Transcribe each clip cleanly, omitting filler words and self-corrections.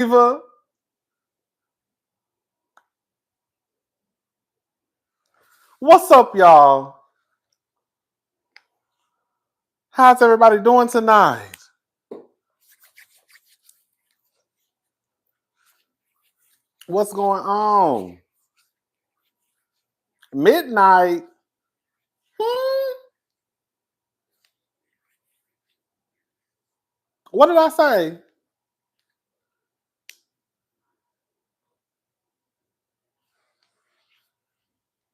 Eva. What's up, y'all? How's everybody doing tonight? What's going on? Midnight? What did I say?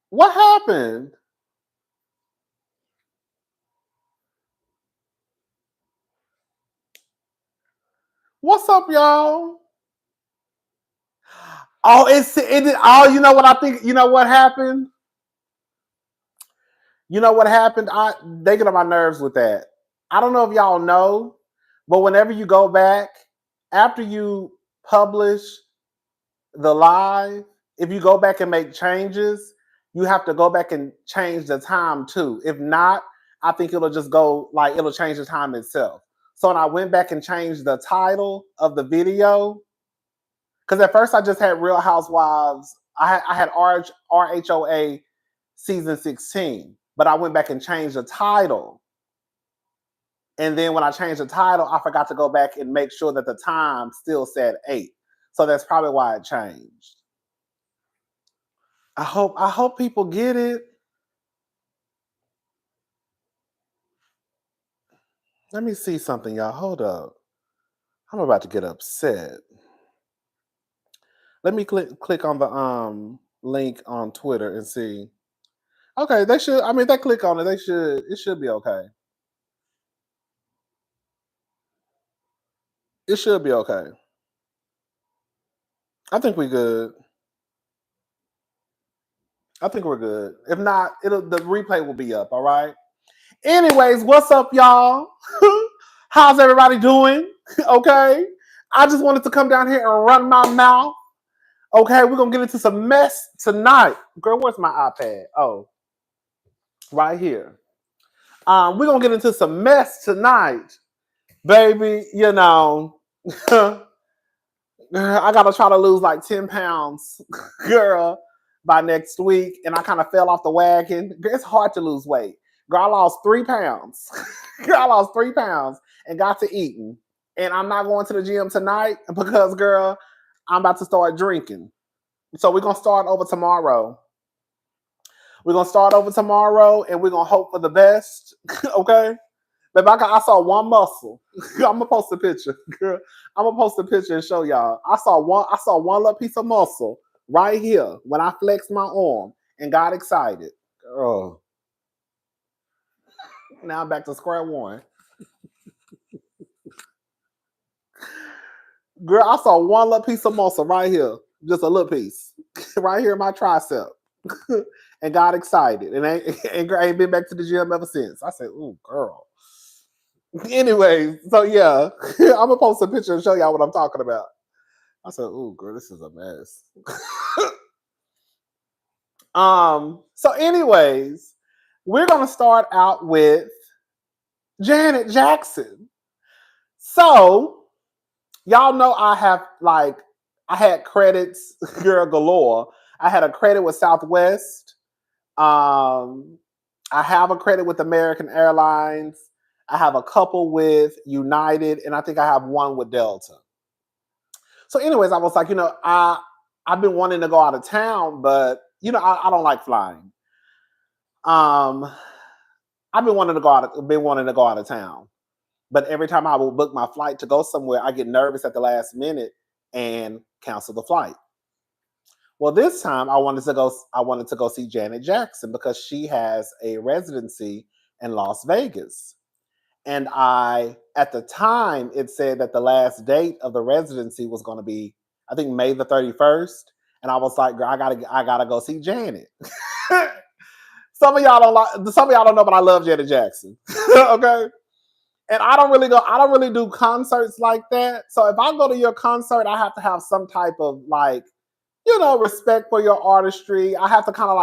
What happened? What's up, y'all? Oh, oh, you know what I think? You know what happened? You know what happened? They get on my nerves with that. I don't know if y'all know, but whenever you go back, after you publish the live, if you go back and make changes, you have to go back and change the time too. If not, I think it'll just go like it'll change the time itself. So when I went back and changed the title of the video, because at first I just had Real Housewives, I had RHOA season 16, but I went back and changed the title. And then when I changed the title, I forgot to go back and make sure that the time still said 8. So that's probably why it changed. I hope people get it. Let me see something, y'all. Hold up. I'm about to get upset. Let me click on the link on Twitter and see. Okay, they should. I mean, they click on it. It should be okay. It should be okay. I think we good. I think we're good. If not, the replay will be up. All right. Anyways, what's up, y'all? How's everybody doing? Okay. I just wanted to come down here and run my mouth. Okay, we're gonna get into some mess tonight. Girl, where's my iPad? Oh, right here. We're gonna get into some mess tonight, baby. You know, I gotta try to lose like 10 pounds, girl, by next week. And I kind of fell off the wagon. It's hard to lose weight. Girl, I lost 3 pounds. Girl, I lost 3 pounds and got to eating. And I'm not going to the gym tonight because, girl, I'm about to start drinking. So we're gonna start over tomorrow. We're gonna start over tomorrow, and we're gonna hope for the best. Okay, but I saw one muscle. I'm gonna post a picture. Girl, I'm gonna post a picture and show y'all. I saw one little piece of muscle right here when I flexed my arm and got excited. Girl, now I'm back to square one. Girl, I saw one little piece of muscle right here, just a little piece, right here in my tricep. And got excited and ain't been back to the gym ever since. I said, "Ooh, girl." Anyway, so yeah, I'm gonna post a picture and show y'all what I'm talking about. I said, "Ooh, girl, this is a mess." So anyways, we're gonna start out with Janet Jackson. So y'all know I had credits, girl galore. I had a credit with Southwest. I have a credit with American Airlines. I have a couple with United, and I think I have one with Delta. So, anyways, I was like, I've been wanting to go out of town, but I don't like flying. I've been wanting to go out of town, but every time I will book my flight to go somewhere, I get nervous at the last minute and cancel the flight. Well, this time I wanted to go see Janet Jackson because she has a residency in Las Vegas. And at the time, it said that the last date of the residency was going to be, I think, May the 31st. And I was like, girl, I gotta go see Janet. Some of y'all don't know, but I love Janet Jackson. Okay. And I don't really do concerts like that. So if I go to your concert, I have to have some type of respect for your artistry. I have to kind of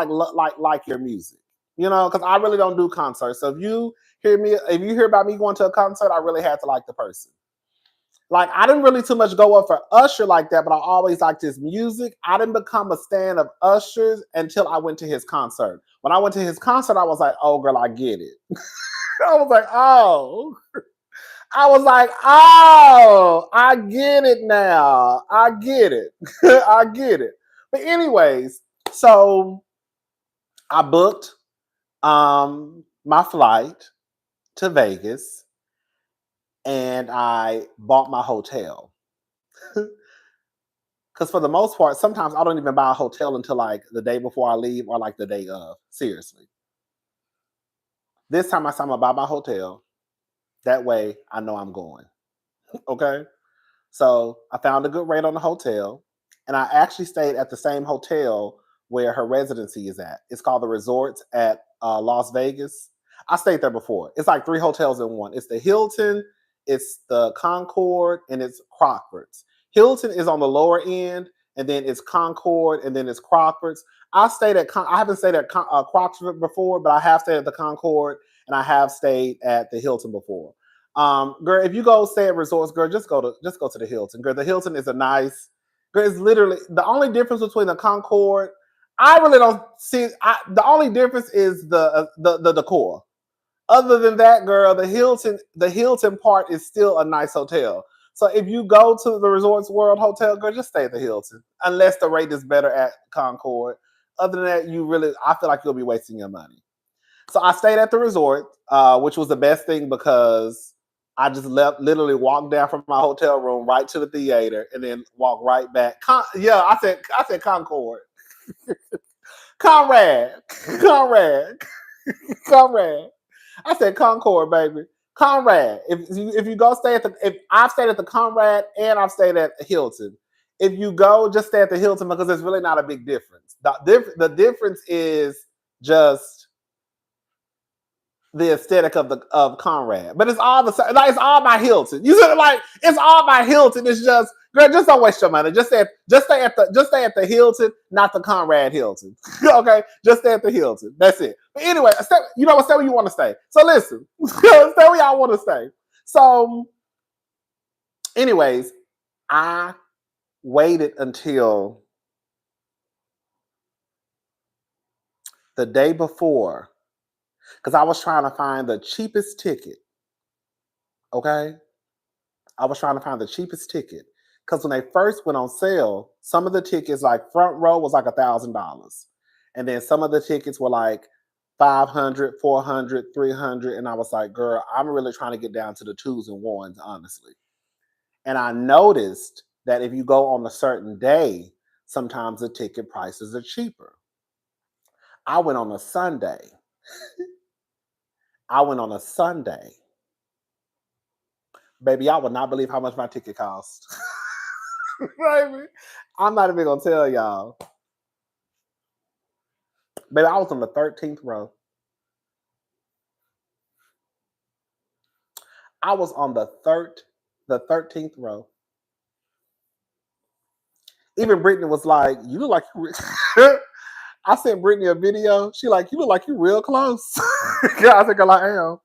like your music, because I really don't do concerts. So if you hear about me going to a concert, I really have to like the person. Like, I didn't really too much go up for Usher like that, but I always liked his music. I didn't become a stan of Usher's until I went to his concert. When I went to his concert, I was like, oh, girl, I get it. I was like, oh. I was like, oh, I get it now. I get it. I get it. But anyways, so I booked my flight to Vegas and I bought my hotel. Because for the most part, sometimes I don't even buy a hotel until like the day before I leave or like the day of. Seriously. This time I said I'm going to buy my hotel. That way I know I'm going. Okay. So I found a good rate on the hotel. And I actually stayed at the same hotel where her residency is at. It's called the Resorts at Las Vegas. I stayed there before. It's like 3 hotels in one. It's the Hilton, it's the Concord, and it's Crockford's. Hilton is on the lower end, and then it's Concord, and then it's Crockford's. I haven't stayed at Crockford before, but I have stayed at the Concord, and I have stayed at the Hilton before. Girl, if you go stay at resorts, girl, just go to the Hilton. Girl, the Hilton is a nice. Girl, it's literally the only difference between the Concord. I really don't see. The only difference is the decor. Other than that, girl, the Hilton part is still a nice hotel. So if you go to the Resorts World Hotel, girl, just stay at the Hilton, unless the rate is better at Concord. Other than that, I feel like you'll be wasting your money. So I stayed at the resort, which was the best thing because I just literally walked down from my hotel room right to the theater and then walked right back. I said Concord. Conrad. I said Concord, baby. Conrad. If you go if I've stayed at the Conrad and I've stayed at Hilton. If you go, just stay at the Hilton because there's really not a big difference. The difference is just the aesthetic of Conrad, but it's all the same. Like, it's all by Hilton. You said like it's all by Hilton. It's just, girl, just don't waste your money. Just stay at the Hilton, not the Conrad Hilton. Okay, just stay at the Hilton. That's it. But anyway, stay where you want to stay. So listen, stay where y'all want to stay. So, anyways, I waited until the day before. Because I was trying to find the cheapest ticket. Okay? I was trying to find the cheapest ticket. Because when they first went on sale, some of the tickets, like front row, was like $1,000. And then some of the tickets were like $500, $400, $300. And I was like, girl, I'm really trying to get down to the 2s and 1s, honestly. And I noticed that if you go on a certain day, sometimes the ticket prices are cheaper. I went on a Sunday. Baby, y'all would not believe how much my ticket cost. Baby, I'm not even going to tell y'all. Baby, I was on the 13th row. I was on the 13th row. Even Brittany was like, you look like I sent Brittany a video. She like, you look like you real close. Yeah, I said, girl, I am.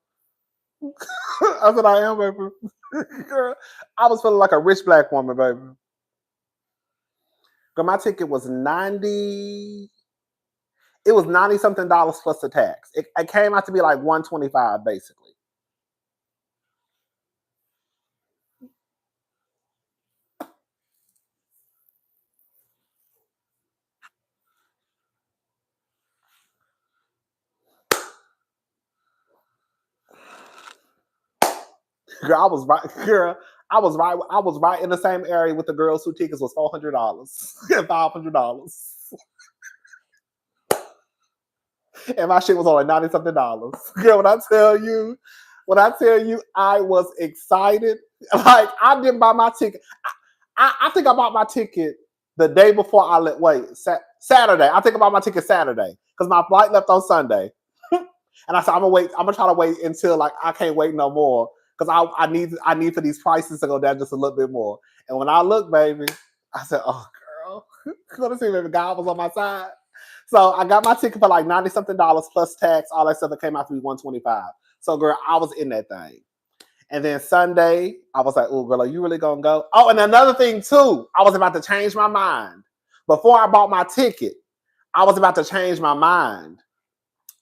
I said, I am, baby. Girl, I was feeling like a rich black woman, baby. Girl, my ticket was $90. It was $90-something plus the tax. It came out to be like $125, basically. Girl, I was right. Girl, I was right. I was right in the same area with the girls whose tickets was $400 and $500. And my shit was only $90-something. Girl, when I tell you, I was excited. Like, I didn't buy my ticket. I think I bought my ticket the day before I Saturday. I think I bought my ticket Saturday because my flight left on Sunday. And I said, I'm gonna try to wait until like I can't wait no more because I need for these prices to go down just a little bit more. And when I looked, baby, I said, oh girl, gonna see if God was on my side. So I got my ticket for like $90-something plus tax, all that stuff that came out to be $125. So girl, I was in that thing. And then Sunday, I was like, oh, girl, are you really going to go? Oh, and another thing, too. I was about to change my mind. Before I bought my ticket, I was about to change my mind.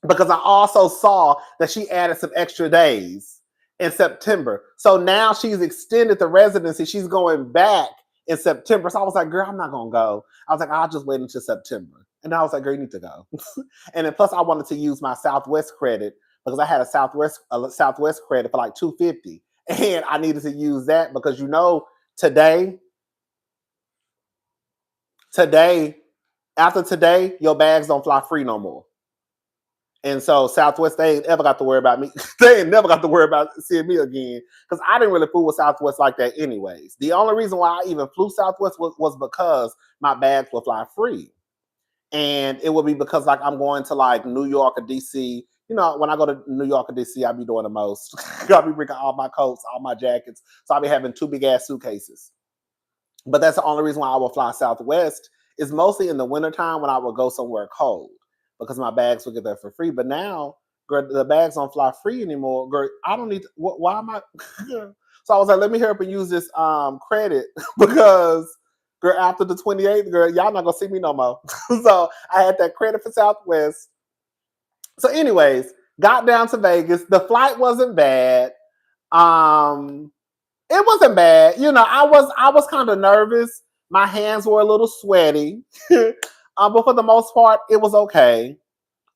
Because I also saw that she added some extra days in September. So now she's extended the residency. She's going back in September. So I was like, girl, I'm not going to go. I was like, I'll just wait until September. And I was like, girl, you need to go. And then plus I wanted to use my Southwest credit because I had a Southwest credit for like $250. And I needed to use that because, today, after today, your bags don't fly free no more. And so Southwest, they ain't ever got to worry about me. They ain't never got to worry about seeing me again because I didn't really fool with Southwest like that anyways. The only reason why I even flew Southwest was because my bags would fly free. And it would be because like I'm going to like New York or DC. When I go to New York or DC, I'll be doing the most. I'll be bringing all my coats, all my jackets. So I'll be having 2 big ass suitcases. But that's the only reason why I will fly Southwest is mostly in the wintertime when I will go somewhere cold because my bags will get there for free. But now, girl, the bags don't fly free anymore. Girl, I don't need to, why am I? So I was like, let me hurry up and use this credit because, girl, after the 28th, girl, y'all not going to see me no more. So I had that credit for Southwest. So anyways, got down to Vegas. The flight wasn't bad. It wasn't bad. I was kind of nervous. My hands were a little sweaty. But for the most part, it was okay.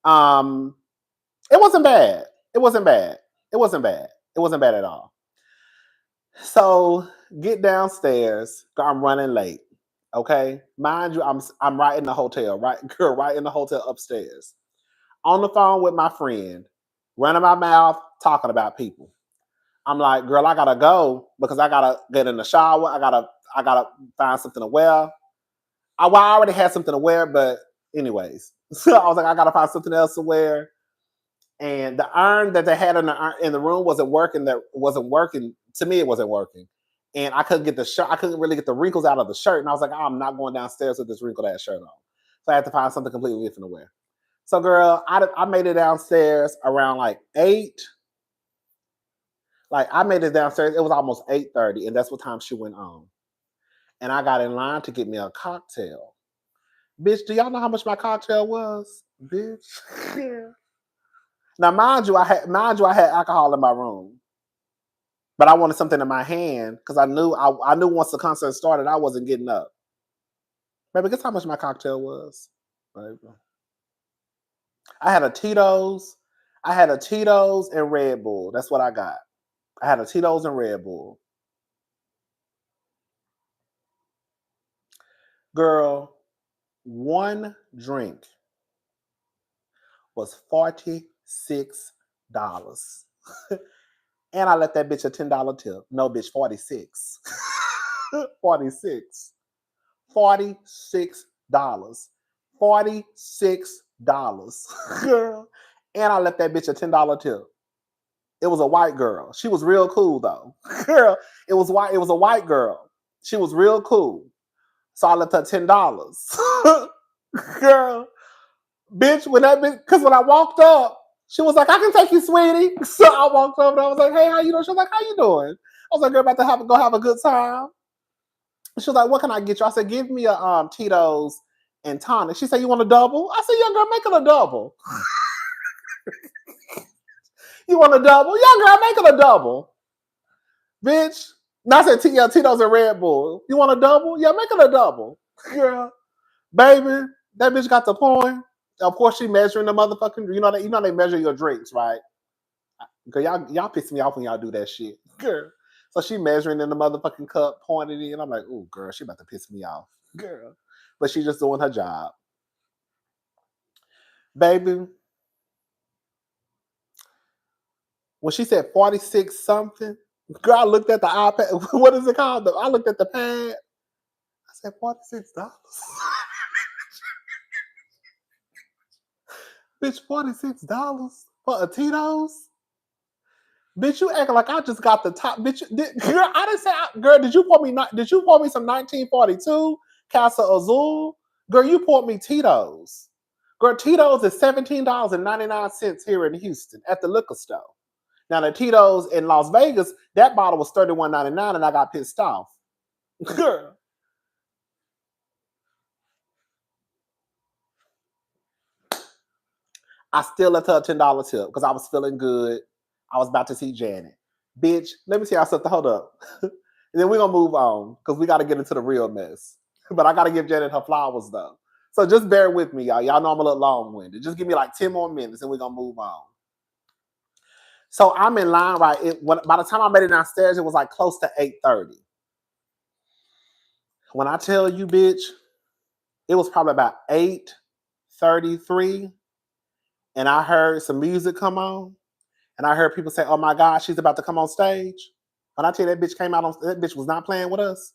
It wasn't bad. It wasn't bad. It wasn't bad. It wasn't bad at all. So get downstairs. I'm running late. Okay. Mind you, I'm right in the hotel, right? Girl, right in the hotel upstairs. On the phone with my friend, running my mouth, talking about people. I'm like, girl, I gotta go because I gotta get in the shower. I gotta find something to wear. I already had something to wear, but anyways, so I was like, I gotta find something else to wear. And the iron that they had in the room wasn't working. To me. It wasn't working, and I couldn't get the shirt. I couldn't really get the wrinkles out of the shirt. And I was like, oh, I'm not going downstairs with this wrinkled ass shirt on. So I had to find something completely different to wear. So, girl, I made it downstairs around like 8. Like I made it downstairs. It was almost 8:30, and that's what time she went on. And I got in line to get me a cocktail. Bitch, do y'all know how much my cocktail was? Bitch. Yeah. Now, mind you, I had alcohol in my room, but I wanted something in my hand because I knew once the concert started, I wasn't getting up. Baby, guess how much my cocktail was? Baby. I had a Tito's and Red Bull. That's what I got. I had a Tito's and Red Bull. Girl, one drink was $46. And I left that bitch a $10 tip. No, bitch, 46. 46. $46. $46. Girl. And I left that bitch a $10 tip. It was a white girl. She was real cool though. Girl, it was a white girl. She was real cool. So I left her $10. Girl. Bitch, when I walked up, she was like, I can take you, sweetie. So I walked up and I was like, hey, how you doing? She was like, how you doing? I was like, girl, about to go have a good time. She was like, what can I get you? I said, give me a Tito's and tonic. She said, you want a double? I said, yeah, girl, make it a double. You want a double? Yeah, girl, make it a double. Bitch. And I said, Tito's and Red Bull. You want a double? Yeah, make it a double. Girl. Baby, that bitch got the point. Of course, she measuring the motherfucking. You know they measure your drinks, right? Girl, y'all piss me off when y'all do that shit, girl. So she measuring in the motherfucking cup, pointing it in. I'm like, oh, girl, she about to piss me off, girl. But she just doing her job, baby. When she said 46 something, girl, I looked at the iPad. What is it called? I looked at the pad. I said $46. Bitch, $46 for a Tito's? Bitch, you acting like I just got the top. Bitch, girl, I didn't say. Girl, did you pour me some 1942 Casa Azul? Girl, you poured me Tito's. Girl, Tito's is $17.99 here in Houston at the liquor store. Now the Tito's in Las Vegas, that bottle was $31.99, and I got pissed off. Girl. I still left her a $10 tip because I was feeling good. I was about to see Janet. Bitch, let me see how something. Hold up. And then we're going to move on because we got to get into the real mess. But I got to give Janet her flowers, though. So just bear with me, y'all. Y'all know I'm a little long-winded. Just give me like 10 more minutes and we're going to move on. So I'm in line, right? By the time I made it downstairs, it was like close to 8:30. When I tell you, bitch, it was probably about 8:33. And I heard some music come on. And I heard people say, oh my God, she's about to come on stage. When I tell you that bitch came out on, that bitch was not playing with us.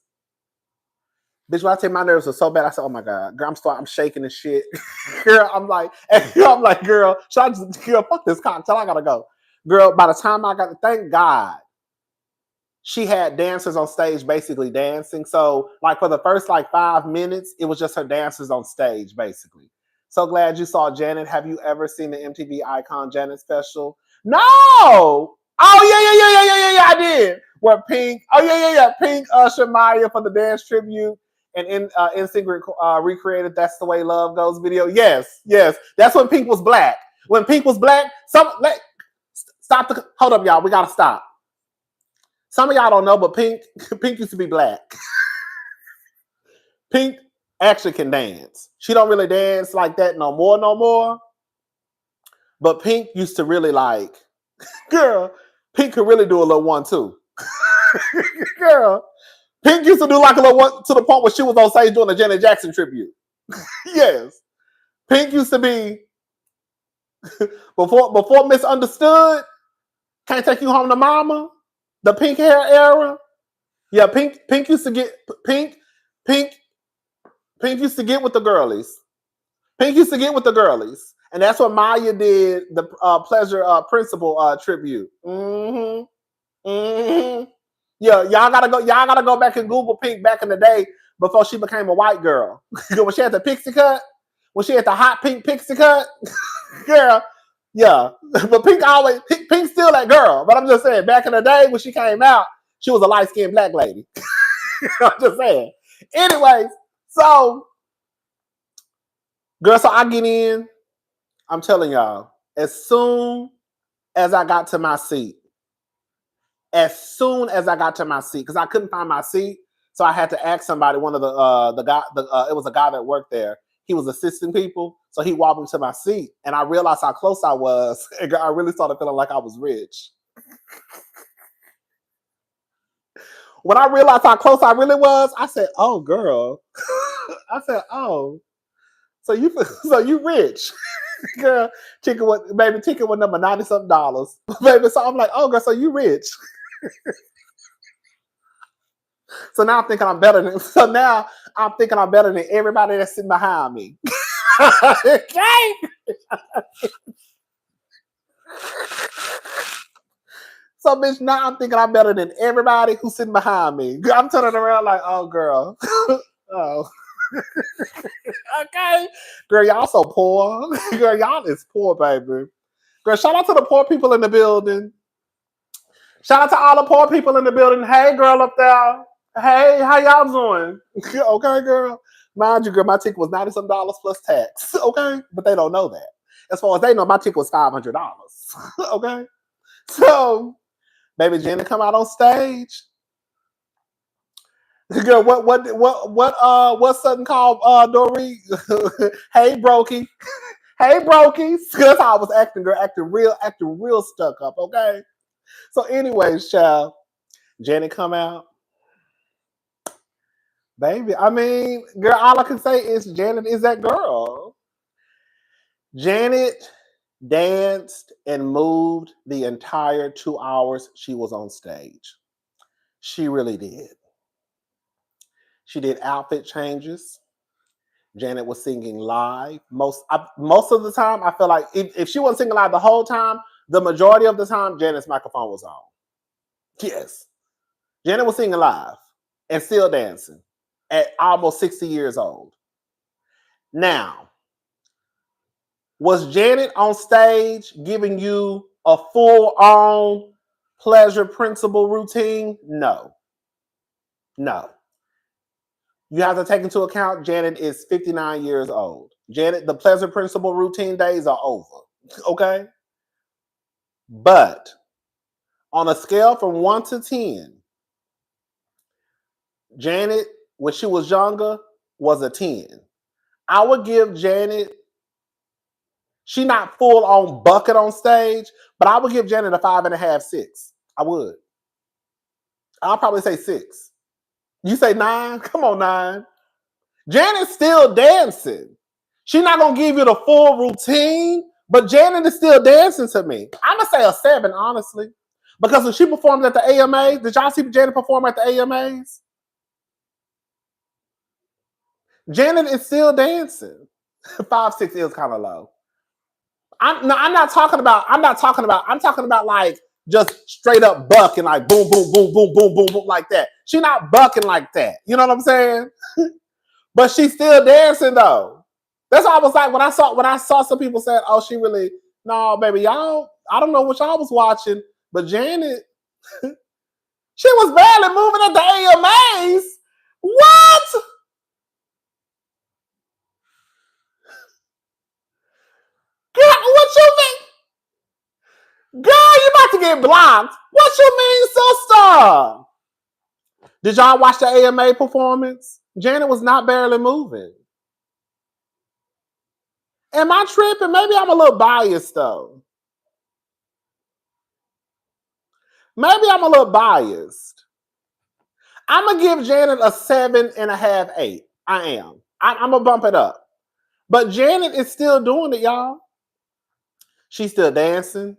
Bitch, when I tell you my nerves were so bad, I said, oh my God, girl, I'm shaking and shit. Girl, I'm like, girl, should I just, girl, fuck this cocktail, I gotta go. Girl, by the time I got, thank God, she had dancers on stage basically dancing. So like for the first like 5 minutes, it was just her dancers on stage basically. So glad you saw Janet. Have you ever seen the MTV Icon Janet special? No! Oh, yeah, I did. Where Pink, Pink ushered Maya for the dance tribute and NSYNC recreated That's the Way Love Goes video. Yes. That's when Pink was black. When Pink was black, hold up, y'all. We gotta stop. Some of y'all don't know, but Pink used to be black. Pink actually can dance. She don't really dance like that no more. But Pink used to really like, girl, Pink could really do a little 1-2. Girl, Pink used to do like a little one to the point where she was on stage doing a Janet Jackson tribute. Yes. Pink used to be, before Misunderstood, Can't Take You Home to Mama, the pink hair era. Yeah, Pink used to get, Pink used to get with the girlies. Pink used to get with the girlies. And that's what Maya did, the Pleasure Principle tribute. Mm-hmm. Yeah, y'all gotta go back and Google Pink back in the day before she became a white girl. When she had the pixie cut, when she had the hot pink pixie cut, girl, yeah. But Pink's still that girl. But I'm just saying, back in the day when she came out, she was a light-skinned black lady. I'm just saying. Anyways, so girl, so I get in. I'm telling y'all, as soon as I got to my seat, because I couldn't find my seat, so I had to ask somebody. One of the guy, it was a guy that worked there. He was assisting people, so he walked me to my seat, and I realized how close I was. And I really started feeling like I was rich. When I realized how close I really was, I said, "Oh, girl," I said, "Oh, so you rich." Girl, ticket was number $90-something. Baby, so I'm like, oh girl, so you rich. So now I'm thinking I'm better than everybody that's sitting behind me. Okay. So bitch, now I'm thinking I'm better than everybody who's sitting behind me. I'm turning around like, oh girl. Oh. Okay. Girl, y'all so poor. Girl, y'all is poor, baby. Girl, shout out to the poor people in the building. Shout out to all the poor people in the building. Hey, girl up there. Hey, how y'all doing? Okay, girl. Mind you, girl, my ticket was $90-something plus tax. Okay? But they don't know that. As far as they know, my ticket was $500. Okay? So, baby Janet come out on stage. Girl, what's something called Dory? Hey, Brokey. Hey, Brokey. That's how I was acting, girl, acting real stuck up, okay? So, anyways, child, Janet come out. Baby, I mean, girl, all I can say is Janet is that girl. Janet danced and moved the entire 2 hours she was on stage. She really did. She did outfit changes. Janet was singing live. Most of the time, I feel like if she wasn't singing live the whole time, the majority of the time, Janet's microphone was on. Yes. Janet was singing live and still dancing at almost 60 years old. Now, was Janet on stage giving you a full-on pleasure principle routine? No. You have to take into account Janet is 59 years old. Janet, the pleasure principle routine days are over. Okay? But on a scale from 1 to 10, Janet, when she was younger, was a 10. I would give Janet, she not full on bucket on stage, but I would give Janet a 5.5, 6. I would. I'll probably say 6. You say 9? Come on, 9. Janet's still dancing. She's not going to give you the full routine, but Janet is still dancing to me. I'm going to say a 7, honestly. Because when she performed at the AMA, did y'all see Janet perform at the AMAs? Janet is still dancing. 5, 6 is kind of low. I'm talking about like just straight up bucking, like boom, boom, boom, boom, boom, boom, boom, like that. She's not bucking like that. You know what I'm saying? But she's still dancing though. That's why I was like, when I saw some people saying, oh, she really, no, baby, y'all, I don't know what y'all was watching, but Janet, she was barely moving at the AMAs. What? What you mean? Girl, you about to get blocked. What you mean, sister? Did y'all watch the AMA performance? Janet was not barely moving. Am I tripping? Maybe I'm a little biased though. Maybe I'm a little biased. I'm going to give Janet a 7.5, 8. I am. I'm going to bump it up. But Janet is still doing it, y'all. She's still dancing.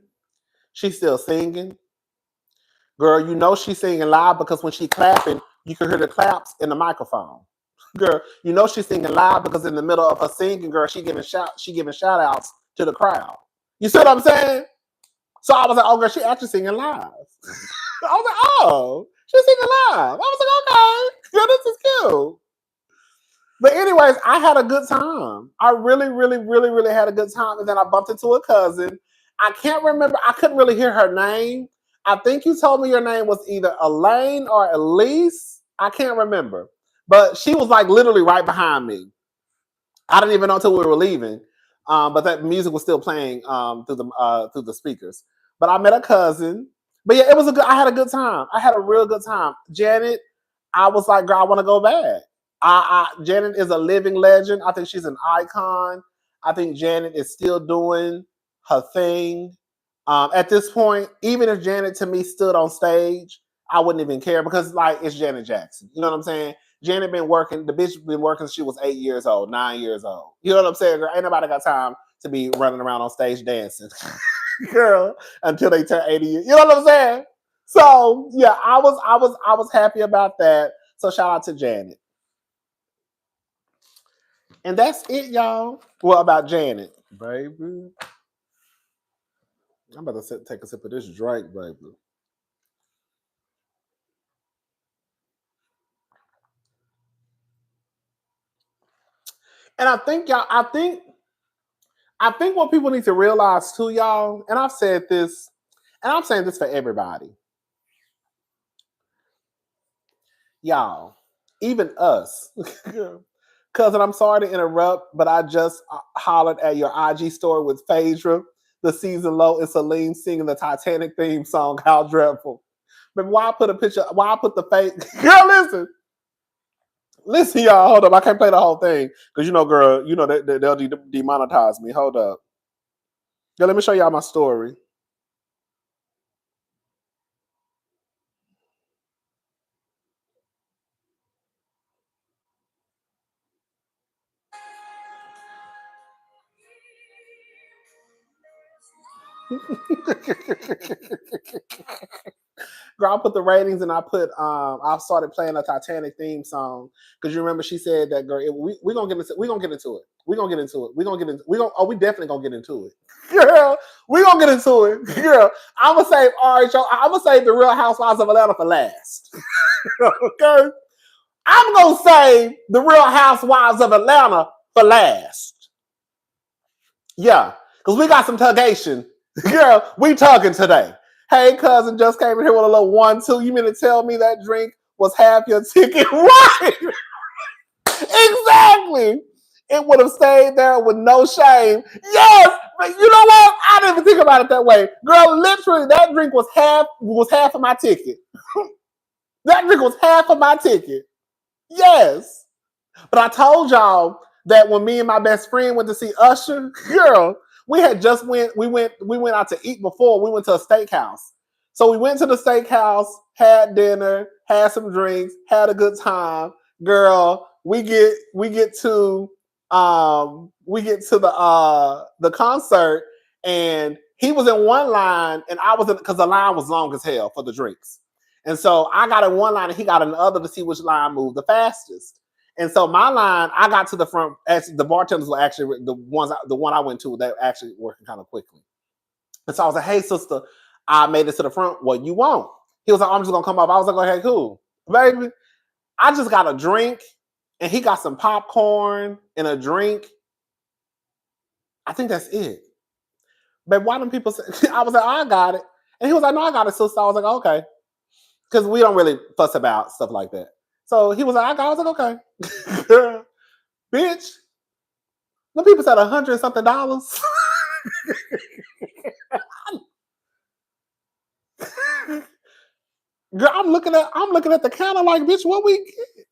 She's still singing. Girl, you know she's singing live because when she's clapping, you can hear the claps in the microphone. Girl, you know she's singing live because in the middle of her singing, girl, she giving shout outs to the crowd. You see what I'm saying? So I was like, oh, girl, she actually singing live. I was like, oh, she's singing live. I was like, okay, yeah, this is cute. But anyways, I had a good time. I really, really, really, really had a good time. And then I bumped into a cousin. I can't remember. I couldn't really hear her name. I think you told me your name was either Elaine or Elise. I can't remember. But she was like literally right behind me. I didn't even know until we were leaving. But that music was still playing through the speakers. But I met a cousin. But yeah, I had a good time. I had a real good time. Janet, I was like, girl, I want to go back. Janet is a living legend. I think she's an icon. I think Janet is still doing her thing. At this point, even if Janet to me stood on stage, I wouldn't even care because like it's Janet Jackson. You know what I'm saying? Janet been working, the bitch been working since she was 8 years old, 9 years old. You know what I'm saying, girl? Ain't nobody got time to be running around on stage dancing. Girl, until they turn 80 years. You know what I'm saying? So yeah, I was happy about that. So shout out to Janet. And that's it, y'all. Well, about Janet, baby. I'm about to take a sip of this drink, baby. And I think y'all, I think what people need to realize too, y'all, and I've said this, and I'm saying this for everybody. Y'all, even us. Cousin, I'm sorry to interrupt, but I just hollered at your IG story with Phaedra, the season low, and Celine singing the Titanic theme song, How Dreadful. But why I put a picture, why I put the face, girl, listen, y'all, hold up. I can't play the whole thing because you know, girl, you know they'll demonetize me. Hold up. Girl, let me show y'all my story. Girl, I put the ratings and I started playing a Titanic theme song because you remember she said that girl. We gonna get into it. We gonna get into it. We definitely gonna get into it. Girl, we gonna get into it. Girl, I'm gonna save RHO. I'm gonna save the Real Housewives of Atlanta for last. Okay, I'm gonna save the Real Housewives of Atlanta for last. Yeah, because we got some tugation. Girl, we talking today. Hey, cousin, just came in here with a little 1-2. You mean to tell me that drink was half your ticket? Right. Exactly. It would have stayed there with no shame. Yes, but you know what? I didn't even think about it that way. Girl, literally, that drink was half of my ticket. That drink was half of my ticket. Yes. But I told y'all that when me and my best friend went to see Usher, girl, we had just we went out to eat before. We went to a steakhouse. So we went to the steakhouse, had dinner, had some drinks, had a good time. Girl, we get to the concert, and he was in one line and I was in, because the line was long as hell for the drinks. And so I got in one line and he got in the other to see which line moved the fastest. And so my line, I got to the front. Actually, the bartenders were actually the one I went to, they were actually working kind of quickly. And so I was like, "Hey, sister, I made it to the front. What you want?" He was like, "I'm just gonna come up." I was like, "Okay, cool, baby." I just got a drink, and he got some popcorn and a drink. I think that's it. But why don't people say? I was like, "I got it," and he was like, "No, I got it, sister." I was like, "Okay," because we don't really fuss about stuff like that. So he was like, "I got." I was like, "Okay." Bitch, the people said $100 and something. Girl, I'm looking at the counter like, bitch, what we get?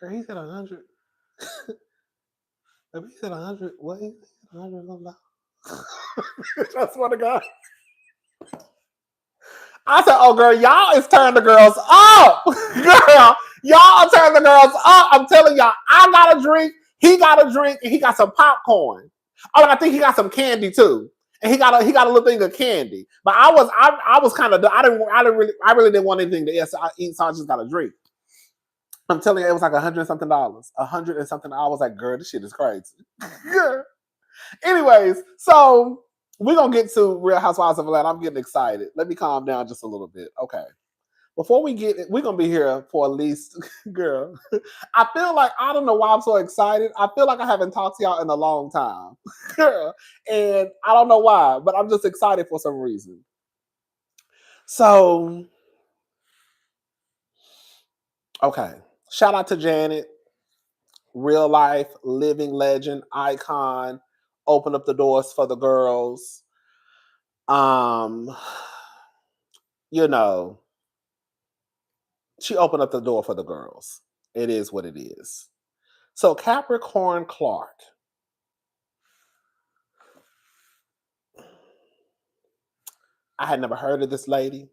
Girl, he said 100. If he said 100, what? He said 100. I swear to God. I said, "Oh, girl, y'all is turning the girls up, girl. Y'all turn the girls up. I'm telling y'all, I got a drink. He got a drink, and he got some popcorn. Oh, and I think he got some candy too. And he got a little thing of candy. But I was kind of I really didn't want anything to eat, so I just got a drink. I'm telling you, it was like $100 and something. $100 and something. I was like, girl, this shit is crazy. Girl. Anyways, so we're gonna get to Real Housewives of Atlanta. I'm getting excited. Let me calm down just a little bit. Okay. Before we get it, we're gonna be here for at least, girl. I feel like I don't know why I'm so excited. I feel like I haven't talked to y'all in a long time. Girl. And I don't know why, but I'm just excited for some reason. So, okay. Shout out to Janet. Real life, living legend, icon, open up the doors for the girls. Um, you know, she opened up the door for the girls. It is what it is. So Capricorn Clark. I had never heard of this lady.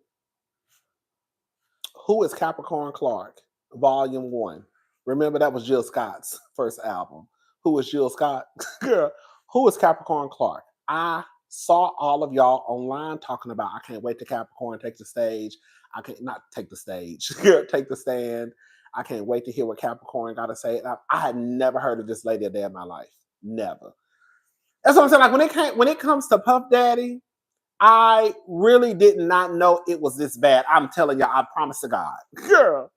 Who is Capricorn Clark? Volume 1. Remember that was Jill Scott's first album. Who is Jill Scott? Girl, who is Capricorn Clark? I saw all of y'all online talking about I can't wait to Capricorn take the stage. I can't not take the stage. Take the stand. I can't wait to hear what Capricorn got to say. I had never heard of this lady a day in my life. Never. That's what I'm saying. Like when it comes to Puff Daddy, I really did not know it was this bad. I'm telling you, I promise to God. Girl,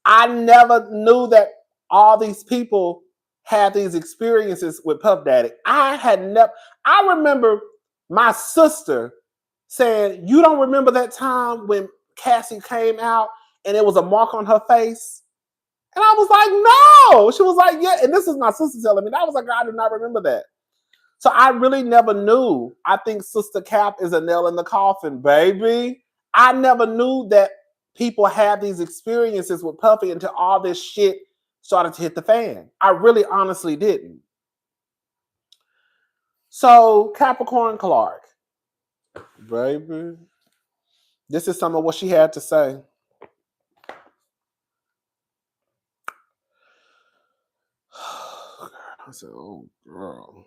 I never knew that all these people had these experiences with Puff Daddy. I remember my sister saying, "You don't remember that time when Cassie came out and it was a mark on her face?" And I was like, "No." She was like, "Yeah." And this is my sister telling me. I was like, "I do not remember that." So I really never knew. I think Sister Cap is a nail in the coffin, baby. I never knew that people had these experiences with Puffy until all this shit started to hit the fan. I really honestly didn't. So Capricorn Clark, baby, this is some of what she had to say. I said, "Oh, girl,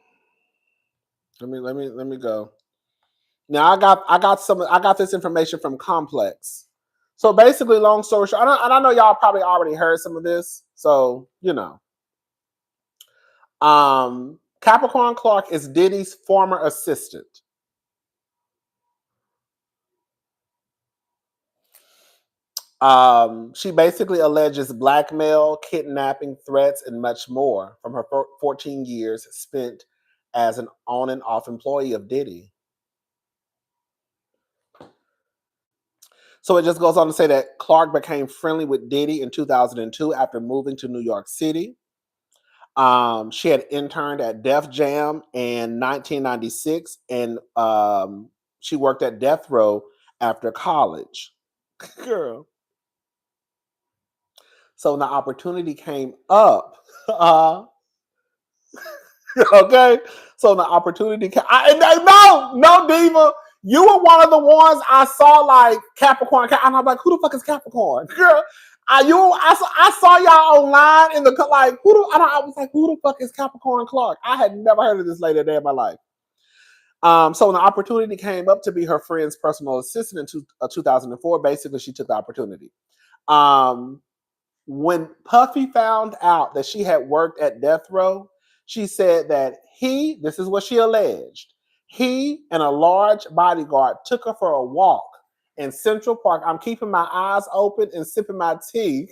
let me go." Now I got this information from Complex. So basically, long story short, and I know y'all probably already heard some of this. So Capricorn Clark is Diddy's former assistant. She basically alleges blackmail, kidnapping, threats, and much more from her 14 years spent as an on and off employee of Diddy. So it just goes on to say that Clark became friendly with Diddy in 2002 after moving to New York City. She had interned at Def Jam in 1996, and she worked at Death Row after college. Girl. So when the opportunity came up, okay. So the opportunity came. No, Diva. You were one of the ones I saw like Capricorn, and I'm like, who the fuck is Capricorn, girl? I saw y'all online in the like. I was like, who the fuck is Capricorn Clark? I had never heard of this lady a day in my life. So when the opportunity came up to be her friend's personal assistant in 2004, basically she took the opportunity. When Puffy found out that she had worked at Death Row, she said that this is what she alleged, he and a large bodyguard took her for a walk in Central Park. I'm keeping my eyes open and sipping my tea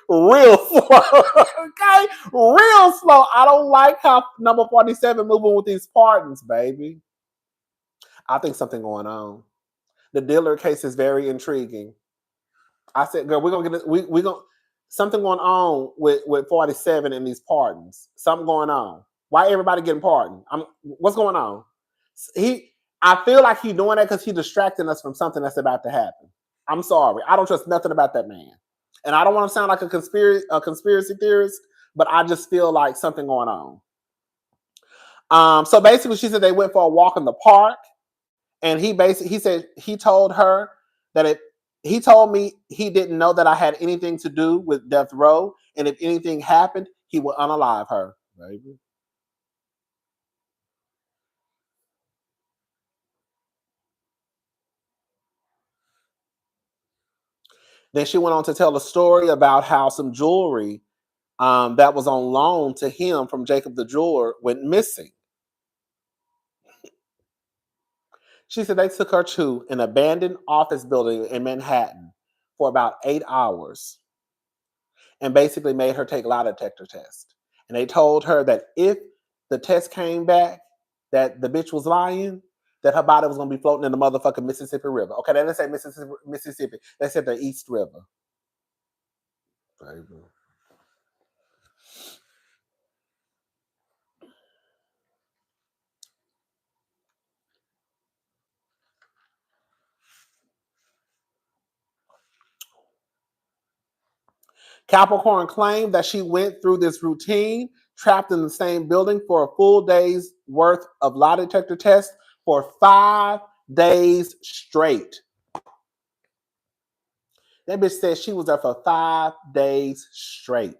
real slow, okay? Real slow. I don't like how number 47 moving with these pardons, baby. I think something going on. The Diller case is very intriguing. I said, girl, we're gonna get it. We're gonna something going on with 47 and these pardons. Something going on. Why everybody getting pardoned? What's going on? I feel like he's doing that because he's distracting us from something that's about to happen. I'm sorry. I don't trust nothing about that man. And I don't want to sound like a conspiracy theorist, but I just feel like something going on. So basically, she said they went for a walk in the park, and he said he told her that he told me he didn't know that I had anything to do with Death Row, and if anything happened, he would unalive her, baby. Then she went on to tell a story about how some jewelry that was on loan to him from Jacob the jeweler went missing. She said they took her to an abandoned office building in Manhattan for about 8 hours and basically made her take a lie detector test. And they told her that if the test came back that the bitch was lying, that her body was going to be floating in the motherfucking Mississippi River. Okay, they didn't say Mississippi. They said the East River. Baby. Capricorn claimed that she went through this routine, trapped in the same building for a full day's worth of lie detector tests for 5 days straight. That bitch said she was there for 5 days straight.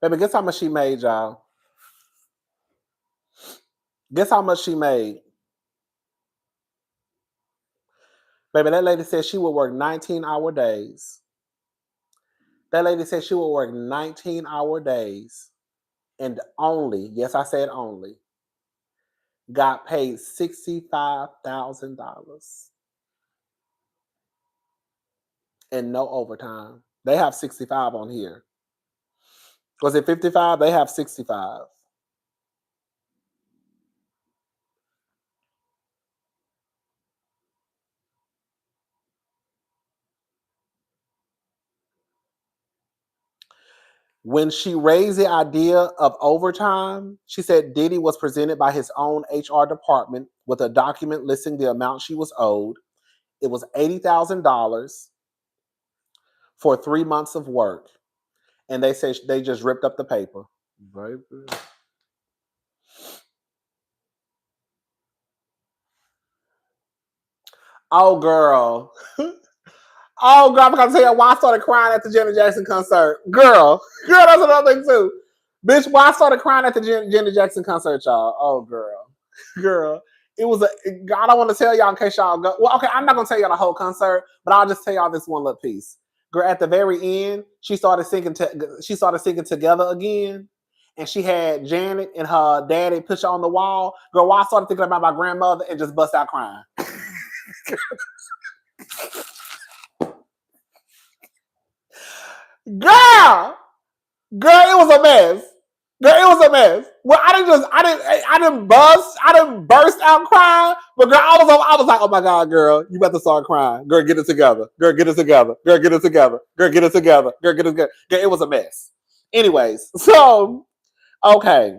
Baby, guess how much she made, y'all? Guess how much she made? Baby, that lady said she would work 19-hour days. That lady said she would work 19-hour days and only, yes, I said only, got paid $65,000 and no overtime. They have 65 on here. Was it 55? They have 65. When she raised the idea of overtime, she said Diddy was presented by his own HR department with a document listing the amount she was owed. It was $80,000 for 3 months of work. And they say they just ripped up the paper. Baby. Oh, girl. Oh, girl, I'm going to tell you why I started crying at the Janet Jackson concert. Girl, that's another thing, too. Bitch, why I started crying at the Janet Jackson concert, y'all. Oh, girl. It was I don't want to tell y'all in case y'all go. Well, okay, I'm not gonna tell y'all the whole concert, but I'll just tell y'all this one little piece. Girl, at the very end, she started singing Together Again, and she had Janet and her daddy push her on the wall. Girl, I started thinking about my grandmother and just bust out crying. Girl, it was a mess. Girl, it was a mess. Well, I didn't burst out crying. But girl, I was like, oh my God, girl, you about to start crying. Girl, get it together. Girl, get it together. Girl, get it together. Girl, get it together. Girl, get it together. Girl, it was a mess. Anyways, so, okay.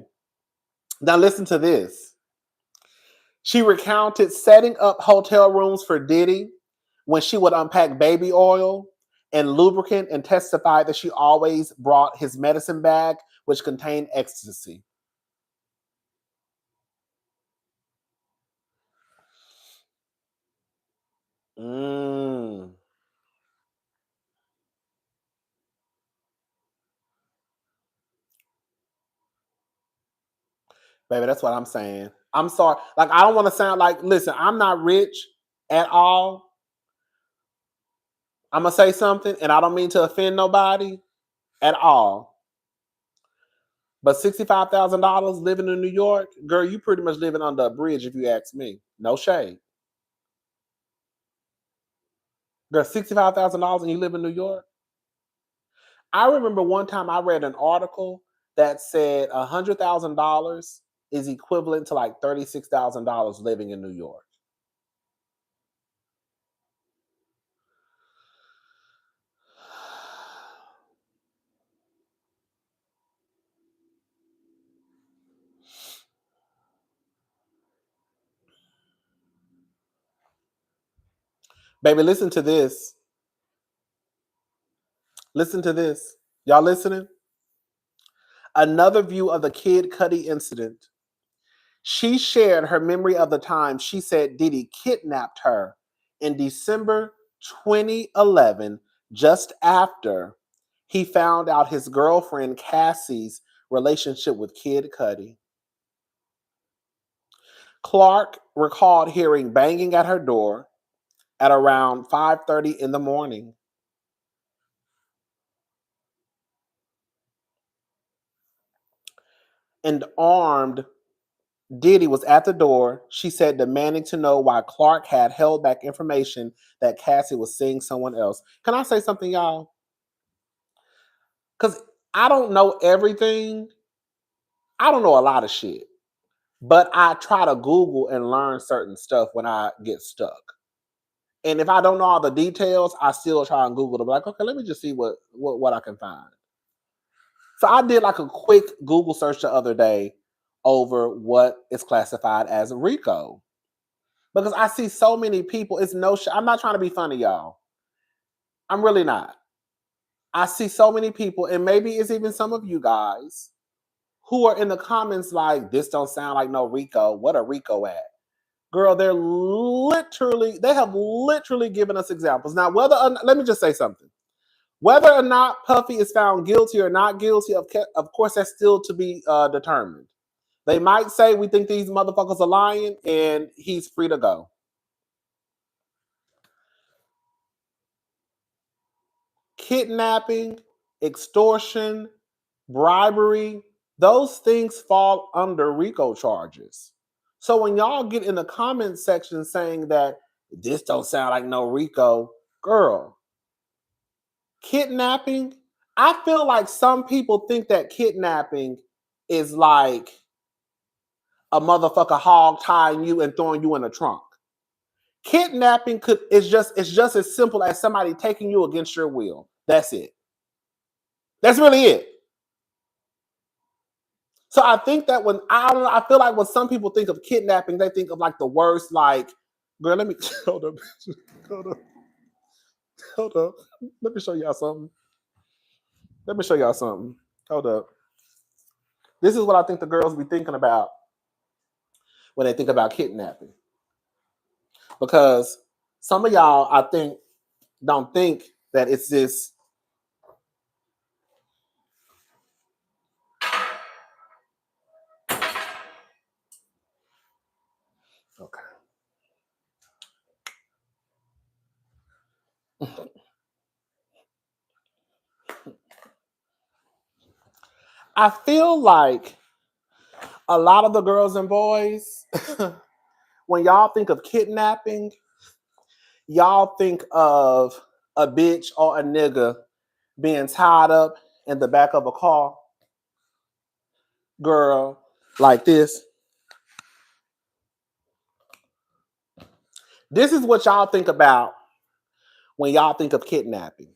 Now listen to this. She recounted setting up hotel rooms for Diddy when she would unpack baby oil and lubricant and testified that she always brought his medicine bag, which contained ecstasy. Baby, that's what I'm saying. I'm sorry. Like, I don't want to sound like, listen, I'm not rich at all. I'm going to say something, and I don't mean to offend nobody at all. But $65,000 living in New York, girl, you pretty much living under a bridge if you ask me. No shade. Girl, $65,000 and you live in New York? I remember one time I read an article that said $100,000 is equivalent to like $36,000 living in New York. Baby, listen to this. Listen to this. Y'all listening? Another view of the Kid Cudi incident. She shared her memory of the time she said Diddy kidnapped her in December 2011, just after he found out his girlfriend Cassie's relationship with Kid Cudi. Clark recalled hearing banging at her door at around 5:30 in the morning. And armed Diddy was at the door, she said, demanding to know why Clark had held back information that Cassie was seeing someone else. Can I say something, y'all? Because I don't know everything. I don't know a lot of shit. But I try to Google and learn certain stuff when I get stuck. And if I don't know all the details, I still try and Google to be like, okay, let me just see what I can find. So I did like a quick Google search the other day over what is classified as a RICO. Because I see so many people, it's no I'm not trying to be funny, y'all. I'm really not. I see so many people, and maybe it's even some of you guys who are in the comments like, this don't sound like no RICO. What a RICO at? Girl, they have literally given us examples. Now, let me just say something. Whether or not Puffy is found guilty or not guilty, of course, that's still to be determined. They might say we think these motherfuckers are lying, and he's free to go. Kidnapping, extortion, bribery, those things fall under RICO charges. So when y'all get in the comment section saying that this don't sound like no RICO, girl, kidnapping, I feel like some people think that kidnapping is like a motherfucker hog tying you and throwing you in a trunk. Kidnapping is just as simple as somebody taking you against your will. That's it. That's really it. So I think that I feel like when some people think of kidnapping, they think of like the worst, like, girl, let me hold up. Hold up. Let me show y'all something. Hold up. This is what I think the girls be thinking about when they think about kidnapping. Because some of y'all, I think, don't think that it's this. I feel like a lot of the girls and boys, when y'all think of kidnapping, y'all think of a bitch or a nigga being tied up in the back of a car, girl, like this. This is what y'all think about when y'all think of kidnapping.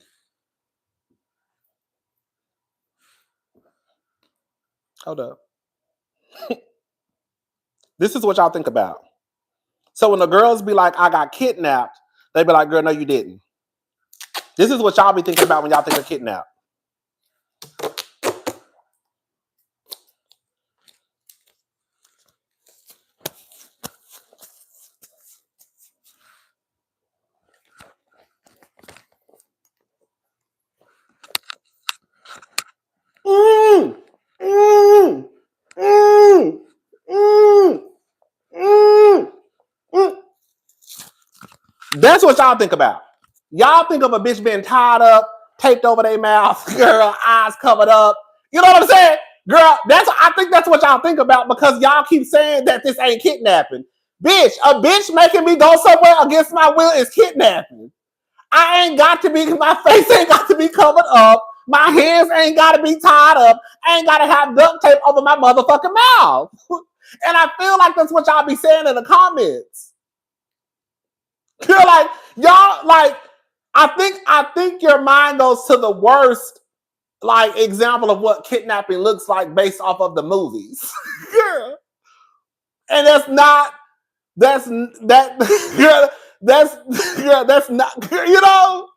Hold up. This is what y'all think about. So when the girls be like, I got kidnapped, they be like, girl, no, you didn't. This is what y'all be thinking about when y'all think of kidnap. Mm, mm, mm, mm, mm, mm. That's what y'all think about. Y'all think of a bitch being tied up, taped over their mouth, girl, eyes covered up. You know what I'm saying? Girl, I think that's what y'all think about because y'all keep saying that this ain't kidnapping. Bitch, a bitch making me go somewhere against my will is kidnapping. I ain't got to be, my face ain't got to be covered up. My hands ain't got to be tied up. I ain't got to have duct tape over my motherfucking mouth. And I feel like that's what y'all be saying in the comments. You're like, y'all, like, I think your mind goes to the worst, like, example of what kidnapping looks like based off of the movies. Yeah. And that's not, that's not, you know?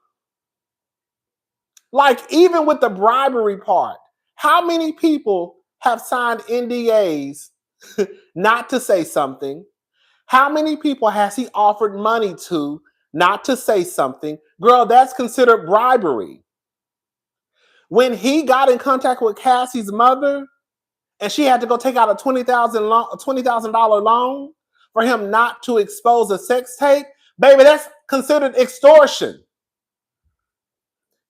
Like, even with the bribery part, how many people have signed NDAs not to say something? How many people has he offered money to not to say something? Girl, that's considered bribery. When he got in contact with Cassie's mother and she had to go take out a $20,000 loan for him not to expose a sex tape, baby, that's considered extortion.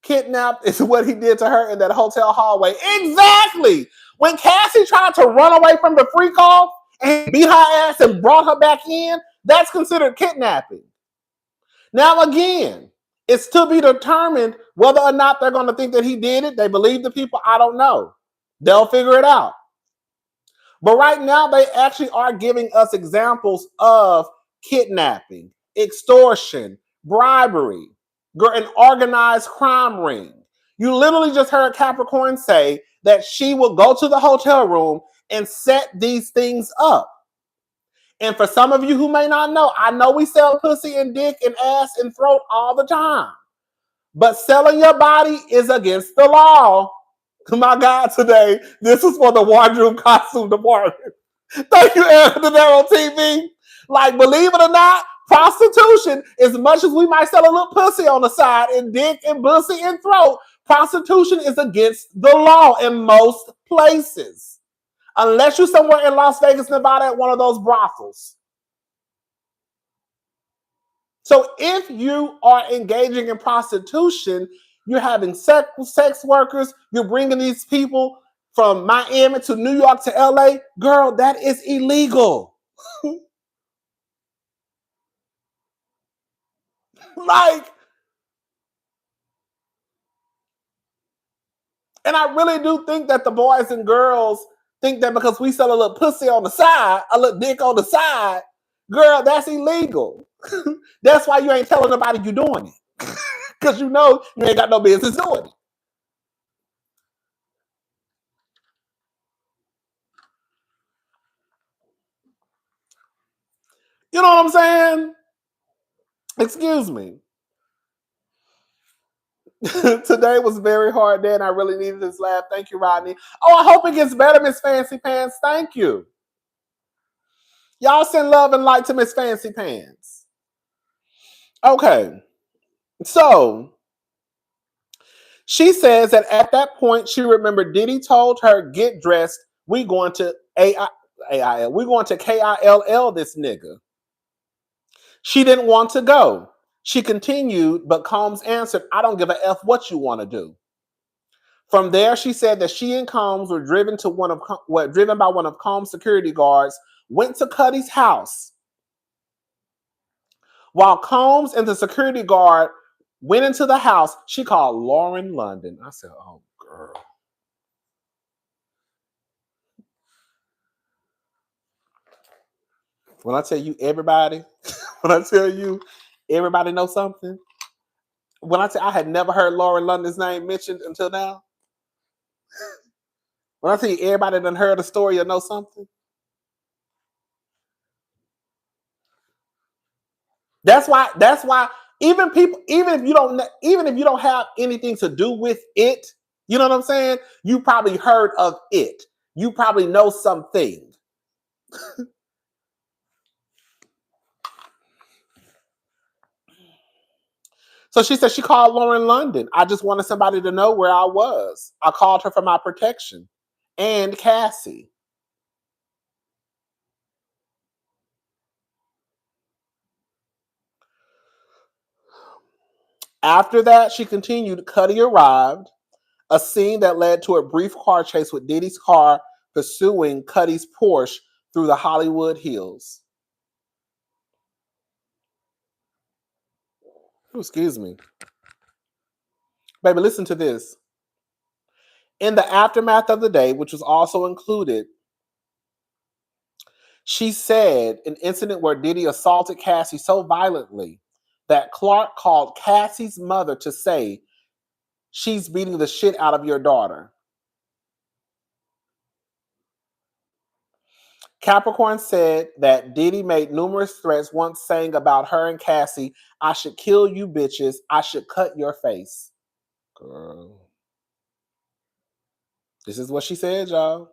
Kidnapped is what he did to her in that hotel hallway. Exactly. When Cassie tried to run away from the freak off and beat her ass and brought her back in, that's considered kidnapping. Now, again, it's to be determined whether or not they're going to think that he did it. They believe the people. I don't know. They'll figure it out. But right now, they actually are giving us examples of kidnapping, extortion, bribery, an organized crime ring. You literally just heard Capricorn say that she will go to the hotel room and set these things up. And for some of you who may not know, I know we sell pussy and dick and ass and throat all the time. But selling your body is against the law. My God, today, this is for the wardrobe costume department. Thank you, Eric, there on TV. Like, believe it or not, prostitution, as much as we might sell a little pussy on the side and dick and pussy and throat, prostitution is against the law in most places. Unless you're somewhere in Las Vegas, Nevada at one of those brothels. So if you are engaging in prostitution, you're having sex workers, you're bringing these people from Miami to New York to LA, girl, that is illegal. Like, and I really do think that the boys and girls think that because we sell a little pussy on the side, a little dick on the side, girl, that's illegal. That's why you ain't telling nobody you're doing it. Because you know you ain't got no business doing it. You know what I'm saying? Excuse me. Today was a very hard day and I really needed this laugh. Thank you, Rodney. Oh, I hope it gets better, Miss Fancy Pants. Thank you. Y'all send love and light to Miss Fancy Pants. Okay. So she says that at that point she remembered Diddy told her, get dressed. We going to AIL. We going to KILL this nigga. She didn't want to go. She continued, but Combs answered, I don't give a F what you want to do. From there, she said that she and Combs were driven by one of Combs' security guards, went to Cuddy's house. While Combs and the security guard went into the house, she called Lauren London. I said, oh, girl. When I tell you everybody, everybody knows something. When I had never heard Lauren London's name mentioned until now. When I tell you everybody done heard the story or know something. That's why even if you don't have anything to do with it, you know what I'm saying? You probably heard of it. You probably know something. So she said she called Lauren London. I just wanted somebody to know where I was. I called her for my protection. And Cassie. After that, she continued, Cuddy arrived, a scene that led to a brief car chase with Diddy's car pursuing Cuddy's Porsche through the Hollywood Hills. Oh, excuse me. Baby, listen to this. In the aftermath of the day, which was also included, she said an incident where Diddy assaulted Cassie so violently that Clark called Cassie's mother to say, she's beating the shit out of your daughter. Capricorn said that Diddy made numerous threats, once saying about her and Cassie, I should kill you bitches. I should cut your face. Girl. This is what she said, y'all.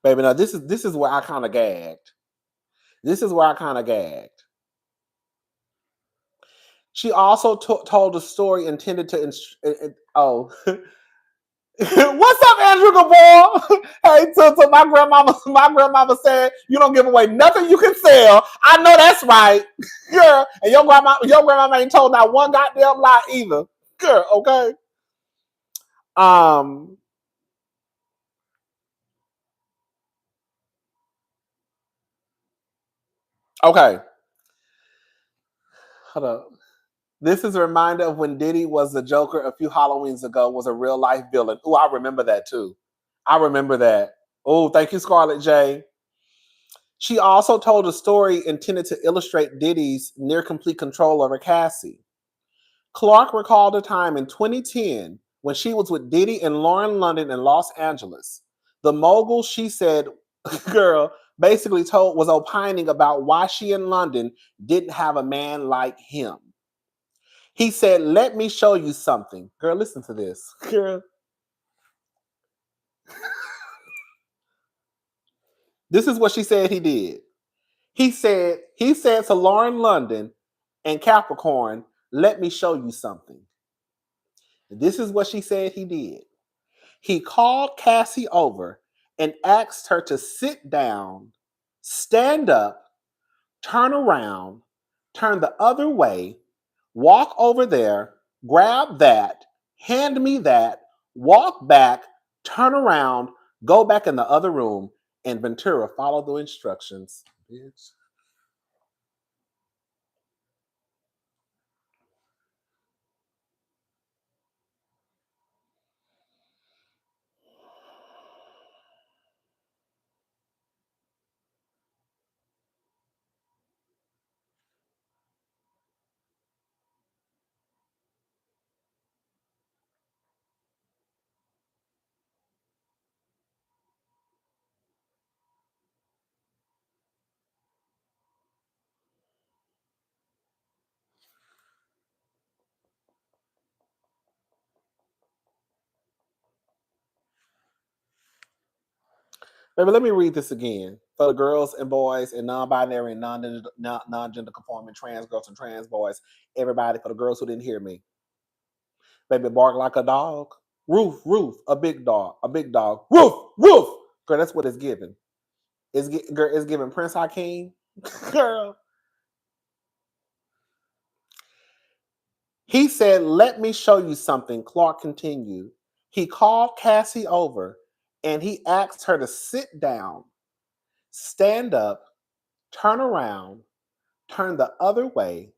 Baby, now this is where I kind of gagged. This is where I kind of gagged. She also told a story intended to... What's up, Andrew Gabor? Hey, to my grandmama said, you don't give away nothing you can sell. I know that's right. Girl, and your grandma ain't told not one goddamn lie either. Girl, okay? Okay. Hold up. This is a reminder of when Diddy was the Joker a few Halloweens ago, was a real life villain. Oh, I remember that too. I remember that. Oh, thank you, Scarlett J. She also told a story intended to illustrate Diddy's near complete control over Cassie. Clark recalled a time in 2010 when she was with Diddy and Lauren London in Los Angeles. The mogul, she said, girl, basically was opining about why she in London didn't have a man like him. He said, let me show you something. Girl, listen to this. Girl. This is what she said he did. He said to Lauren London and Capricorn, let me show you something. This is what she said he did. He called Cassie over and asked her to sit down, stand up, turn around, turn the other way, walk over there, grab that, hand me that, walk back, turn around, go back in the other room, and Ventura followed the instructions. Bitch. Baby, let me read this again for the girls and boys and non-binary and non-gender conforming trans girls and trans boys. Everybody, for the girls who didn't hear me. Baby, bark like a dog. Roof, roof, a big dog, a big dog. Roof, roof. Girl, that's what it's giving. It's giving Prince Hakeem. Girl. He said, let me show you something. Clark continued. He called Cassie over and he asked her to sit down, stand up, turn around, turn the other way,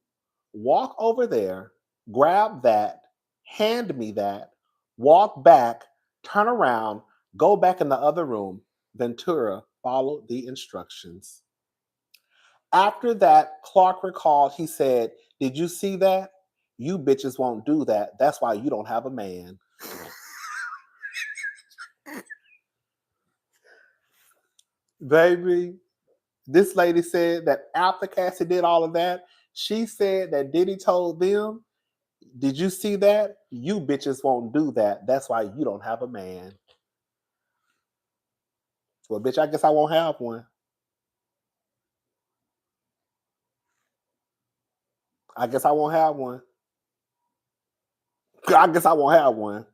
walk over there, grab that, hand me that, walk back, turn around, go back in the other room. Ventura followed the instructions. After that, Clark recalled, he said, did you see that? You bitches won't do that. That's why you don't have a man. Baby, this lady said that after Cassie did all of that, she said that Diddy told them, did you see that? You bitches won't do that. That's why you don't have a man. Well, bitch, I guess I won't have one. I guess I won't have one. I guess I won't have one.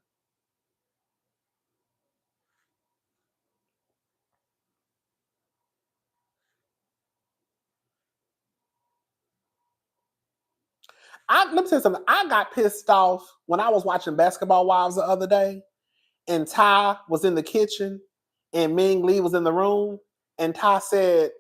Let me tell you something. I got pissed off when I was watching Basketball Wives the other day, and Ty was in the kitchen, and Ming Lee was in the room, and Ty said,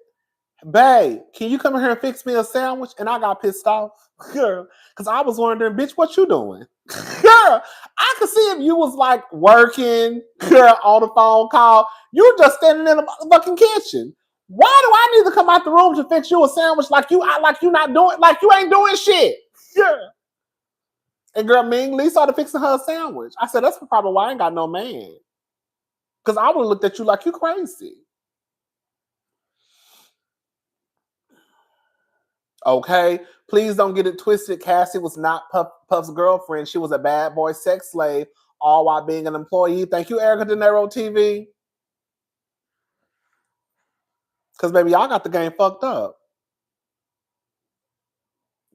babe, can you come in here and fix me a sandwich? And I got pissed off, girl, because I was wondering, bitch, what you doing? Girl, I could see if you was like working, girl, on the phone call. You just standing in the fucking kitchen. Why do I need to come out the room to fix you a sandwich like you not doing, like you ain't doing shit? Girl. And girl, Ming Lee started fixing her a sandwich. I said, that's probably why I ain't got no man. Because I would have looked at you like you crazy. Okay, please don't get it twisted. Cassie was not Puff's girlfriend. She was a bad boy sex slave, all while being an employee. Thank you, Erica De Niro TV. Because, baby, y'all got the game fucked up.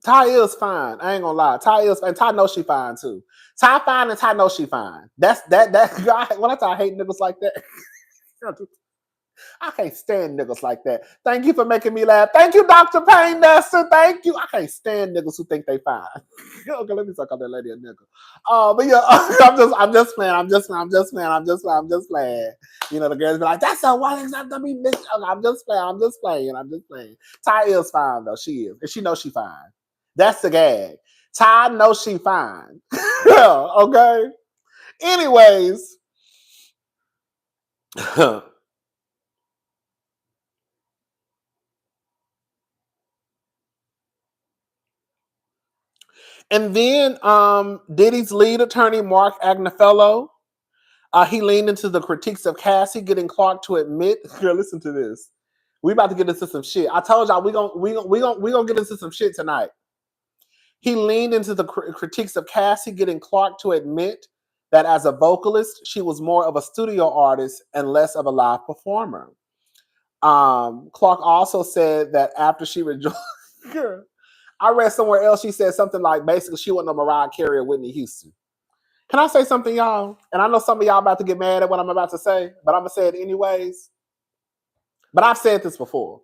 Ty is fine. I ain't gonna lie. Ty is, and Ty knows she fine too. Ty fine and Ty knows she fine. That's that guy. When I tell I hate niggas like that. I can't stand niggas like that. Thank you for making me laugh. Thank you, Dr. Payne Nestor. Thank you. I can't stand niggas who think they fine. Okay, let me suck on that lady a nigga. But yeah, I'm just playing. You know, the girls be like, that's a one except to be bitch. I'm just playing. Ty is fine though. She is. And she knows she fine. That's the gag. Ty knows she fine. Okay. Anyways. And then Diddy's lead attorney, Mark Agnefello, he leaned into the critiques of Cassie, getting Clark to admit, girl, listen to this. We about to get into some shit. I told y'all we gonna get into some shit tonight. He leaned into the critiques of Cassie, getting Clark to admit that as a vocalist, she was more of a studio artist and less of a live performer. Clark also said that after she rejoined, girl, I read somewhere else she said something like basically she wasn't a Mariah Carey or Whitney Houston. Can I say something, y'all? And I know some of y'all about to get mad at what I'm about to say, but I'm gonna say it anyways. But I've said this before.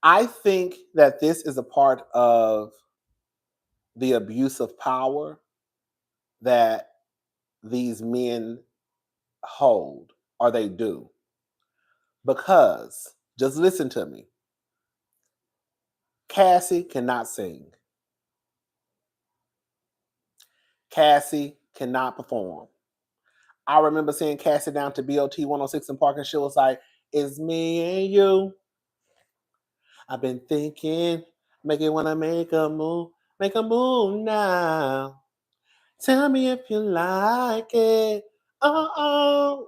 I think that this is a part of the abuse of power that these men hold, or they do. Because, just listen to me, Cassie cannot sing. Cassie cannot perform. I remember seeing Cassie down to BOT 106 in Park, and she was like, it's me and you. I've been thinking, make it wanna make a move now. Tell me if you like it. Oh.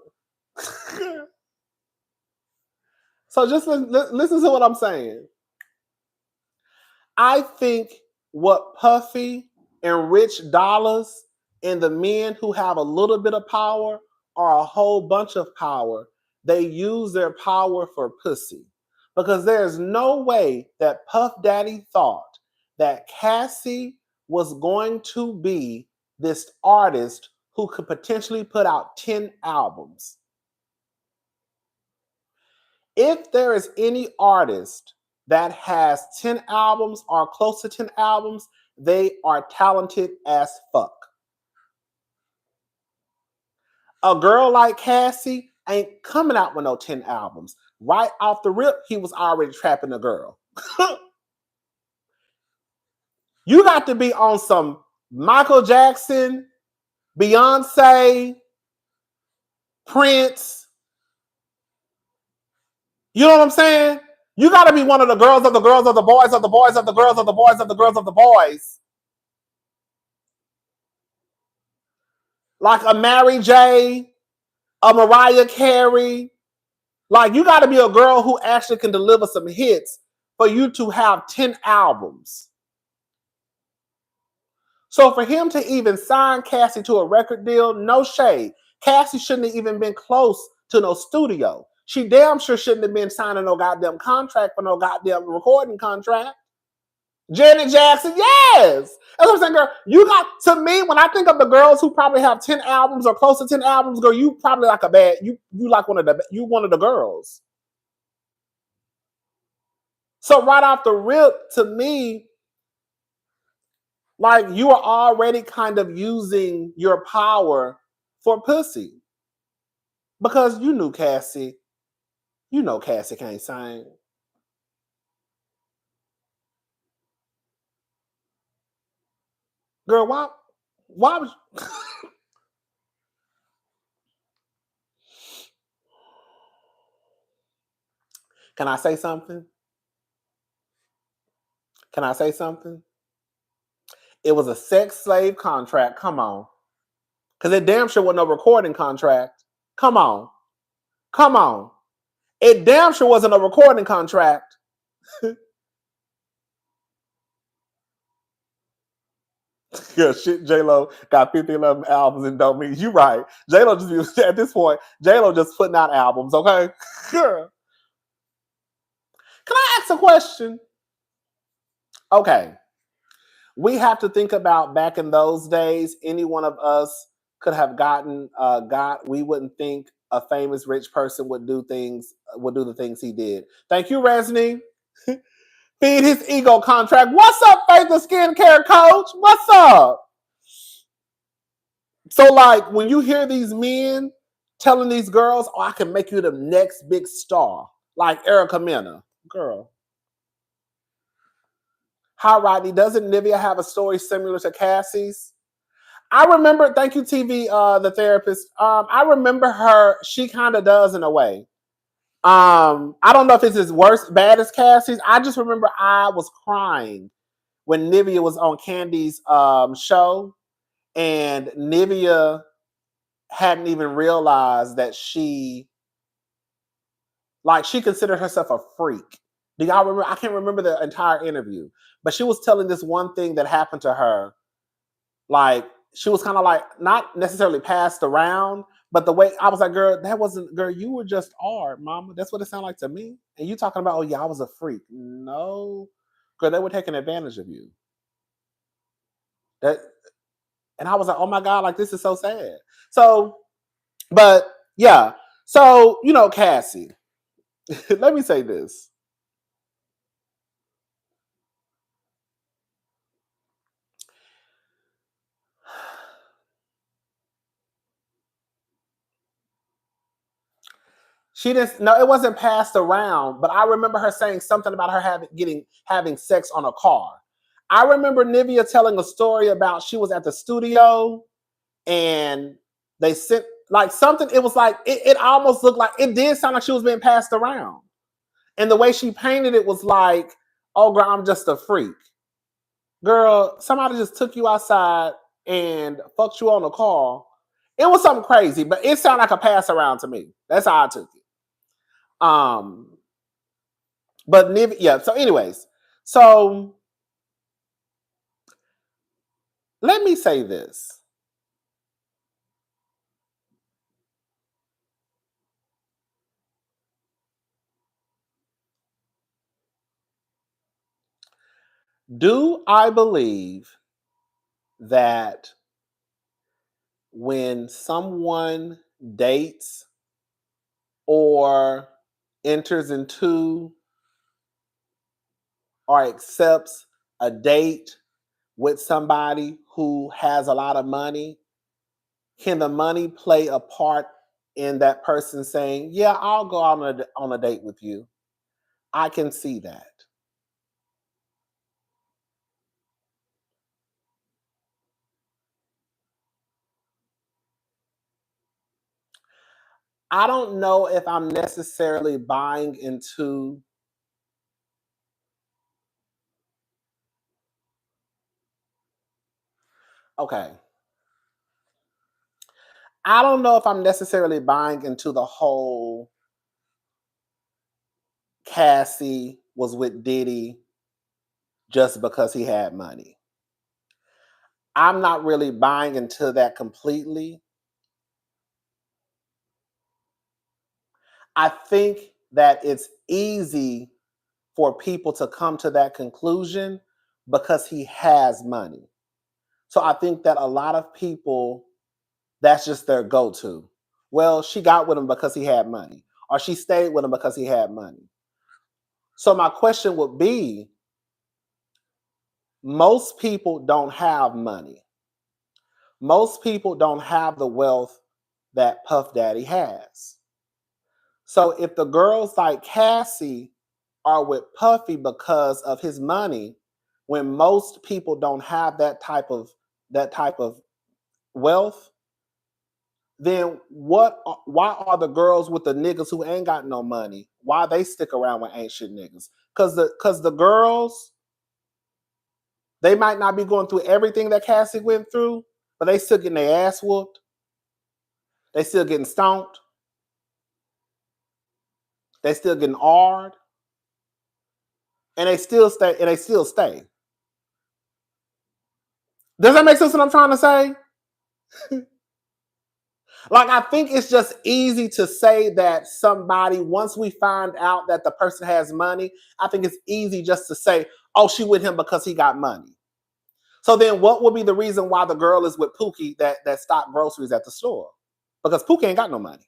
So just listen to what I'm saying. I think what Puffy and Rich Dollars and the men who have a little bit of power or a whole bunch of power, they use their power for pussy. Because there's no way that Puff Daddy thought that Cassie was going to be this artist who could potentially put out 10 albums. If there is any artist that has 10 albums or close to 10 albums, they are talented as fuck. A girl like Cassie ain't coming out with no 10 albums. Right off the rip, he was already trapping a girl. You got to be on some Michael Jackson, Beyonce, Prince. You know what I'm saying? You got to be one of the girls of the girls of the boys of the boys of the girls of the boys of the girls of the boys. Like a Mary J, a Mariah Carey. Like, you got to be a girl who actually can deliver some hits for you to have 10 albums. So for him to even sign Cassie to a record deal, no shade. Cassie shouldn't have even been close to no studio. She damn sure shouldn't have been signing no goddamn contract for no goddamn recording contract. Janet Jackson, yes. That's what I'm saying, girl. You got, to me, when I think of the girls who probably have 10 albums or close to 10 albums, girl, you probably like a bad, you like one of the girls. So right off the rip, to me, like, you are already kind of using your power for pussy. Because you knew Cassie. You know Cassie can't sing. Girl, why was Can I say something? Can I say something? It was a sex slave contract. Come on. Because it damn sure wasn't no recording contract. Come on. Come on. It damn sure wasn't a recording contract. Yeah, shit, J-Lo got 50, 11 albums and don't mean you right. J-Lo just, at this point, J-Lo just putting out albums, okay? Girl. Can I ask a question? Okay. We have to think about back in those days, any one of us could have we wouldn't think a famous rich person would do the things he did. Thank you, Resney. Feed his ego contract. What's up, Faith the skincare coach? What's up? So, like, when you hear these men telling these girls, oh, I can make you the next big star, like Erica Mena, girl. How, Rodney, doesn't Nivea have a story similar to Cassie's? I remember, thank you, TV, the therapist. I remember her, she kind of does in a way. I don't know if it's as bad as Cassie's. I just remember I was crying when Nivea was on Kandi's show, and Nivea hadn't even realized that she considered herself a freak. Do y'all remember? I can't remember the entire interview, but she was telling this one thing that happened to her. Like, she was kind of like, not necessarily passed around, but the way I was like, girl, that wasn't, girl, you were just art, mama. That's what it sounded like to me. And you talking about, oh yeah, I was a freak. No, girl, they were taking advantage of you. That, and I was like, oh my God, like, this is so sad. So, but yeah. So, Cassie, let me say this. She didn't. No, it wasn't passed around. But I remember her saying something about her having sex on a car. I remember Nivea telling a story about she was at the studio and they sent like something. It was like it almost looked like it did sound like she was being passed around, and the way she painted it was like, "Oh, girl, I'm just a freak." Girl, somebody just took you outside and fucked you on the car. It was something crazy, but it sounded like a pass around to me. That's how I took it. But yeah. So, anyways, so let me say this. Do I believe that when someone dates or enters into or accepts a date with somebody who has a lot of money, can the money play a part in that person saying, "Yeah, I'll go on a date with you"? I can see that. I don't know if I'm necessarily buying into. Okay. I don't know if I'm necessarily buying into the whole Cassie was with Diddy just because he had money. I'm not really buying into that completely. I think that it's easy for people to come to that conclusion because he has money. So I think that a lot of people, that's just their go to. Well, she got with him because he had money, or she stayed with him because he had money. So my question would be, most people don't have money. Most people don't have the wealth that Puff Daddy has. So if the girls like Cassie are with Puffy because of his money, when most people don't have that type of wealth, then why are the girls with the niggas who ain't got no money? Why they stick around with ain't shit niggas? Cause the girls, they might not be going through everything that Cassie went through, but they still getting their ass whooped. They still getting stomped. They still getting awed. And they still stay. Does that make sense what I'm trying to say? Like, I think it's just easy to say that somebody, once we find out that the person has money, I think it's easy just to say, oh, she with him because he got money. So then what would be the reason why the girl is with Pookie that stock groceries at the store? Because Pookie ain't got no money.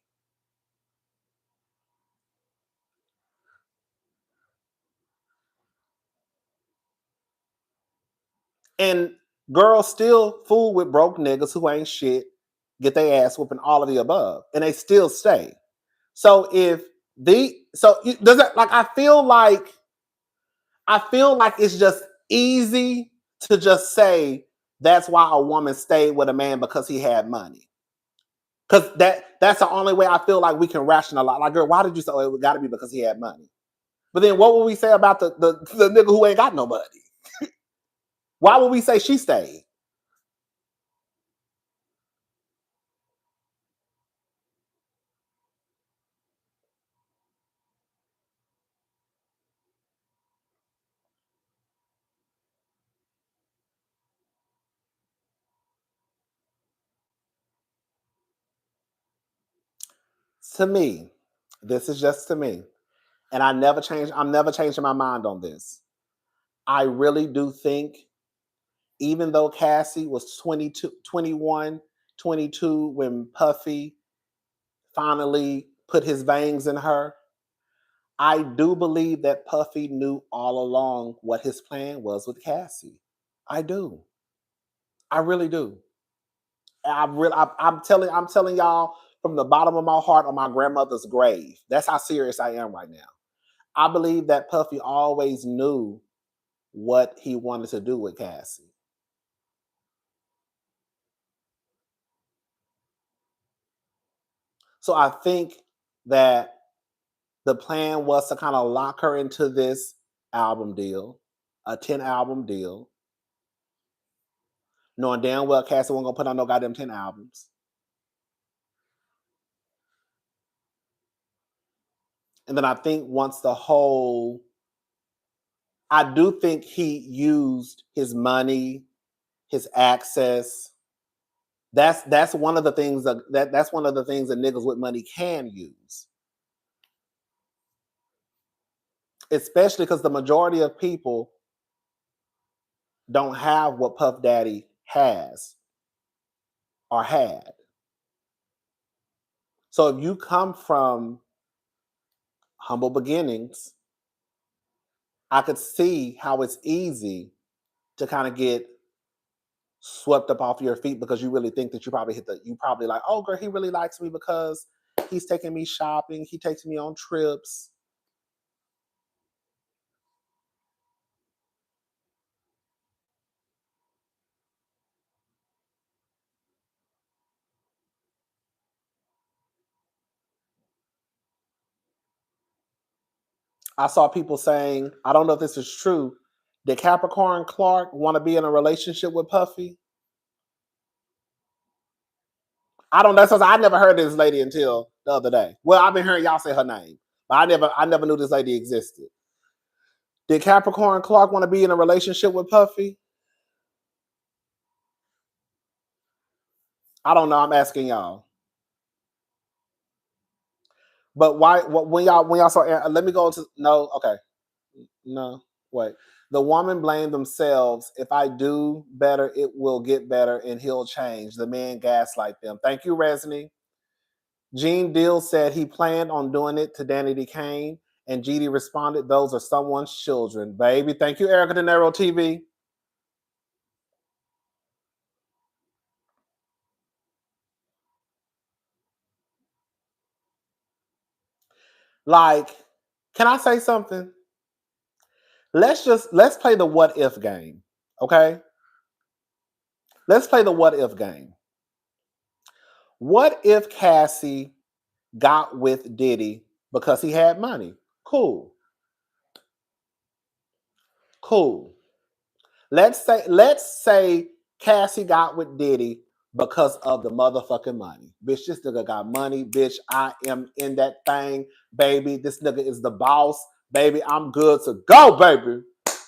And girls still fool with broke niggas who ain't shit, get their ass whooping, all of the above, and they still stay. So if does that, like, I feel like it's just easy to just say that's why a woman stayed with a man because he had money. Because that's the only way I feel like we can rationalize. Like, girl, why did you say, oh, it got to be because he had money? But then what would we say about the nigga who ain't got no money? Why would we say she stayed? To me, this is just to me, and I'm never changing my mind on this. I really do think, even though Cassie was 22, 21, 22 when Puffy finally put his veins in her, I do believe that Puffy knew all along what his plan was with Cassie. I do. I really do. I'm telling y'all from the bottom of my heart on my grandmother's grave. That's how serious I am right now. I believe that Puffy always knew what he wanted to do with Cassie. So I think that the plan was to kind of lock her into this album deal, a 10 album deal, knowing damn well Cassie wasn't gonna put on no goddamn 10 albums. And then I think once the whole, I do think he used his money, his access. That's one of the things that's one of the things that niggas with money can use. Especially because the majority of people don't have what Puff Daddy has or had. So if you come from humble beginnings, I could see how it's easy to kind of get swept up off your feet because you really think that you probably like, oh girl, he really likes me because he's taking me shopping, he takes me on trips. I saw people saying, I don't know if this is true, did Capricorn Clark want to be in a relationship with Puffy? I don't know. I never heard of this lady until the other day. Well, I've been hearing y'all say her name, but I never knew this lady existed. Did Capricorn Clark want to be in a relationship with Puffy? I don't know. I'm asking y'all. But why? When y'all saw? Let me go to no. Okay, no. Wait. The woman blamed themselves. If I do better, it will get better, and he'll change. The man gaslight them. Thank you, Resney. Gene Deal said he planned on doing it to Danny DeCane, and GD responded, "Those are someone's children, baby." Thank you, Erica De Niro TV. Like, can I say something? Let's play the what if game. Okay? Let's play the what if game. What if Cassie got with Diddy because he had money? Cool. Cool. Let's say Cassie got with Diddy because of the motherfucking money. Bitch, this nigga got money. Bitch, I am in that thing, baby. This nigga is the boss, baby. I'm good to go, baby.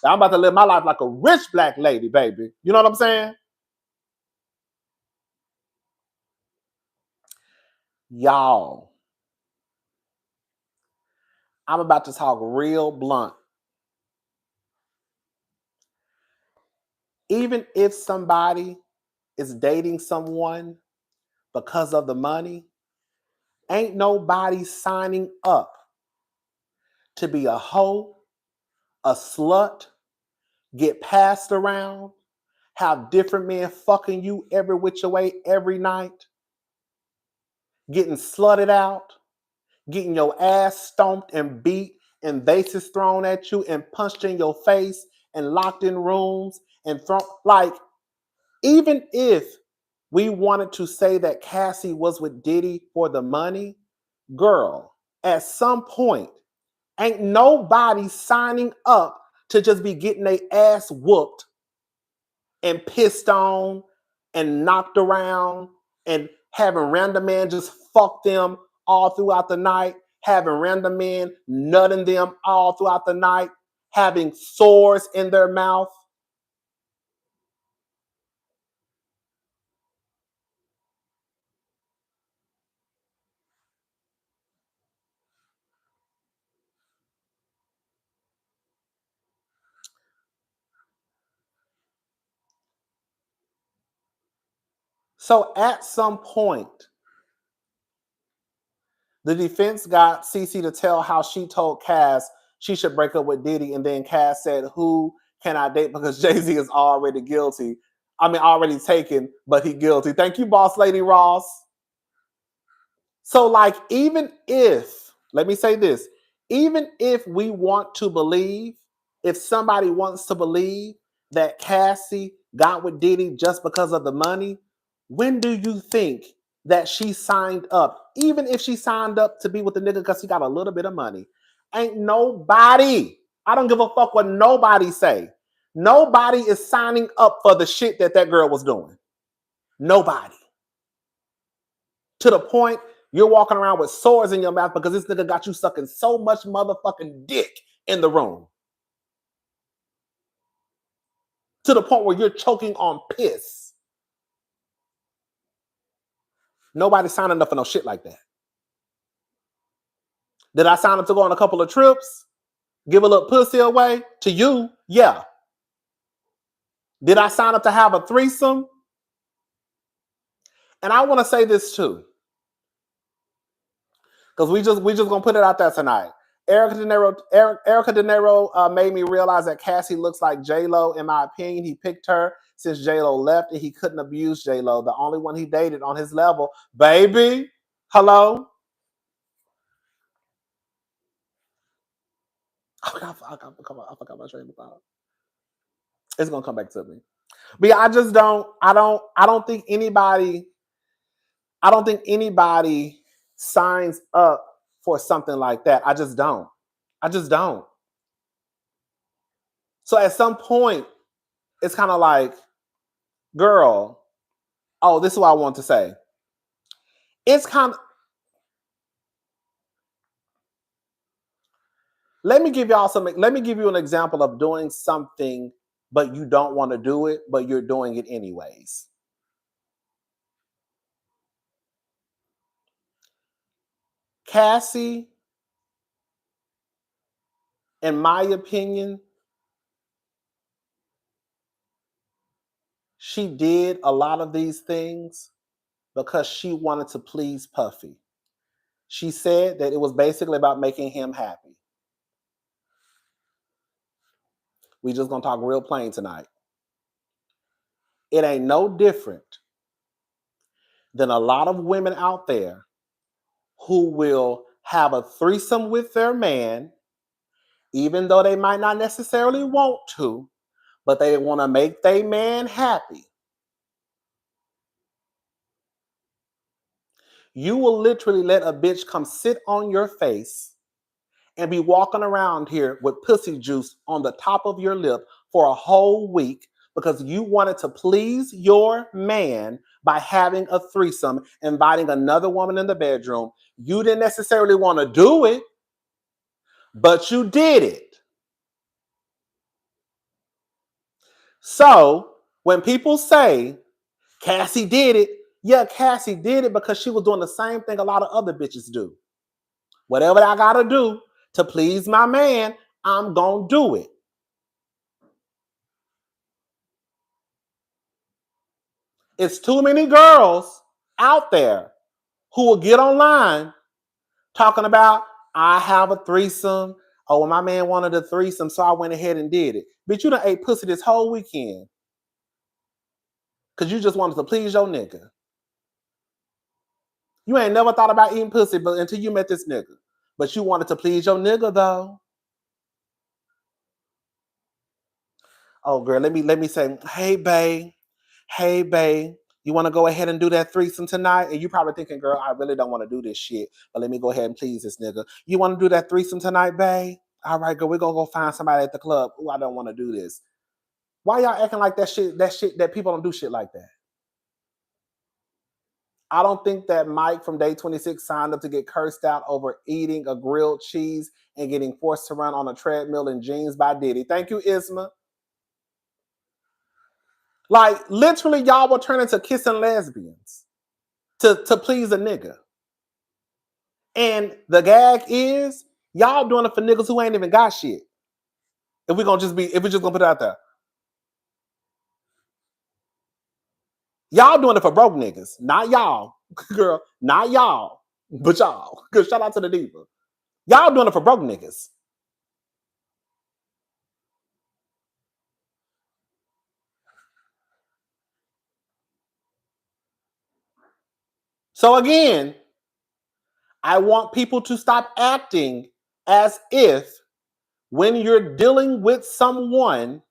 I'm about to live my life like a rich black lady, baby. You know what I'm saying? Y'all, I'm about to talk real blunt. Even if somebody is dating someone because of the money, ain't nobody signing up to be a hoe, a slut, get passed around, have different men fucking you every which way every night, getting slutted out, getting your ass stomped and beat and vases thrown at you and punched in your face and locked in rooms and thrown like even if we wanted to say that Cassie was with Diddy for the money, girl, at some point, ain't nobody signing up to just be getting their ass whooped and pissed on and knocked around and having random men just fuck them all throughout the night, having random men nutting them all throughout the night, having sores in their mouth. So at some point, the defense got Cece to tell how she told Cass she should break up with Diddy, and then Cass said, "Who can I date?" Because Jay-Z is already guilty. I mean, already taken, but he guilty. Thank you, Boss Lady Ross. So, like, even if, let me say this, even if we want to believe, if somebody wants to believe that Cassie got with Diddy just because of the money, when do you think that she signed up? Even if she signed up to be with the nigga because he got a little bit of money, ain't nobody, I don't give a fuck what nobody say. Nobody is signing up for the shit that that girl was doing. Nobody. To the point you're walking around with sores in your mouth because this nigga got you sucking so much motherfucking dick in the room. To the point where you're choking on piss. Nobody signing up for no shit like that. Did I sign up to go on a couple of trips? Give a little pussy away to you? Yeah. Did I sign up to have a threesome? And I want to say this too. Because we just gonna put it out there tonight. Erica De Niro made me realize that Cassie looks like J-Lo. In my opinion, he picked her since J-Lo left, and he couldn't abuse J-Lo. The only one he dated on his level, baby. Hello. I forgot my train of thought. It's gonna come back to me. But yeah, I don't think anybody signs up for something like that. I just don't. So at some point, it's kind of like, girl, oh, this is what I want to say. It's kind of, let me give you an example of doing something, but you don't want to do it, but you're doing it anyways. Cassie, in my opinion, she did a lot of these things because she wanted to please Puffy. She said that it was basically about making him happy. We just gonna talk real plain tonight. It ain't no different than a lot of women out there who will have a threesome with their man, even though they might not necessarily want to, but they want to make their man happy. You will literally let a bitch come sit on your face and be walking around here with pussy juice on the top of your lip for a whole week because you wanted to please your man by having a threesome, inviting another woman in the bedroom. You didn't necessarily want to do it, but you did it. So when people say Cassie did it, yeah, Cassie did it because she was doing the same thing a lot of other bitches do. Whatever I gotta do to please my man, I'm gonna do it. It's too many girls out there who will get online talking about, I have a threesome. Oh, well, my man wanted a threesome, so I went ahead and did it. Bitch, you done ate pussy this whole weekend because you just wanted to please your nigga. You ain't never thought about eating pussy but until you met this nigga. But you wanted to please your nigga, though. Oh, girl, let me say, hey, bae, you want to go ahead and do that threesome tonight? And you probably thinking, girl, I really don't want to do this shit, but let me go ahead and please this nigga. You want to do that threesome tonight, bae? All right, girl, we're going to go find somebody at the club. Oh, I don't want to do this. Why y'all acting like that people don't do shit like that? I don't think that Mike from Day 26 signed up to get cursed out over eating a grilled cheese and getting forced to run on a treadmill in jeans by Diddy. Thank you, Isma. Like, literally, y'all will turn into kissing lesbians to please a nigga. And the gag is, y'all doing it for niggas who ain't even got shit. If we just gonna put it out there. Y'all doing it for broke niggas. Not y'all. Girl, not y'all. But y'all. Good, shout out to the diva. Y'all doing it for broke niggas. So again, I want people to stop acting as if when you're dealing with someone,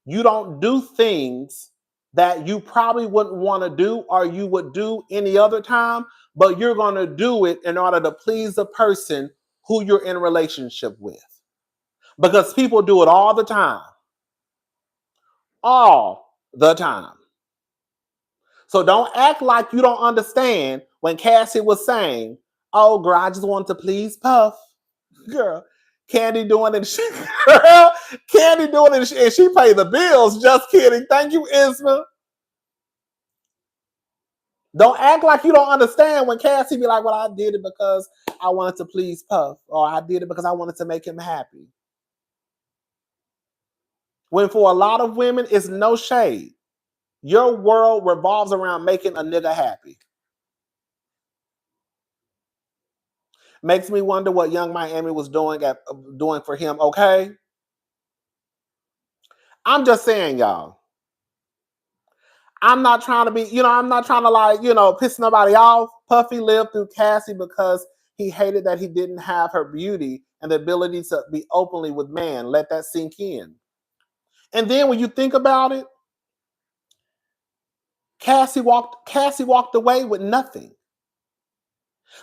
you don't do things that you probably wouldn't want to do or you would do any other time, but you're going to do it in order to please the person who you're in a relationship with. Because people do it all the time. All the time. So don't act like you don't understand when Cassie was saying, oh, girl, I just wanted to please Puff. Girl, Kandi doing it. Girl, Kandi doing it and she paid the bills. Just kidding. Thank you, Isma. Don't act like you don't understand when Cassie be like, well, I did it because I wanted to please Puff. Or I did it because I wanted to make him happy. When for a lot of women, it's no shade. Your world revolves around making a nigga happy. Makes me wonder what Young Miami was doing for him, okay? I'm just saying, y'all. I'm not trying to be, I'm not trying to piss nobody off. Puffy lived through Cassie because he hated that he didn't have her beauty and the ability to be openly with man. Let that sink in. And then when you think about it, Cassie walked away with nothing.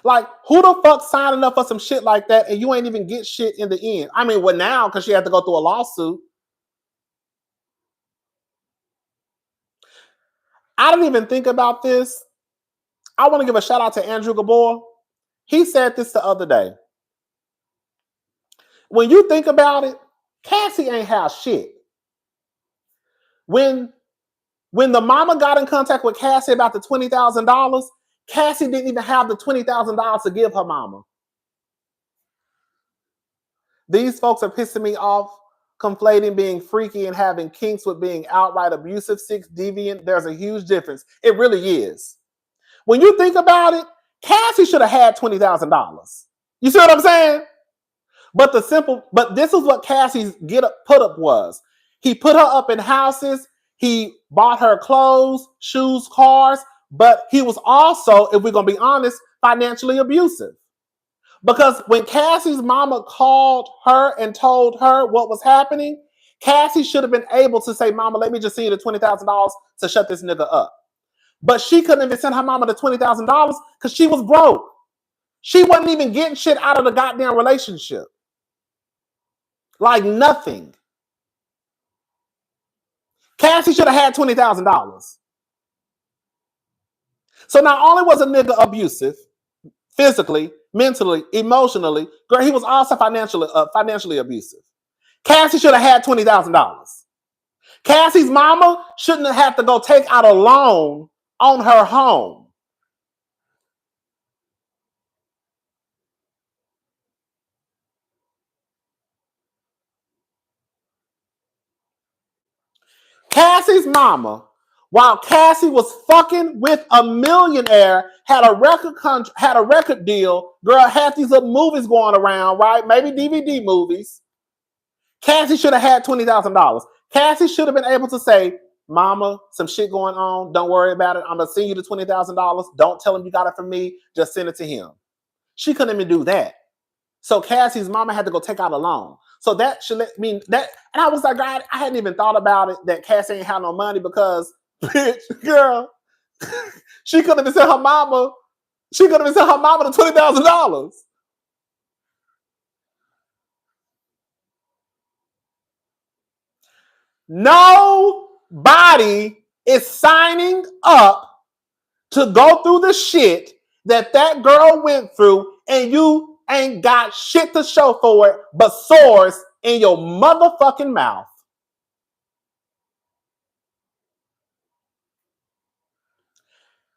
Like, who the fuck signing up for some shit like that and you ain't even get shit in the end? I mean, well, now, because she had to go through a lawsuit. I didn't even think about this. I want to give a shout out to Andrew Gabor. He said this the other day. When you think about it, Cassie ain't have shit. When the mama got in contact with Cassie about the $20,000, Cassie didn't even have the $20,000 to give her mama. These folks are pissing me off, conflating being freaky and having kinks with being outright abusive, sick, deviant. There's a huge difference. It really is. When you think about it, Cassie should have had $20,000. You see what I'm saying? But this is what Cassie's put up was. He put her up in houses. He bought her clothes, shoes, cars. But he was also, if we're going to be honest, financially abusive. Because when Cassie's mama called her and told her what was happening, Cassie should have been able to say, Mama, let me just send you the $20,000 to shut this nigga up. But she couldn't even send her mama the $20,000 because she was broke. She wasn't even getting shit out of the goddamn relationship. Like nothing. Cassie should have had $20,000. So not only was a nigga abusive, physically, mentally, emotionally, girl, he was also financially abusive. Cassie should have had $20,000. Cassie's mama shouldn't have had to go take out a loan on her home. Cassie's mama, while Cassie was fucking with a millionaire, had a record deal. Girl, had these little movies going around, right? Maybe DVD movies. Cassie should have had $20,000. Cassie should have been able to say, Mama, some shit going on. Don't worry about it. I'm going to send you the $20,000. Don't tell him you got it from me. Just send it to him. She couldn't even do that. So Cassie's mama had to go take out a loan. So that should mean that. And I was like, God, I hadn't even thought about it that Cassie ain't had no money because, bitch, girl, she couldn't even send her mama. She couldn't even send her mama the $20,000. Nobody is signing up to go through the shit that girl went through, and you ain't got shit to show for it but sores in your motherfucking mouth.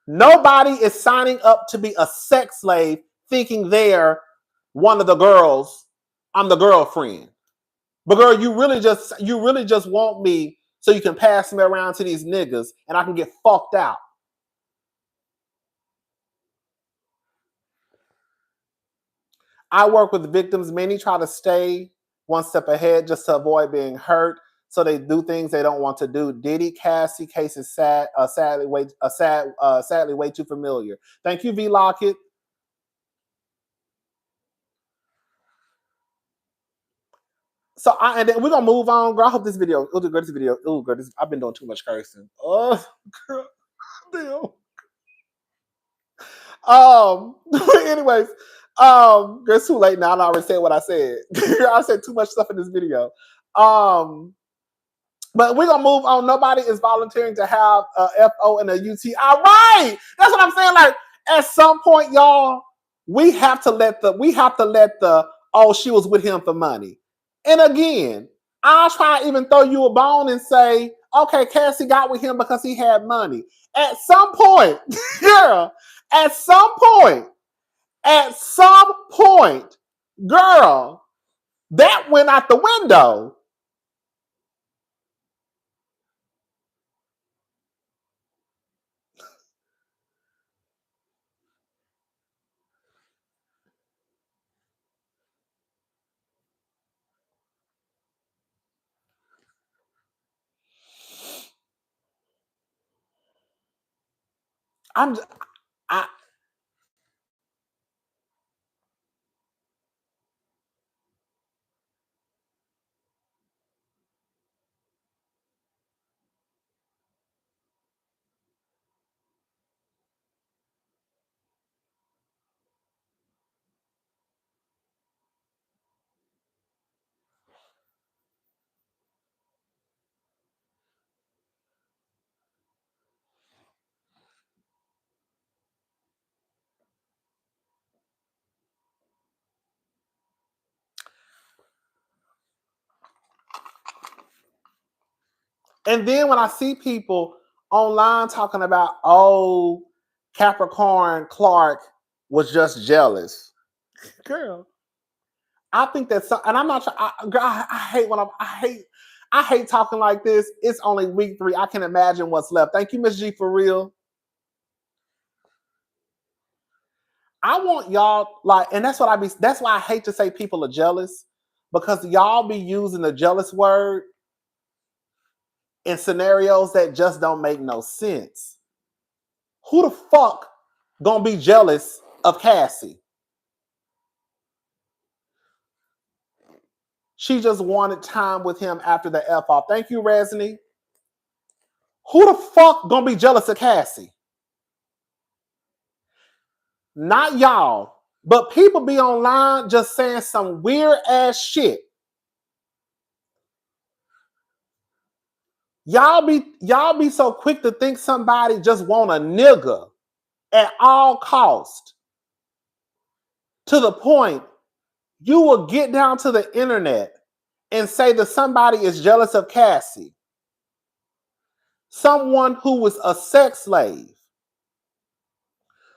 Nobody is signing up to be a sex slave thinking they're one of the girls. I'm the girlfriend. But girl, you really just want me so you can pass me around to these niggas and I can get fucked out. I work with victims. Many try to stay one step ahead just to avoid being hurt. So they do things they don't want to do. Diddy, Cassie case is sadly way too familiar. Thank you, V Lockett. So and then we're gonna move on, girl. I hope this video. It'll do good. This video. Oh, girl, I've been doing too much cursing. Oh, girl, damn. Anyways, it's too late now. I already said what I said. I said too much stuff in this video. But we're gonna move on. Nobody is volunteering to have a FO and a UT. All right, that's what I'm saying. Like at some point, y'all, we have to let the oh, she was with him for money. And again, I'll try to even throw you a bone and say, okay, Cassie got with him because he had money. At some point, yeah, at some point, girl, that went out the window. I'm. I, and then when I see people online talking about, oh, Capricorn Clark was just jealous, girl. I think that's, and I'm not. I hate when I hate talking like this. It's only week 3. I can imagine what's left. Thank you, Miss G, for real. I want y'all like, and that's what I be. That's why I hate to say people are jealous, because y'all be using the jealous word in scenarios that just don't make no sense. Who the fuck gonna be jealous of Cassie? She just wanted time with him after the F off. Thank you, Resney. Who the fuck gonna be jealous of Cassie? Not y'all, but people be online just saying some weird ass shit. Y'all be so quick to think somebody just want a nigga at all cost, to the point you will get down to the internet and say that somebody is jealous of Cassie, someone who was a sex slave,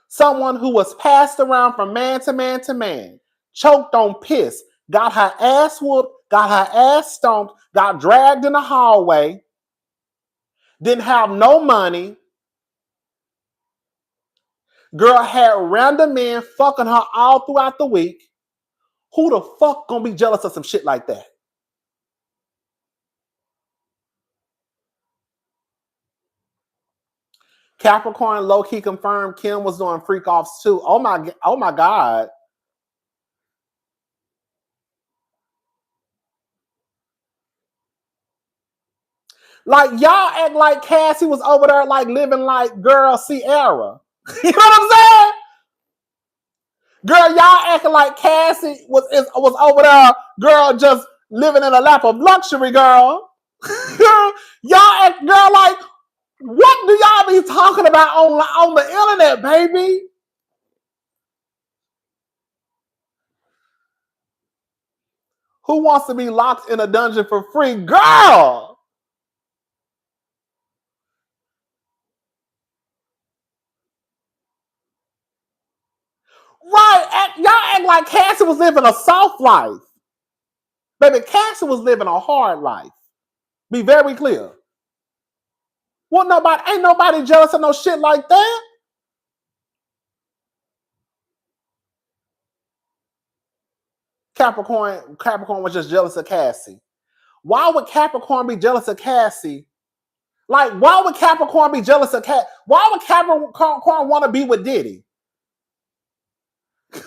someone who was passed around from man to man to man, choked on piss, got her ass whooped, got her ass stomped, got dragged in the hallway, didn't have no money. Girl had random men fucking her all throughout the week. Who the fuck gonna be jealous of some shit like that? Capricorn low-key confirmed Kim was doing freak offs too. Oh my God. Like y'all act like Cassie was over there like living like girl Sierra. You know what I'm saying? Girl, y'all acting like Cassie was over there, girl, just living in a lap of luxury, girl. Y'all act, girl, like, what do y'all be talking about on the internet, baby? Who wants to be locked in a dungeon for free? Girl! Right, y'all act like Cassie was living a soft life. Baby, Cassie was living a hard life. Be very clear. What ain't nobody jealous of no shit like that. Capricorn was just jealous of Cassie. Why would Capricorn be jealous of Cassie? Like, why would Capricorn be jealous of Cassie? Why would Capricorn want to be with Diddy?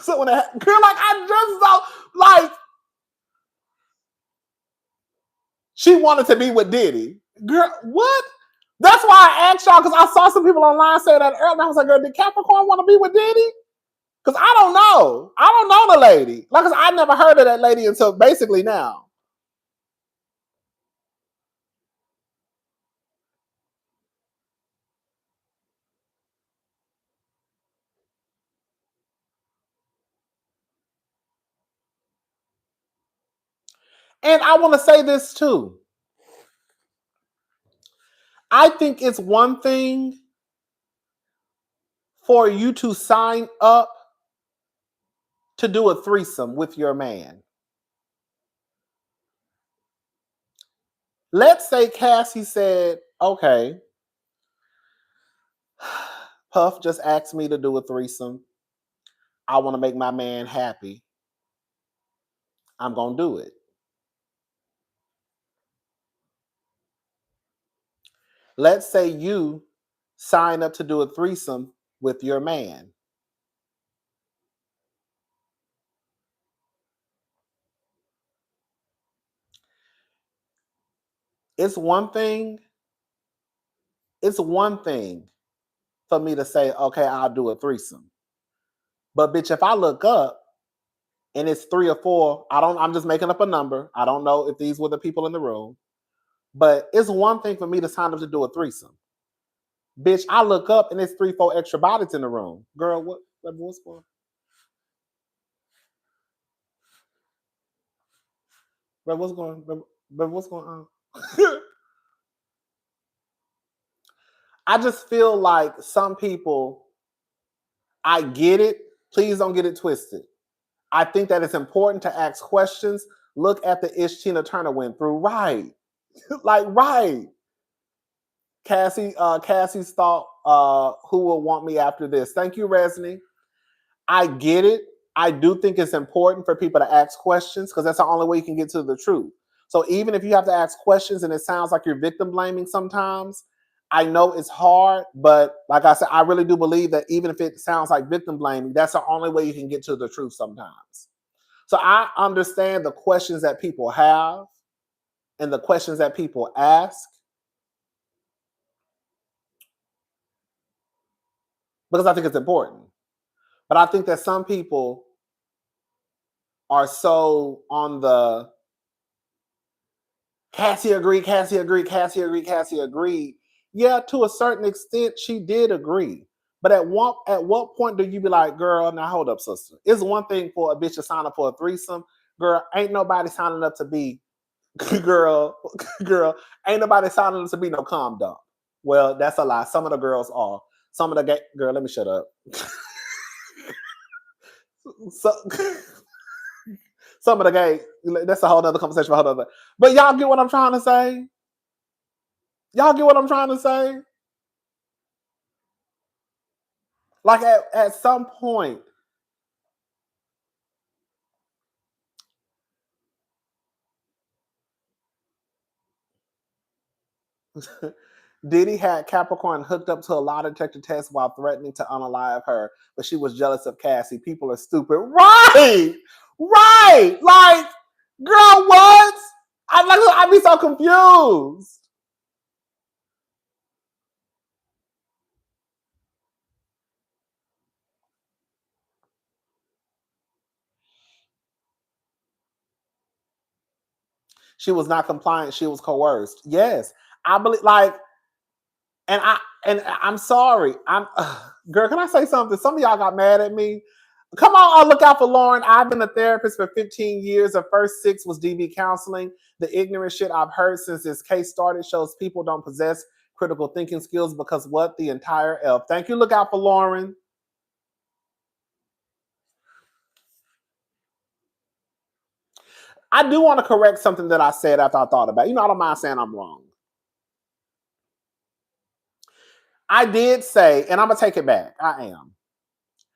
So girl, like, I just don't, like, she wanted to be with Diddy. Girl, what? That's why I asked y'all, because I saw some people online say that earlier. I was like, girl, did Capricorn want to be with Diddy? Because I don't know. I don't know the lady. Like, cause I never heard of that lady until basically now. And I want to say this too. I think it's one thing for you to sign up to do a threesome with your man. Let's say Cassie said, okay, Puff just asked me to do a threesome. I want to make my man happy. I'm going to do it. Let's say you sign up to do a threesome with your man. It's one thing. It's one thing for me to say, okay, I'll do a threesome. But bitch, if I look up and it's 3 or 4, I'm just making up a number. I don't know if these were the people in the room. But it's one thing for me to sign up to do a threesome. Bitch, I look up and it's 3, 4 extra bodies in the room. Girl, what's going on? What's going on? I just feel like some people, I get it. Please don't get it twisted. I think that it's important to ask questions. Look at the ish Tina Turner went through. Right. Like, right. Cassie's thought, who will want me after this? Thank you, Resney. I get it. I do think it's important for people to ask questions because that's the only way you can get to the truth. So even if you have to ask questions and it sounds like you're victim blaming sometimes, I know it's hard, but like I said, I really do believe that even if it sounds like victim blaming, that's the only way you can get to the truth sometimes. So I understand the questions that people have and the questions that people ask, because I think it's important. But I think that some people are so on the Cassie agreed. Yeah, to a certain extent, she did agree. But at what point do you be like, girl, now hold up, sister? It's one thing for a bitch to sign up for a threesome. Girl, ain't nobody signing up to be girl, ain't nobody signing up to be no calm dump. Well, that's a lie. Some of the girls are. Some of the gay girl, let me shut up. So, some of the gay, that's a whole other conversation for a whole other. But y'all get what I'm trying to say? Y'all get what I'm trying to say? Like at some point, Diddy had Capricorn hooked up to a lie detector test while threatening to unalive her, but she was jealous of Cassie. People are stupid. Right! Right! Like, girl, what? I'd be so confused. She was not compliant. She was coerced. Yes. I believe like and I'm sorry. Girl, can I say something? Some of y'all got mad at me. Come on, look out for Lauren. I've been a therapist for 15 years. The first 6 was DB counseling. The ignorant shit I've heard since this case started shows people don't possess critical thinking skills because what the entire elf. Thank you. Look out for Lauren. I do want to correct something that I said after I thought about it. I don't mind saying I'm wrong. I did say, and I'm going to take it back. I am.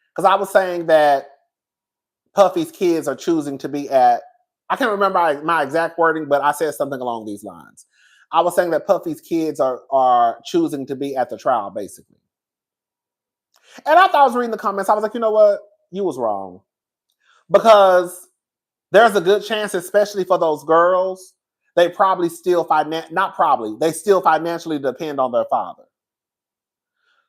Because I was saying that Puffy's kids are choosing to be at, I can't remember my exact wording, but I said something along these lines. I was saying that Puffy's kids are choosing to be at the trial, basically. And after I was reading the comments, I was like, you know what? You was wrong. Because there's a good chance, especially for those girls, they probably still they still financially depend on their father.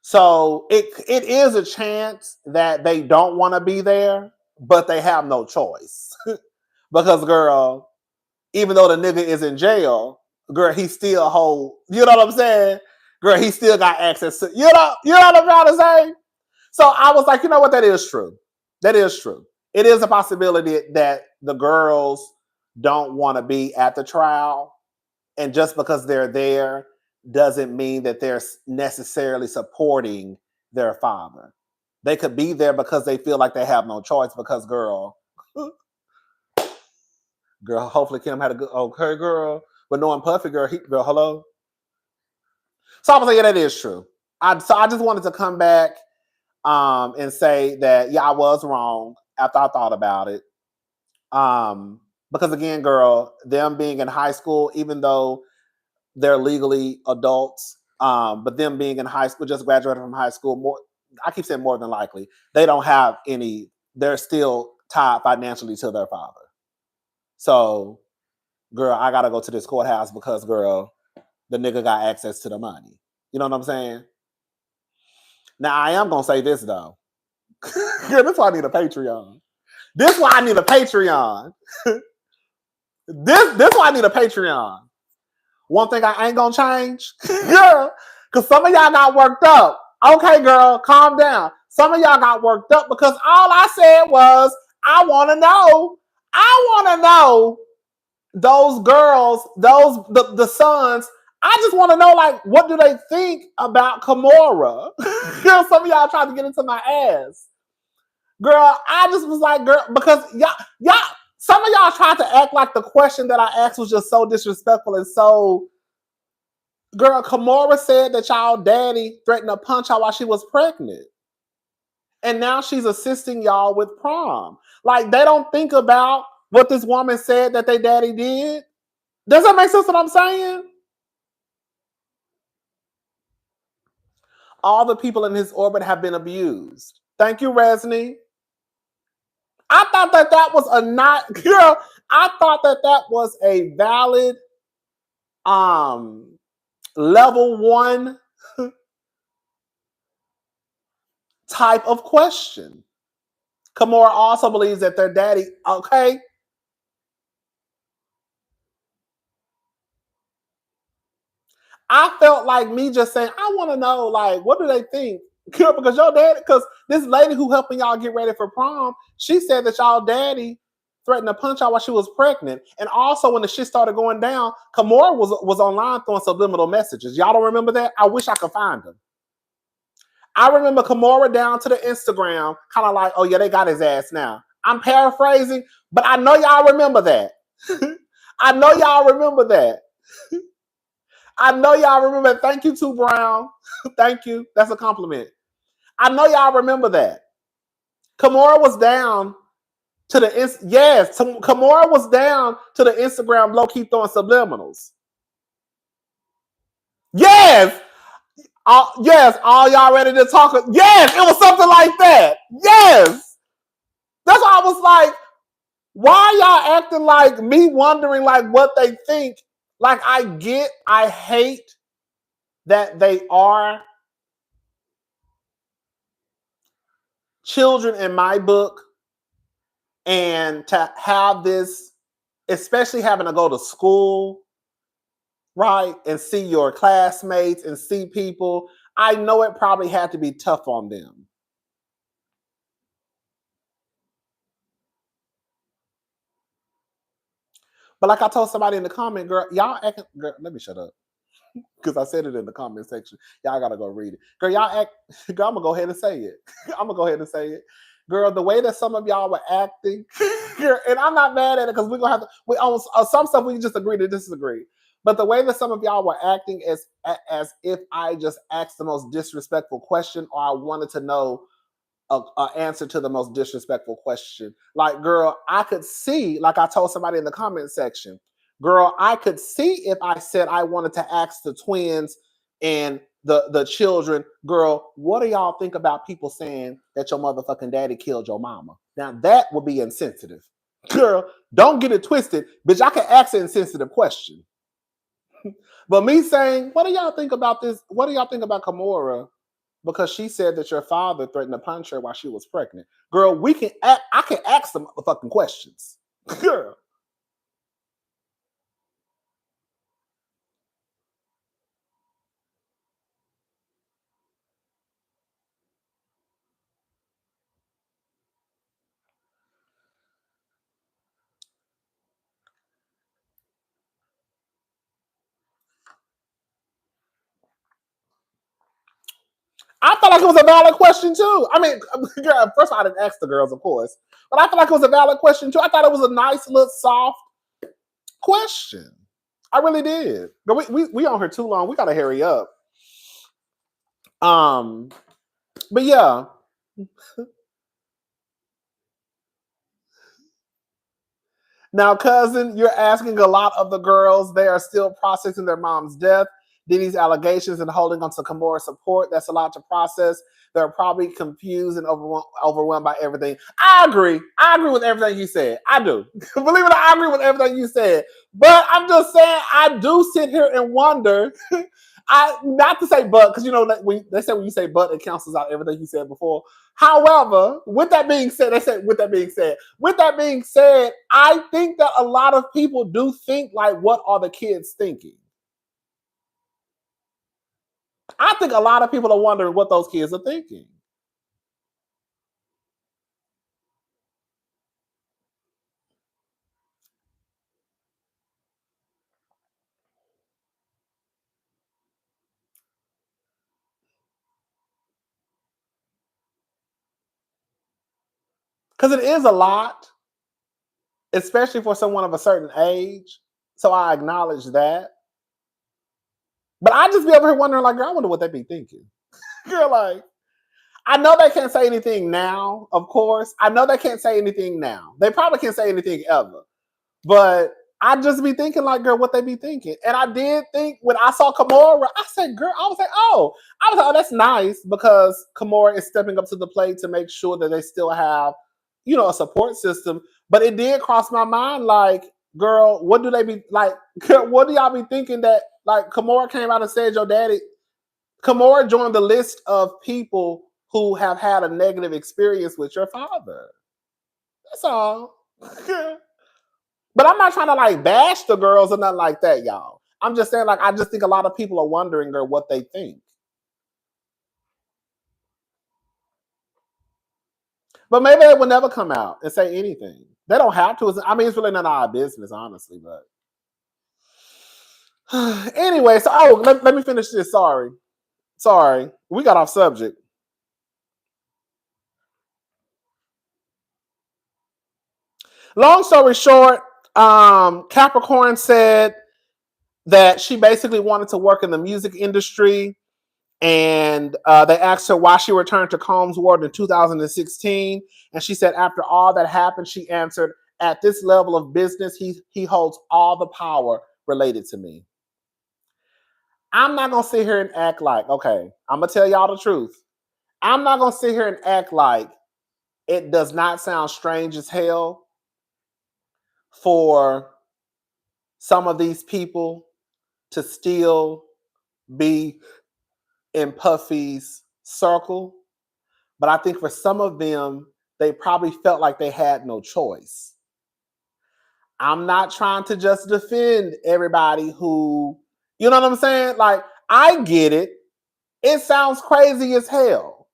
So it is a chance that they don't want to be there, but they have no choice. Because girl, even though the nigga is in jail, girl, he still hold, you know what I'm saying? Girl, he still got access to, you know what I'm trying to say? So I was like, you know what? That is true. That is true. It is a possibility that the girls don't want to be at the trial. And just because they're there doesn't mean that they're necessarily supporting their father. They could be there because they feel like they have no choice because girl, hopefully Kim had a good, okay, girl. But knowing Puffy, girl, hello. So I was like, yeah, that is true. So I just wanted to come back and say that, yeah, I was wrong after I thought about it. Because again, girl, them being in high school, even though they're legally adults, but them being in high school, just graduated from high school, I keep saying more than likely, they don't have any, they're still tied financially to their father. So, girl, I gotta go to this courthouse because, girl, the nigga got access to the money. You know what I'm saying? Now, I am gonna say this though. Girl, this is why I need a Patreon. This is why I need a Patreon. This why I need a Patreon. One thing I ain't gonna change, girl, because some of y'all got worked up. Okay, girl, calm down. Some of y'all got worked up because all I said was, I want to know those girls, the sons. I just want to know, like, what do they think about Kimora? Girl, some of y'all tried to get into my ass. Girl, I just was like, girl, because y'all, some of y'all tried to act like the question that I asked was just so disrespectful and so. Girl, Kimora said that y'all daddy threatened to punch her while she was pregnant. And now she's assisting y'all with prom. Like, they don't think about what this woman said that their daddy did. Does that make sense what I'm saying? All the people in his orbit have been abused. Thank you, Resney. I thought that was a not, girl, I thought that was a valid level 1 type of question. Kimora also believes that their daddy, okay. I felt like me just saying, I want to know, like, what do they think? Because your daddy, because this lady who helping y'all get ready for prom, she said that y'all daddy threatened to punch y'all while she was pregnant. And also when the shit started going down, Kimora was online throwing subliminal messages. Y'all don't remember that? I wish I could find them. I remember Kimora down to the Instagram, kind of like, oh yeah, they got his ass now. I'm paraphrasing, but I know y'all remember that. I know y'all remember that. I know y'all remember. Thank you, Two Brown. Thank you. That's a compliment. I know y'all remember that. Kimora was down to the Kimora was down to the Instagram low key throwing subliminals. Yes. Yes, all y'all ready to talk? Yes, it was something like that. Yes. That's why I was like, why y'all acting like me wondering like what they think? Like I hate that they are children in my book, and to have this, especially having to go to school, right, and see your classmates and see people, I know it probably had to be tough on them. But like I told somebody in the comment, girl, y'all acting, girl, let me shut up. Because I said it in the comment section. Y'all gotta go read it. Girl, y'all act, girl, I'm gonna go ahead and say it. I'm gonna go ahead and say it. Girl, the way that some of y'all were acting, girl, and I'm not mad at it because we're gonna have to, we on some stuff we can just agree to disagree. But the way that some of y'all were acting as if I just asked the most disrespectful question or I wanted to know a answer to the most disrespectful question. Like, girl, I could see, like I told somebody in the comment section, girl, I could see if I said I wanted to ask the twins and the children, girl, what do y'all think about people saying that your motherfucking daddy killed your mama? Now that would be insensitive. Girl, don't get it twisted. Bitch, I can ask an insensitive question. But me saying, what do y'all think about this? What do y'all think about Kimora? Because she said that your father threatened to punch her while she was pregnant. Girl, I can ask some fucking questions. Girl. I felt like it was a valid question too. I mean, girl, first of all, I didn't ask the girls, of course, but I feel like it was a valid question too. I thought it was a nice little soft question. I really did. But we on here too long. We gotta hurry up. But yeah. Now, cousin, you're asking a lot of the girls. They are still processing their mom's death. Diddy's allegations and holding on to Kamora's support. That's a lot to process. They're probably confused and overwhelmed by everything. I agree. I agree with everything you said. I do. Believe it or not, I agree with everything you said. But I'm just saying, I do sit here and wonder. Not to say but, because you know they say when you say but, it cancels out everything you said before. However, with that being said, I think that a lot of people do think like, what are the kids thinking? I think a lot of people are wondering what those kids are thinking. Because it is a lot, especially for someone of a certain age. So I acknowledge that. But I just be over here wondering, like, girl, I wonder what they be thinking. Girl, like, I know they can't say anything now, of course. I know they can't say anything now. They probably can't say anything ever. But I just be thinking, like, girl, what they be thinking. And I did think when I saw Kimora, I said, girl, I was like, oh, that's nice, because Kimora is stepping up to the plate to make sure that they still have, you know, a support system. But it did cross my mind, like, girl, what do they be like? What do y'all be thinking that, like, Kimora came out and said, your daddy, Kimora joined the list of people who have had a negative experience with your father. That's all. But I'm not trying to like bash the girls or nothing like that, y'all. I'm just saying, like, I just think a lot of people are wondering what they think. But maybe they will never come out and say anything. They don't have to. I mean, it's really none of our business, honestly. But anyway, so let me finish this. Sorry, we got off subject. Long story short, Capricorn said that she basically wanted to work in the music industry. And they asked her why she returned to Combs Ward in 2016. And she said after all that happened, she answered, at this level of business, he holds all the power related to me. I'm not going to sit here and act like, okay, I'm going to tell y'all the truth. I'm not going to sit here and act like it does not sound strange as hell for some of these people to still be in Puffy's circle. But I think for some of them, they probably felt like they had no choice. I'm not trying to just defend everybody who, you know what I'm saying? Like, I get it. It sounds crazy as hell.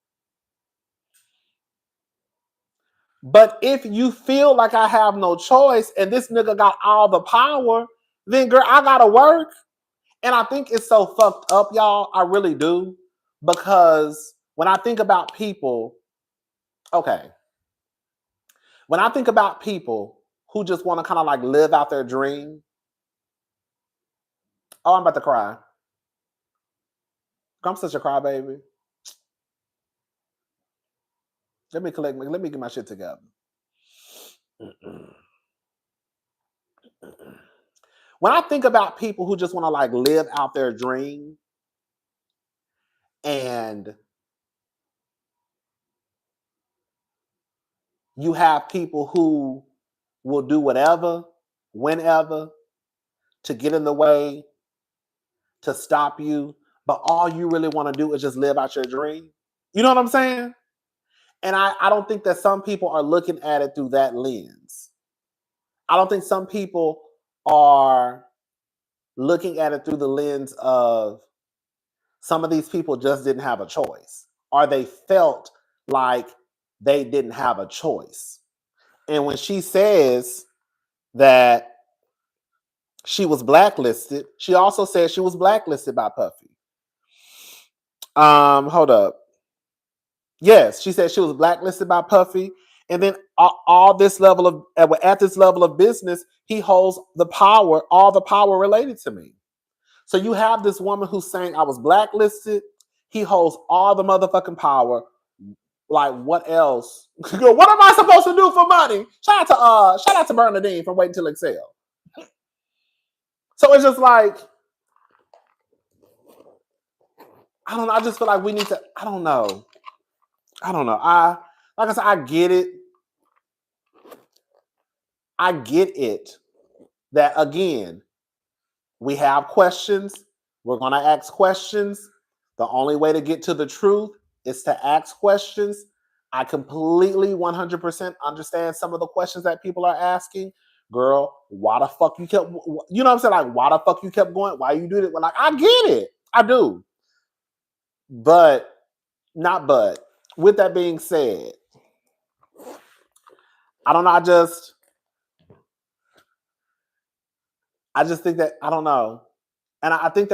But if you feel like I have no choice and this nigga got all the power, then girl, I gotta work. And I think it's so fucked up, y'all. I really do. Because when I think about people, okay. When I think about people who just want to kind of like live out their dream. Oh, I'm about to cry. I'm such a crybaby. Let me get my shit together. When I think about people who just want to like live out their dream, and you have people who will do whatever, whenever, to get in the way, to stop you, but all you really want to do is just live out your dream. You know what I'm saying? And I don't think that some people are looking at it through that lens. I don't think some people are looking at it through the lens of some of these people just didn't have a choice, or they felt like they didn't have a choice. And when she says that she was blacklisted, she also said she was blacklisted by Puffy. Hold up. Yes, she said she was blacklisted by Puffy. And then at this level of business, he holds the power, all the power related to me. So you have this woman who's saying I was blacklisted. He holds all the motherfucking power. Like, what else? What am I supposed to do for money? Shout out to Bernadine from Wait Till Excel. So it's just like, I don't know. I just feel like we need to. I don't know. Like I said, I get it. I get it. That again, we have questions. We're going to ask questions. The only way to get to the truth is to ask questions. I completely 100% understand some of the questions that people are asking. Girl, why the fuck you kept, you know what I'm saying? Like, why the fuck you kept going? Why you did it? Well, like, I get it. I do. But, not but. With that being said, I don't know. I just think that, I don't know. And I think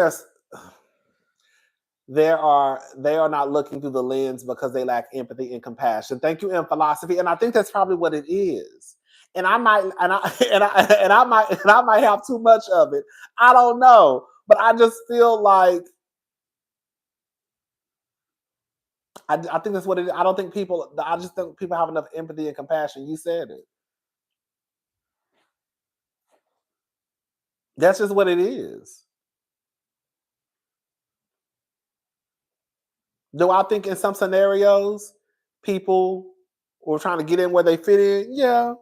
they are not looking through the lens because they lack empathy and compassion. Thank you, in philosophy, and I think that's probably what it is. And I might I might have too much of it. I don't know, but I just feel like I think that's what it is. I don't think people. I just think people have enough empathy and compassion. You said it. That's just what it is. Do I think in some scenarios people were trying to get in where they fit in? Yeah,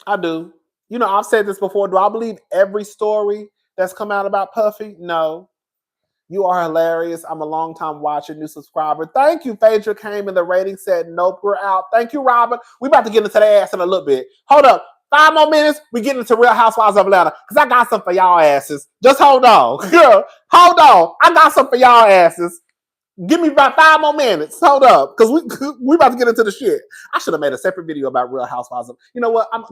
I do. You know, I've said this before. Do I believe every story that's come out about Puffy? No. You are hilarious. I'm a long time watcher, new subscriber. Thank you. Phaedra came in the rating, said, nope, we're out. Thank you, Robert. We about to get into the ass in a little bit. Hold up. 5 more minutes. We get into Real Housewives of Atlanta. Because I got something for y'all asses. Just hold on. Girl, hold on. I got something for y'all asses. Give me about 5 more minutes. Hold up. Because we about to get into the shit. I should have made a separate video about Real Housewives. You know what? I'm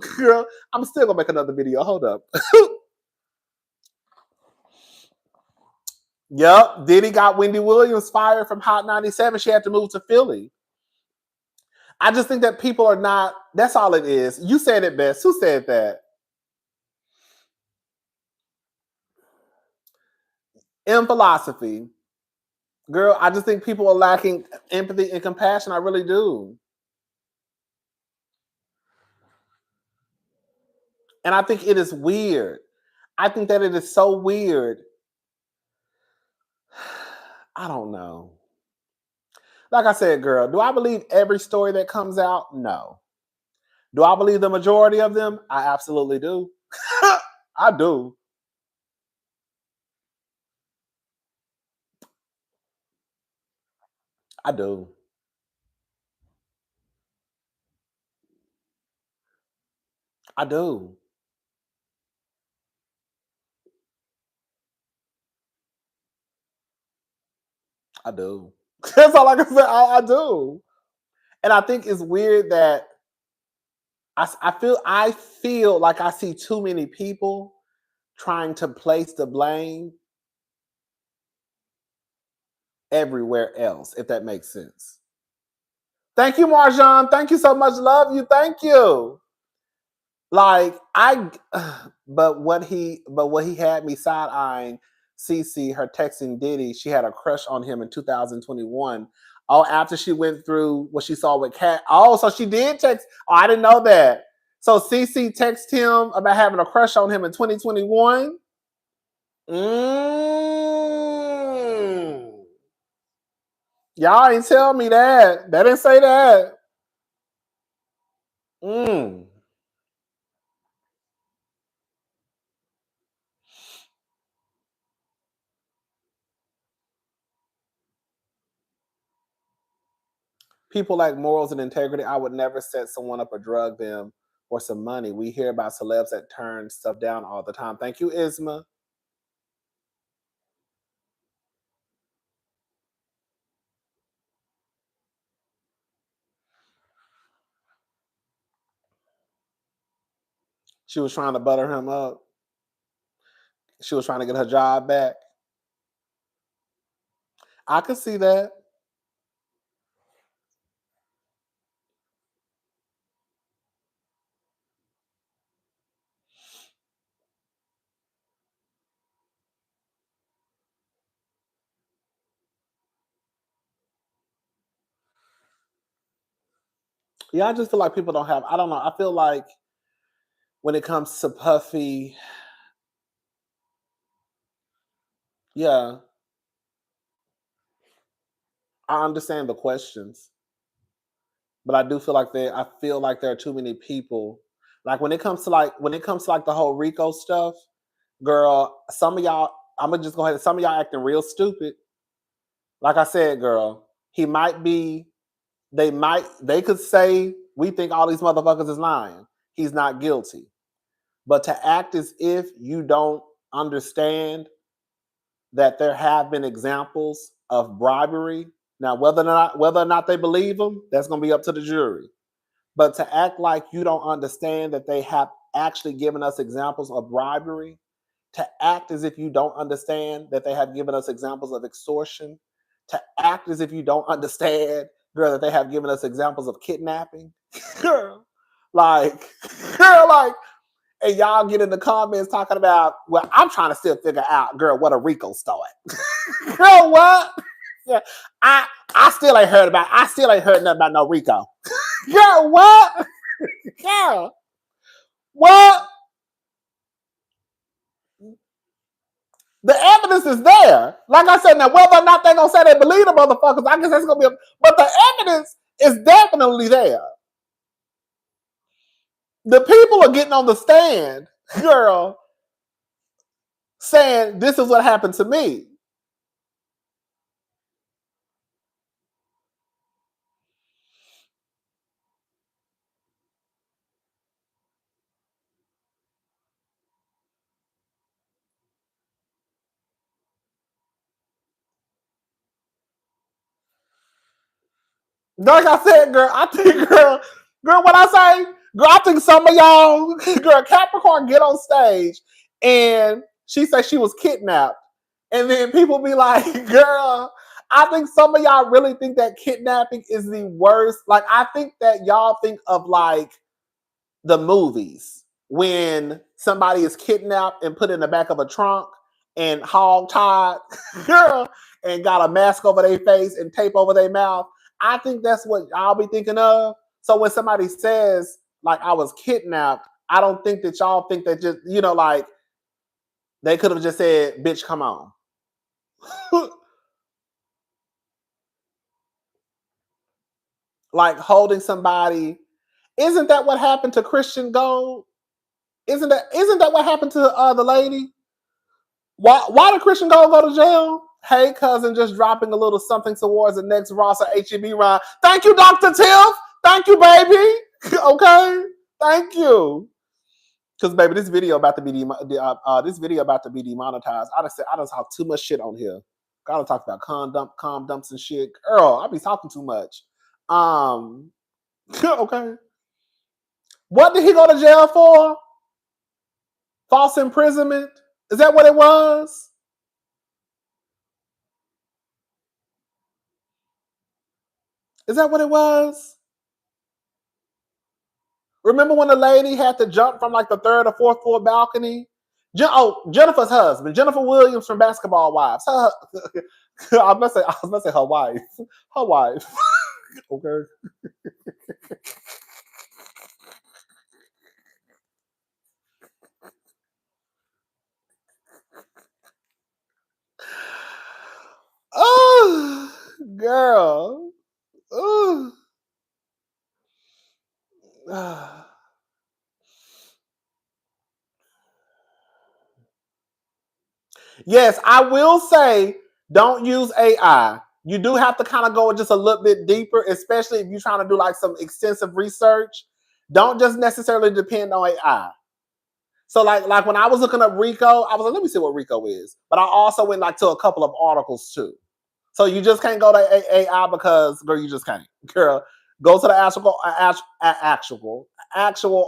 still going to make another video. Hold up. Yep. Diddy got Wendy Williams fired from Hot 97. She had to move to Philly. I just think that people are not, that's all it is. You said it best. Who said that? In philosophy. Girl, I just think people are lacking empathy and compassion. I really do. And I think it is weird. I think that it is so weird. I don't know. Like I said, girl, do I believe every story that comes out? No. Do I believe the majority of them? I absolutely do. I do. I do. I do. I do. That's all I can say. I do. And I think it's weird that I feel like I see too many people trying to place the blame everywhere else, if that makes sense. Thank you, Marjan. Thank you so much. Love you. Thank you. Like but what he had me side eyeing Cece, her texting Diddy. She had a crush on him in 2021. Oh, after she went through what she saw with Cat. Oh, so she did text. Oh, I didn't know that. So Cece texted him about having a crush on him in 2021. Mm. Y'all ain't tell me that. They didn't say that. Mm. People like morals and integrity. I would never set someone up or drug them for some money. We hear about celebs that turn stuff down all the time. Thank you, Isma. She was trying to butter him up. She was trying to get her job back. I could see that. Yeah, I just feel like people don't have, I don't know. I feel like when it comes to Puffy, yeah, I understand the questions, but I do feel like there are too many people. Like when it comes to the whole RICO stuff, girl, some of y'all, I'm gonna just go ahead. Some of y'all acting real stupid. Like I said, girl, he might be. They could say we think all these motherfuckers is lying. He's not guilty. But to act as if you don't understand that there have been examples of bribery. Now, whether or not they believe them, that's going to be up to the jury. But to act like you don't understand that they have actually given us examples of bribery, to act as if you don't understand that they have given us examples of extortion, to act as if you don't understand, girl, that they have given us examples of kidnapping, girl, like, girl, like, and y'all get in the comments talking about, well, I'm trying to still figure out, girl, what a RICO start. Girl, what? Yeah, I still ain't heard nothing about no RICO. Girl, what? Girl, what? The evidence is there. Like I said, now whether or not they're gonna say they believe the motherfuckers, I guess that's gonna be but the evidence is definitely there. The people are getting on the stand, girl, saying this is what happened to me. Like I said, girl, I think, girl, what I say, girl, I think some of y'all, girl, Capricorn get on stage and she said she was kidnapped. And then people be like, girl, I think some of y'all really think that kidnapping is the worst. Like, I think that y'all think of like the movies when somebody is kidnapped and put in the back of a trunk and hog tied, girl, and got a mask over their face and tape over their mouth. I think that's what I'll be thinking of. So when somebody says like I was kidnapped, I don't think that y'all think that just, like they could have just said, bitch, come on. Like holding somebody. Isn't that what happened to Christian Gold? Isn't that what happened to the lady? Why did Christian Gold go to jail? Hey, cousin, just dropping a little something towards the next Ross or HEB ride. Thank you, Dr. Tiff. Thank you, baby. Okay, thank you. Because baby, this video about to be demonetized. I just talk too much shit on here. Gotta talk about com dumps and shit. Girl, I be talking too much. Okay. What did he go to jail for? False imprisonment? Is that what it was? Is that what it was? Remember when the lady had to jump from like the third or fourth floor balcony? Jennifer's husband, Jennifer Williams from Basketball Wives. I was gonna say her wife. Her wife. Okay. Oh, girl. Oh. Yes, I will say don't use AI. You do have to kind of go just a little bit deeper, especially if you're trying to do like some extensive research. Don't just necessarily depend on AI. So like when I was looking up RICO, I was like, let me see what RICO is. But I also went like to a couple of articles too. So you just can't go to AI because, girl, you just can't. Girl, go to the actual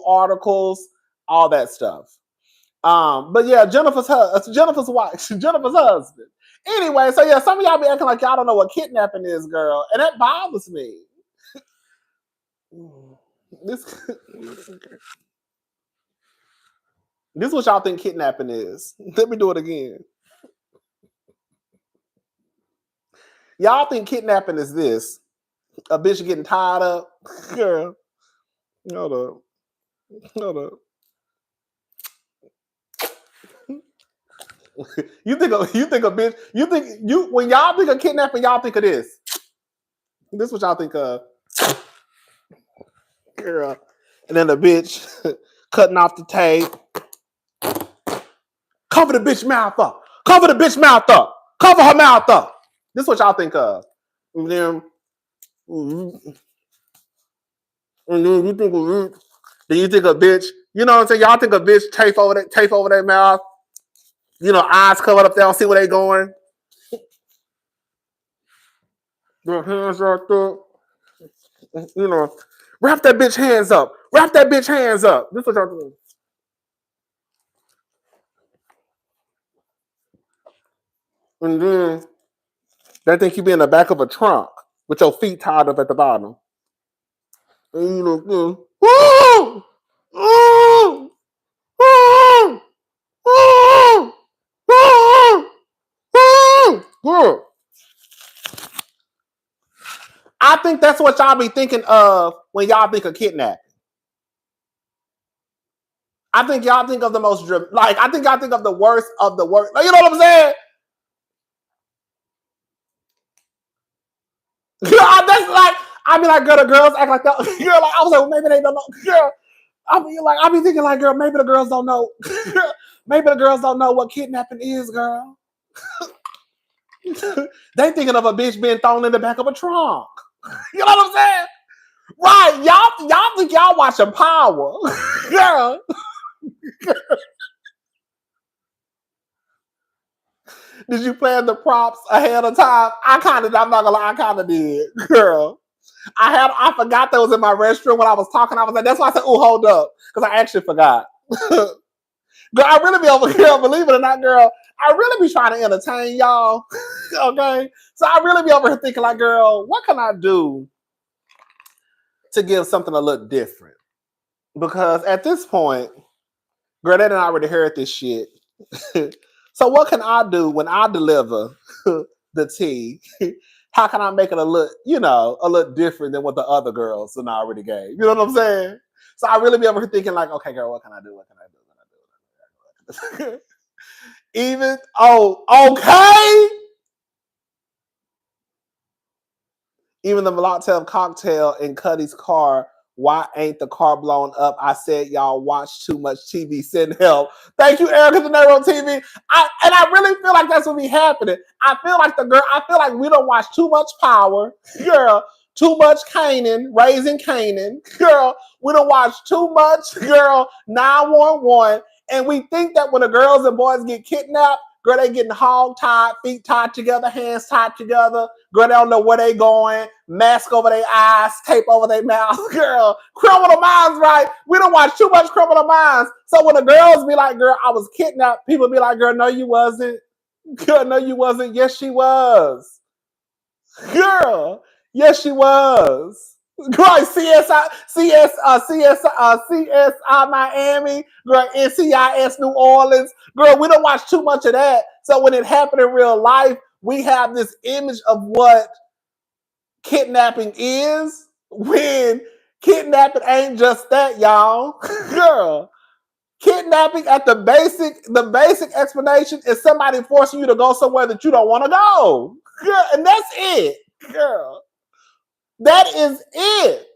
articles, all that stuff. But yeah, Jennifer's wife, Jennifer's husband. Anyway, so yeah, some of y'all be acting like y'all don't know what kidnapping is, girl, and that bothers me. This is what y'all think kidnapping is. Let me do it again. Y'all think kidnapping is this? A bitch getting tied up, girl. Hold up, hold up. You think a bitch? When y'all think of kidnapping, y'all think of this. This is what y'all think of. Girl. And then the bitch cutting off the tape. Cover the bitch mouth up. Cover the bitch mouth up. Cover her mouth up. This is what y'all think of. And then you think a bitch, you know what I'm saying? Y'all think a bitch tape over their mouth. You know, eyes covered up, they don't see where they going. Their hands right there. You know, wrap that bitch hands up. Wrap that bitch hands up. This is what y'all doing. And then they think you be in the back of a trunk with your feet tied up at the bottom. And you know, woo! Woo! Woo! Woo! Woo! Woo! I think that's what y'all be thinking of when y'all think of kidnapping. I think y'all think of the most, I think y'all think of the worst of the worst. You know what I'm saying? That's like, I be like, girl, the girls act like that. Girl, like, I was like, well, maybe they don't know. Girl, I be thinking like, girl, maybe the girls don't know. Maybe the girls don't know what kidnapping is, girl. They thinking of a bitch being thrown in the back of a trunk. You know what I'm saying? Right. Y'all think y'all watching Power. Girl. Did you plan the props ahead of time? I'm not gonna lie, I kind of did. Girl. I forgot that was in my restroom when I was talking. I was like, that's why I said, oh, hold up. Because I actually forgot. Girl, I really be over here, believe it or not, girl. I really be trying to entertain y'all. Okay? So I really be over here thinking like, girl, what can I do to give something a little different? Because at this point, girl, they done already heard this shit. So what can I do when I deliver the tea? How can I make it a little different than what the other girls done already gave? You know what I'm saying? So I really be over here thinking like, okay, girl, what can I do? What can I do? Okay. Even the Molotov cocktail in Cuddy's car. Why ain't the car blown up? I said y'all watch too much TV. Send help. Thank you, Erica De Niro TV. I really feel like that's what be happening. I feel like we don't watch too much Power. Girl, too much Kanan, Raising Kanan. Girl, we don't watch too much, girl, 911. And we think that when the girls and boys get kidnapped, girl, they getting hog-tied, feet tied together, hands tied together. Girl, they don't know where they going. Mask over their eyes, tape over their mouth. Girl, Criminal Minds, right? We don't watch too much Criminal Minds. So when the girls be like, girl, I was kidnapped, people be like, girl, no, you wasn't. Girl, no, you wasn't. Yes, she was. Girl, yes, she was. Girl, CSI Miami, girl, NCIS New Orleans. Girl, we don't watch too much of that. So when it happened in real life, we have this image of what kidnapping is, when kidnapping ain't just that, y'all. Girl, kidnapping at the basic explanation is somebody forcing you to go somewhere that you don't want to go. Girl, and that's it. Girl. That is it.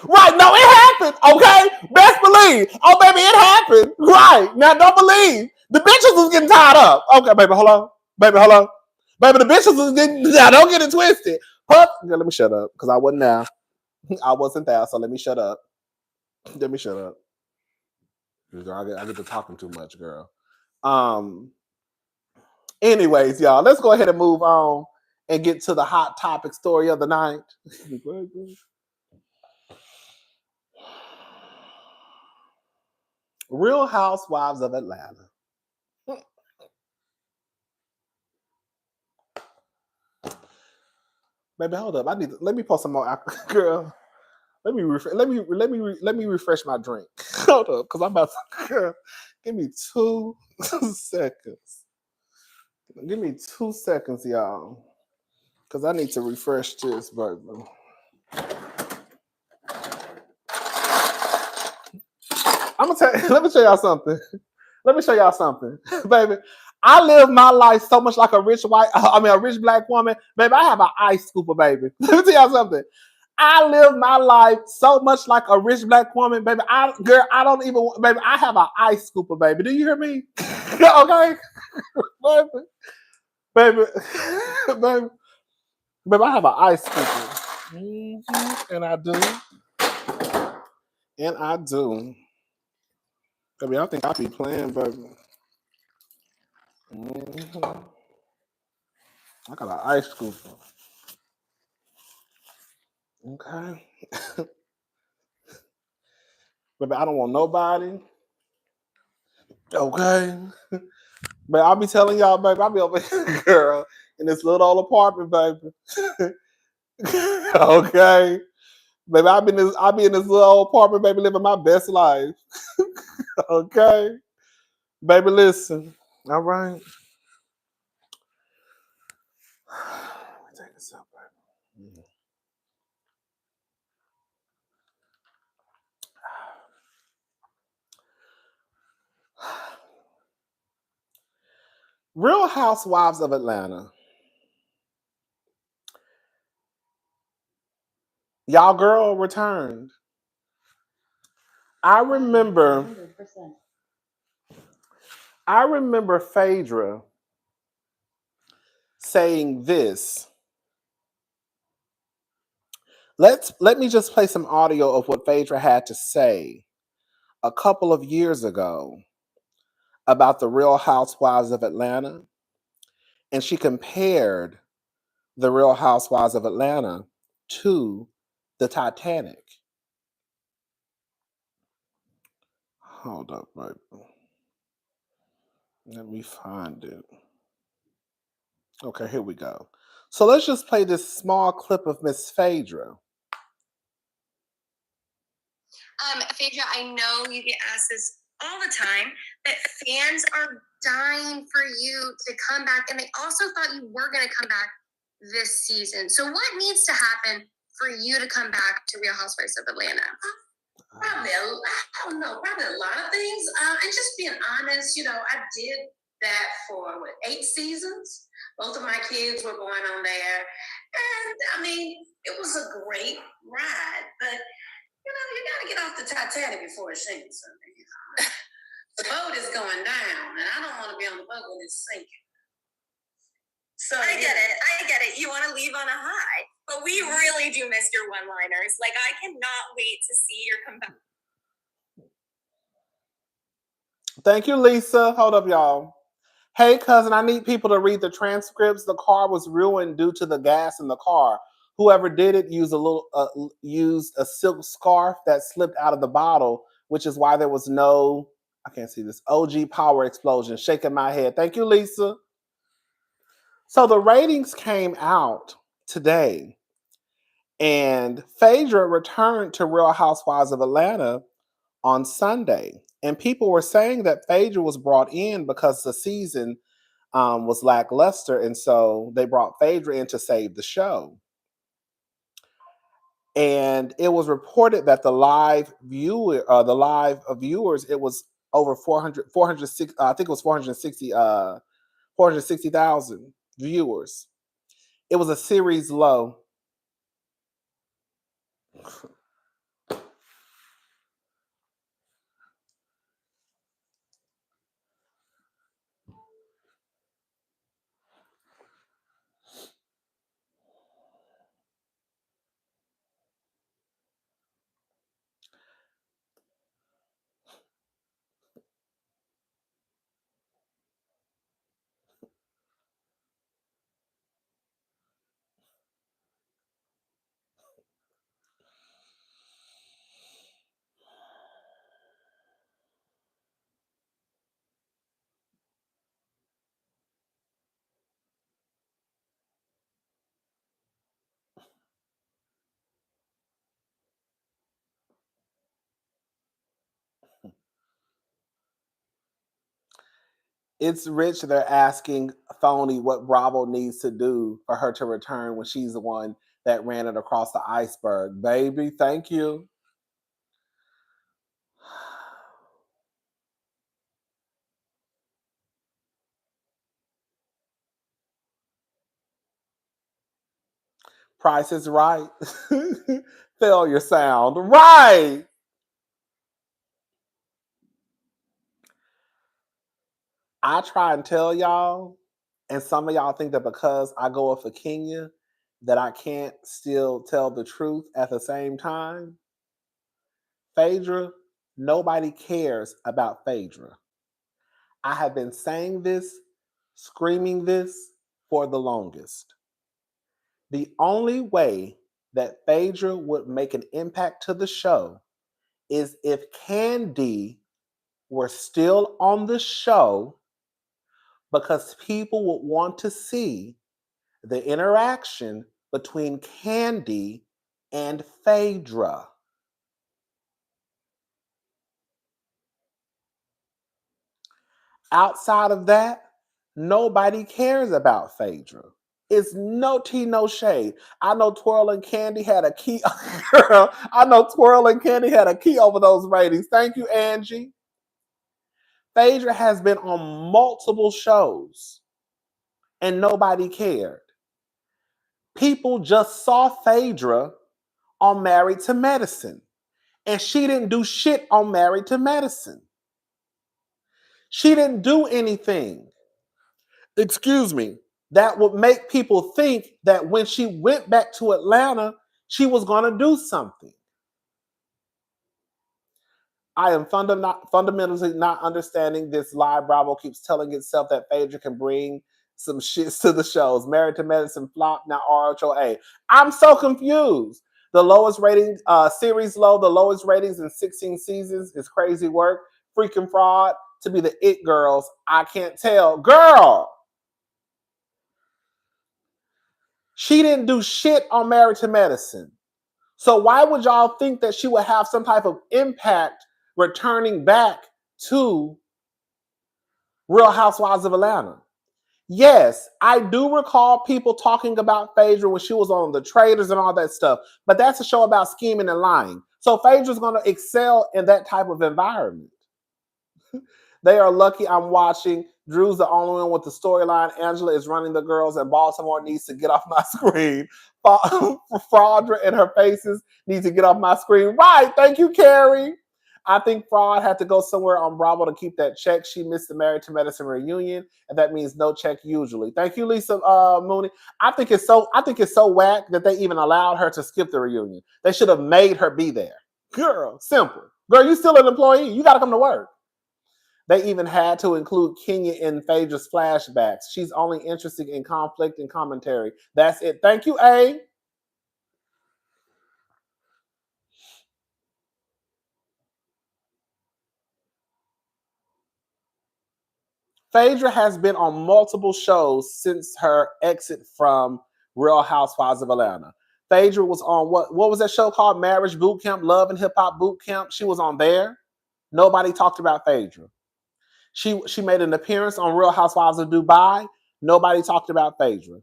Right. No, it happened. Okay. Best believe. Oh, baby, it happened. Right. Now, don't believe. The bitches was getting tied up. Okay, baby, hold on. Baby, hold on. Baby, the bitches was getting... Now, don't get it twisted. Girl, let me shut up, because I wasn't there. I wasn't there, so let me shut up. Let me shut up. Girl, I get to talking too much, girl. Anyways, y'all, let's go ahead and move on and get to the hot topic story of the night. Real Housewives of Atlanta. Baby, hold up. Let me post some more. Girl, let me refresh my drink. Hold up, because I'm about to. Girl, give me 2 seconds. Give me 2 seconds, y'all, because I need to refresh this, baby. Let me show y'all something. Let me show y'all something, baby. I live my life so much like a rich a rich black woman. Baby, I have an ice scooper, baby. Let me tell you something. I live my life so much like a rich black woman, baby. I don't even, baby, I have an ice scooper, baby. Do you hear me? Okay? Baby, baby, baby, baby, I have an ice scooper. And I do. And I do. Baby, I think I be playing, baby. I got an ice scooper. Okay. Baby, I don't want nobody. Okay. But I'll be telling y'all, baby, I'll be over here, girl, in this little old apartment, baby. Okay. Baby, I'll be in this little old apartment, baby, living my best life. Okay. Baby, listen. All right. Let me take this up, baby. Real Housewives of Atlanta. Y'all girl returned. I remember 100%. I remember Phaedra saying this. Let me just play some audio of what Phaedra had to say a couple of years ago about the Real Housewives of Atlanta. And she compared the Real Housewives of Atlanta to the Titanic. Hold up, baby. Let me find it. Okay, here we go. So let's just play this small clip of Miss Phaedra. Phaedra, I know you get asked this all the time, that fans are dying for you to come back, and they also thought you were going to come back this season. So what needs to happen for you to come back to Real Housewives of Atlanta? Probably, I don't know, probably a lot of things. And just being honest, I did that for 8 seasons. Both of my kids were born on there. And I mean, it was a great ride, but you got to get off the Titanic before it sinks. The boat is going down, and I don't want to be on the boat when it's sinking. So I get it. You want to leave on a high, but we really do miss your one-liners. Like, I cannot wait to see your comeback. Thank you, Lisa. Hold up, y'all. Hey, cousin, I need people to read the transcripts. The car was ruined due to the gas in the car. Whoever did it used a silk scarf that slipped out of the bottle, which is why there was no, I can't see this, OG power explosion. Shaking my head. Thank you, Lisa. So the ratings came out today, and Phaedra returned to Real Housewives of Atlanta on Sunday. And people were saying that Phaedra was brought in because the season was lackluster, and so they brought Phaedra in to save the show. And it was reported that the live viewers, it was over 460, I think it was 460,000 viewers. It was a series low. It's rich. They're asking Phony what Bravo needs to do for her to return when she's the one that ran it across the iceberg. Baby, thank you. Price is Right. Failure sound. Right. I try and tell y'all, and some of y'all think that because I go up for Kenya, that I can't still tell the truth at the same time. Phaedra, nobody cares about Phaedra. I have been saying this, screaming this for the longest. The only way that Phaedra would make an impact to the show is if Kandi were still on the show, because people would want to see the interaction between Kandi and Phaedra. Outside of that, nobody cares about Phaedra. It's no tea, no shade. I know Twirl and Kandi had a key. Girl, I know Twirl and Kandi had a key over those ratings. Thank you, Angie. Phaedra has been on multiple shows and nobody cared. People just saw Phaedra on Married to Medicine, and she didn't do shit on Married to Medicine. She didn't do anything, excuse me, that would make people think that when she went back to Atlanta, she was going to do something. I am fundamentally not understanding this lie. Bravo keeps telling itself that Phaedra can bring some shits to the shows. Married to Medicine flop, now RHOA. I'm so confused. The lowest rating, series low, the lowest ratings in 16 seasons is crazy work. Freaking fraud to be the it girls. I can't tell. Girl! She didn't do shit on Married to Medicine. So why would y'all think that she would have some type of impact returning back to Real Housewives of Atlanta? Yes, I do recall people talking about Phaedra when she was on The Traitors and all that stuff, but that's a show about scheming and lying. So Phaedra's going to excel in that type of environment. They are lucky I'm watching. Drew's the only one with the storyline. Angela is running the girls, and Baltimore needs to get off my screen. Phaedra and her faces need to get off my screen. Right, thank you, Carrie. I think Fraud had to go somewhere on Bravo to keep that check. She missed the Married to Medicine reunion, and that means no check usually. Thank you, Lisa Mooney. I think it's so whack that they even allowed her to skip the reunion. They should have made her be there. Girl, simple. Girl, you still an employee. You got to come to work. They even had to include Kenya in Phaedra's flashbacks. She's only interested in conflict and commentary. That's it. Thank you, A. Phaedra has been on multiple shows since her exit from Real Housewives of Atlanta. Phaedra was on what was that show called? Marriage Boot Camp, Love and Hip Hop Boot Camp. She was on there. Nobody talked about Phaedra. She made an appearance on Real Housewives of Dubai. Nobody talked about Phaedra.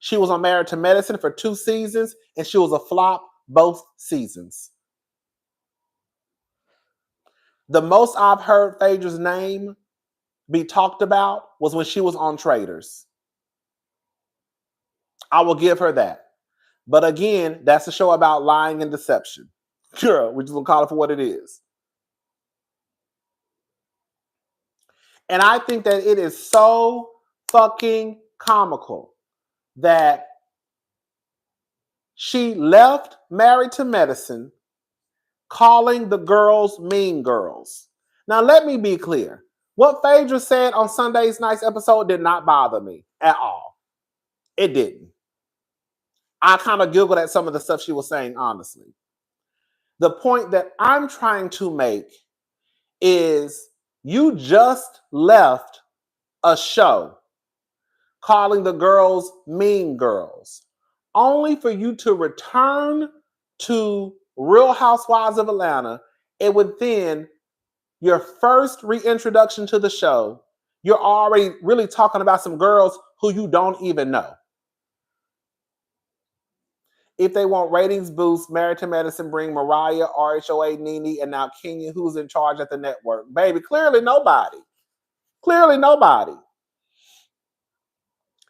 She was on Married to Medicine for 2 seasons, and she was a flop both seasons. The most I've heard Phaedra's name be talked about was when she was on Traitors. I will give her that. But again, that's a show about lying and deception. Girl, we're just going to call it for what it is. And I think that it is so fucking comical that she left Married to Medicine calling the girls mean girls. Now, let me be clear. What Phaedra said on Sunday's night's episode did not bother me at all. It didn't. I kind of giggled at some of the stuff she was saying, honestly. The point that I'm trying to make is you just left a show calling the girls mean girls, only for you to return to Real Housewives of Atlanta, and within your first reintroduction to the show, you're already really talking about some girls who you don't even know. If they want ratings boost, Married to Medicine bring Mariah, RHOA, Nene, and now Kenya, who's in charge at the network. Baby, clearly nobody. Clearly nobody.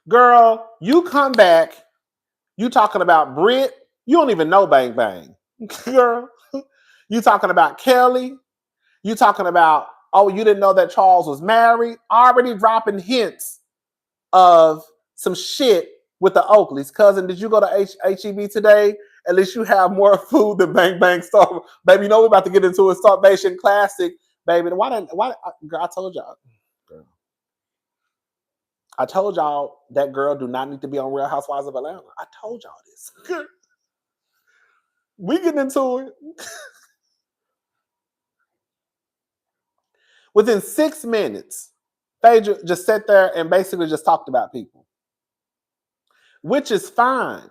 Girl, you come back You talking about Britt? You don't even know Bang Bang, girl. You talking about Kelly? You talking about, oh, you didn't know that Charles was married? Already dropping hints of some shit with the Oakleys. Cousin, did you go to HEB today? At least you have more food than Bang Bang Star. Baby, you know we're about to get into a Starvation Classic. Baby, why girl, I told y'all. Girl. I told y'all that girl do not need to be on Real Housewives of Atlanta. I told y'all this. We getting into it. Within 6 minutes, Phaedra just sat there and basically just talked about people, which is fine.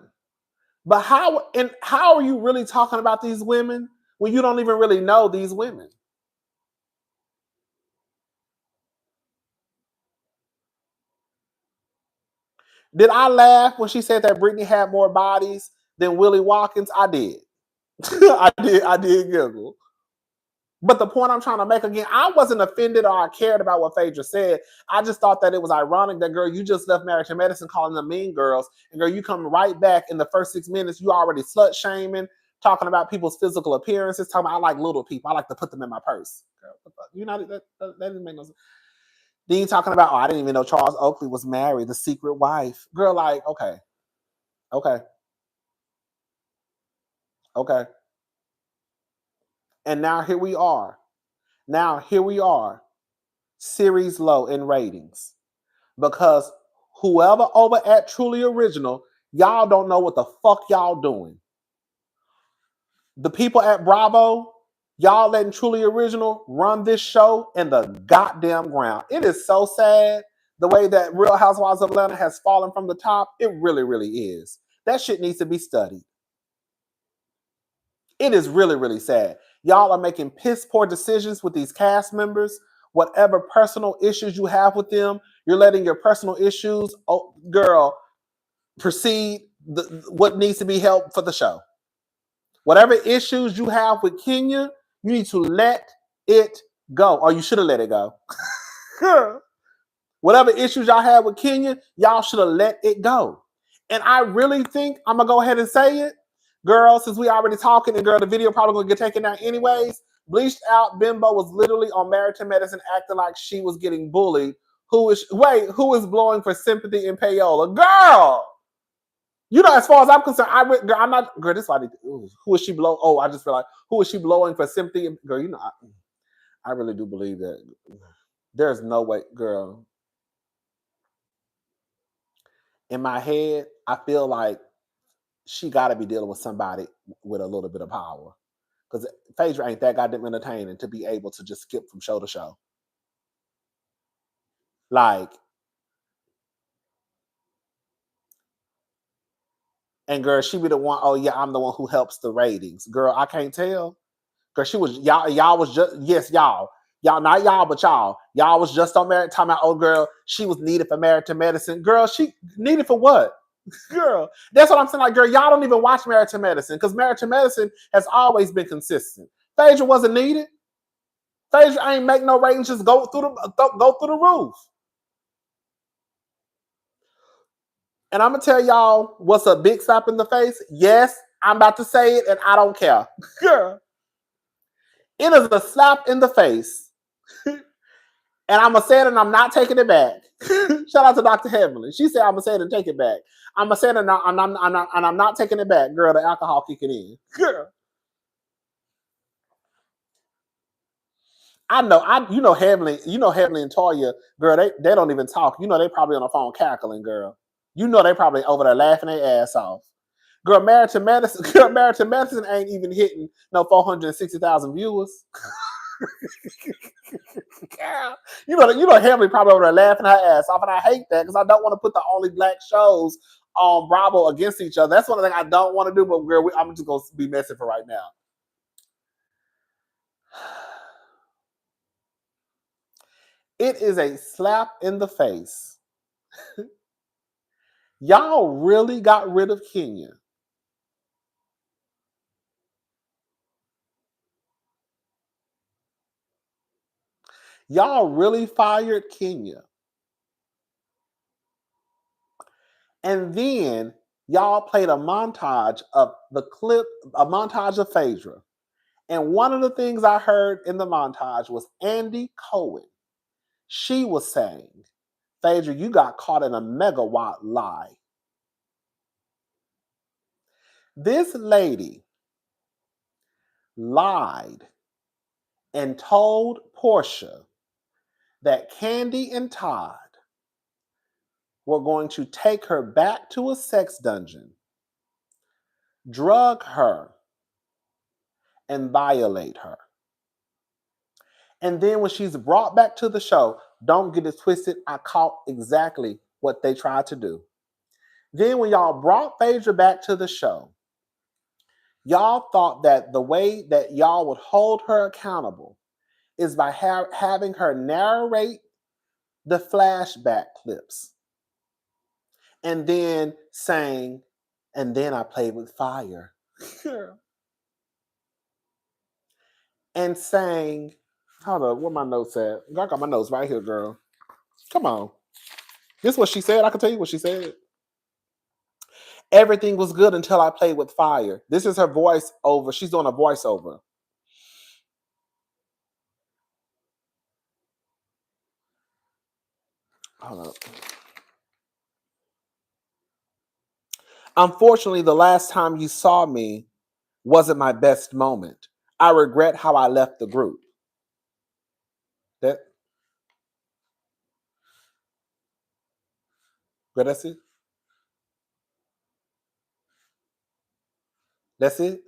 But how are you really talking about these women when you don't even really know these women? Did I laugh when she said that Brittany had more bodies than Willie Watkins? I did. I did giggle. But the point I'm trying to make again, I wasn't offended or I cared about what Phaedra said. I just thought that it was ironic that, girl, you just left Married to Medicine calling them mean girls. And, girl, you come right back in the first 6 minutes, you already slut shaming, talking about people's physical appearances, talking about I like little people. I like to put them in my purse. Girl, you know, that didn't make no sense. Then you talking about, oh, I didn't even know Charles Oakley was married, the secret wife. Girl, like, okay. And now here we are. Series low in ratings. Because whoever over at Truly Original, y'all don't know what the fuck y'all doing. The people at Bravo, y'all letting Truly Original run this show in the goddamn ground. It is so sad the way that Real Housewives of Atlanta has fallen from the top. It really, really is. That shit needs to be studied. It is really, really sad. Y'all are making piss poor decisions with these cast members. Whatever personal issues you have with them, you're letting your personal issues, oh, girl, precede what needs to be held for the show. Whatever issues you have with Kenya, you need to let it go, or you should have let it go. Whatever issues y'all had with Kenya, y'all should have let it go. And I really think, I'm going to go ahead and say it, girl, since we already talking, and girl, the video probably going to get taken down anyways, bleached out Bimbo was literally on Married to Medicine acting like she was getting bullied. Who is blowing for sympathy in payola? Girl! You know, as far as I'm concerned, I'm not, girl, this is why who is she blowing? Oh, I just feel like, who is she blowing for sympathy? Girl, you know, I really do believe that. There's no way, girl. In my head, I feel like she got to be dealing with somebody with a little bit of power. Because Phaedra ain't that goddamn entertaining to be able to just skip from show to show. Like, and girl, she be the one, oh yeah, I'm the one who helps the ratings. Girl, I can't tell. Girl, she was, y'all was just, yes, y'all, not y'all, but y'all was just on Married, talking about, oh girl, she was needed for Married to Medicine. Girl, she needed for what? Girl, that's what I'm saying. Like, girl, y'all don't even watch Married to Medicine because Married to Medicine has always been consistent. Phaedra wasn't needed. Phaedra ain't make no ratings, just go through the roof. And I'm gonna tell y'all what's a big slap in the face. Yes, I'm about to say it, and I don't care. Girl, it is a slap in the face. And I'm going to say it and I'm not taking it back. Shout out to Dr. Heavenly. She said I'm going to say it and take it back. I'm going to say it and I'm not taking it back. Girl, the alcohol kicking in. Girl. I know, Heavenly and Toya, girl, they don't even talk. You know, they probably on the phone cackling, girl. You know, they probably over there laughing their ass off. Girl, Married to Medicine ain't even hitting no 460,000 viewers. You know, Heavenly probably over there laughing her ass off, and I hate that because I don't want to put the only black shows on Bravo against each other. That's one of the things I don't want to do, but girl, I'm just going to be messy for right now. It is a slap in the face. Y'all really got rid of Kenya. Y'all really fired Kenya. And then y'all played a montage of Phaedra. And one of the things I heard in the montage was Andy Cohen. She was saying, Phaedra, you got caught in a megawatt lie. This lady lied and told Porsha that Kandi and Todd were going to take her back to a sex dungeon, drug her, and violate her. And then when she's brought back to the show, don't get it twisted, I caught exactly what they tried to do. Then when y'all brought Phaedra back to the show, y'all thought that the way that y'all would hold her accountable is by having her narrate the flashback clips and then saying, and then I played with fire. And saying, hold up, where my notes at? I got my notes right here, girl. Come on. This is what she said. I can tell you what she said. Everything was good until I played with fire. This is her voiceover. She's doing a voiceover. Hold up. Unfortunately, the last time you saw me wasn't my best moment. I regret how I left the group. That's it. That's it.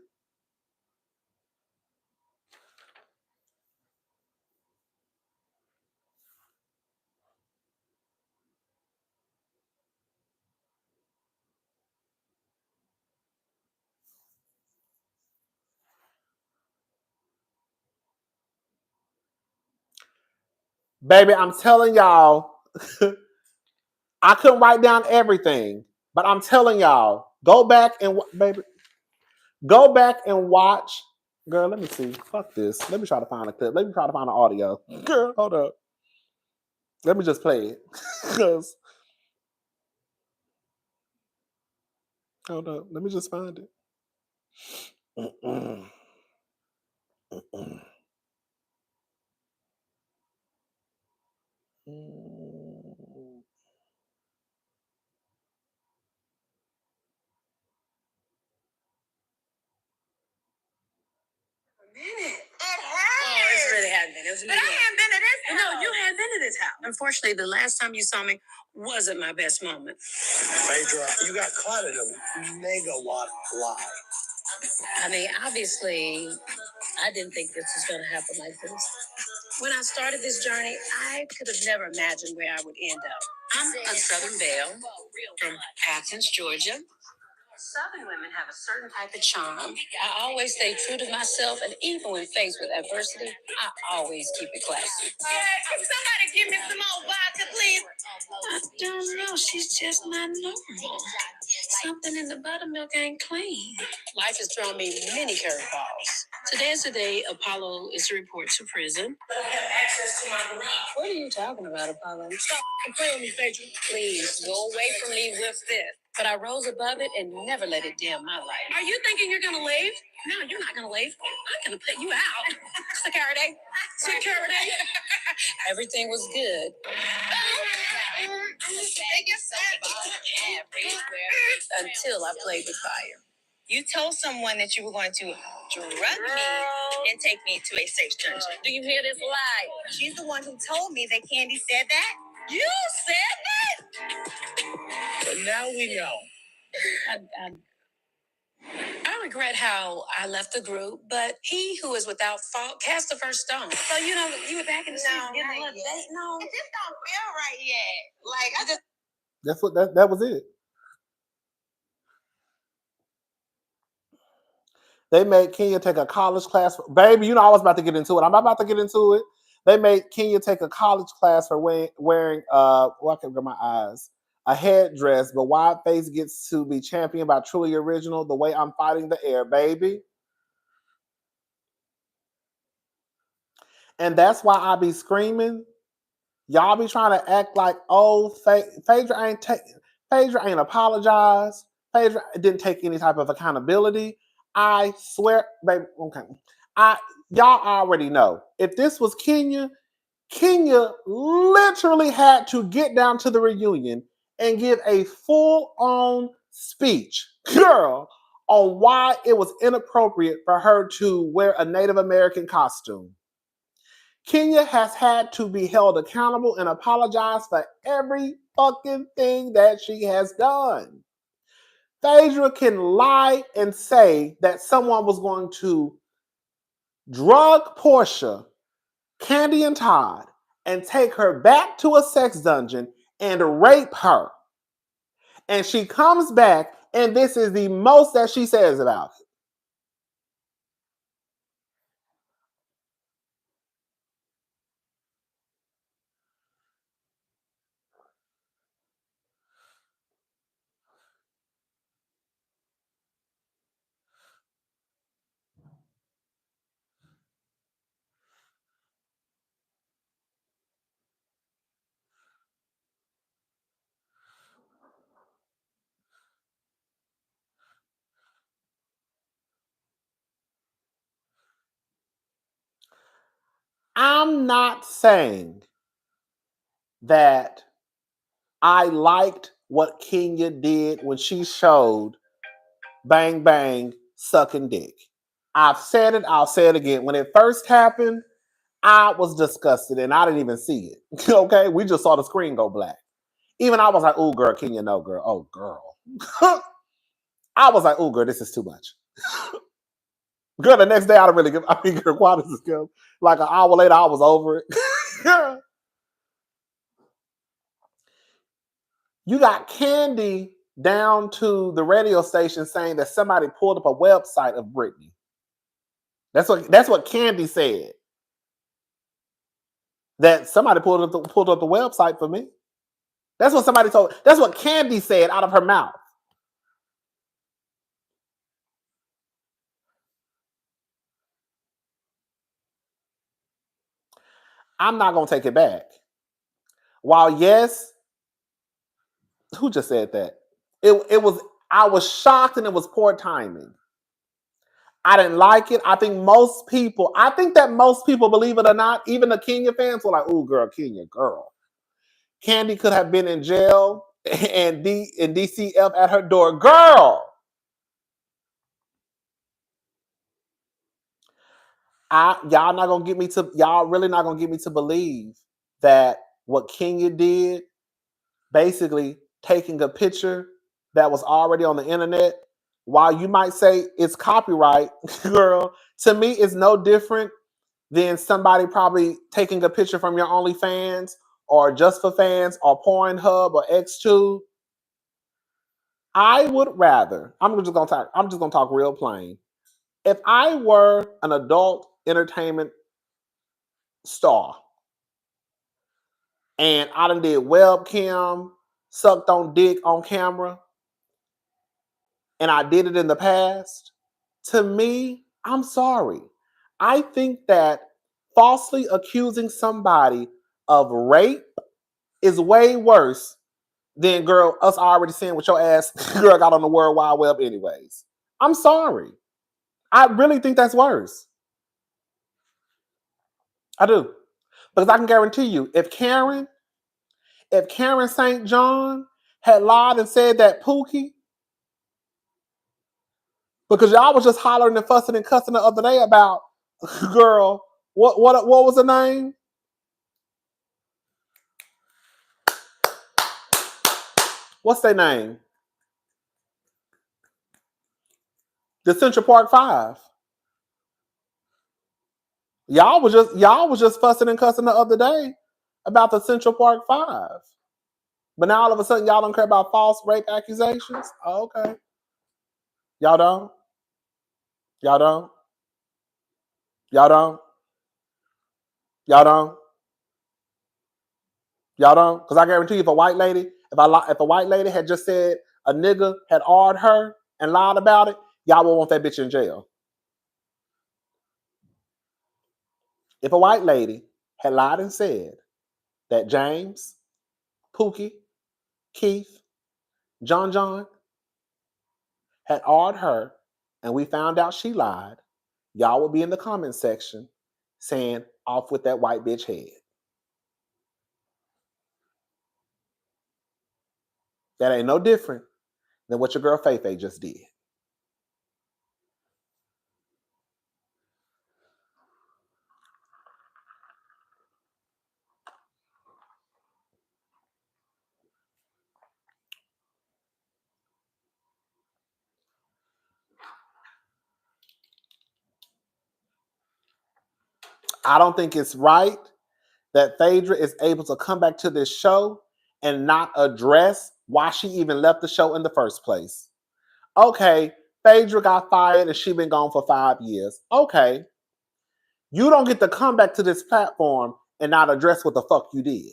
Baby, I'm telling y'all, I couldn't write down everything, but I'm telling y'all, go back and watch. Girl, let me see. Fuck this. Let me try to find a clip. Let me try to find an audio. Girl, hold up. Let me just play it. Cause hold up. Let me just find it. Minute. It hurt. Oh, it really hadn't been. It was but I hadn't been to this house. No, you hadn't been to this house. Unfortunately, the last time you saw me wasn't my best moment. Phaedra, you got caught in a megawatt lie. I mean, obviously, I didn't think this was going to happen like this. When I started this journey, I could have never imagined where I would end up. I'm a Southern Belle from Athens, Georgia. Southern women have a certain type of charm. I always stay true to myself, and even when faced with adversity, I always keep it classy. Can somebody give me some more vodka, please? I don't know. She's just not normal. Something in the buttermilk ain't clean. Life has thrown me many curveballs. Today is the day Apollo is to report to prison. I don't have access to my garage. What are you talking about, Apollo? Stop playing with me, Phaedra. Please, go away from me with this. But I rose above it and never let it dim my light. Are you thinking you're gonna leave? No, you're not gonna leave. I'm gonna put you out. Security. Security. Everything was good. Until I played with fire. You told someone that you were going to drug me and take me to a safe dungeon. Do you hear this lie? She's the one who told me that Kandi said that. You said that? But now we know. I regret how I left the group, but he who is without fault cast the first stone. So you know you were back in the streets getting a little date. No, it just don't feel right yet. Like I just. That's what that was it. They made Kenya take a college class. Baby, you know I was about to get into it. I'm about to get into it. They made Kenya take a college class for wearing I can't get my eyes. A headdress, but Wide Face gets to be championed by Truly Original, The Way I'm Fighting the Air, baby. And that's why I be screaming. Y'all be trying to act like, oh, Phaedra ain't apologized. Phaedra didn't take any type of accountability. I swear, baby, okay. Y'all already know. If this was Kenya literally had to get down to the reunion and give a full-on speech, girl, on why it was inappropriate for her to wear a Native American costume. Kenya has had to be held accountable and apologize for every fucking thing that she has done. Phaedra can lie and say that someone was going to drug Porsha, Kandi, and Todd and take her back to a sex dungeon and rape her. And she comes back, and this is the most that she says about it. I'm not saying that I liked what Kenya did when she showed Bang Bang sucking dick. I've said it, I'll say it again. When it first happened, I was disgusted and I didn't even see it. Okay, we just saw the screen go black. Even I was like, oh, girl, Kenya, no, girl. Oh, girl. I was like, oh, girl, this is too much. Girl, the next day I don't really give. I mean, girl, why does this go? Like an hour later, I was over it. You got Kandi down to the radio station saying that somebody pulled up a website of Brittany. That's what Kandi said. That somebody pulled up the website for me. That's what somebody told. That's what Kandi said out of her mouth. I'm not gonna take it back. While yes, who just said that? It was. I was shocked and it was poor timing. I didn't like it. I think that most people, believe it or not, even the Kenya fans were like, "Oh, girl, Kenya, girl." Kandi could have been in jail and DCF at her door, girl. Y'all really not gonna get me to believe that what Kenya did, basically taking a picture that was already on the internet, while you might say it's copyright, girl, to me it's no different than somebody probably taking a picture from your OnlyFans or Just for Fans or Pornhub or X2. I would rather, I'm just gonna talk real plain. If I were an adult entertainment star and I done did webcam, sucked on dick on camera, and I did it in the past, to me, I'm sorry. I think that falsely accusing somebody of rape is way worse than, girl, us already seeing what your ass girl got on the World Wide Web anyways. I'm sorry. I really think that's worse. I do. Because I can guarantee you, if Karen St. John had lied and said that Pookie, because y'all was just hollering and fussing and cussing the other day about, girl, what was the name? What's their name? The Central Park Five. Y'all was just fussing and cussing the other day about the Central Park Five. But now all of a sudden y'all don't care about false rape accusations? Oh, okay. Y'all don't? Y'all don't? Y'all don't? Y'all don't? Y'all don't? Because I guarantee you, if a white lady had just said a nigga had awed her and lied about it, y'all will want that bitch in jail. If a white lady had lied and said that James, Pookie, Keith, John, had awed her and we found out she lied, y'all would be in the comment section saying, off with that white bitch head. That ain't no different than what your girl Faye just did. I don't think it's right that Phaedra is able to come back to this show and not address why she even left the show in the first place. Okay, Phaedra got fired and she been gone for 5 years. Okay, you don't get to come back to this platform and not address what the fuck you did.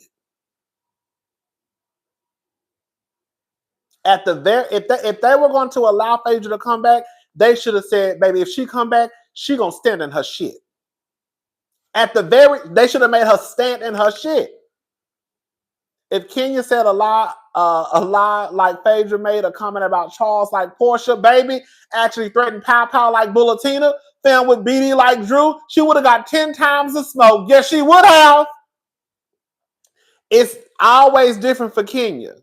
At the if they were going to allow Phaedra to come back, they should have said, baby, if she come back, she gonna stand in her shit. They should have made her stand in her shit. If Kenya said a lie like Phaedra made a comment about Charles like Porsha, baby, actually threatened pow like Bullatina, filmed with BD like Drew, she would have got 10 times the smoke. Yes, she would have. It's always different for Kenya.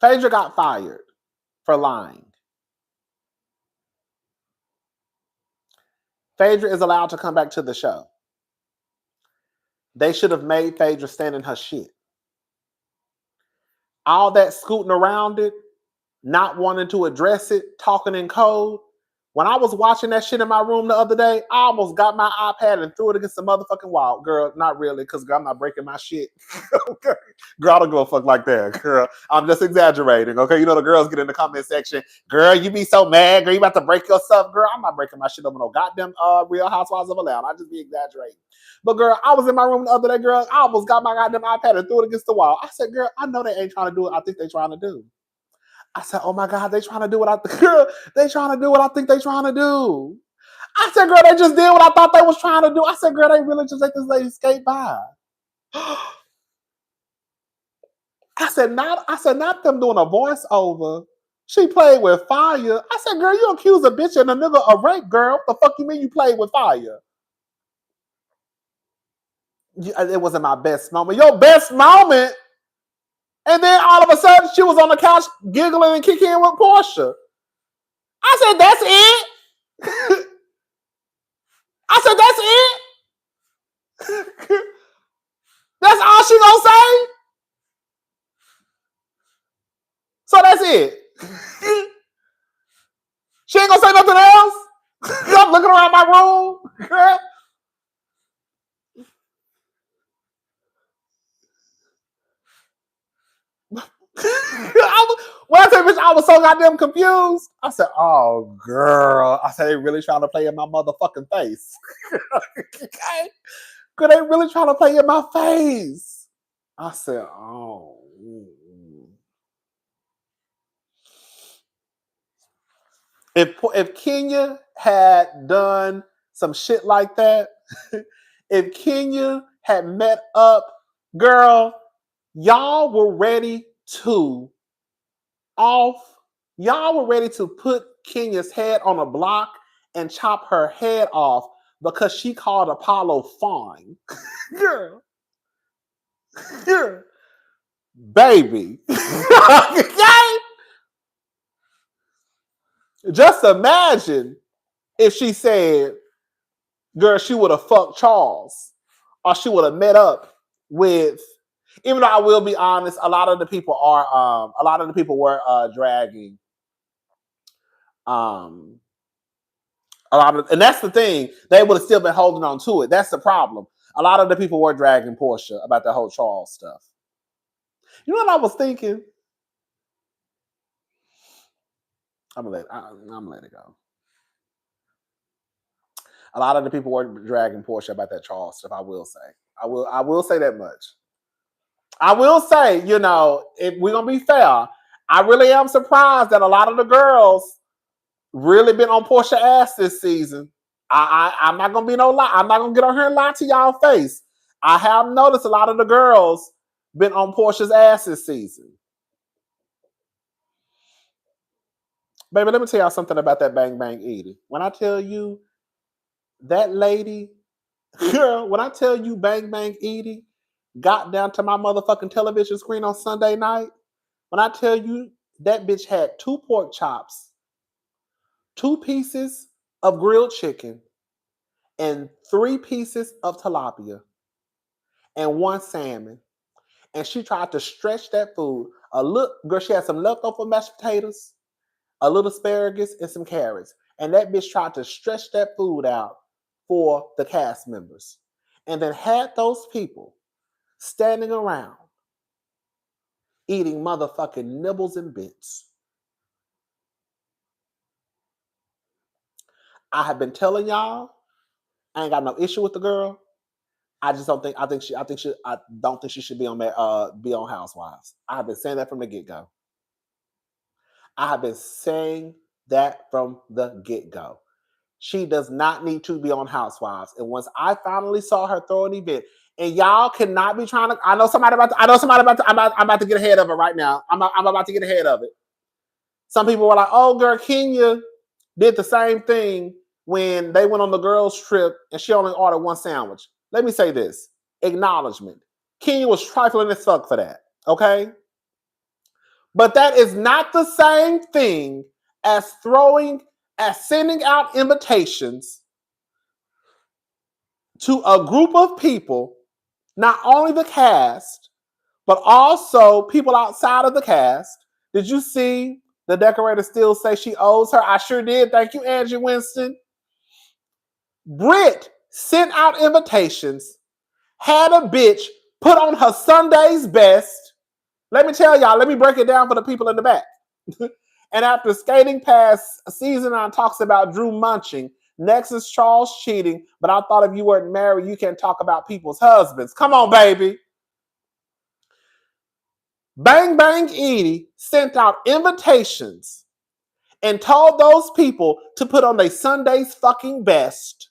Phaedra got fired for lying. Phaedra is allowed to come back to the show. They should have made Phaedra stand in her shit. All that scooting around it, not wanting to address it, talking in code. When I was watching that shit in my room the other day, I almost got my iPad and threw it against the motherfucking wall. Girl, not really, because I'm not breaking my shit. Okay. Girl, I don't go fuck like that, girl. I'm just exaggerating, okay? You know the girls get in the comment section, girl, you be so mad, girl, you about to break your stuff, girl. I'm not breaking my shit over no goddamn Real Housewives of Atlanta. I just be exaggerating. But girl, I was in my room the other day, girl. I almost got my goddamn iPad and threw it against the wall. I said, girl, I know they ain't trying to do it. I think they trying to do. I said, oh my God, they trying to do what I they trying to do what I think they trying to do. I said, girl, they just did what I thought they was trying to do. I said, girl, they really just let this lady skate by. I said, not them doing a voiceover. She played with fire. I said, girl, you accuse a bitch and a nigga of rape, girl. What the fuck you mean you played with fire? It wasn't my best moment. Your best moment? And then all of a sudden, she was on the couch giggling and kicking with Porsha. I said, that's it? I said, that's it? That's all she gonna say? So that's it. She ain't gonna say nothing else? I'm looking around my room, girl. When I say, bitch, I was so goddamn confused. I said, oh, girl. I said, they really trying to play in my motherfucking face. Okay? Because they really trying to play in my face. I said, oh. If Kenya had done some shit like that, if Kenya had met up, girl, y'all were ready to put Kenya's head on a block and chop her head off because she called Apollo fine. Girl. Baby. Okay? Just imagine if she said, girl, she would have fucked Charles, or she would have met up with. Even though I will be honest, a lot of the people were dragging. And that's the thing. They would have still been holding on to it. That's the problem. A lot of the people were dragging Porsha about the whole Charles stuff. You know what I was thinking? I'm gonna let it go. A lot of the people were dragging Porsha about that Charles stuff. I will say. I will say that much. I will say, you know, if we're gonna be fair, I really am surprised that a lot of the girls really been on Porsha ass this season. I'm not gonna be no lie. I'm not gonna get on here and lie to y'all face. I have noticed a lot of the girls been on Porsha's ass this season. Baby, let me tell y'all something about that Bang Bang Edie. When I tell you that lady, girl, when I tell you Bang Bang Edie got down to my motherfucking television screen on Sunday night, when I tell you that bitch had 2 pork chops, 2 pieces of grilled chicken, and 3 pieces of tilapia, and 1 salmon. And she tried to stretch that food. Girl, she had some leftover mashed potatoes, a little asparagus, and some carrots. And that bitch tried to stretch that food out for the cast members. And then had those people standing around eating motherfucking nibbles and bits. I have been telling y'all, I ain't got no issue with the girl. I just don't think I don't think she should be on Housewives. I have been saying that from the get-go. I have been saying that from the get-go. She does not need to be on Housewives. And once I finally saw her throw an event, and y'all cannot be trying to. I'm about to get ahead of it right now. I'm about to get ahead of it. Some people were like, "Oh, girl, Kenya did the same thing when they went on the girls' trip, and she only ordered 1 sandwich." Let me say this: acknowledgement. Kenya was trifling as fuck for that. Okay. But that is not the same thing as sending out invitations to a group of people, not only the cast, but also people outside of the cast. Did you see the decorator still say she owes her? I sure did. Thank you, Angie Winston. Britt sent out invitations, had a bitch put on her Sunday's best. Let me tell y'all, let me break it down for the people in the back. And after skating past season 9 talks about Drew munching, next is Charles cheating, but I thought if you weren't married, you can't talk about people's husbands. Come on, baby. Bang Bang Edie sent out invitations and told those people to put on their Sunday's fucking best.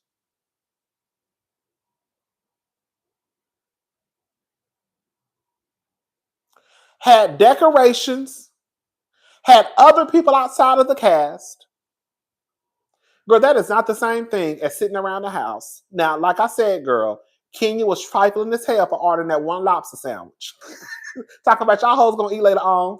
Had decorations, had other people outside of the cast. Girl, that is not the same thing as sitting around the house. Now, like I said, girl, Kenya was trifling as hell for ordering that 1 lobster sandwich. Talking about y'all hoes gonna eat later on.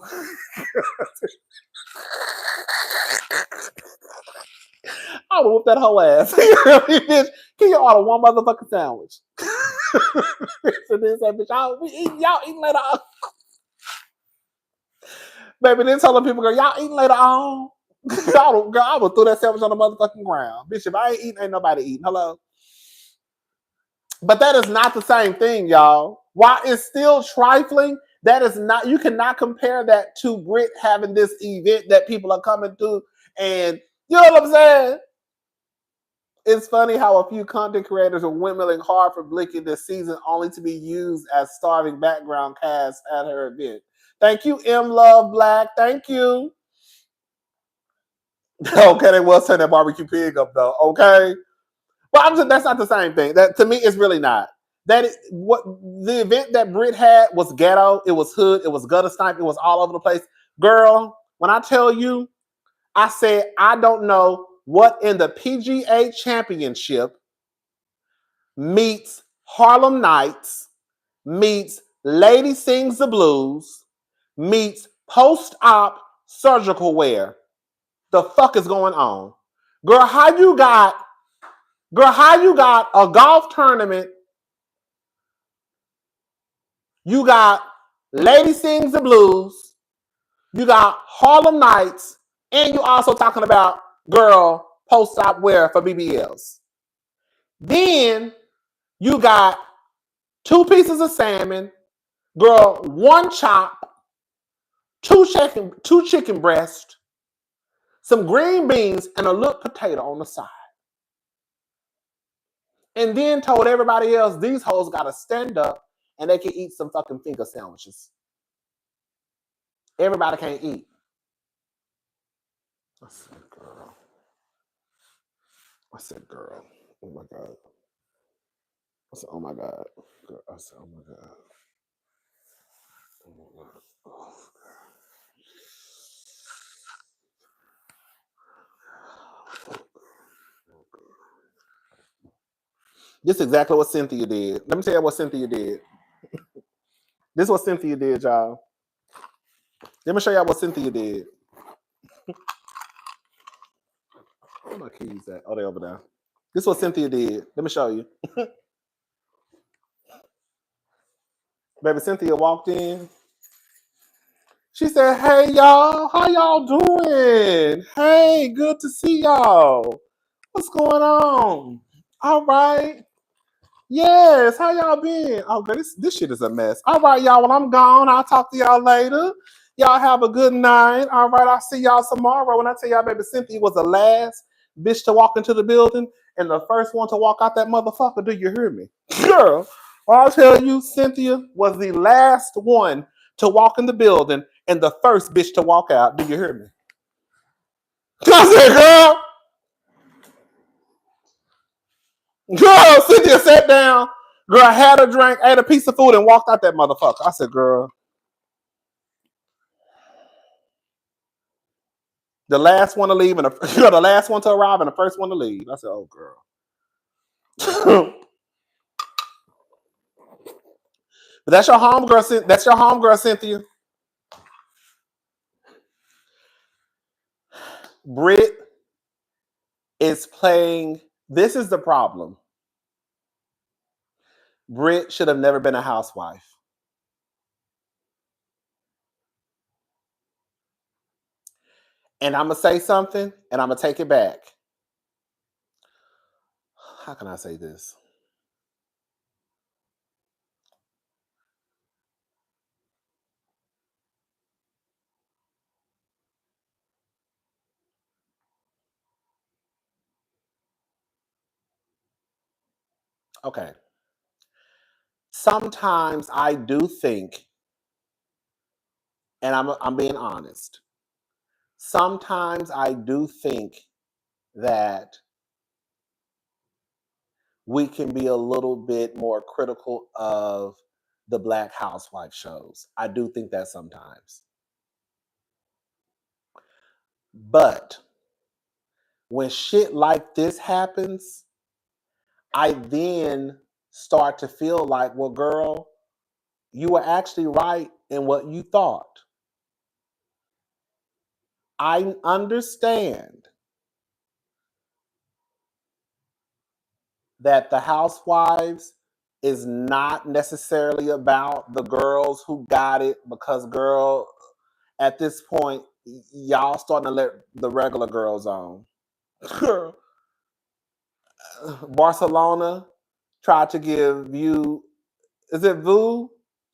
I would whoop that whole ass. Bitch, can you order 1 motherfucking sandwich? So then say, bitch, y'all eating later on. Baby, then telling people, girl, y'all eating later on. Girl, I would throw that sandwich on the motherfucking ground. Bitch, if I ain't eating, ain't nobody eating. Hello? But that is not the same thing, y'all. While it's still trifling, that is not, you cannot compare that to Britt having this event that people are coming to. And you know what I'm saying? It's funny how a few content creators are windmilling hard for Blicky this season only to be used as starving background cast at her event. Thank you, M Love Black. Thank you. Okay, they will turn that barbecue pig up though. Okay. But that's not the same thing. That to me, it's really not. That is what the event that Britt had was ghetto. It was hood. It was gutter snipe. It was all over the place. Girl, when I tell you, I said I don't know what in the PGA Championship meets Harlem Nights, meets Lady Sings the Blues, meets post-op surgical wear. The fuck is going on? Girl, how you got a golf tournament? You got Lady Sings the Blues, you got Harlem Nights, and you also talking about, girl, post-op wear for BBLs. Then you got 2 pieces of salmon, girl, 1 chop, 2 chicken breasts, some green beans, and a little potato on the side. And then told everybody else these hoes gotta stand up and they can eat some fucking finger sandwiches. Everybody can't eat. I said, girl. I said, girl, oh my God. I said, oh my God. Girl, I said, oh my God. Oh my God. Oh, this is exactly what Cynthia did. Let me tell you what Cynthia did. This is what Cynthia did, y'all. Let me show y'all what Cynthia did. Where my keys at? Oh, they're over there. This is what Cynthia did. Let me show you. Baby, Cynthia walked in. She said, hey, y'all. How y'all doing? Hey, good to see y'all. What's going on? All right. Yes, how y'all been? Oh, girl, this shit is a mess. All right, y'all, when I'm gone, I'll talk to y'all later. Y'all have a good night. All right, I'll see y'all tomorrow. When I tell y'all, baby, Cynthia was the last bitch to walk into the building and the first one to walk out that motherfucker. Do you hear me? Girl, I'll tell you, Cynthia was the last one to walk in the building and the first bitch to walk out. Do you hear me? I said, girl, Cynthia sat down. Girl, had a drink, ate a piece of food, and walked out that motherfucker. I said, girl. The last one to leave and the last one to arrive and the first one to leave. I said, oh girl. But that's your homegirl. That's your homegirl, Cynthia. Britt is playing. This is the problem. Britt should have never been a housewife. And I'm going to say something and I'm going to take it back. How can I say this? Okay. Sometimes I do think, and I'm being honest, sometimes I do think that we can be a little bit more critical of the Black Housewife shows. I do think that sometimes. But when shit like this happens, I then start to feel like, well, girl, you were actually right in what you thought. I understand that the Housewives is not necessarily about the girls who got it, because, girl, at this point, y'all starting to let the regular girls on. Girl, Barcelona tried to give you, is it Vu?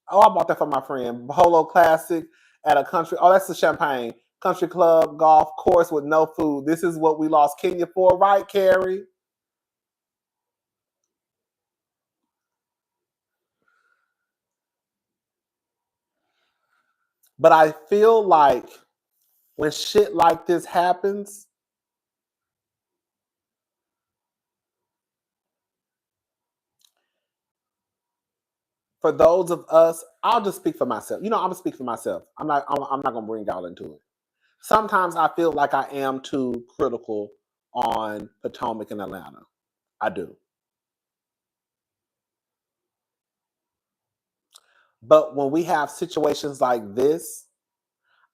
Oh, I bought that for my friend. Polo Classic at a country, oh, that's the Champagne. Country club, golf course with no food. This is what we lost Kenya for, right, Carrie? But I feel like when shit like this happens, for those of us, I'll just speak for myself. I'm gonna speak for myself. I'm not gonna bring y'all into it. Sometimes I feel like I am too critical on Potomac and Atlanta. I do. But when we have situations like this,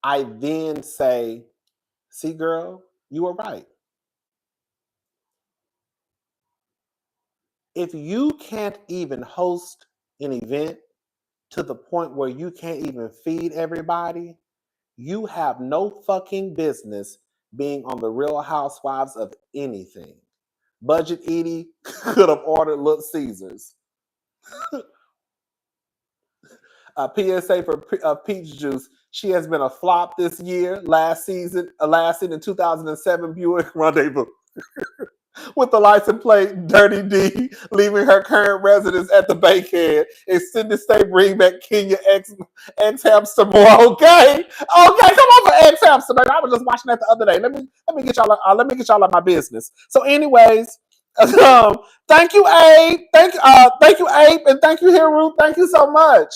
I then say, see, girl, you were right. If you can't even host an event to the point where you can't even feed everybody, you have no fucking business being on the Real Housewives of anything. Budget Edie could have ordered Little Caesars. PSA for peach juice. She has been a flop this year. Last season in 2007 Buick Rendezvous. with the license plate Dirty D, leaving her current residence at the Bankhead. Extended stay bring back Kenya ex hamster more. Okay, come on for ex hamster. I was just watching that the other day. Let me get y'all at my business. So, anyways, thank you, Abe. Thank you, Abe, and thank you, Hiru. Thank you so much.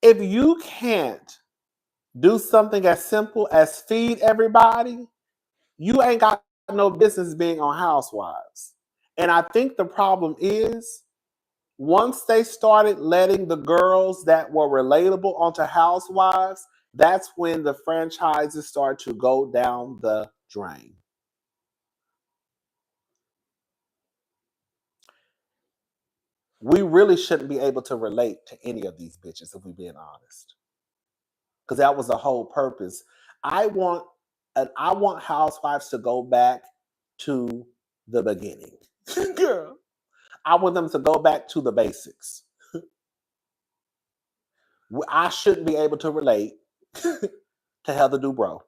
If you can't do something as simple as feed everybody, you ain't got no business being on Housewives. And I think the problem is once they started letting the girls that were relatable onto Housewives, that's when the franchises start to go down the drain. We really shouldn't be able to relate to any of these bitches, if we're being honest. Because that was the whole purpose. I want Housewives to go back to the beginning. Girl. I want them to go back to the basics. I shouldn't be able to relate to Heather Dubrow.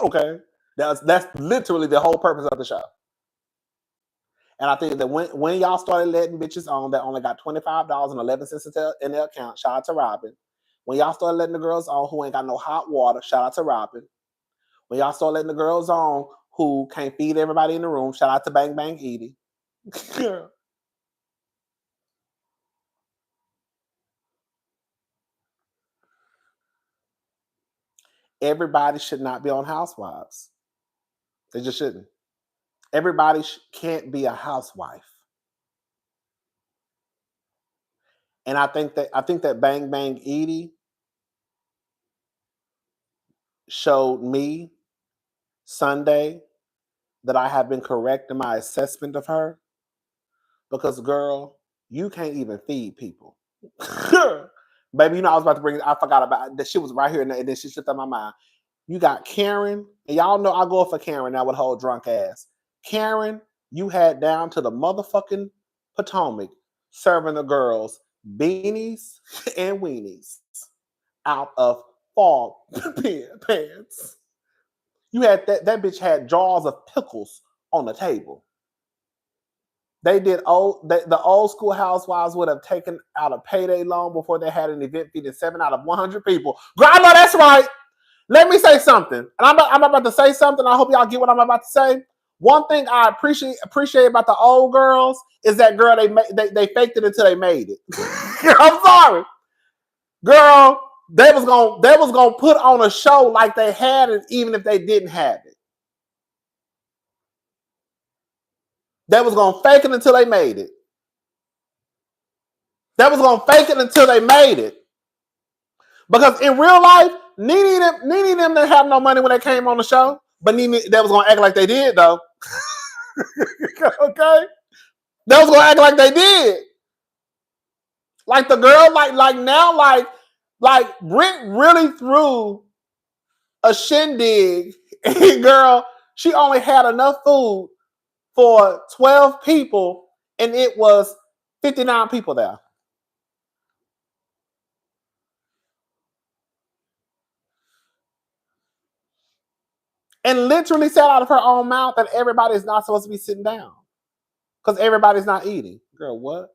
Okay? That's literally the whole purpose of the show. And I think that when y'all started letting bitches on that only got $25.11 in their account, shout out to Robin. When y'all started letting the girls on who ain't got no hot water, shout out to Robin. When y'all start letting the girls on who can't feed everybody in the room, shout out to Bang Bang Edie. Everybody should not be on Housewives. They just shouldn't. Everybody can't be a housewife. And I think that Bang Bang Edie showed me Sunday that I have been correct in my assessment of her. Because, girl, you can't even feed people. Baby, I was about to bring it. I forgot about it. That shit was right here, and then she slipped out my mind. You got Karen, and y'all know I go for Karen now with her drunk ass. Karen, you had down to the motherfucking Potomac serving the girls beanies and weenies out of fall pants. You had that bitch had jars of pickles on the table. They did the old school Housewives would have taken out a payday loan before they had an event feeding 7 out of 100 people. Girl, I know that's right. Let me say something. And I'm about to say something. I hope y'all get what I'm about to say. One thing I appreciate about the old girls is that, girl, they faked it until they made it. I'm sorry. Girl, they was gonna put on a show like they had it, even if they didn't have it. They was gonna fake it until they made it. They was gonna fake it until they made it. Because in real life, Nene them didn't have no money when they came on the show, but Nene they was gonna act like they did though. Okay, they was gonna act like they did. Like the girl, like Britt really threw a shindig, and girl, she only had enough food for 12 people, and it was 59 people there. And literally said out of her own mouth that everybody's not supposed to be sitting down because everybody's not eating. Girl, what?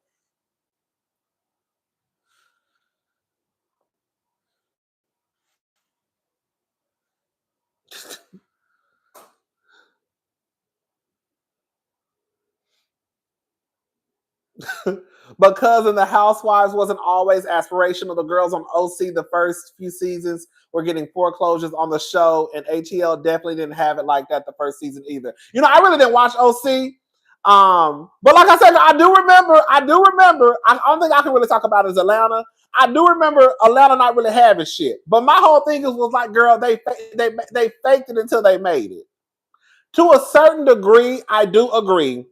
Because in the Housewives wasn't always aspirational. The girls on OC the first few seasons were getting foreclosures on the show, and ATL definitely didn't have it like that the first season either. I really didn't watch OC. But like I said, I do remember. I don't think I can really talk about it as Atlanta. I do remember Atlanta not really having shit. But my whole thing was like, girl, they faked it until they made it. To a certain degree, I do agree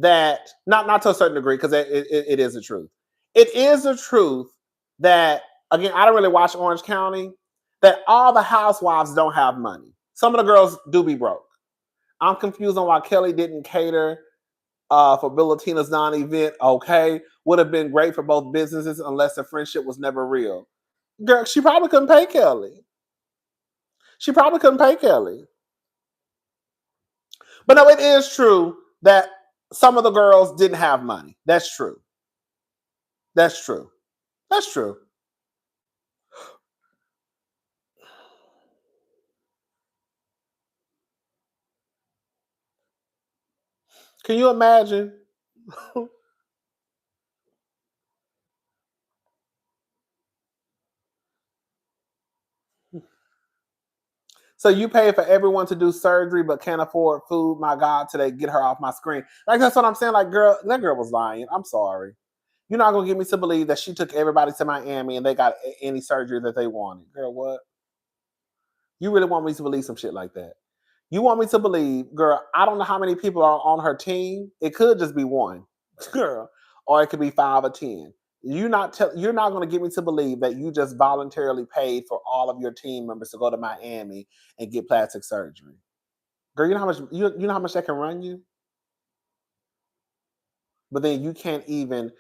that not to a certain degree, because it is the truth. It is the truth that, again, I don't really watch Orange County, that all the housewives don't have money. Some of the girls do be broke. I'm confused on why Kelly didn't cater for Bill Latina's non-event. Okay, would have been great for both businesses unless the friendship was never real. Girl, she probably couldn't pay Kelly. But no, it is true that some of the girls didn't have money. That's true. That's true. That's true. Can you imagine? So you pay for everyone to do surgery but can't afford food. My God, today get her off my screen. Like that's what I'm saying. Like, girl, that girl was lying. I'm sorry. You're not gonna get me to believe that she took everybody to Miami and they got any surgery that they wanted. Girl, what? You really want me to believe some shit like that? You want me to believe, girl, I don't know how many people are on her team. It could just be one, girl, or it could be 5 or 10. You're not going to get me to believe that you just voluntarily paid for all of your team members to go to Miami and get plastic surgery. Girl, you know how much that can run you? But then you can't even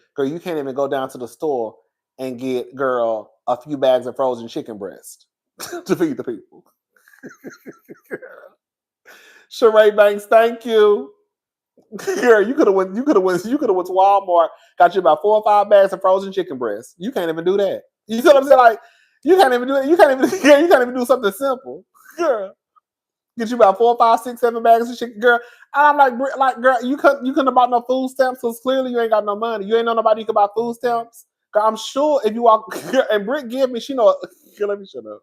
go down to the store and get, girl, a few bags of frozen chicken breast to feed the people. Sheree Banks, thank you. Girl, you could have went to Walmart, got you about 4 or 5 bags of frozen chicken breast. You can't even do that. You see what I'm saying? Like, you can't even do it. You can't even do something simple. Girl. Get you about 4, 5, 6, 7 bags of chicken, girl. And I'm like, girl, you couldn't have bought no food stamps, because clearly you ain't got no money. You ain't know nobody who could buy food stamps. Girl, I'm sure if you walk, and Britt give me, she know. Girl, let me shut up.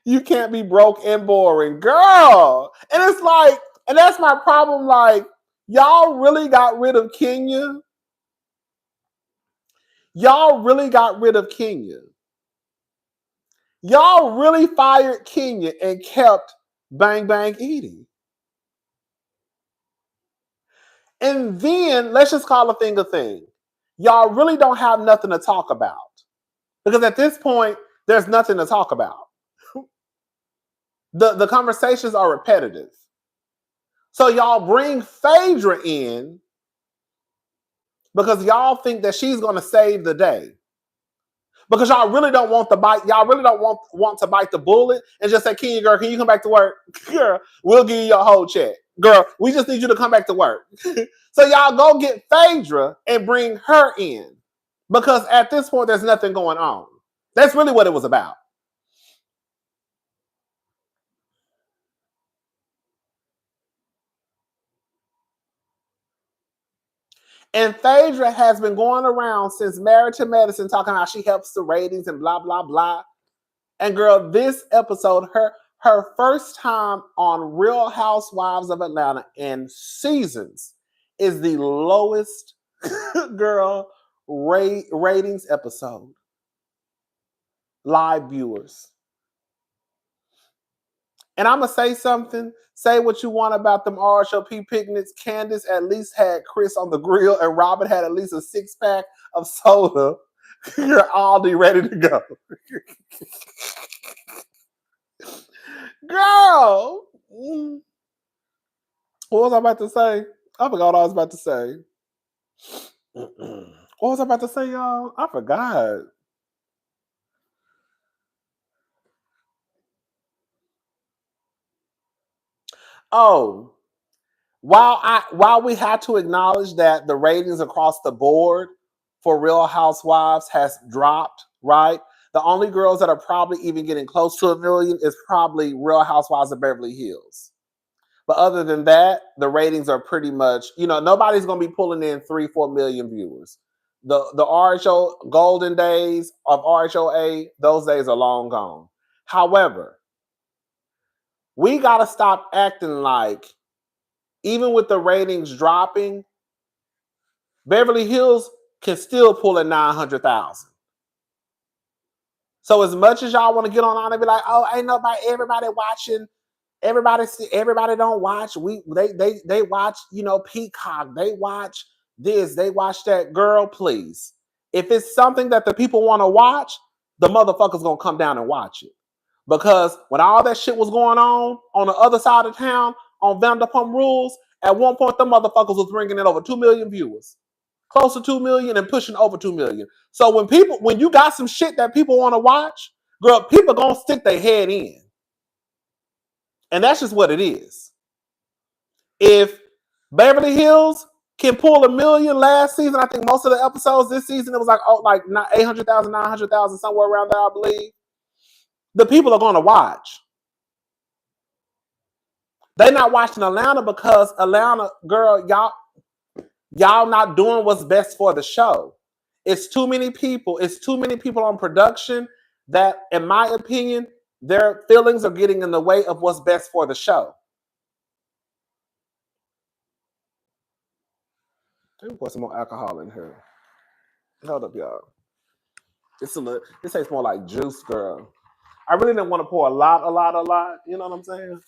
You can't be broke and boring, girl. And it's like, and that's my problem. Like, y'all really got rid of Kenya. Y'all really got rid of Kenya. Y'all really fired Kenya and kept Bang Bang Edie. And then let's just call a thing a thing. Y'all really don't have nothing to talk about. Because at this point, there's nothing to talk about. The conversations are repetitive. So y'all bring Phaedra in because y'all think that she's going to save the day. Because y'all really don't want to bite. Y'all really don't want to bite the bullet and just say, Kenya, girl, can you come back to work? Girl, we'll give you your whole check. Girl, we just need you to come back to work. So y'all go get Phaedra and bring her in. Because at this point, there's nothing going on. That's really what it was about. And Phaedra has been going around since Married to Medicine talking about she helps the ratings and blah, blah, blah. And girl, this episode, her first time on Real Housewives of Atlanta in seasons is the lowest, girl, ratings episode. Live viewers. And I'm going to say something. Say what you want about them RHOP picnics. Candace at least had Chris on the grill, and Robin had at least a 6-pack of soda. You're Aldi ready to go. Girl. What was I about to say? I forgot what I was about to say. What was I about to say, y'all? I forgot. Oh, while we had to acknowledge that the ratings across the board for Real Housewives has dropped, right? The only girls that are probably even getting close to 1 million is probably Real Housewives of Beverly Hills. But other than that, the ratings are pretty much, nobody's going to be pulling in 3, 4 million viewers. The RHO golden days of RHOA, those days are long gone. However, we got to stop acting like, even with the ratings dropping, Beverly Hills can still pull in 900,000. So as much as y'all want to get on and be like, oh, ain't everybody watching. Everybody don't watch. They watch, Peacock. They watch this. They watch that. Girl, please. If it's something that the people want to watch, the motherfucker's gonna come down and watch it. Because when all that shit was going on the other side of town, on Vanderpump Rules, at one point the motherfuckers was bringing in over 2 million viewers, close to 2 million and pushing over 2 million. So when you got some shit that people want to watch, girl, people gonna stick their head in. And that's just what it is. If Beverly Hills can pull $1 million last season, I think most of the episodes this season, it was like 800,000, 900,000, somewhere around there, I believe. The people are going to watch. They're not watching Atlanta because Atlanta, girl, y'all not doing what's best for the show. It's too many people. It's too many people on production that, in my opinion, their feelings are getting in the way of what's best for the show. Let me put some more alcohol in here. Hold up, y'all. It's a little. This tastes more like juice, girl. I really didn't want to pour a lot. You know what I'm saying?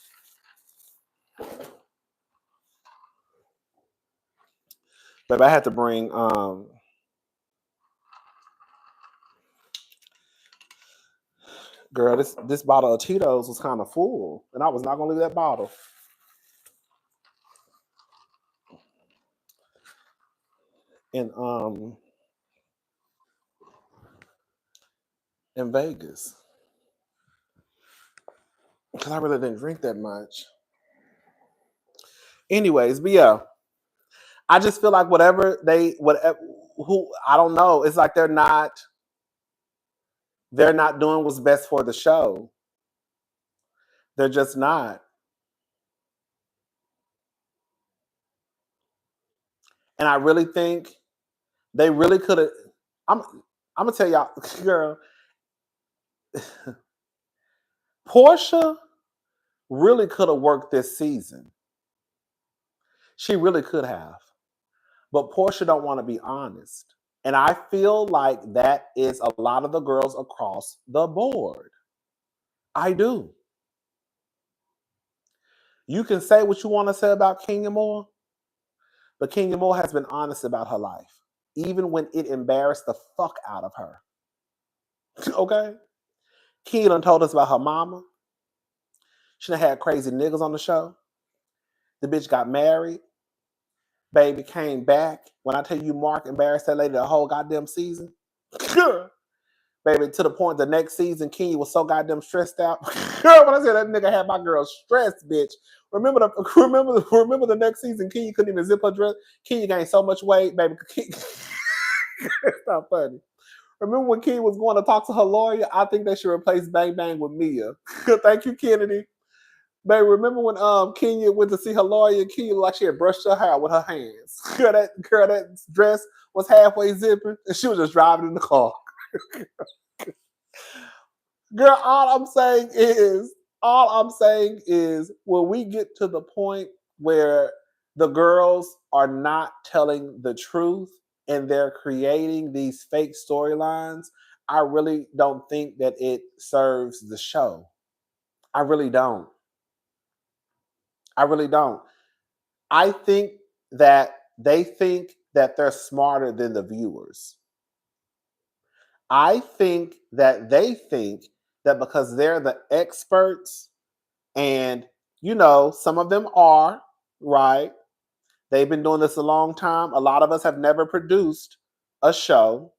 But I had to bring girl, this bottle of Tito's was kind of full, and I was not gonna leave that bottle. In Vegas, because I really didn't drink that much. Anyways, but yeah, I just feel like whatever who I don't know, it's like they're not doing what's best for the show. They're just not. And I really think they really could have. I'm gonna tell y'all, girl. Porsha really could have worked this season. She really could have. But Porsha don't want to be honest. And I feel like that is a lot of the girls across the board. I do. You can say what you want to say about Kenya Moore, but Kenya Moore has been honest about her life, even when it embarrassed the fuck out of her. Okay? Kenya done told us about her mama. She done had crazy niggas on the show. The bitch got married. Baby came back. When I tell you Mark embarrassed that lady the whole goddamn season. Baby, to the point the next season, Kenya was so goddamn stressed out. Girl, when I said that nigga had my girl stressed, bitch. Remember the next season, Kenya couldn't even zip her dress. Kenya gained so much weight, baby. It's not funny. Remember when Kenya was going to talk to her lawyer? I think they should replace Bang Bang with Mia. Thank you, Kennedy. Baby, remember when Kenya went to see her lawyer? Kenya looked like she had brushed her hair with her hands. Girl, that dress was halfway zipping, and she was just driving in the car. Girl, all I'm saying is when we get to the point where the girls are not telling the truth and they're creating these fake storylines, I really don't think that it serves the show. I really don't. I think that they think that they're smarter than the viewers. I think that they think that because they're the experts, and some of them are, right? They've been doing this a long time. A lot of us have never produced a show.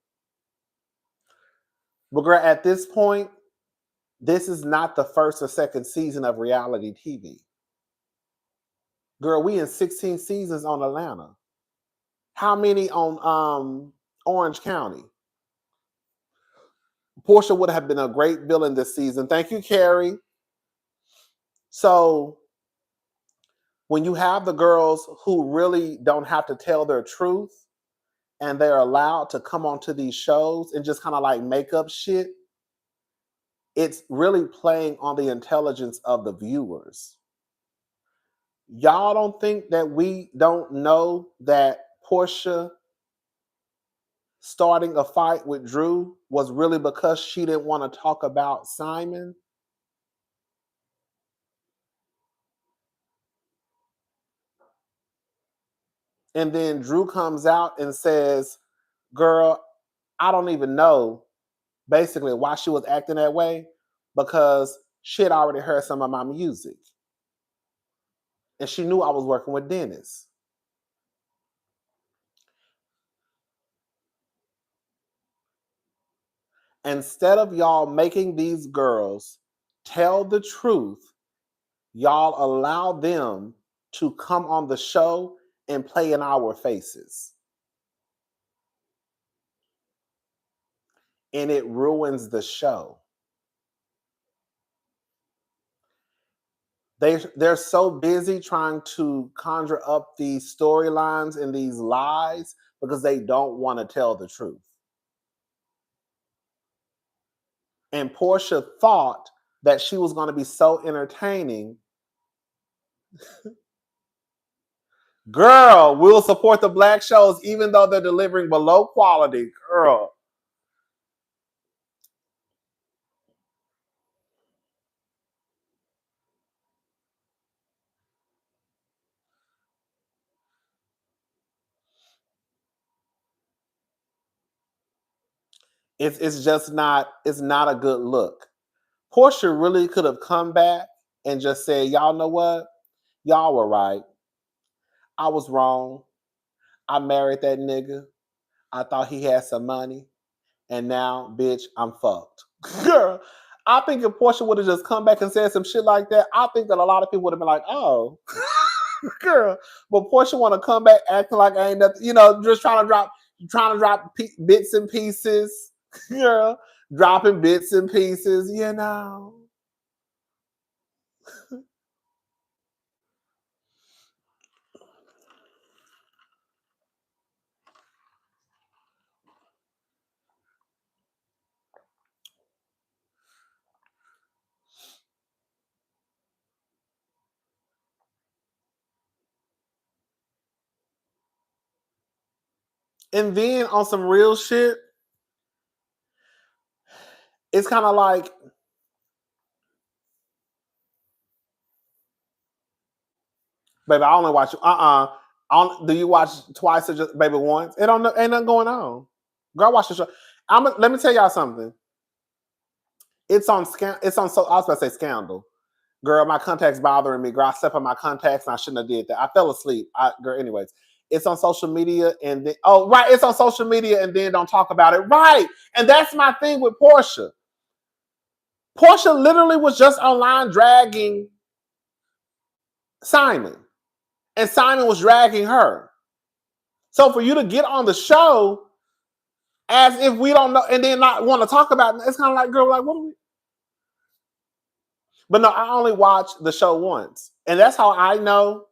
But girl, at this point, this is not the first or second season of reality TV. Girl, we in 16 seasons on Atlanta. How many on Orange County? Porsha would have been a great villain this season. Thank you, Carrie. So when you have the girls who really don't have to tell their truth and they're allowed to come onto these shows and just kind of like make up shit, it's really playing on the intelligence of the viewers. Y'all don't think that we don't know that Porsha starting a fight with Drew was really because she didn't want to talk about Simon? And then Drew comes out and says, girl, I don't even know basically why she was acting that way, because she had already heard some of my music. And she knew I was working with Dennis. Instead of y'all making these girls tell the truth, y'all allow them to come on the show and play in our faces. And it ruins the show. They're so busy trying to conjure up these storylines and these lies because they don't want to tell the truth. And Porsha thought that she was going to be so entertaining. Girl, we'll support the black shows even though they're delivering below quality. Girl. It's just not, it's not a good look. Porsha really could have come back and just said, y'all know what? Y'all were right. I was wrong. I married that nigga. I thought he had some money. And now, bitch, I'm fucked. Girl, I think if Porsha would have just come back and said some shit like that, I think that a lot of people would have been like, oh, girl. But Porsha want to come back acting like I ain't nothing, just trying to drop bits and pieces. Girl, dropping bits and pieces, And then on some real shit, it's kind of like, baby, I only watch, do you watch twice or just, baby, once? It ain't nothing going on. Girl, watch the show. Let me tell y'all something. It's on, I was about to say Scandal. Girl, my contacts bothering me. Girl, I stepped on my contacts and I shouldn't have did that. I fell asleep. Girl, anyways. It's on social media and then, it's on social media and then don't talk about it. Right. And that's my thing with Porsha. Porsha literally was just online dragging Simon. And Simon was dragging her. So for you to get on the show as if we don't know and then not want to talk about it, it's kind of like, girl, like, what are we? But no, I only watched the show once. And that's how I know.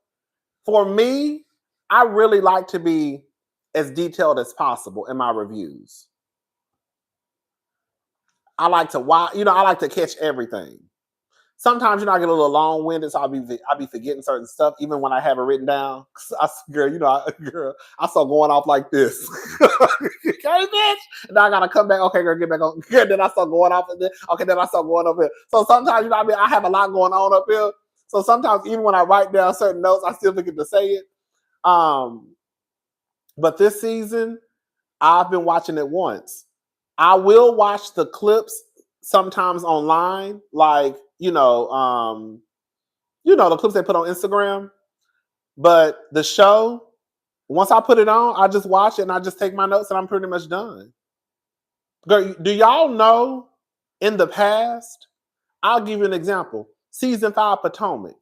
For me, I really like to be as detailed as possible in my reviews. I like to watch, I like to catch everything. Sometimes, I get a little long-winded, so I'll be forgetting certain stuff, even when I have it written down. I start going off like this. Okay, bitch. And then I gotta come back. Okay, girl, get back on. Then I start going off. Okay, then I start going up here. So sometimes, I have a lot going on up here. So sometimes, even when I write down certain notes, I still forget to say it. But this season, I've been watching it once. I will watch the clips sometimes online, like, the clips they put on Instagram. But the show, once I put it on, I just watch it and I just take my notes and I'm pretty much done. Girl, do y'all know in the past, I'll give you an example. Season 5 Potomac.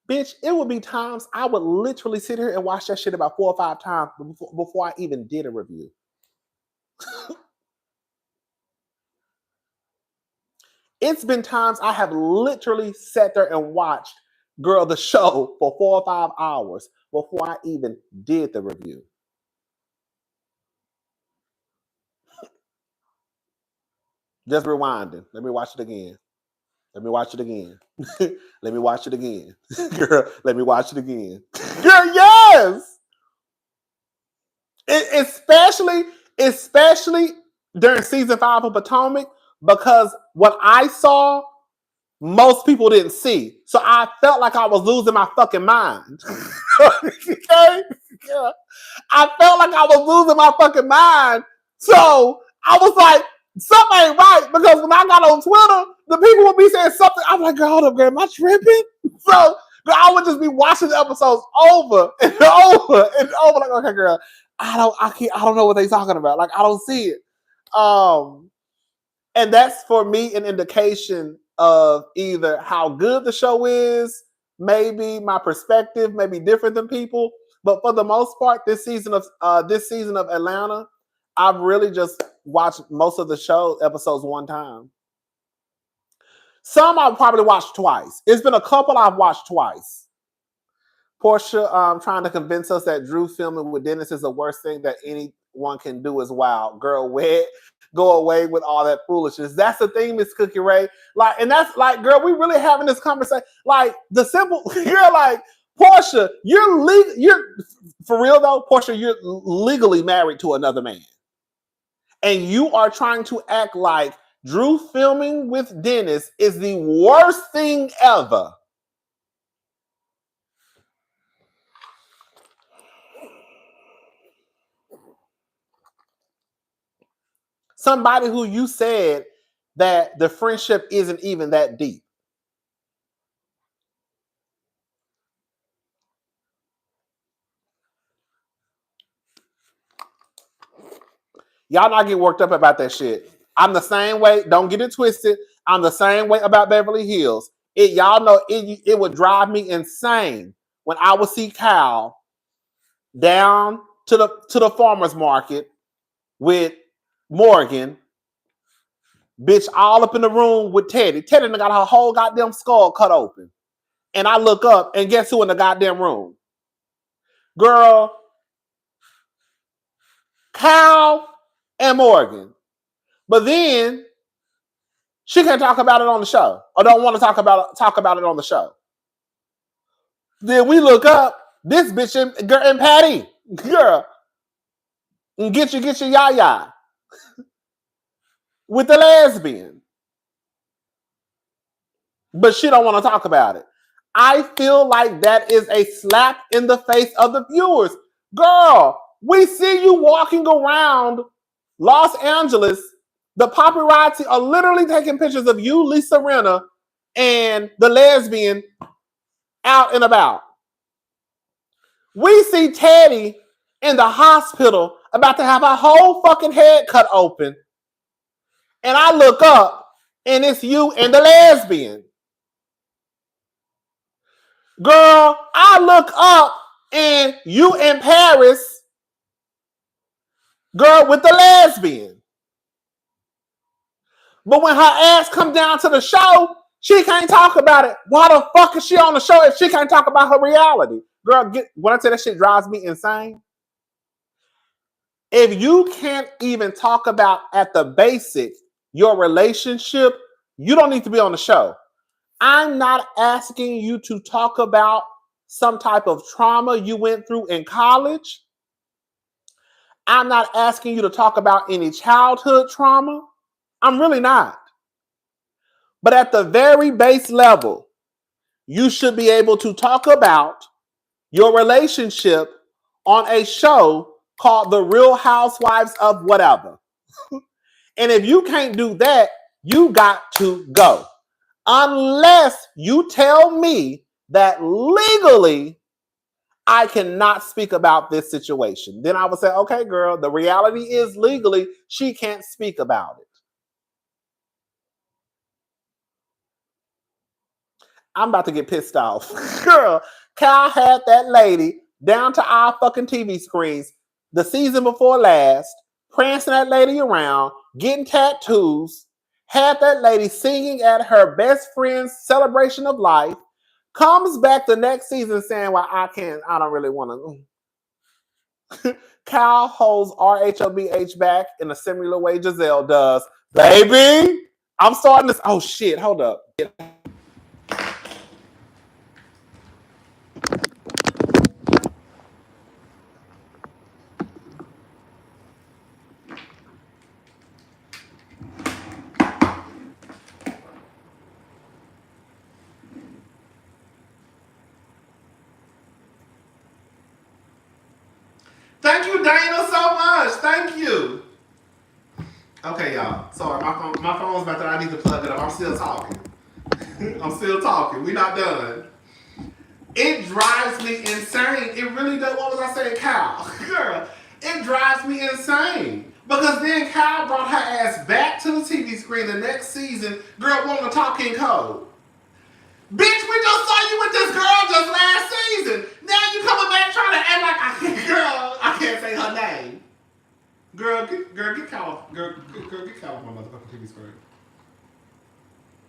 Bitch, it would be times I would literally sit here and watch that shit about 4 or 5 times before I even did a review. It's been times I have literally sat there and watched, girl, the show for 4 or 5 hours before I even did the review. Just rewinding. Let me watch it again. Let me watch it again. Let me watch it again. Girl, let me watch it again. Girl, yes! Especially during season 5 of Potomac, because what I saw, most people didn't see. So I felt like I was losing my fucking mind. Okay? Yeah. I felt like I was losing my fucking mind. So I was like, something ain't right. Because when I got on Twitter, the people would be saying something. I'm like, hold up, girl, am I tripping? So girl, I would just be watching the episodes over and over and over. Like, okay, girl, I don't know what they're talking about. Like, I don't see it. And that's for me an indication of either how good the show is, maybe my perspective may be different than people. But for the most part, this season of Atlanta, I've really just watched most of the show episodes one time. Some I've probably watched twice. It's been a couple I've watched twice. Porsha trying to convince us that Drew filming with Dennis is the worst thing that anyone can do is wild. Girl, go away with all that foolishness. That's the thing, Miss Cookie Ray. Like, and that's like, girl, we really having this conversation. Like, the simple, you're like, Porsha, you're for real though, Porsha, you're legally married to another man. And you are trying to act like Drew filming with Dennis is the worst thing ever. Somebody who you said that the friendship isn't even that deep. Y'all not get worked up about that shit. I'm the same way. Don't get it twisted. I'm the same way about Beverly Hills. Y'all know it would drive me insane when I would see Kyle down to the farmer's market with Morgan, bitch, all up in the room with Teddy. Teddy got her whole goddamn skull cut open. And I look up, and guess who in the goddamn room? Girl, Kyle and Morgan. But then she can't talk about it on the show, or don't want to talk about it on the show. Then we look up, this bitch and Patty, girl, and get your yaya with the lesbian. But she don't want to talk about it. I feel like that is a slap in the face of the viewers. Girl, we see you walking around Los Angeles. The paparazzi are literally taking pictures of you, Lisa Rinna, and the lesbian out and about. We see Teddy in the hospital about to have her whole fucking head cut open. And I look up, and it's you and the lesbian. Girl, I look up, and you in Paris, girl, with the lesbian. But when her ass come down to the show, she can't talk about it. Why the fuck is she on the show if she can't talk about her reality? Girl, when I tell that shit drives me insane. If you can't even talk about at the basic your relationship, you don't need to be on the show. I'm not asking you to talk about some type of trauma you went through in college. I'm not asking you to talk about any childhood trauma. I'm really not. But at the very base level, you should be able to talk about your relationship on a show called The Real Housewives of whatever. And if you can't do that, you got to go. Unless you tell me that legally I cannot speak about this situation. Then I would say, okay, girl, the reality is legally she can't speak about it. I'm about to get pissed off. Girl, Kyle had that lady down to our fucking TV screens the season before last, prancing that lady around, getting tattoos, had that lady singing at her best friend's celebration of life, comes back the next season saying, well, I don't really want to. Kyle holds RHOBH back in a similar way Gizelle does. Baby, I'm starting this. Oh, shit, hold up. Thank you, Dana, so much. Thank you. Okay, y'all. Sorry, my phone's about that. I need to plug it up. I'm still talking. I'm still talking. We're not done. It drives me insane. It really does. What was I saying, Kyle? Girl, it drives me insane. Because then Kyle brought her ass back to the TV screen the next season, girl wanting to talk in code. Bitch, we just saw you with this girl just last season. Now you coming back trying to act like I can't say her name. Girl, get Cal off. Girl, get Cal off my motherfucking TV screen.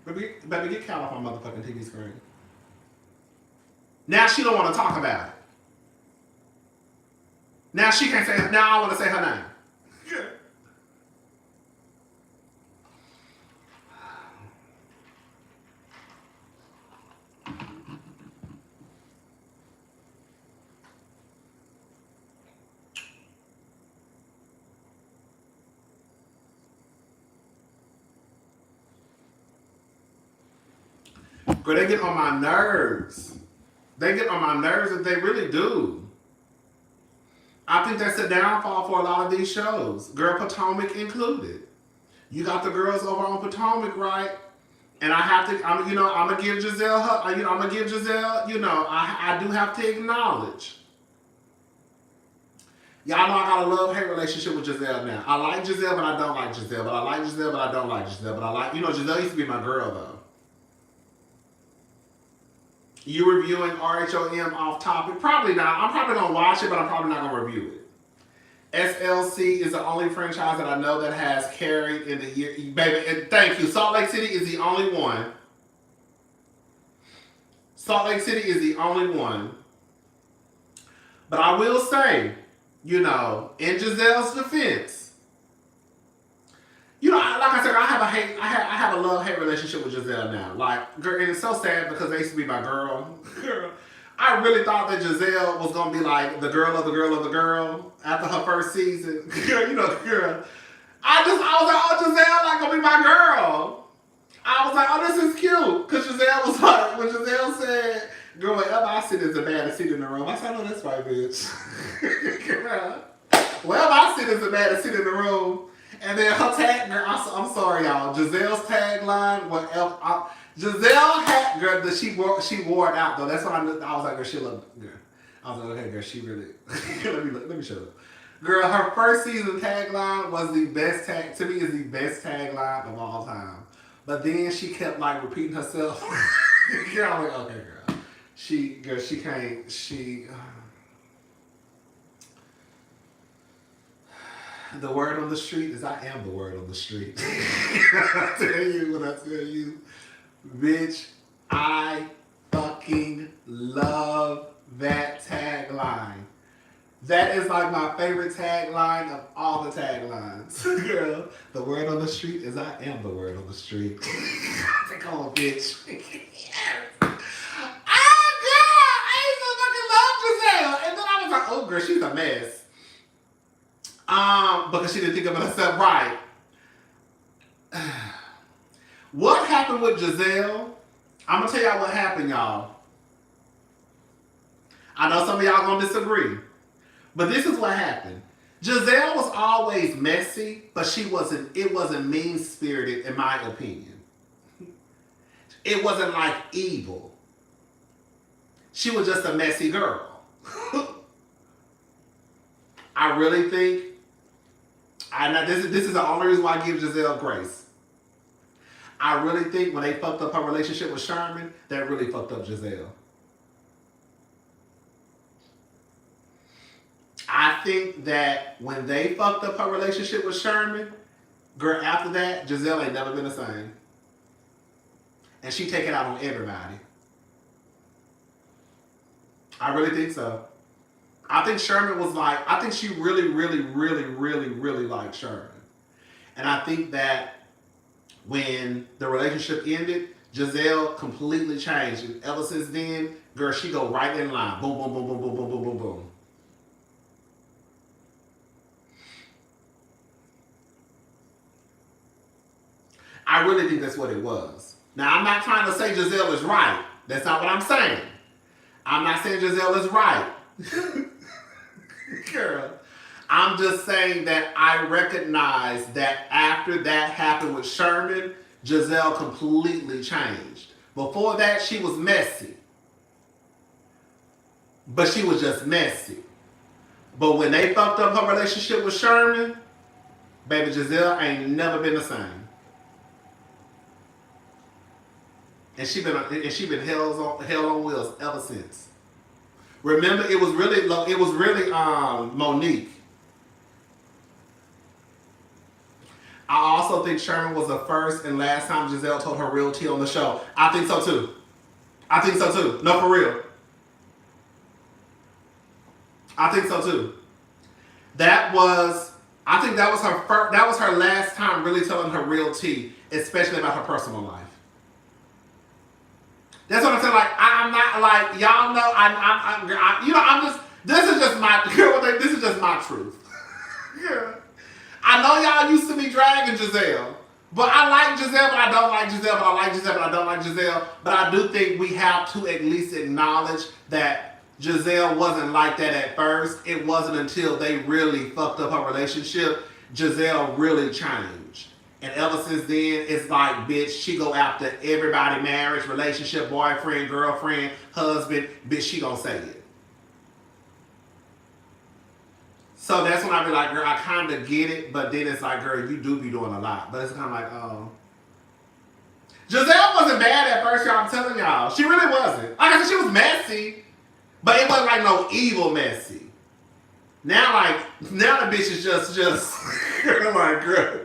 Baby, get Cal off my motherfucking TV screen. Now she don't want to talk about it. Now she can't say. Now I want to say her name. Girl, they get on my nerves. They get on my nerves, and they really do. I think that's a downfall for a lot of these shows. Girl, Potomac included. You got the girls over on Potomac, right? And I have to, I'm gonna give Gizelle her, I'm gonna give Gizelle, I do have to acknowledge. Y'all know I got a love-hate relationship with Gizelle now. I like Gizelle, but I don't like Gizelle. But I like Gizelle, but I don't like Gizelle. But I like, Gizelle used to be my girl, though. You reviewing RHOM off topic? Probably not. I'm probably going to watch it, but I'm probably not going to review it. SLC is the only franchise that I know that has carried in the year. Baby, and thank you. Salt Lake City is the only one. Salt Lake City is the only one. But I will say, in Gizelle's defense, like I said, I have a love-hate relationship with Gizelle now. Like, girl, and it's so sad because they used to be my girl. I really thought that Gizelle was gonna be like the girl of the girl of the girl after her first season. Girl. I was like, oh, Gizelle like gonna be my girl. I was like, oh, this is cute. Cause Gizelle was like, when Gizelle said, girl, wherever I sit is the baddest seat in the room. I said, oh, that's right, bitch. Wherever I sit is the baddest seat in the room. And then her tag, girl, I'm sorry, y'all. Gizelle's tagline, Gizelle had, girl, that she wore it out, though. That's what I was like, girl, she looked good. I was like, okay, girl, she really, let me show you. Girl, her first season tagline was the best to me is the best tagline of all time. But then she kept, like, repeating herself. Girl, I'm like, okay, girl. She can't, the word on the street is I am the word on the street. I tell you, bitch, I fucking love that tagline. That is like my favorite tagline of all the taglines. Girl, the word on the street is I am the word on the street. Come on, bitch. Yes. Oh, girl, I used to fucking love Gizelle. And then I was like, oh, girl, she's a mess. Because she didn't think of herself right. What happened with Gizelle? I'm gonna tell y'all what happened, y'all. I know some of y'all gonna disagree, but this is what happened. Gizelle was always messy, but it wasn't mean-spirited, in my opinion. It wasn't like evil. She was just a messy girl. I really think, this is the only reason why I give Gizelle grace. I really think when they fucked up her relationship with Sherman, that really fucked up Gizelle. I think that when they fucked up her relationship with Sherman, girl, after that, Gizelle ain't never been the same. And she take it out on everybody. I really think so. I think Sherman was like, I think she really, really, really, really, really liked Sherman. And I think that when the relationship ended, Gizelle completely changed. And ever since then, girl, she go right in line. Boom, boom, boom, boom, boom, boom, boom, boom, boom. I really think that's what it was. Now, I'm not trying to say Gizelle is right. That's not what I'm saying. I'm not saying Gizelle is right. Girl, I'm just saying that I recognize that after that happened with Sherman, Gizelle completely changed. Before that, she was messy. But she was just messy. But when they fucked up her relationship with Sherman, baby, Gizelle ain't never been the same. and she been held on wheels ever since. Remember, it was really Monique. I also think Sherman was the first and last time Gizelle told her real tea on the show. I think so too. No, for real. I think so too. I think that was her last time really telling her real tea, especially about her personal life. That's what I'm saying. Like, I'm not like, y'all know. I'm just. This is just my. This is just my truth. Yeah. I know y'all used to be dragging Gizelle, but I like Gizelle, but I don't like Gizelle, but I like Gizelle, but I don't like Gizelle. But I do think we have to at least acknowledge that Gizelle wasn't like that at first. It wasn't until they really fucked up her relationship, Gizelle really changed. And ever since then, it's like, bitch, she go after everybody, marriage, relationship, boyfriend, girlfriend, husband, bitch, she gonna say it. So that's when I be like, girl, I kind of get it, but then it's like, girl, you do be doing a lot. But it's kind of like, oh. Gizelle wasn't bad at first, y'all, I'm telling y'all. She really wasn't. Like I said, she was messy, but it wasn't like no evil messy. Now the bitch is just, I'm like, girl.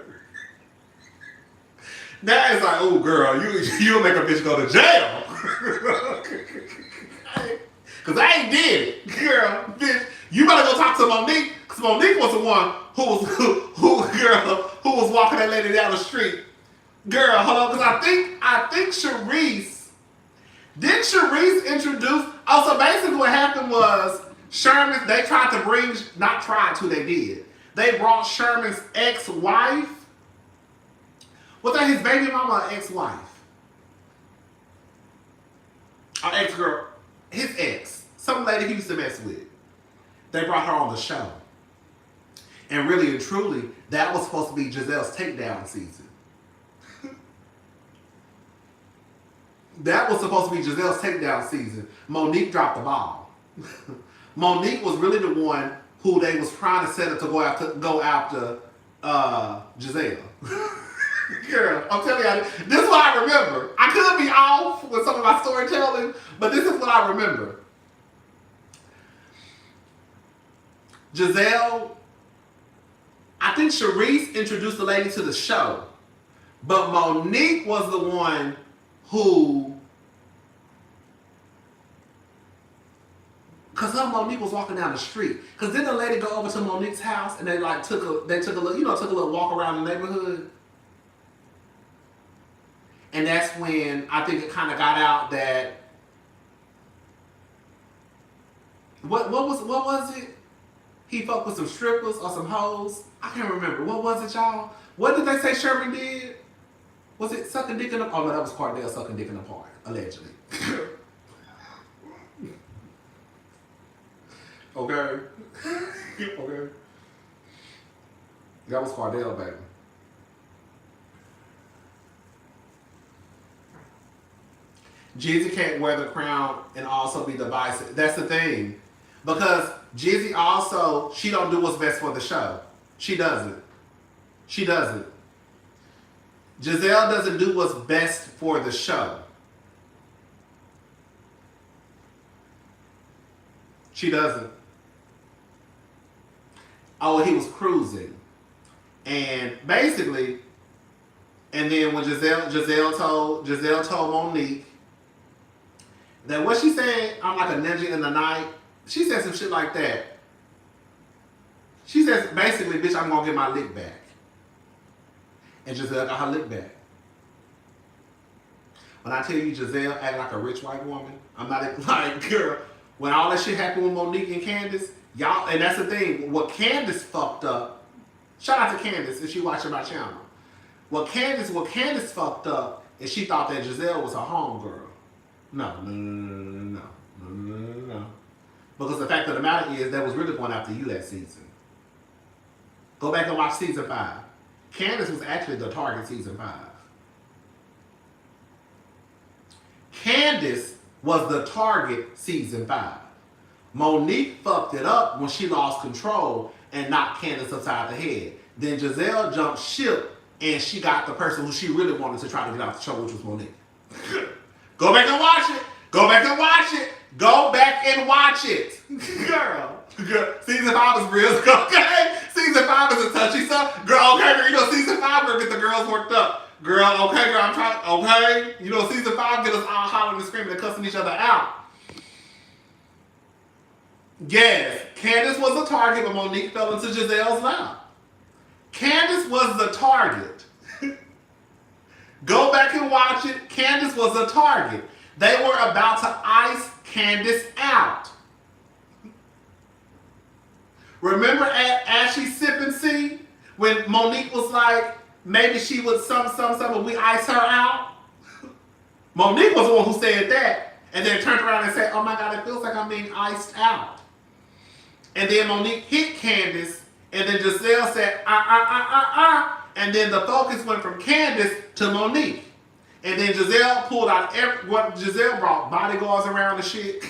Now it's like, oh, girl, you'll make a bitch go to jail. Because I ain't did it. Girl, bitch, you better go talk to Monique. Because Monique was the one who was walking that lady down the street. Girl, hold on, because I think Charisse, didn't Charisse introduce, so basically what happened was, Sherman, they tried to bring, not tried to, they did. They brought Sherman's ex-wife. Was that his baby mama or ex-wife? Or ex-girl? His ex. Some lady he used to mess with. They brought her on the show. And really and truly, that was supposed to be Gizelle's takedown season. That was supposed to be Gizelle's takedown season. Monique dropped the ball. Monique was really the one who they was trying to set up to go after Gizelle. Girl, I'm telling you, this is what I remember. I could be off with some of my storytelling, but this is what I remember. Gizelle, I think Charisse introduced the lady to the show, but Monique was the one who, because her Monique was walking down the street. Because then the lady go over to Monique's house and they like took a little walk around the neighborhood. And that's when I think it kind of got out that what was it? He fucked with some strippers or some hoes. I can't remember. What was it, y'all? What did they say Sherman did? Was it sucking dick in the... Oh, no, that was Cardell sucking dick in the park, allegedly. Okay. Okay. That was Cardell, baby. Jeezy can't wear the crown and also be divisive. That's the thing. Because Jeezy also, she don't do what's best for the show. She doesn't. Gizelle doesn't do what's best for the show. She doesn't. Oh, he was cruising. And basically, and then when Gizelle told Monique that what she said, I'm like a ninja in the night. She said some shit like that. She says, basically, bitch, I'm gonna get my lick back. And Gizelle got her lick back. When I tell you Gizelle act like a rich white woman, I'm not like, girl, when all that shit happened with Monique and Candace, y'all, and that's the thing, what Candace fucked up, shout out to Candace if she watching my channel. What Candace fucked up is she thought that Gizelle was her homegirl. No. Because the fact of the matter is, that was really going after you that season. Go back and watch season 5. Candace was actually the target season 5. Candace was the target season 5. Monique fucked it up when she lost control and knocked Candace upside the head. Then Gizelle jumped ship and she got the person who she really wanted to try to get off the show, which was Monique. Go back and watch it. Go back and watch it. Go back and watch it. Girl. Season 5 is real. Okay? Season 5 is a touchy stuff. Girl, okay, girl, you know, season 5 will get the girls worked up. Girl, okay, girl, I'm trying, okay? You know, season 5 get us all hollering and screaming and cussing each other out. Yes, Candace was the target, but Monique fell into Gizelle's lap. Candace was the target. Go back and watch it. Candace was the target. They were about to ice Candace out. Remember at Ashley Sip and See when Monique was like, maybe she would but we ice her out? Monique was the one who said that and then turned around and said, oh my God, it feels like I'm being iced out. And then Monique hit Candace and then Gizelle said, and then the focus went from Candace to Monique. And then Gizelle pulled out what Gizelle brought, bodyguards around the shit.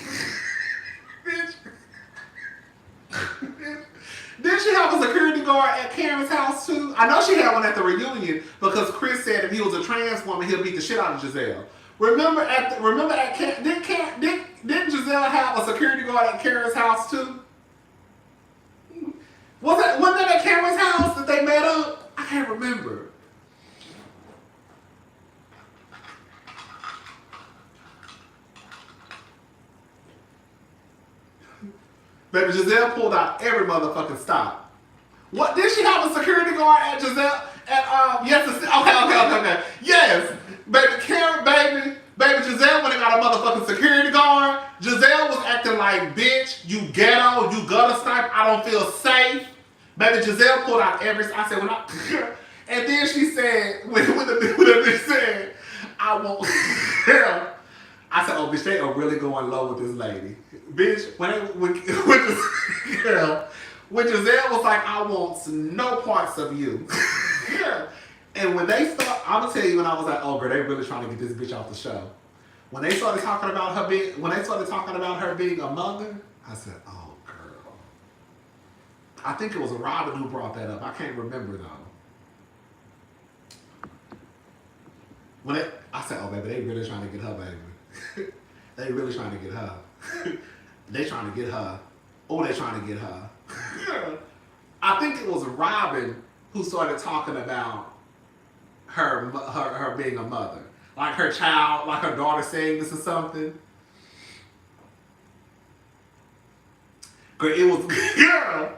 Bitch. Did she have a security guard at Karen's house too? I know she had one at the reunion because Chris said if he was a trans woman, he'll beat the shit out of Gizelle. Didn't Gizelle have a security guard at Karen's house too? Wasn't that at Karen's house that they met up? I can't remember. Baby, Gizelle pulled out every motherfucking stop. What, did she have a security guard at Gizelle? Yes, okay. Yes. Baby, baby, Gizelle went and got a motherfucking security guard. Gizelle was acting like, bitch, you ghetto, you gutter snipe, I don't feel safe. Baby, Gizelle pulled out every, I said, and then she said, when the bitch said, I won't, I said, oh, bitch, they are really going low with this lady. Bitch, when Gizelle was like, I want no parts of you. And when they start, I'm gonna tell you when I was like, oh girl, they really trying to get this bitch off the show. When they started talking about her being a mother, I said, oh girl. I think it was Robin who brought that up. I can't remember though. I said, oh baby, they really trying to get her, baby. They really trying to get her. They trying to get her. Oh, they trying to get her. I think it was Robin who started talking about her being a mother. Like her child, like her daughter saying this or something. Girl, it was, girl.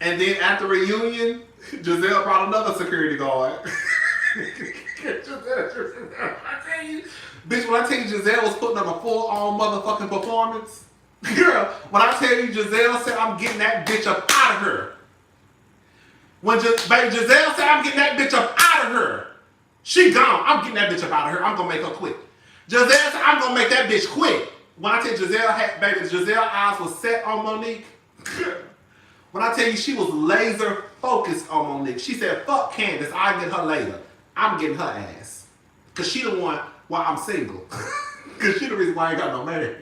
And then at the reunion, Gizelle brought another security guard. I tell you, bitch, when I tell you Gizelle was putting up a full-on motherfucking performance, girl, when I tell you Gizelle said, I'm getting that bitch up out of her. When baby Gizelle said, I'm getting that bitch up out of her. She gone. I'm getting that bitch up out of her. I'm going to make her quit. Giselle said, I'm going to make that bitch quit. When I tell you Giselle's eyes was set on Monique. When I tell you she was laser focused on Monique. She said, fuck Candace. I'll get her later. I'm getting her ass. Because she the one why I'm single. Because she the reason why I ain't got no man.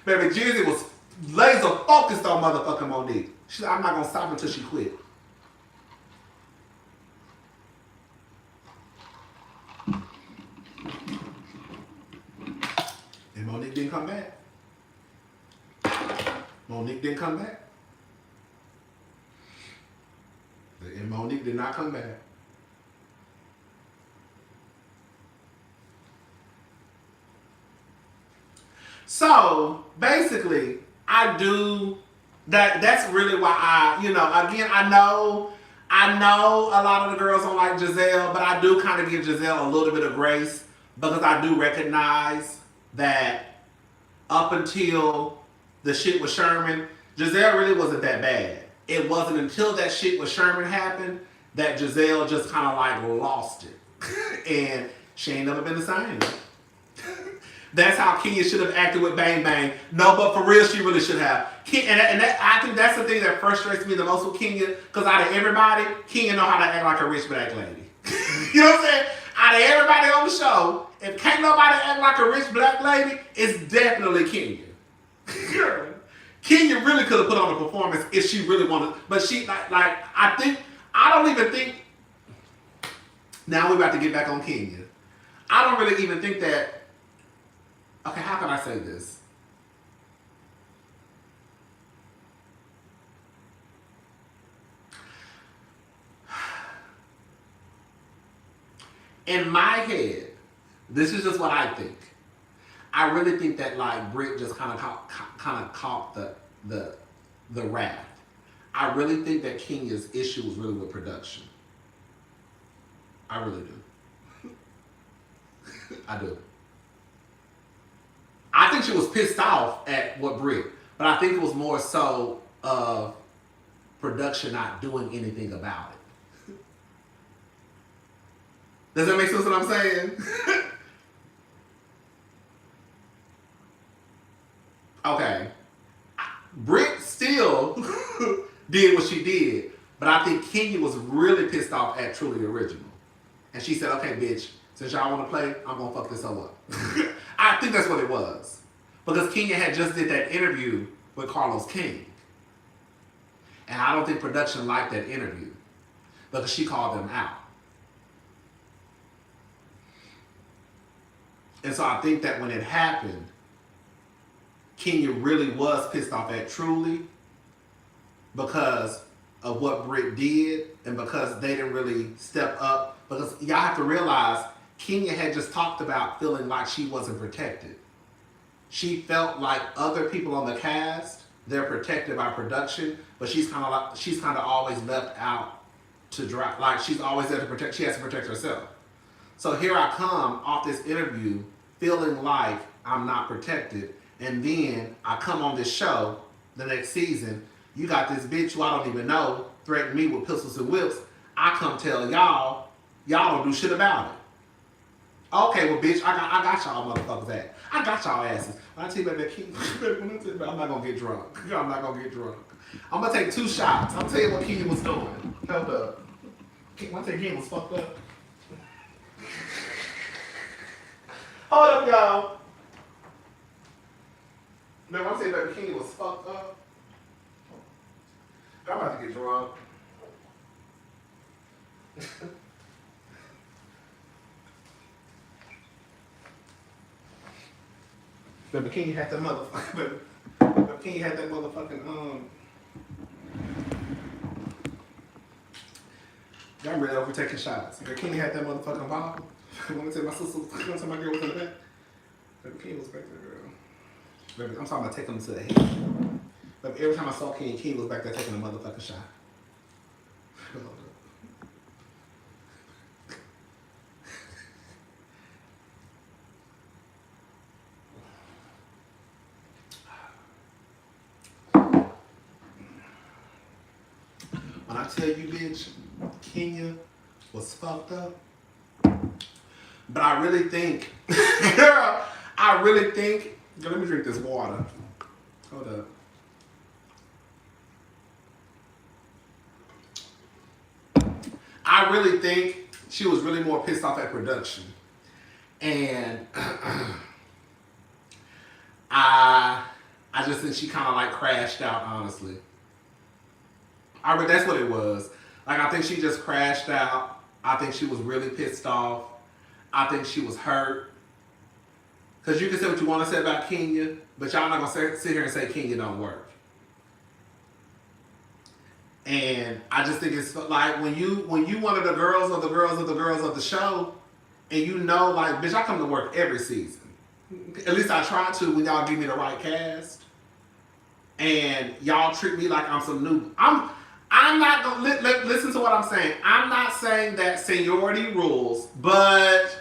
Baby, Jizzy was laser focused on motherfucking Monique. She said, I'm not going to stop until she quit. And Monique didn't come back. Monique didn't come back. And Monique did not come back. So basically, I do that. That's really why I know a lot of the girls don't like Gizelle, but I do kind of give Gizelle a little bit of grace because I do recognize that up until the shit with Sherman, Gizelle really wasn't that bad. It wasn't until that shit with Sherman happened that Gizelle just kind of like lost it. And she ain't never been the same. That's how Kenya should have acted with Bang Bang. No, but for real, she really should have. I think that's the thing that frustrates me the most with Kenya, because out of everybody, Kenya know how to act like a rich black lady. You know what I'm saying? Out of everybody on the show, if can't nobody act like a rich black lady, it's definitely Kenya. Kenya really could have put on a performance if she really wanted, but she I don't even think. Now we're about to get back on Kenya. I don't really even think that. Okay, how can I say this? In my head, this is just what I think. I really think that like Britt just kind of caught the wrath. I really think that Kenya's issue was really with production. I really do. I do. I think she was pissed off at what Britt, but I think it was more so of production not doing anything about it. Does that make sense what I'm saying? Okay. Britt still did what she did, but I think Kenya was really pissed off at Truly Original. And she said, okay, bitch, since y'all want to play, I'm going to fuck this hoe up. I think that's what it was. Because Kenya had just did that interview with Carlos King. And I don't think production liked that interview because she called them out. And so I think that when it happened, Kenya really was pissed off at Truly because of what Britt did and because they didn't really step up. Because y'all have to realize Kenya had just talked about feeling like she wasn't protected. She felt like other people on the cast, they're protected by production, but she's kind of always left out to dry. Like she's always there to protect. She has to protect herself. So here I come off this interview feeling like I'm not protected, and then I come on this show the next season. You got this bitch who I don't even know threatening me with pistols and whips. I come tell y'all don't do shit about it. Okay, well, bitch, I got y'all motherfuckers at. I got y'all asses. When I tell you about that key, I'm not gonna get drunk. I'm not gonna get drunk. I'm gonna take 2 shots. I'm gonna tell you what Kenya was doing. Hold up. When I tell you Kenya was fucked up. Hold up, y'all. Man, when I tell you that Kenya was fucked up, I'm about to get drunk. But Kenya had that motherfucking. But Kenya had that motherfucking I'm ready over taking shots. But Kenya had that motherfucking bottle. When I tell my sister, when I tell my girl was in the back. But Kenya was back there, girl. Baby, I'm talking about taking them to the head. But every time I saw Kenya was back there taking a motherfucking shot. When I tell you, bitch, Kenya was fucked up. But I really think, girl, let me drink this water. Hold up. I really think she was really more pissed off at production. And I just think she kind of like crashed out, honestly. That's what it was. Like, I think she just crashed out. I think she was really pissed off. I think she was hurt. Because you can say what you want to say about Kenya, but y'all not going to sit here and say Kenya don't work. And I just think it's like when you one of the girls of the show, and you know, like, bitch, I come to work every season. At least I try to when y'all give me the right cast. And y'all treat me like I'm some noob. I'm not going to listen to what I'm saying. I'm not saying that seniority rules, but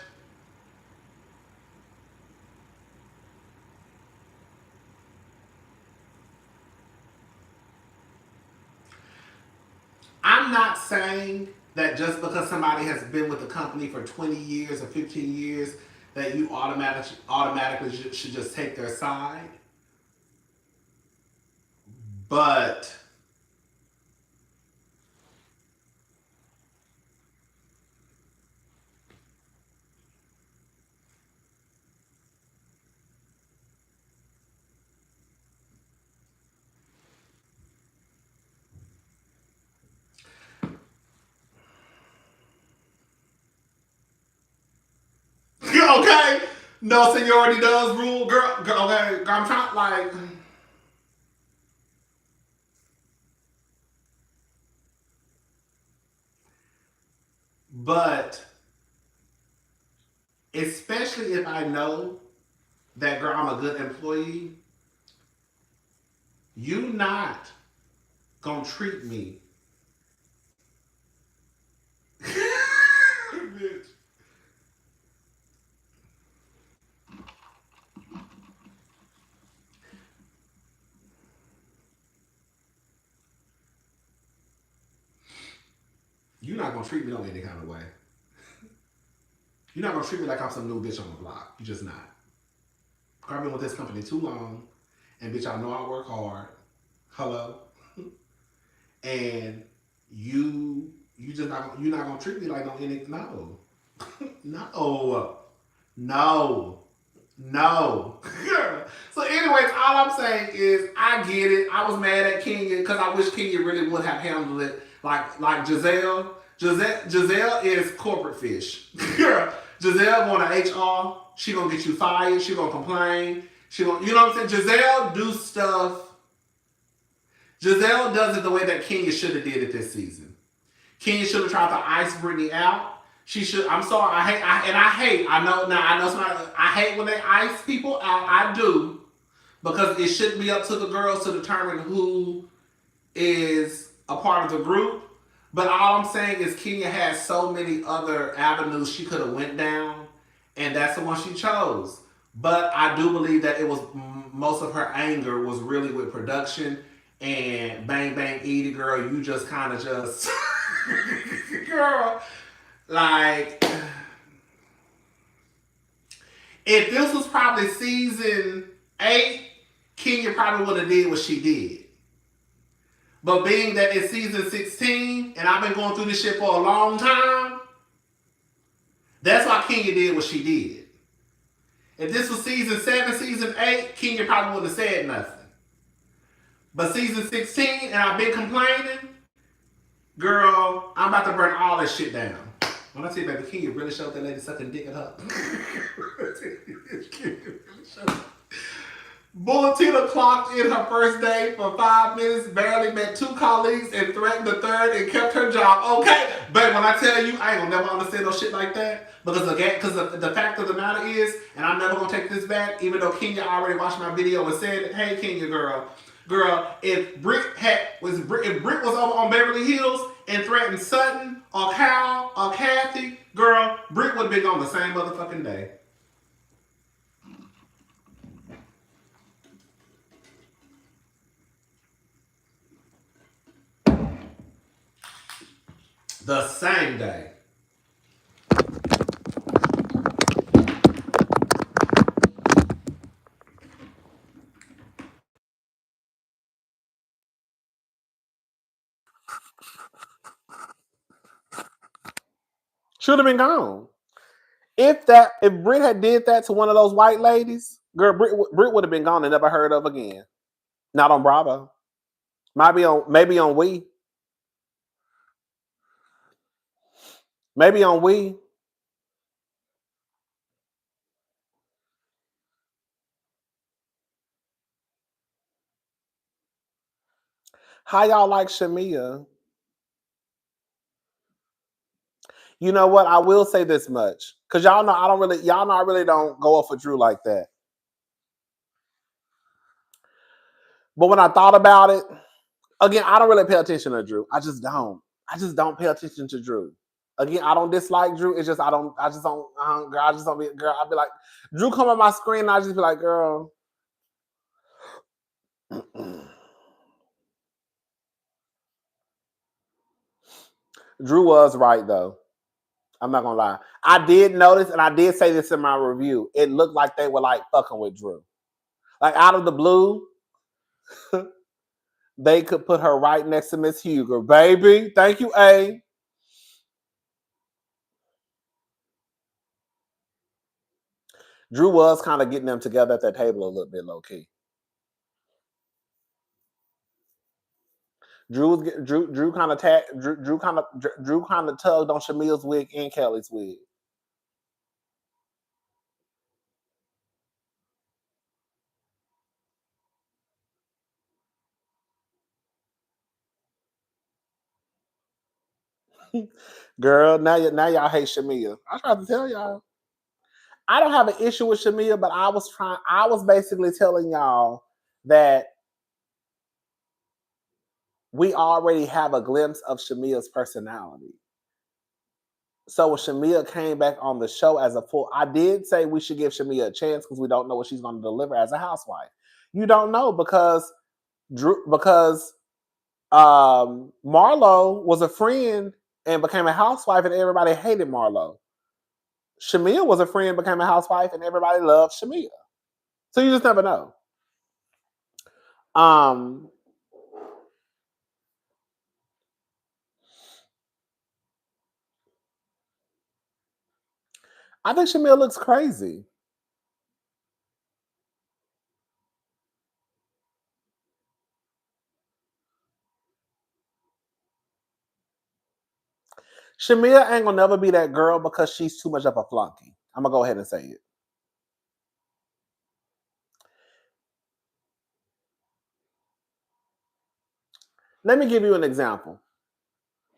I'm not saying that just because somebody has been with the company for 20 years or 15 years that you automatically should just take their side. But Okay? No seniority does rule. Girl, okay, I'm trying, like... But, especially if I know that, girl, I'm a good employee, you not gonna treat me. Bitch. You're not gonna treat me no any kind of way. You're not gonna treat me like I'm some new bitch on the block. You're just not. I've been with this company too long, and bitch, I know I work hard. Hello, and you're not gonna treat me like no any no, no, no. So, anyways, all I'm saying is I get it. I was mad at Kenya because I wish Kenya really would have handled it like Gizelle. Gizelle is corporate fish. Gizelle going to HR. She gonna get you fired. She gonna complain. She gonna, you know what I'm saying? Gizelle do stuff. Gizelle does it the way that Kenya should have did it this season. Kenya should have tried to ice Brittany out. She should. I'm sorry. I know somebody. I hate when they ice people out. I do, because it shouldn't be up to the girls to determine who is a part of the group. But all I'm saying is Kenya has so many other avenues she could have went down, and that's the one she chose. But I do believe that it was most of her anger was really with production and bang bang Edie, girl. You just kind of just girl, like if this was probably season 8, Kenya probably would have did what she did. But being that it's season 16, and I've been going through this shit for a long time, that's why Kenya did what she did. If this was season 7, season 8, Kenya probably wouldn't have said nothing. But season 16, and I've been complaining, girl, I'm about to burn all that shit down. When I tell you, baby, Kenya really showed that lady sucking dick at her. Bulletina clocked in her first day for 5 minutes, barely met 2 colleagues, and threatened the third and kept her job. Okay, but when I tell you, I ain't gonna never understand no shit like that. Because again, the fact of the matter is, and I'm never gonna take this back, even though Kenya already watched my video and said, hey Kenya girl, if Britt was over on Beverly Hills and threatened Sutton or Cal or Kathy, girl, Britt would have been on the same motherfucking day. The same day. Should have been gone. If Britt had did that to one of those white ladies, girl, Britt would have been gone and never heard of again. Not on Bravo. Maybe on We. Maybe on We. How y'all like Shamia? You know what? I will say this much. Because y'all know I really don't go off for Drew like that. But when I thought about it, again, I don't really pay attention to Drew. I just don't pay attention to Drew. Again, I don't dislike Drew. It's just girl, girl, I'll be like, Drew come on my screen and I just be like, girl. Drew was right though. I'm not gonna lie. I did notice, and I did say this in my review, it looked like they were like fucking with Drew. Like out of the blue, they could put her right next to Miss Huger. Baby, thank you, A. Drew was kind of getting them together at that table a little bit low key. Drew kind of tugged on Shamia's wig and Kelly's wig. Girl, now y'all hate Shamia. I tried to tell y'all. I don't have an issue with Shamia, but I was basically telling y'all that we already have a glimpse of Shamia's personality. So when Shamia came back on the show as a full, I did say we should give Shamia a chance because we don't know what she's going to deliver as a housewife. You don't know because Marlo was a friend and became a housewife, and everybody hated Marlo. Shamia was a friend, became a housewife, and everybody loved Shamia. So you just never know. I think Shamia looks crazy. Shamia ain't gonna never be that girl because she's too much of a flunky. I'm gonna go ahead and say it. Let me give you an example.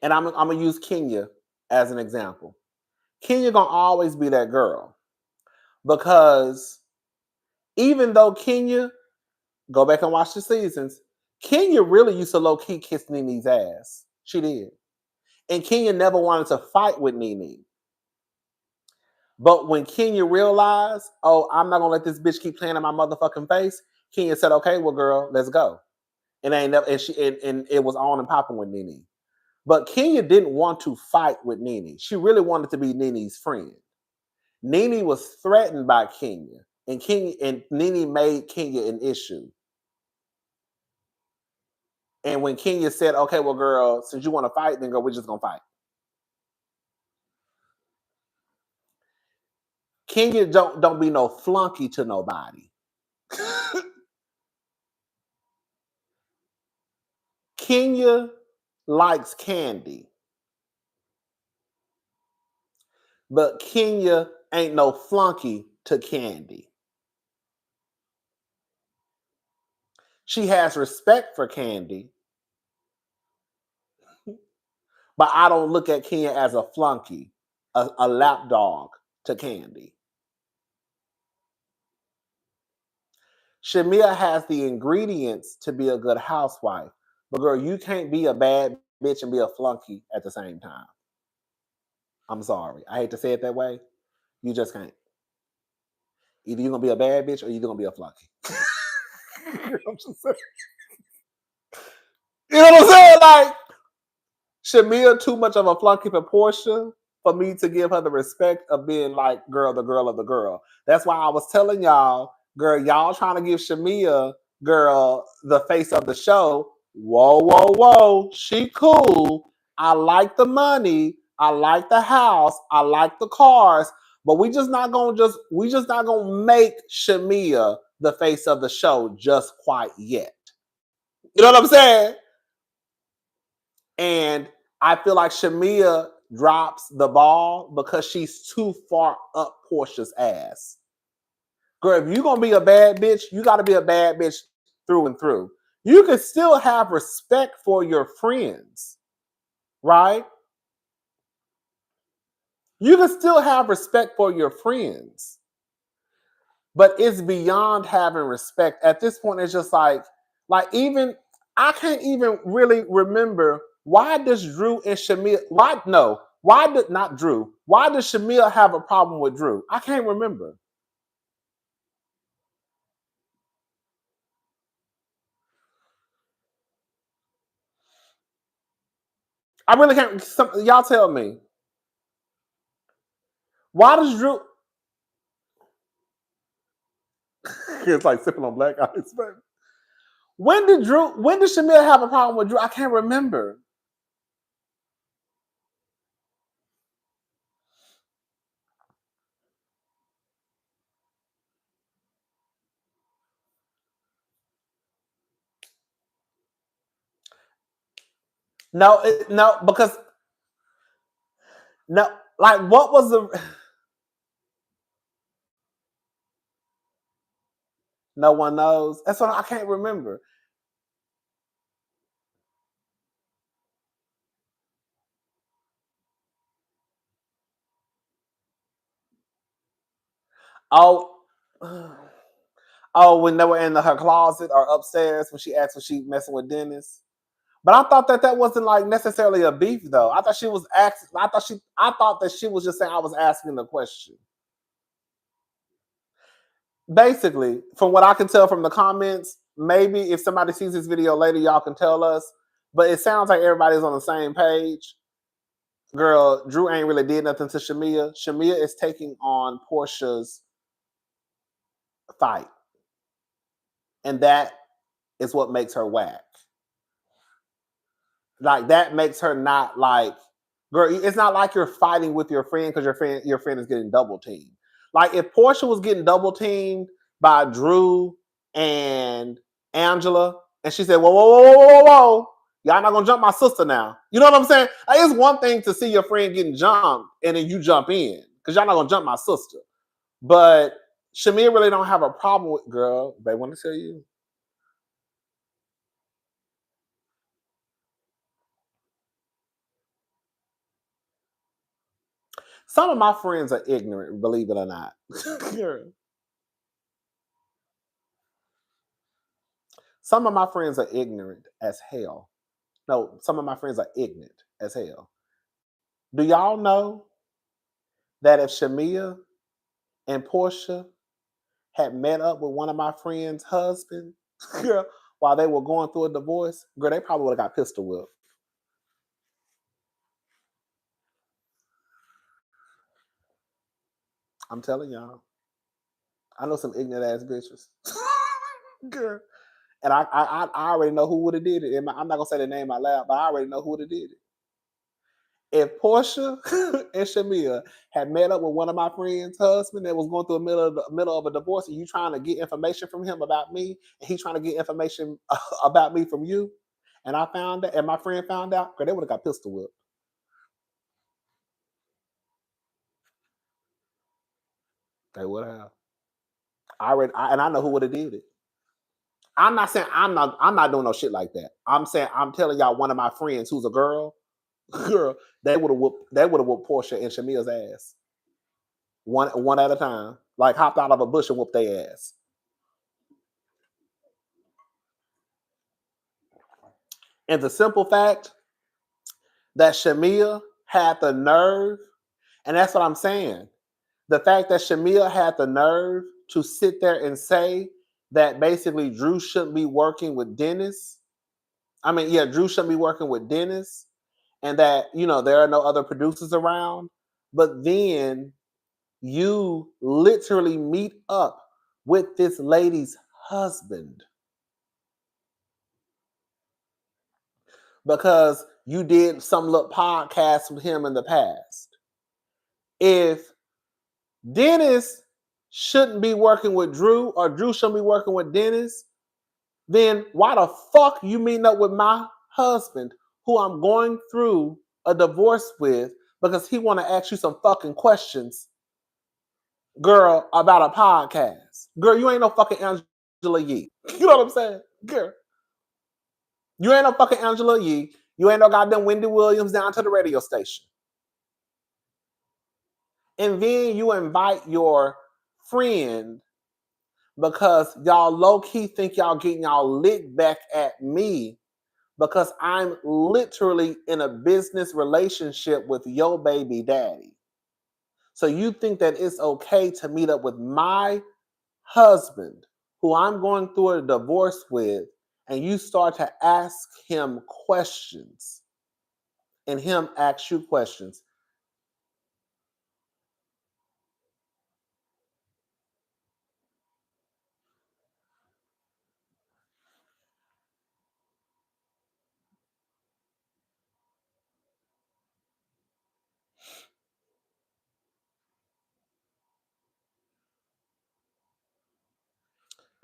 And I'm gonna use Kenya as an example. Kenya gonna always be that girl. Because even though Kenya, go back and watch the seasons, Kenya really used to low-key kiss Nene's ass. She did. And Kenya never wanted to fight with Nene. But when Kenya realized, oh, I'm not gonna let this bitch keep playing in my motherfucking face, Kenya said, okay, well, girl, let's go. And it was on and popping with Nene. But Kenya didn't want to fight with Nene. She really wanted to be Nene's friend. Nene was threatened by Kenya, and Nene made Kenya an issue. And when Kenya said, okay, well, girl, since you want to fight, then girl, we're just gonna fight. Kenya don't be no flunky to nobody. Kenya likes Kandi. But Kenya ain't no flunky to Kandi. She has respect for Kandi. But I don't look at Kenya as a flunky, a lapdog to Kandi. Shamia has the ingredients to be a good housewife. But girl, you can't be a bad bitch and be a flunky at the same time. I'm sorry. I hate to say it that way. You just can't. Either you're going to be a bad bitch or you're going to be a flunky. I'm just saying. You know what I'm saying? Like, Shamia too much of a flunky for Porsha for me to give her the respect of being like, girl, the girl of the girl. That's why I was telling y'all, girl, y'all trying to give Shamia, girl, the face of the show. Whoa, whoa, whoa. She cool. I like the money. I like the house. I like the cars. But we just not gonna make Shamia the face of the show just quite yet. You know what I'm saying? And I feel like Shamia drops the ball because she's too far up Porsha's ass. Girl, if you're going to be a bad bitch, you got to be a bad bitch through and through. You can still have respect for your friends, right? You can still have respect for your friends. But it's beyond having respect. At this point, it's just like even, I can't even really remember why does Drew and Shamia, why does Shamia have a problem with Drew? I can't remember. I really can't, y'all tell me. Why does Drew, it's like sipping on black ice, baby. When did Shamia have a problem with Drew? I can't remember. No, because no, like what was the no one knows. That's what I can't remember. Oh, oh, when they were in her closet or upstairs when she asked if she messing with Dennis. But I thought that wasn't like necessarily a beef though. I thought she was asking. I thought that she was just saying I was asking the question. Basically, from what I can tell from the comments, maybe if somebody sees this video later, y'all can tell us. But it sounds like everybody's on the same page. Girl, Drew ain't really did nothing to Shamia. Shamia is taking on Porsha's fight. And that is what makes her whack. Like that makes her not like, girl, it's not like you're fighting with your friend because your friend is getting double teamed. Like if Porsha was getting double teamed by Drew and Angela, and she said, whoa, y'all not gonna jump my sister now. You know what I'm saying? Like, it's one thing to see your friend getting jumped and then you jump in because y'all not gonna jump my sister. But Shamir really don't have a problem with, girl, they want to tell you. Some of my friends are ignorant, believe it or not. Some of my friends are ignorant as hell. No, some of my friends are ignorant as hell. Do y'all know that if Shamia and Porsha had met up with one of my friends' husband, girl, while they were going through a divorce, girl, they probably would have got pistol whipped. I'm telling y'all. I know some ignorant ass bitches. Girl. And I already know who would have did it. I'm not gonna say the name out loud, but I already know who would have did it. If Porsha and Shamia had met up with one of my friends' husband that was going through the middle of a divorce, and you trying to get information from him about me, and he trying to get information about me from you, and I found that, and my friend found out, girl, they would have got pistol whipped. They would have. I know who would have did it. I'm not saying I'm not doing no shit like that. I'm saying I'm telling y'all one of my friends who's a girl, they would have whooped Porsha and Shamia's ass. One at a time. Like hopped out of a bush and whooped their ass. And the simple fact that Shamia had the nerve, and that's what I'm saying. The fact that Shamia had the nerve to sit there and say that basically Drew shouldn't be working with Dennis. I mean, yeah, Drew shouldn't be working with Dennis, and that, you know, there are no other producers around. But then you literally meet up with this lady's husband because you did some little podcast with him in the past. If Dennis shouldn't be working with Drew or Drew shouldn't be working with Dennis, then why the fuck you meeting up with my husband who I'm going through a divorce with because he want to ask you some fucking questions, girl, about a podcast? Girl, you ain't no fucking Angela Yee. You know what I'm saying? Girl, you ain't no fucking Angela Yee. You ain't no goddamn Wendy Williams down to the radio station. And then you invite your friend because y'all low-key think y'all getting y'all lick back at me because I'm literally in a business relationship with your baby daddy. So you think that it's okay to meet up with my husband, who I'm going through a divorce with, and you start to ask him questions, and him asks you questions.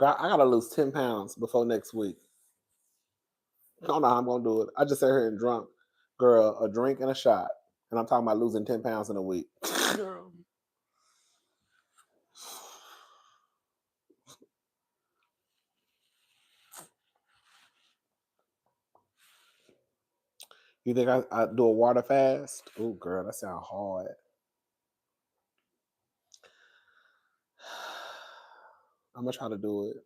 I gotta lose 10 pounds before next week. I don't know how I'm gonna do it. I just sat here and drunk, girl, a drink and a shot, and I'm talking about losing 10 pounds in a week. Girl. You think I do a water fast? Oh, girl, that sounds hard. I'm gonna try to do it.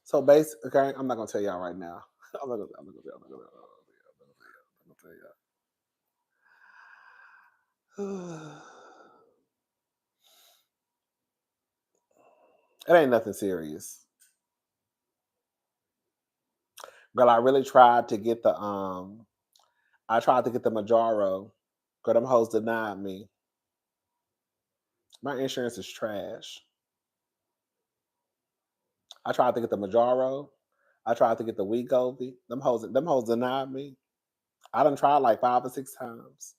So basically, okay, I'm not gonna tell y'all right now. I'm not gonna tell y'all. It ain't nothing serious. Girl, I really tried to get the Majaro. Girl, them hoes denied me. My insurance is trash. I tried to get the Majaro. I tried to get the Wegovy. Them hoes denied me. I done tried like 5 or 6 times.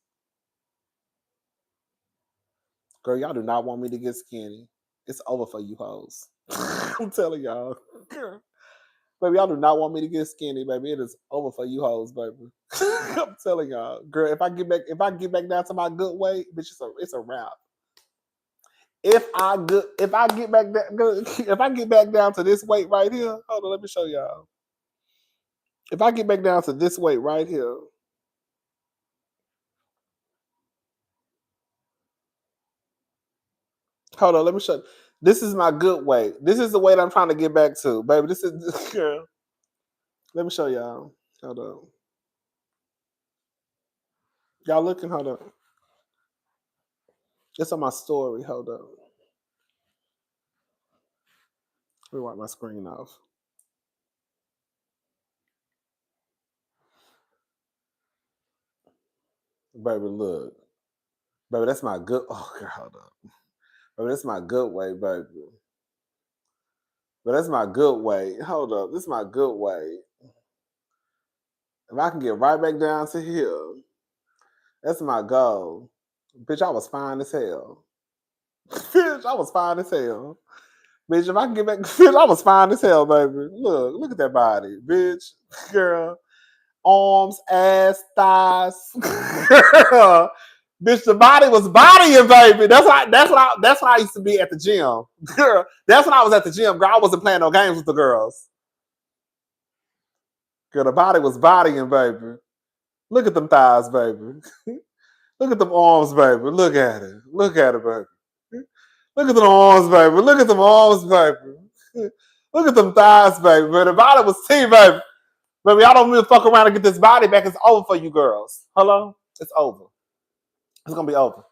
Girl, y'all do not want me to get skinny. It's over for you hoes. I'm telling y'all. Baby, y'all do not want me to get skinny, baby. It is over for you hoes, baby. I'm telling y'all. Girl, if I get back down to my good weight, bitch, it's a wrap. If I get back down to this weight right here, hold on, let me show y'all. If I get back down to this weight right here, hold on, let me show. This is my good weight. This is the weight I'm trying to get back to, baby. This is girl. Let me show y'all. Hold on. Y'all looking? Hold on. It's on my story. Hold on. Let me wipe my screen off. Baby, look. Baby, that's my good. Oh, girl, hold on. Baby, that's my good weight, baby. But that's my good weight. Hold up. This is my good weight. If I can get right back down to here, that's my goal. Bitch, I was fine as hell. Bitch, I was fine as hell. Bitch, if I can get back, bitch, I was fine as hell, baby. Look at that body. Bitch, girl. Arms, ass, thighs. Girl. Bitch, the body was bodying, baby. That's what I used to be at the gym. Girl, that's when I was at the gym. Girl, I wasn't playing no games with the girls. Girl, the body was bodying, baby. Look at them thighs, baby. Look at them arms, baby. Look at it. Look at it, baby. Look at them arms, baby. Look at them arms, baby. Look at them thighs, baby. But the body was T, baby. Baby, y'all don't really fuck around and get this body back. It's over for you girls. Hello? It's over. It's gonna be over.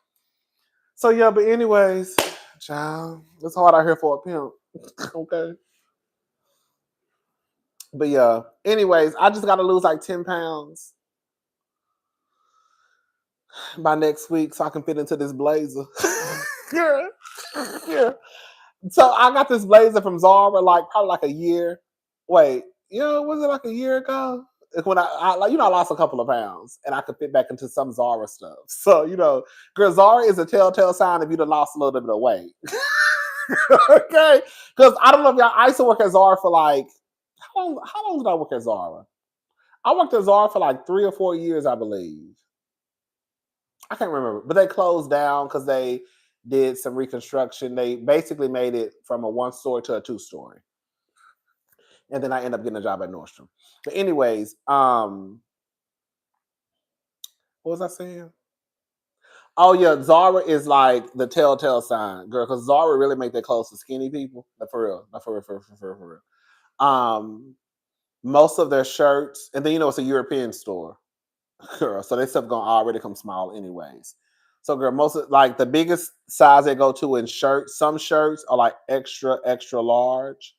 So yeah, but anyways, child, it's hard out here for a pimp. Okay. But yeah, anyways, I just gotta lose like 10 pounds by next week so I can fit into this blazer. Yeah. Yeah. So I got this blazer from Zara probably like a year. Wait, was it like a year ago? It's when I lost a couple of pounds and I could fit back into some Zara stuff. So, girl, Zara is a telltale sign if you done lost a little bit of weight. Okay? Because I don't know if I used to work at Zara for how long did I work at Zara? I worked at Zara for like 3 or 4 years, I believe. I can't remember, but they closed down because they did some reconstruction. They basically made it from a 1-story to a 2-story. And then I ended up getting a job at Nordstrom. But anyways, what was I saying? Oh yeah, Zara is like the telltale sign, girl, because Zara really make their clothes for skinny people. For real. Most of their shirts, and then it's a European store. Girl, so they stuff gonna already come small anyways. So girl, most of the biggest size they go to in shirts, some shirts are like extra, extra large.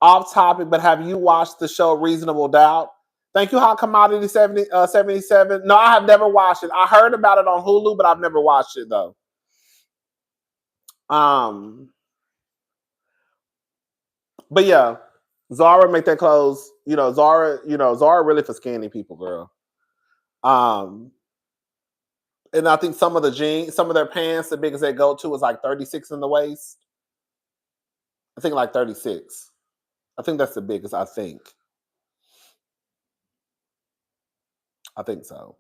Off topic, but have you watched the show Reasonable Doubt? Thank you, Hot Commodity 77. No, I have never watched it. I heard about it on Hulu, but I've never watched it though. But yeah, Zara make their clothes. Zara really for skinny people, girl. And I think some of the jeans, some of their pants, the biggest they go to is like 36 in the waist. I think like 36. I think that's the biggest, I think. I think so.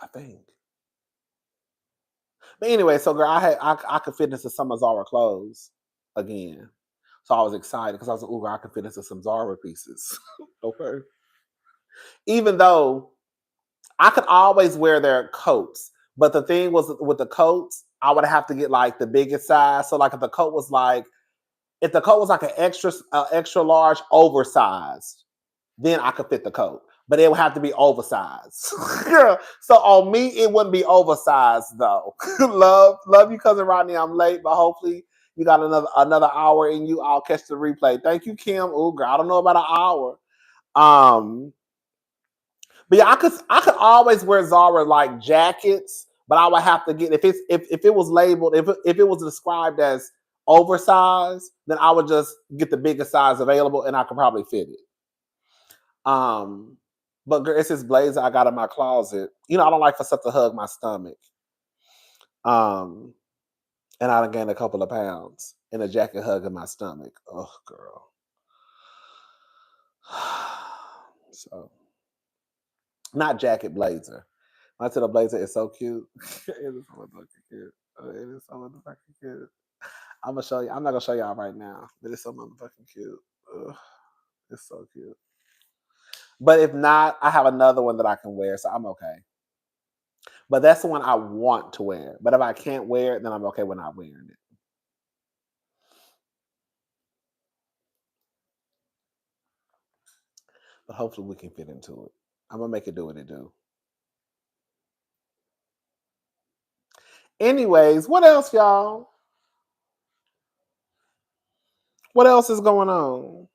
I think. But anyway, so girl, I could fit into some of Zara clothes again. So I was excited because I was like, ooh, I could fit into some Zara pieces. Okay. Even though I could always wear their coats. But the thing was with the coats, I would have to get like the biggest size. So like if the coat was like an extra large oversized, then I could fit the coat. But it would have to be oversized. So on me, it wouldn't be oversized though. love you, cousin Rodney. I'm late, but hopefully you got another hour in you. I'll catch the replay. Thank you, Kim. Oh, girl, I don't know about an hour. But yeah, I could always wear Zara like jackets, but I would have to get if it was labeled if it was described as oversized, then I would just get the biggest size available and I could probably fit it. But girl, it's this blazer I got in my closet. You know, I don't like for stuff to hug my stomach. And I done gained a couple of pounds and a jacket hugging my stomach. Oh, girl. So, not jacket, blazer. I said the blazer is so cute. It is so motherfucking cute. It is so motherfucking cute. I'm gonna show you. I'm not gonna show y'all right now, but it's so motherfucking cute. Ugh, it's so cute. But if not, I have another one that I can wear, so I'm okay. But that's the one I want to wear. But if I can't wear it, then I'm okay with not wearing it. But hopefully we can fit into it. I'm gonna make it do what it do. Anyways, what else, y'all? What else is going on?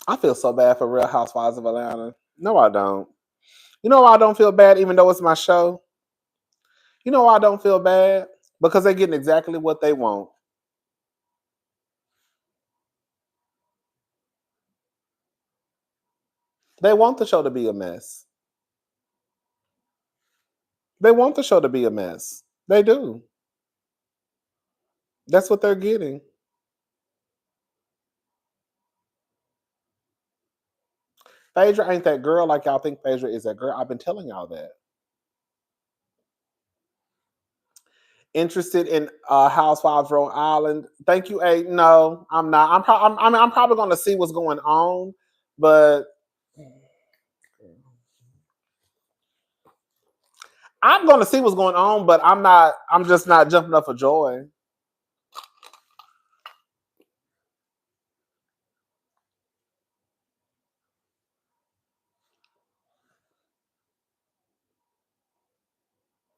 I feel so bad for Real Housewives of Atlanta. No, I don't. You know why I don't feel bad, even though it's my show? You know why I don't feel bad? Because they're getting exactly what they want. They want the show to be a mess. They want the show to be a mess. They do. That's what they're getting. Phaedra ain't that girl like y'all think Phaedra is that girl. I've been telling y'all that. Interested in Housewives Rhode Island? Thank you, A. No, I'm not. I'm probably going to see what's going on, but I'm going to see what's going on. But I'm not. I'm just not jumping up for joy.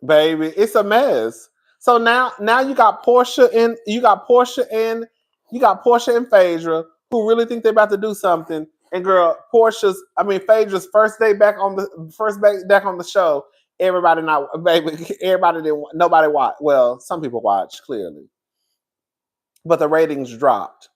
Baby, it's a mess. So now you got Porsha and Phaedra who really think they're about to do something. And girl, Phaedra's first day back on the show. Nobody watched. Well, some people watched clearly, but the ratings dropped.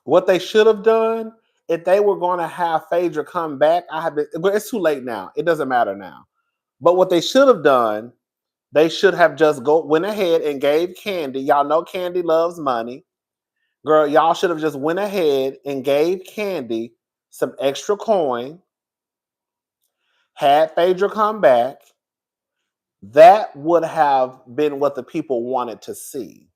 What they should have done if they were going to have Phaedra come back, but it's too late now. It doesn't matter now. But what they should have done, they should have just went ahead and gave Kandi. Y'all know Kandi loves money. Girl, y'all should have just went ahead and gave Kandi some extra coin. Had Phaedra come back. That would have been what the people wanted to see.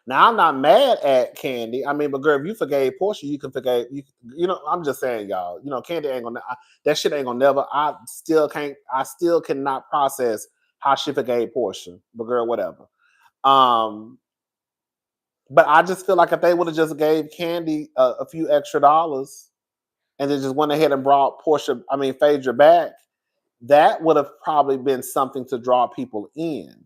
Now I'm not mad at Kandi. I mean, but girl, if you forgave Porsha, you can forgive you. You know, I'm just saying, y'all. You know, Kandi ain't gonna. That shit ain't gonna never. I still can't. I still cannot process how she forgave Porsha. But girl, whatever. But I just feel like if they would have just gave Kandi a few extra dollars, and then just went ahead and brought Phaedra back, that would have probably been something to draw people in.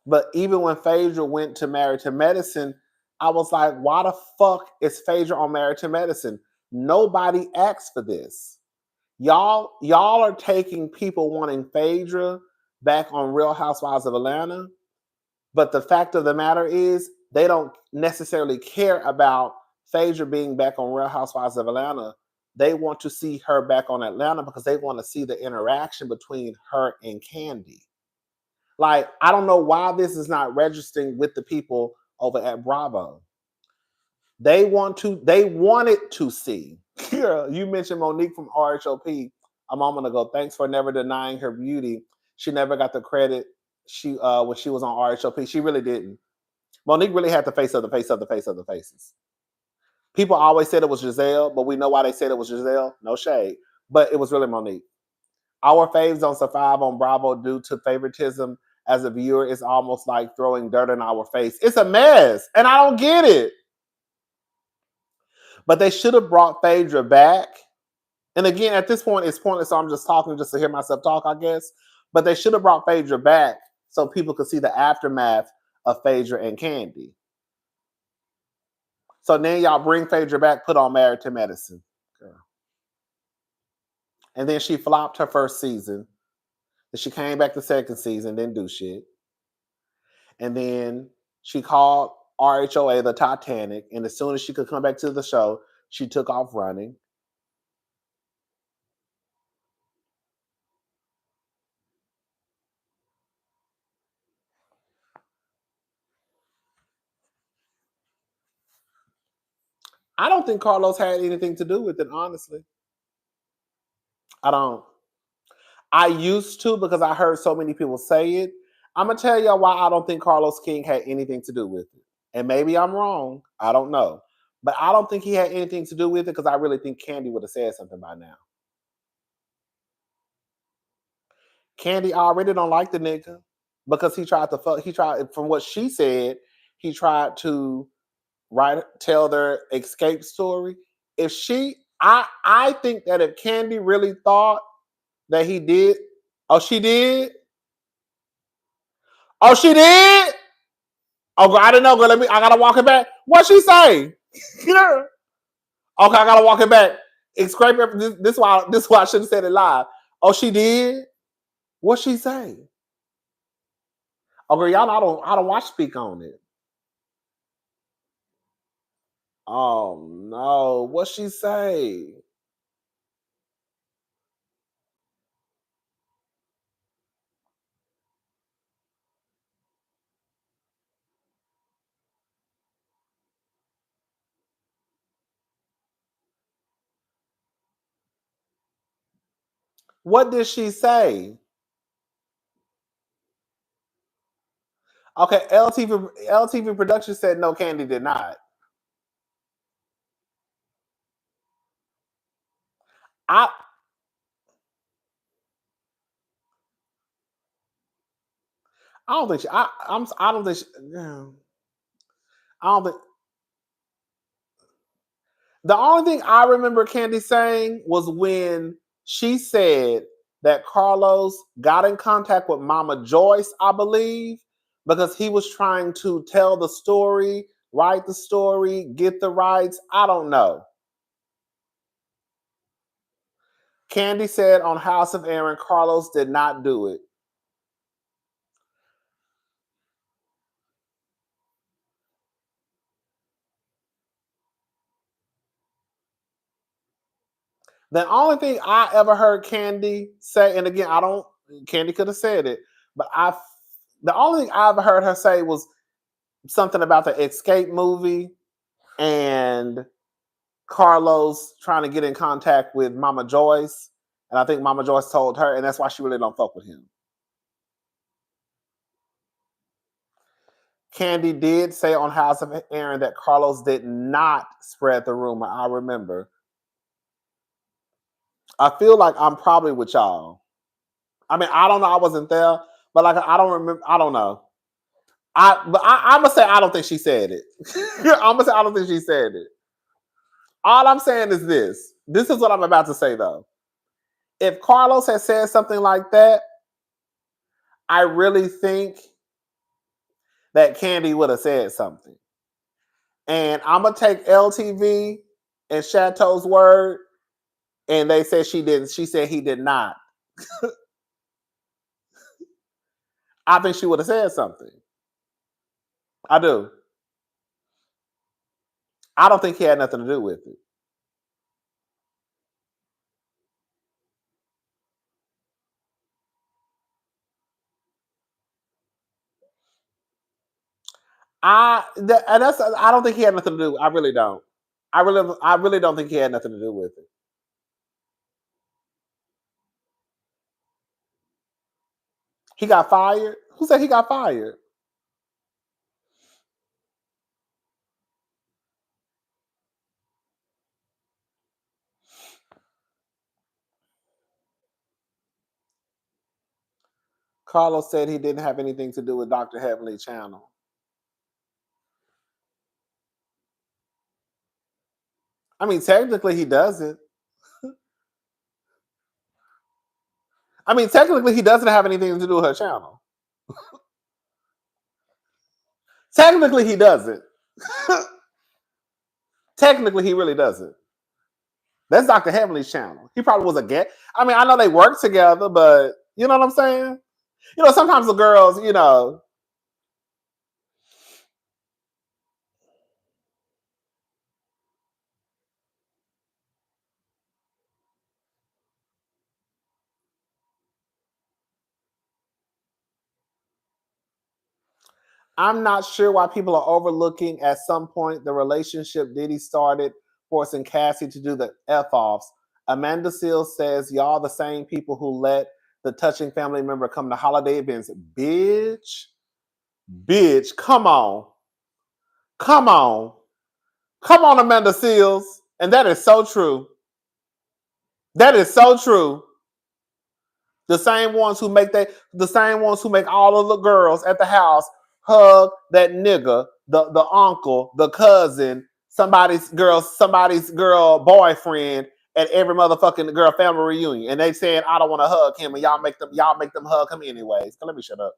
But even when Phaedra went to Married to Medicine, I was like, why the fuck is Phaedra on Married to Medicine? Nobody asked for this. Y'all are taking people wanting Phaedra back on Real Housewives of Atlanta. But the fact of the matter is, they don't necessarily care about Phaedra being back on Real Housewives of Atlanta. They want to see her back on Atlanta because they want to see the interaction between her and Kandi. Like, I don't know why this is not registering with the people over at Bravo. They wanted to see. You mentioned Monique from RHOP a moment ago. Thanks for never denying her beauty. She never got the credit when she was on RHOP. She really didn't. Monique really had the face of the face of the face of the faces. People always said it was Gizelle, but we know why they said it was Gizelle. No shade. But it was really Monique. Our faves don't survive on Bravo due to favoritism. As a viewer, it's almost like throwing dirt in our face. It's a mess, and I don't get it. But they should have brought Phaedra back. And again, at this point, it's pointless, so I'm just talking just to hear myself talk, I guess. But they should have brought Phaedra back so people could see the aftermath of Phaedra and Kandi. So then y'all bring Phaedra back, put on Married to Medicine. Girl. And then she flopped her first season. Then she came back the second season, didn't do shit. And then she called RHOA the Titanic. And as soon as she could come back to the show, she took off running. I don't think Carlos had anything to do with it, honestly. I don't. I used to because I heard so many people say it. I'm going to tell y'all why I don't think Carlos King had anything to do with it. And maybe I'm wrong. I don't know. But I don't think he had anything to do with it because I really think Kandi would have said something by now. Kandi already don't like the nigga because he tried to fuck. He tried, from what she said, he tried to tell their escape story. If I think that if Kandi really thought that he did, oh, she did? Oh, she did? Oh, I didn't know. I gotta walk it back. What she say? Yeah. Okay, I gotta walk it back. Scrape it. This why I should have said it live. Oh, she did? What she say? Okay, y'all, I don't watch Speak on it. Oh no, what she say? What did she say? Okay, LTV production said no, Kandi did not. I don't think she, I don't think she, I don't think. The only thing I remember Kandi saying was when she said that Carlos got in contact with Mama Joyce, I believe, because he was trying to tell the story, write the story, get the rights. I don't know. Kandi said on House of Aaron, Carlos did not do it. The only thing I ever heard Kandi say, and again, Kandi could have said it, but the only thing I ever heard her say was something about the Escape movie and Carlos trying to get in contact with Mama Joyce. And I think Mama Joyce told her, and that's why she really don't fuck with him. Kandi did say on House of Aaron that Carlos did not spread the rumor. I remember. I feel like I'm probably with y'all. I mean, I don't know. I wasn't there, but like I don't remember. I don't know. I'm gonna say I don't think she said it. I'm gonna say I don't think she said it. All I'm saying is this. This is what I'm about to say though. If Carlos had said something like that, I really think that Kandi would have said something. And I'm gonna take LTV and Chateau's word, and they said she didn't. She said he did not. I think she would have said something. I do. I don't think he had nothing to do with it. I don't think he had nothing to do. I really don't. I really don't think he had nothing to do with it. He got fired? Who said he got fired? Carlos said he didn't have anything to do with Dr. Heavenly Channel. I mean, technically he doesn't. I mean, technically he doesn't have anything to do with her channel. Technically he doesn't. Technically he really doesn't. That's Dr. Heavenly's channel. He probably was a guest. I mean, I know they work together, but you know what I'm saying? You know, sometimes the girls, you know. I'm not sure why people are overlooking at some point the relationship Diddy started, forcing Cassie to do the F-offs. Amanda Seals says, y'all the same people who let the touching family member come to holiday events. Bitch, come on. Come on. Come on, Amanda Seals. And that is so true. That is so true. The same ones who make all of the girls at the house hug that nigga, the uncle, the cousin, somebody's girl boyfriend at every motherfucking girl family reunion. And they saying, I don't want to hug him, and y'all make them hug him anyways. Let me shut up.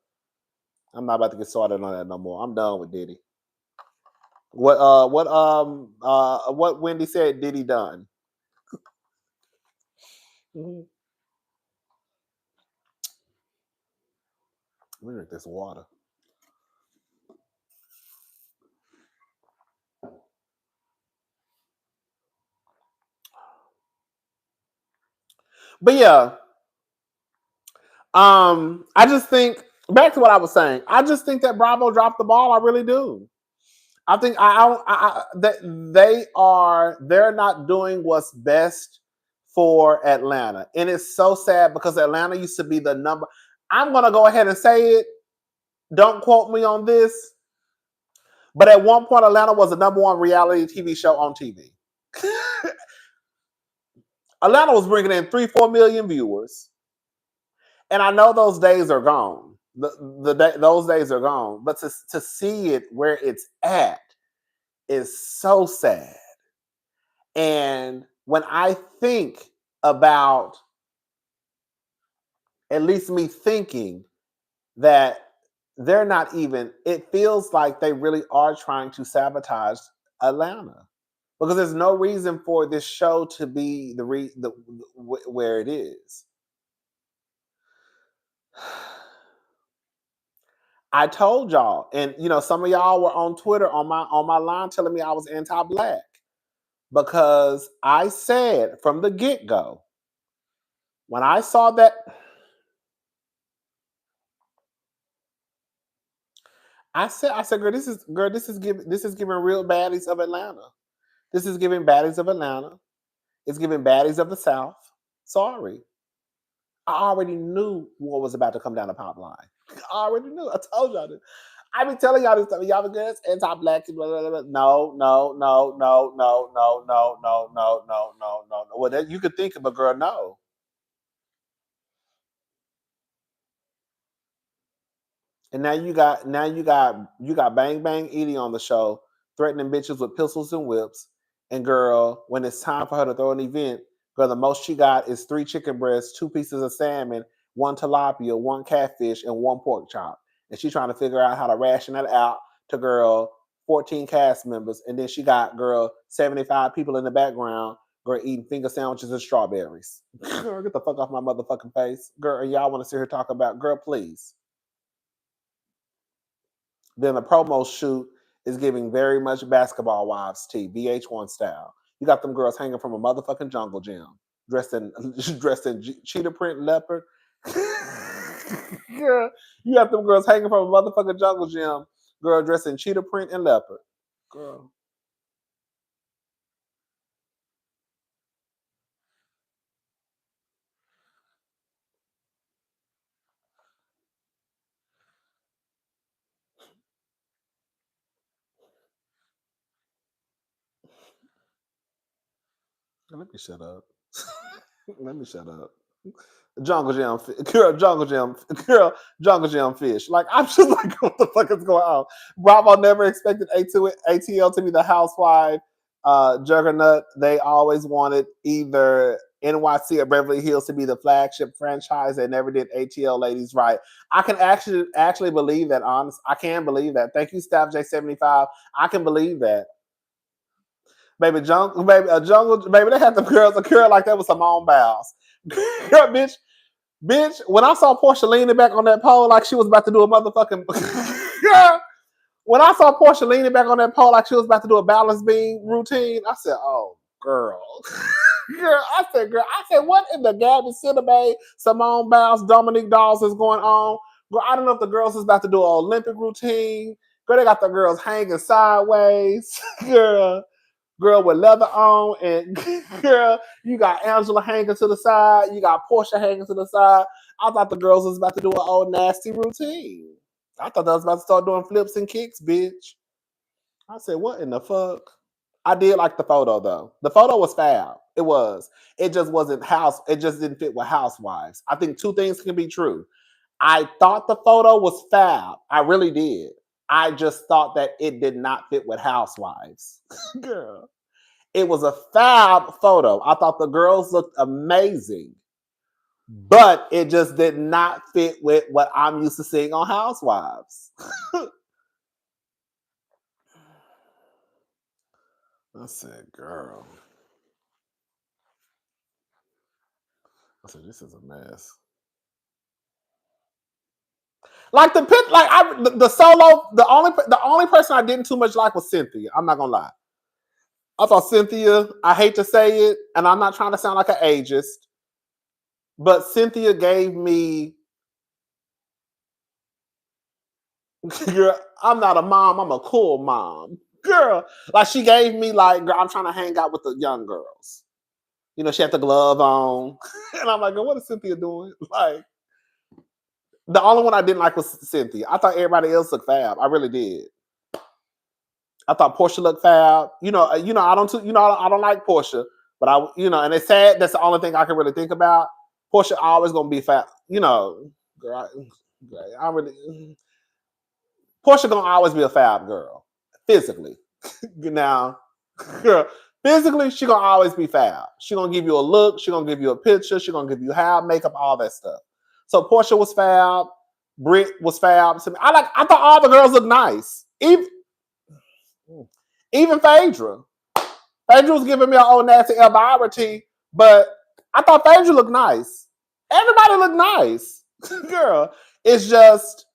I'm not about to get started on that no more. I'm done with Diddy. What Wendy said Diddy done. Mm-hmm. Let me drink this water. But yeah, I just think back to what I was saying. I just think that Bravo dropped the ball. I really do. I think that they're not doing what's best for Atlanta, and it's so sad because Atlanta used to be the number. I'm gonna go ahead and say it. Don't quote me on this, but at one point, Atlanta was the number one reality TV show on TV. Atlanta was bringing in 3-4 million viewers. And I know those days are gone. Those days are gone. But to see it where it's at is so sad. And when I think about, at least me thinking that they're not even, it feels like they really are trying to sabotage Atlanta. Because there's no reason for this show to be where it is. I told y'all, and you know, some of y'all were on Twitter on my line telling me I was anti-black because I said from the get-go when I saw that, I said, girl, this is giving real baddies of Atlanta. This is giving baddies of Atlanta. It's giving baddies of the South. Sorry, I already knew what was about to come down the pipeline. I already knew. I told y'all this. I be telling y'all this stuff. Y'all be good, anti-black. Blah, blah, blah. No. Well, that, you could think of a girl. No. And now you got Bang Bang Edie on the show threatening bitches with pistols and whips. And girl, when it's time for her to throw an event, girl, the most she got is 3 chicken breasts, 2 pieces of salmon, 1 tilapia, 1 catfish, and 1 pork chop. And she's trying to figure out how to ration that out to girl 14 cast members. And then she got girl 75 people in the background, girl eating finger sandwiches and strawberries. Girl, get the fuck off my motherfucking face. Girl, y'all want to see her talk about, girl, please. Then the promo shoot is giving very much Basketball Wives tea, VH1 style. You got them girls hanging from a motherfucking jungle gym, dressed in cheetah print leopard. Girl, you got them girls hanging from a motherfucking jungle gym, Girl dressed in cheetah print and leopard. Girl. Let me shut up. Let me shut up. Jungle Jam, girl, Jungle Jam fish. Like, I'm just like, what the fuck is going on? Bravo never expected ATL to be the housewife juggernaut. They always wanted either NYC or Beverly Hills to be the flagship franchise. They never did ATL ladies right. I can actually believe that, honest. I can believe that. Thank you, Staff J75. I can believe that. Baby, a jungle, baby, they had the girls, a girl like that with Simone Biles. Girl, bitch, when I saw Porsha leaning back on that pole like she was about to do a motherfucking girl, when I saw Porsha leaning back on that pole like she was about to do a balance beam routine, I said, oh, girl. I said, what in the Gabby Cinnabay, Simone Biles, Dominique Dawes is going on? Girl, I don't know if the girls is about to do an Olympic routine. Girl, they got the girls hanging sideways. Girl with leather on, and girl, you got Angela hanging to the side, you got Porsha hanging to the side. I thought the girls was about to do an old nasty routine. I thought they was about to start doing flips and kicks, bitch. I said, what in the fuck? I did like the photo though. The photo was fab. It was. It just wasn't it just didn't fit with Housewives. I think two things can be true. I thought the photo was fab. I really did. I just thought that it did not fit with Housewives. Girl. It was a fab photo. I thought the girls looked amazing, but it just did not fit with what I'm used to seeing on Housewives. I said, girl. I said, this is a mess. Like the solo, the only person I didn't too much like was Cynthia. I'm not gonna lie. I thought Cynthia, I hate to say it, and I'm not trying to sound like an ageist, but Cynthia gave me, girl, I'm not a mom, I'm a cool mom. Girl, like she gave me like, girl, I'm trying to hang out with the young girls. You know, she had the glove on. And I'm like, girl, what is Cynthia doing? Like, the only one I didn't like was Cynthia. I thought everybody else looked fab. I really did. I thought Porsha looked fab. I don't like Porsha, but and it's sad. That's the only thing I can really think about. Porsha always gonna be fab. Girl, I really. Porsha gonna always be a fab girl, physically. Now, girl, physically she gonna always be fab. She gonna give you a look. She gonna give you a picture. She gonna give you hair, makeup, all that stuff. So Porsha was fab. Britt was fab. I thought all the girls looked nice. Even Phaedra. Phaedra was giving me an old nasty Elvira tea, but I thought Phaedra looked nice. Everybody looked nice. Girl, it just,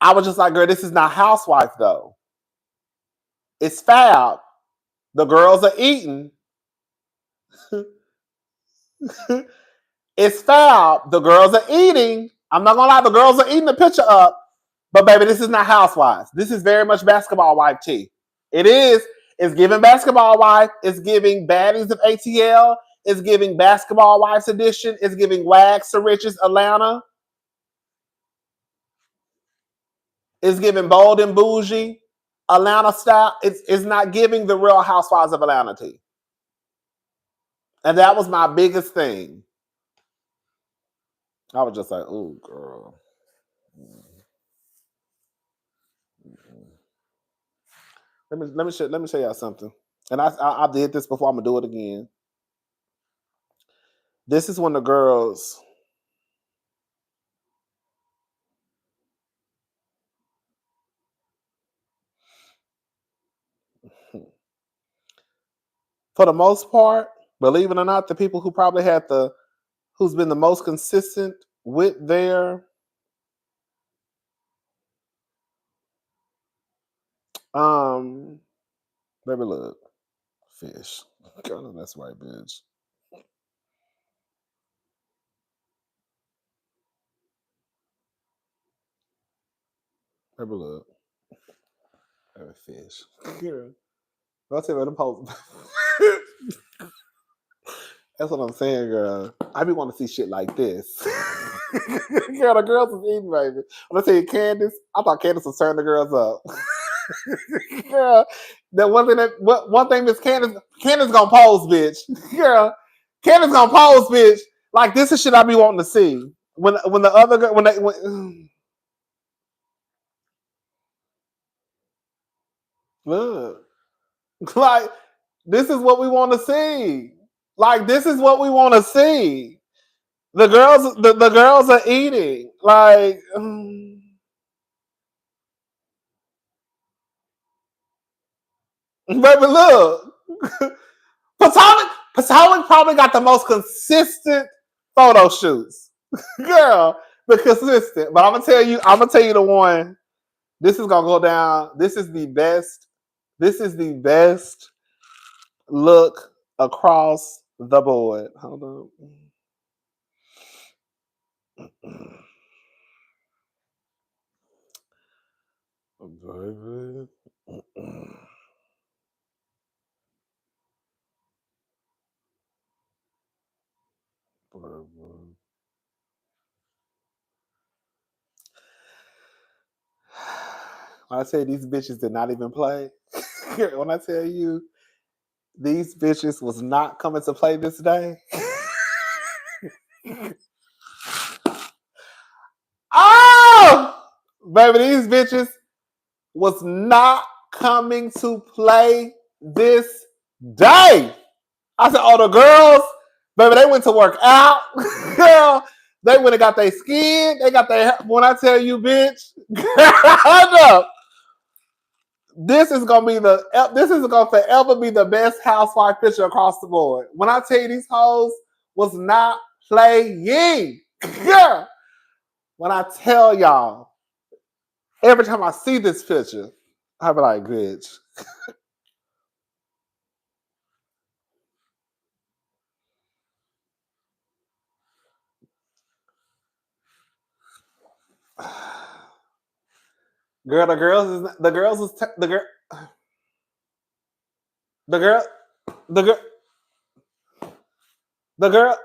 I was just like, girl, this is not Housewife though. It's fab. The girls are eating. It's fab. The girls are eating. I'm not gonna lie, the girls are eating the picture up. But baby, this is not Housewives. This is very much basketball wife tea. It is. It's giving basketball wife. It's giving baddies of ATL. It's giving basketball wives edition. It's giving Wags to Riches Atlanta. It's giving bold and bougie Atlanta style. It's not giving the Real Housewives of Atlanta tea. And that was my biggest thing. I was just like, oh girl. Let me show y'all something. And I did this before. I'm gonna do it again. This is when the girls. For the most part, believe it or not, the people who probably who's been the most consistent with their baby, look, fish. God, that's right, bitch. Have a look. Have a fish. I'll tell you the post. That's what I'm saying, girl. I be want to see shit like this. Girl, the girls is eating, baby. When I tell you Candace, I thought Candace was turning the girls up. Girl, one thing Miss Candace gonna pose, bitch. Girl, Candace gonna pose, bitch. Like this is shit I be wanting to see. When the other girl look, like this is what we want to see. Like this is what we want to see. The girls are eating. Like baby, look. Potomac probably got the most consistent photo shoots. Girl, the consistent. But I'm gonna tell you the one. This is gonna go down. This is the best. This is the best look across the board. Hold on. Baby. When I tell you these bitches did not even play, when I tell you these bitches was not coming to play this day. Oh, baby, these bitches was not coming to play this day. I said, oh, the girls, baby, they went to work out. Girl, they went and got their skin. They got their, when I tell you, bitch, no, this is gonna forever be the best housewife picture across the board. When I tell you these hoes was not playing. Girl, when I tell y'all, every time I see this picture, I be like, bitch. Girl, the girl, the girl.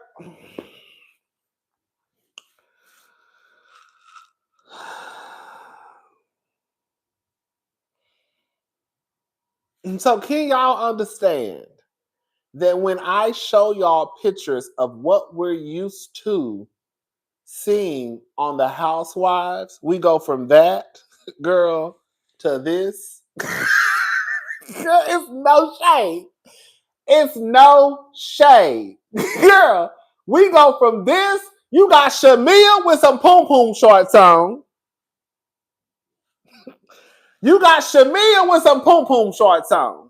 So can y'all understand that when I show y'all pictures of what we're used to seeing on the Housewives, we go from that, girl, to this. Girl, it's no shade. It's no shade. Girl, we go from this. You got Shamia with some poom poom shorts on. You got Shamia with some poom poom shorts on.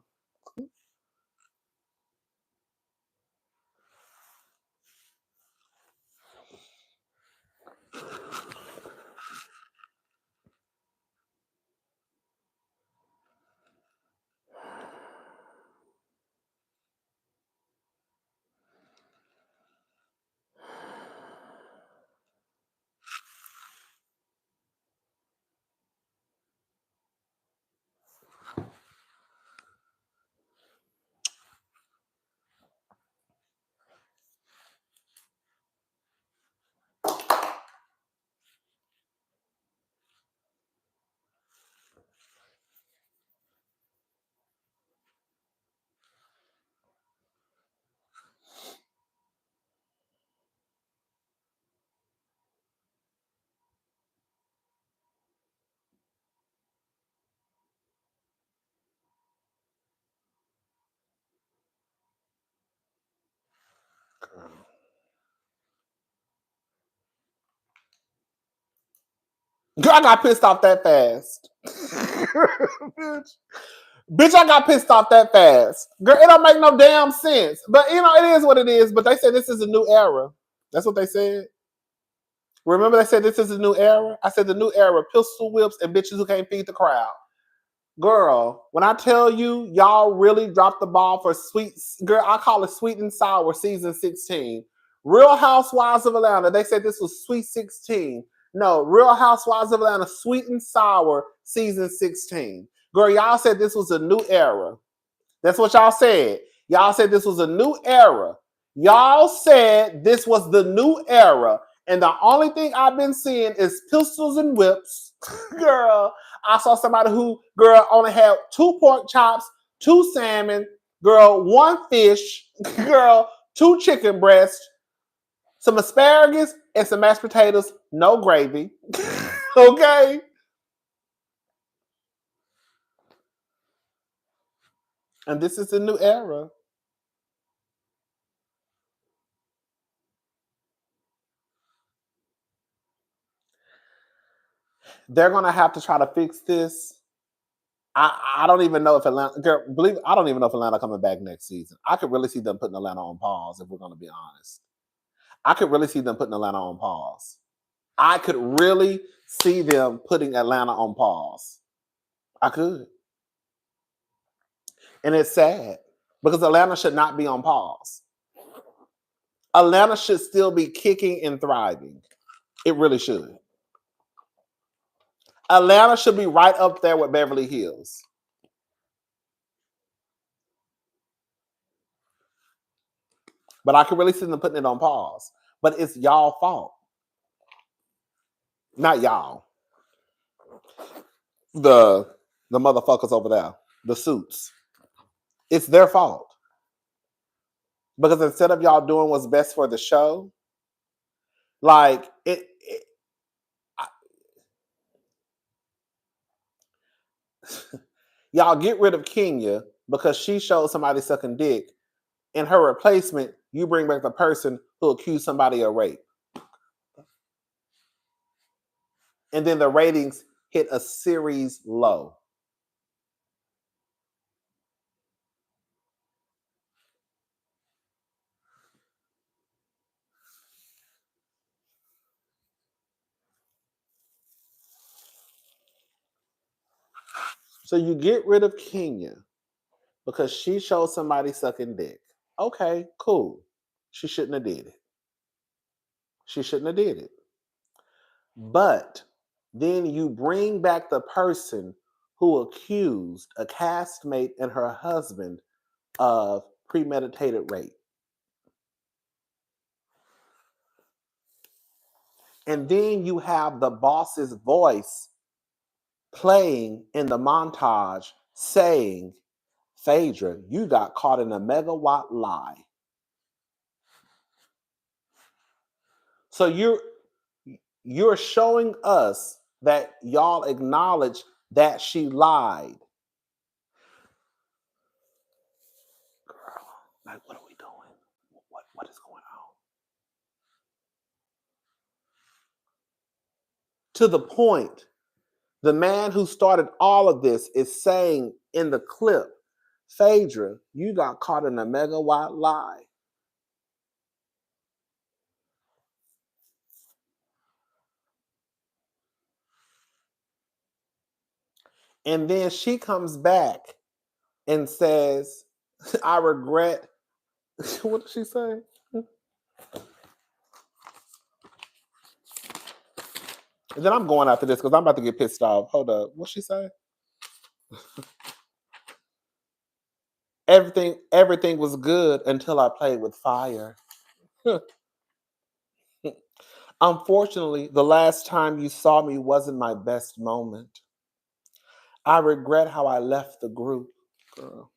Girl, I got pissed off that fast. Bitch, I got pissed off that fast. Girl, it don't make no damn sense. But, you know, it is what it is. But they said this is a new era. That's what they said. Remember they said this is a new era? I said the new era, pistol whips and bitches who can't feed the crowd. Girl, when I tell you, y'all really dropped the ball for girl, I call it sweet and sour season 16. Real Housewives of Atlanta, they said this was sweet 16. No, Real Housewives of Atlanta, sweet and sour season 16. Girl, y'all said this was a new era. That's what y'all said. Y'all said this was a new era. Y'all said this was the new era. And the only thing I've been seeing is pistols and whips. Girl, I saw somebody who, girl, only had 2 pork chops, 2 salmon, girl, 1 fish, girl, 2 chicken breasts, some asparagus, and some mashed potatoes, no gravy. Okay? And this is the new era. They're gonna have to try to fix this. I don't even know if Atlanta, girl, believe I don't even know if Atlanta coming back next season. I could really see them putting Atlanta on pause if we're gonna be honest. I could really see them putting Atlanta on pause. I could really see them putting Atlanta on pause. I could. And it's sad because Atlanta should not be on pause. Atlanta should still be kicking and thriving. It really should. Atlanta should be right up there with Beverly Hills. But I could really see them putting it on pause. But it's y'all fault. Not y'all. The motherfuckers over there. The suits. It's their fault. Because instead of y'all doing what's best for the show, like y'all get rid of Kenya because she showed somebody sucking dick. In her replacement, you bring back the person who accused somebody of rape. And then the ratings hit a series low. So you get rid of Kenya because she showed somebody sucking dick. Okay, cool. She shouldn't have did it. She shouldn't have did it. But then you bring back the person who accused a castmate and her husband of premeditated rape. And then you have the boss's voice playing in the montage saying, Phaedra, you got caught in a megawatt lie. So you're showing us that y'all acknowledge that she lied. Girl, like what are we doing? What is going on? To the point, the man who started all of this is saying in the clip, Phaedra, you got caught in a megawatt lie. And then she comes back and says, I regret. What did she say? And then I'm going after this because I'm about to get pissed off. Hold up. What'd she say? Everything was good until I played with fire. Unfortunately, the last time you saw me wasn't my best moment. I regret how I left the group, girl.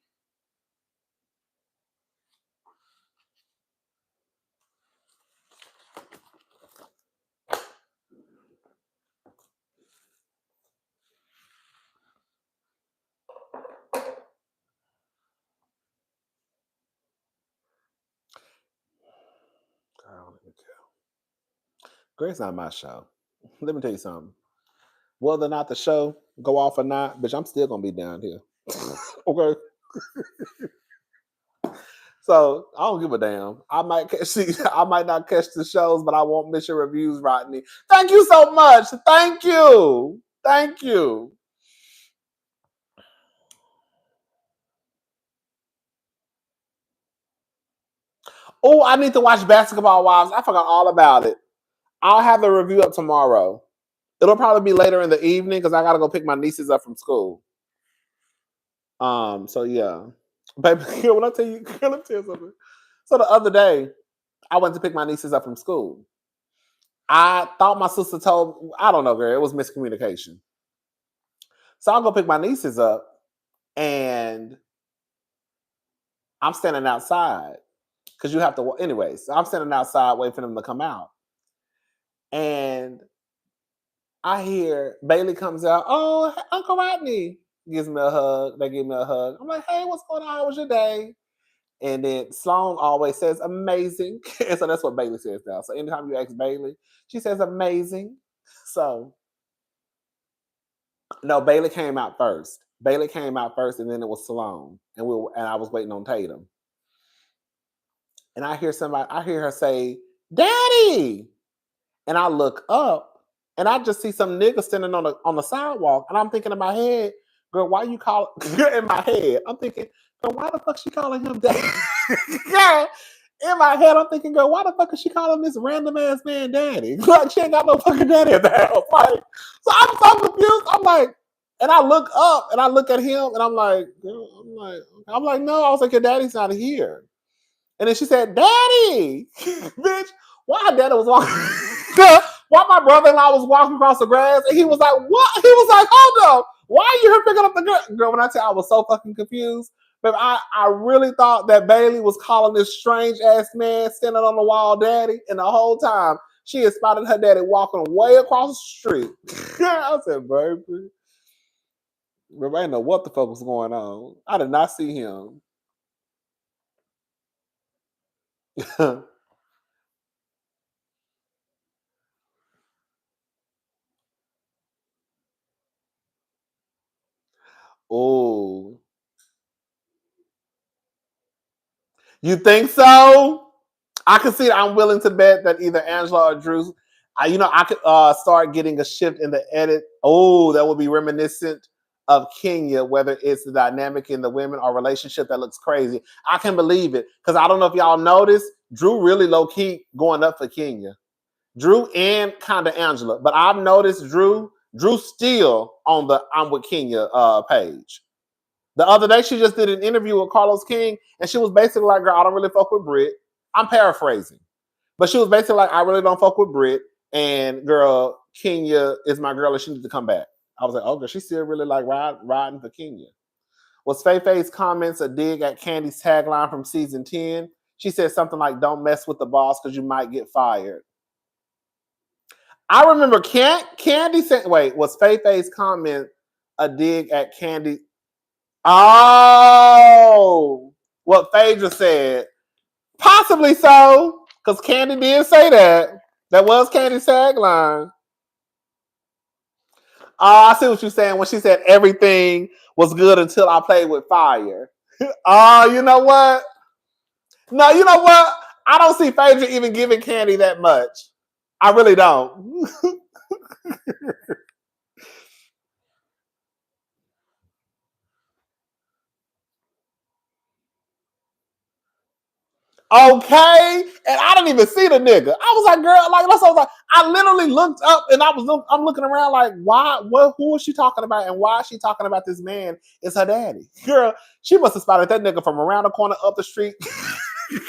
I don't even care. Girl, it's not my show. Let me tell you something. Whether or not the show go off or not, bitch, I'm still gonna be down here. Okay. So I don't give a damn. I might not catch the shows, but I won't miss your reviews, Rodney. Thank you so much. Thank you. Thank you. Oh, I need to watch Basketball Wives. I forgot all about it. I'll have a review up tomorrow. It'll probably be later in the evening because I gotta go pick my nieces up from school. So yeah. Baby, when I tell you, let me tell you something. So the other day, I went to pick my nieces up from school. I thought my sister told, I don't know, girl, it was miscommunication. So I'll go pick my nieces up and I'm standing outside because you have to, anyways, so I'm standing outside waiting for them to come out. And I hear Bailey comes out, oh, Uncle Rodney gives me a hug. They give me a hug. I'm like, hey, what's going on? How was your day? And then Sloan always says amazing. And so that's what Bailey says now. So anytime you ask Bailey, she says amazing. So no, Bailey came out first. Bailey came out first, and then it was Sloan. And I was waiting on Tatum. And I hear her say, Daddy. And I look up and I just see some nigga standing on the sidewalk. And I'm thinking in my head, girl, why you call in my head? I'm thinking, girl, why the fuck she calling him daddy? Yeah. In my head, I'm thinking, girl, why the fuck is she calling this random ass man daddy? Like she ain't got no fucking daddy at the house. Like, so I'm so confused. I'm like, and I look up and I look at him and I'm like, no, I was like, your daddy's not here. And then she said, Daddy, bitch, why daddy was walking, why my brother-in-law was walking across the grass and he was like, what? He was like, hold up, why are you here picking up the girl? Girl, when I tell you I was so fucking confused, but I really thought that Bailey was calling this strange ass man standing on the wall daddy, and the whole time she had spotted her daddy walking way across the street. I said, baby, I didn't know what the fuck was going on. I did not see him. Oh, you think so? I can see. I'm willing to bet that either Angela or Drew. I could start getting a shift in the edit. Oh, that would be reminiscent of Kenya, whether it's the dynamic in the women or relationship that looks crazy. I can believe it because I don't know if y'all noticed, Drew really low key going up for Kenya. Drew and kind of Angela, but I've noticed Drew still on the I'm with Kenya page. The other day, she just did an interview with Carlos King, and she was basically like, girl, I don't really fuck with Britt. I'm paraphrasing. But she was basically like, I really don't fuck with Britt, and girl, Kenya is my girl, and she needs to come back. I was like, oh, girl, she's still really like riding for Kenya. Was Faye Faye's comments a dig at Kandi's tagline from season 10? She said something like, don't mess with the boss because you might get fired. I remember Kandi said, wait, was Faye Faye's comment a dig at Kandi? Oh, what Phaedra said. Possibly so, because Kandi did say that. That was Kandi's tagline. Oh, I see what you're saying when she said everything was good until I played with fire. Oh, you know what? No, you know what? I don't see Phaedra even giving Kandi that much. I really don't. Okay, and I didn't even see the nigga. I was like, girl, like that's what I was like. I literally looked up and I'm looking around like, why? Who is she talking about? And why is she talking about this man? It's her daddy, girl. She must have spotted that nigga from around the corner up the street.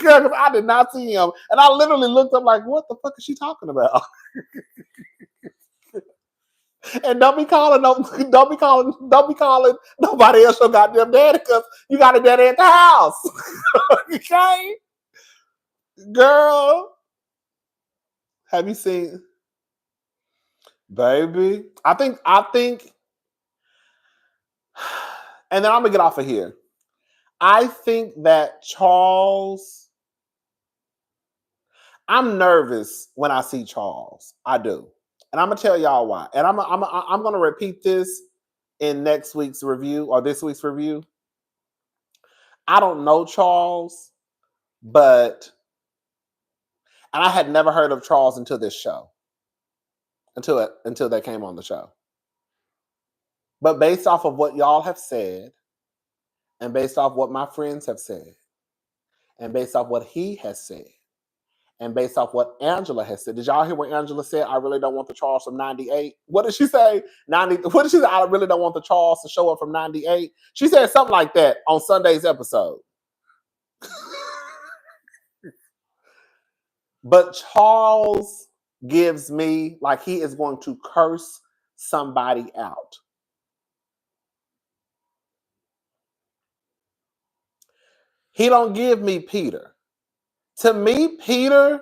Girl, because I did not see him, and I literally looked up like, what the fuck is she talking about? And don't be calling nobody else your goddamn daddy because you got a daddy at the house. Okay, girl. Have you seen, baby? I think, and then I'm gonna get off of here. I think that Charles, I'm nervous when I see Charles. I do, and I'm gonna tell y'all why. And I'm gonna repeat this in next week's review or this week's review. I don't know Charles, and I had never heard of Charles until this show, until they came on the show. But based off of what y'all have said, and based off what my friends have said, and based off what he has said, And based off what Angela has said, did y'all hear what Angela said? I really don't want the Charles from 98. What did she say? 90. What did she say? I really don't want the Charles to show up from 98. She said something like that on Sunday's episode. But Charles gives me like he is going to curse somebody out. He don't give me Peter. To me, Peter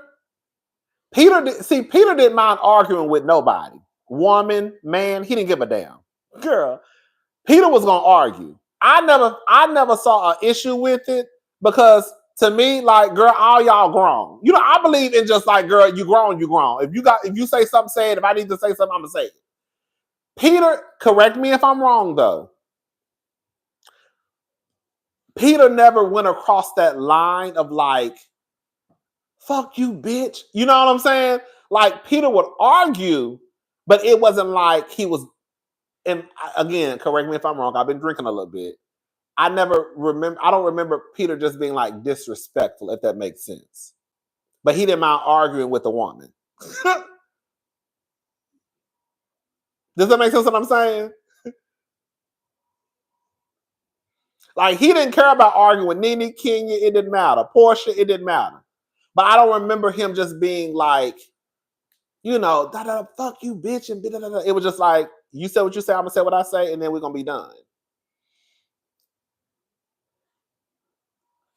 didn't mind arguing with nobody. Woman, man, he didn't give a damn. Girl, Peter was gonna argue. I never saw an issue with it because to me, like, girl, all y'all grown. You know, I believe in just like, girl, you grown, you grown. If you say something, say it. If I need to say something, I'm gonna say it. Peter, correct me if I'm wrong though. Peter never went across that line of like, fuck you, bitch. You know what I'm saying? Like Peter would argue, but it wasn't like he was. And again, correct me if I'm wrong. I've been drinking a little bit. I don't remember Peter just being like disrespectful, if that makes sense. But he didn't mind arguing with a woman. Does that make sense what I'm saying? Like he didn't care about arguing with Nene, Kenya, it didn't matter. Porsha, it didn't matter. But I don't remember him just being like, you know, fuck you, bitch, and da-da-da-da. It was just like, you said what you say, I'm gonna say what I say, and then we're gonna be done.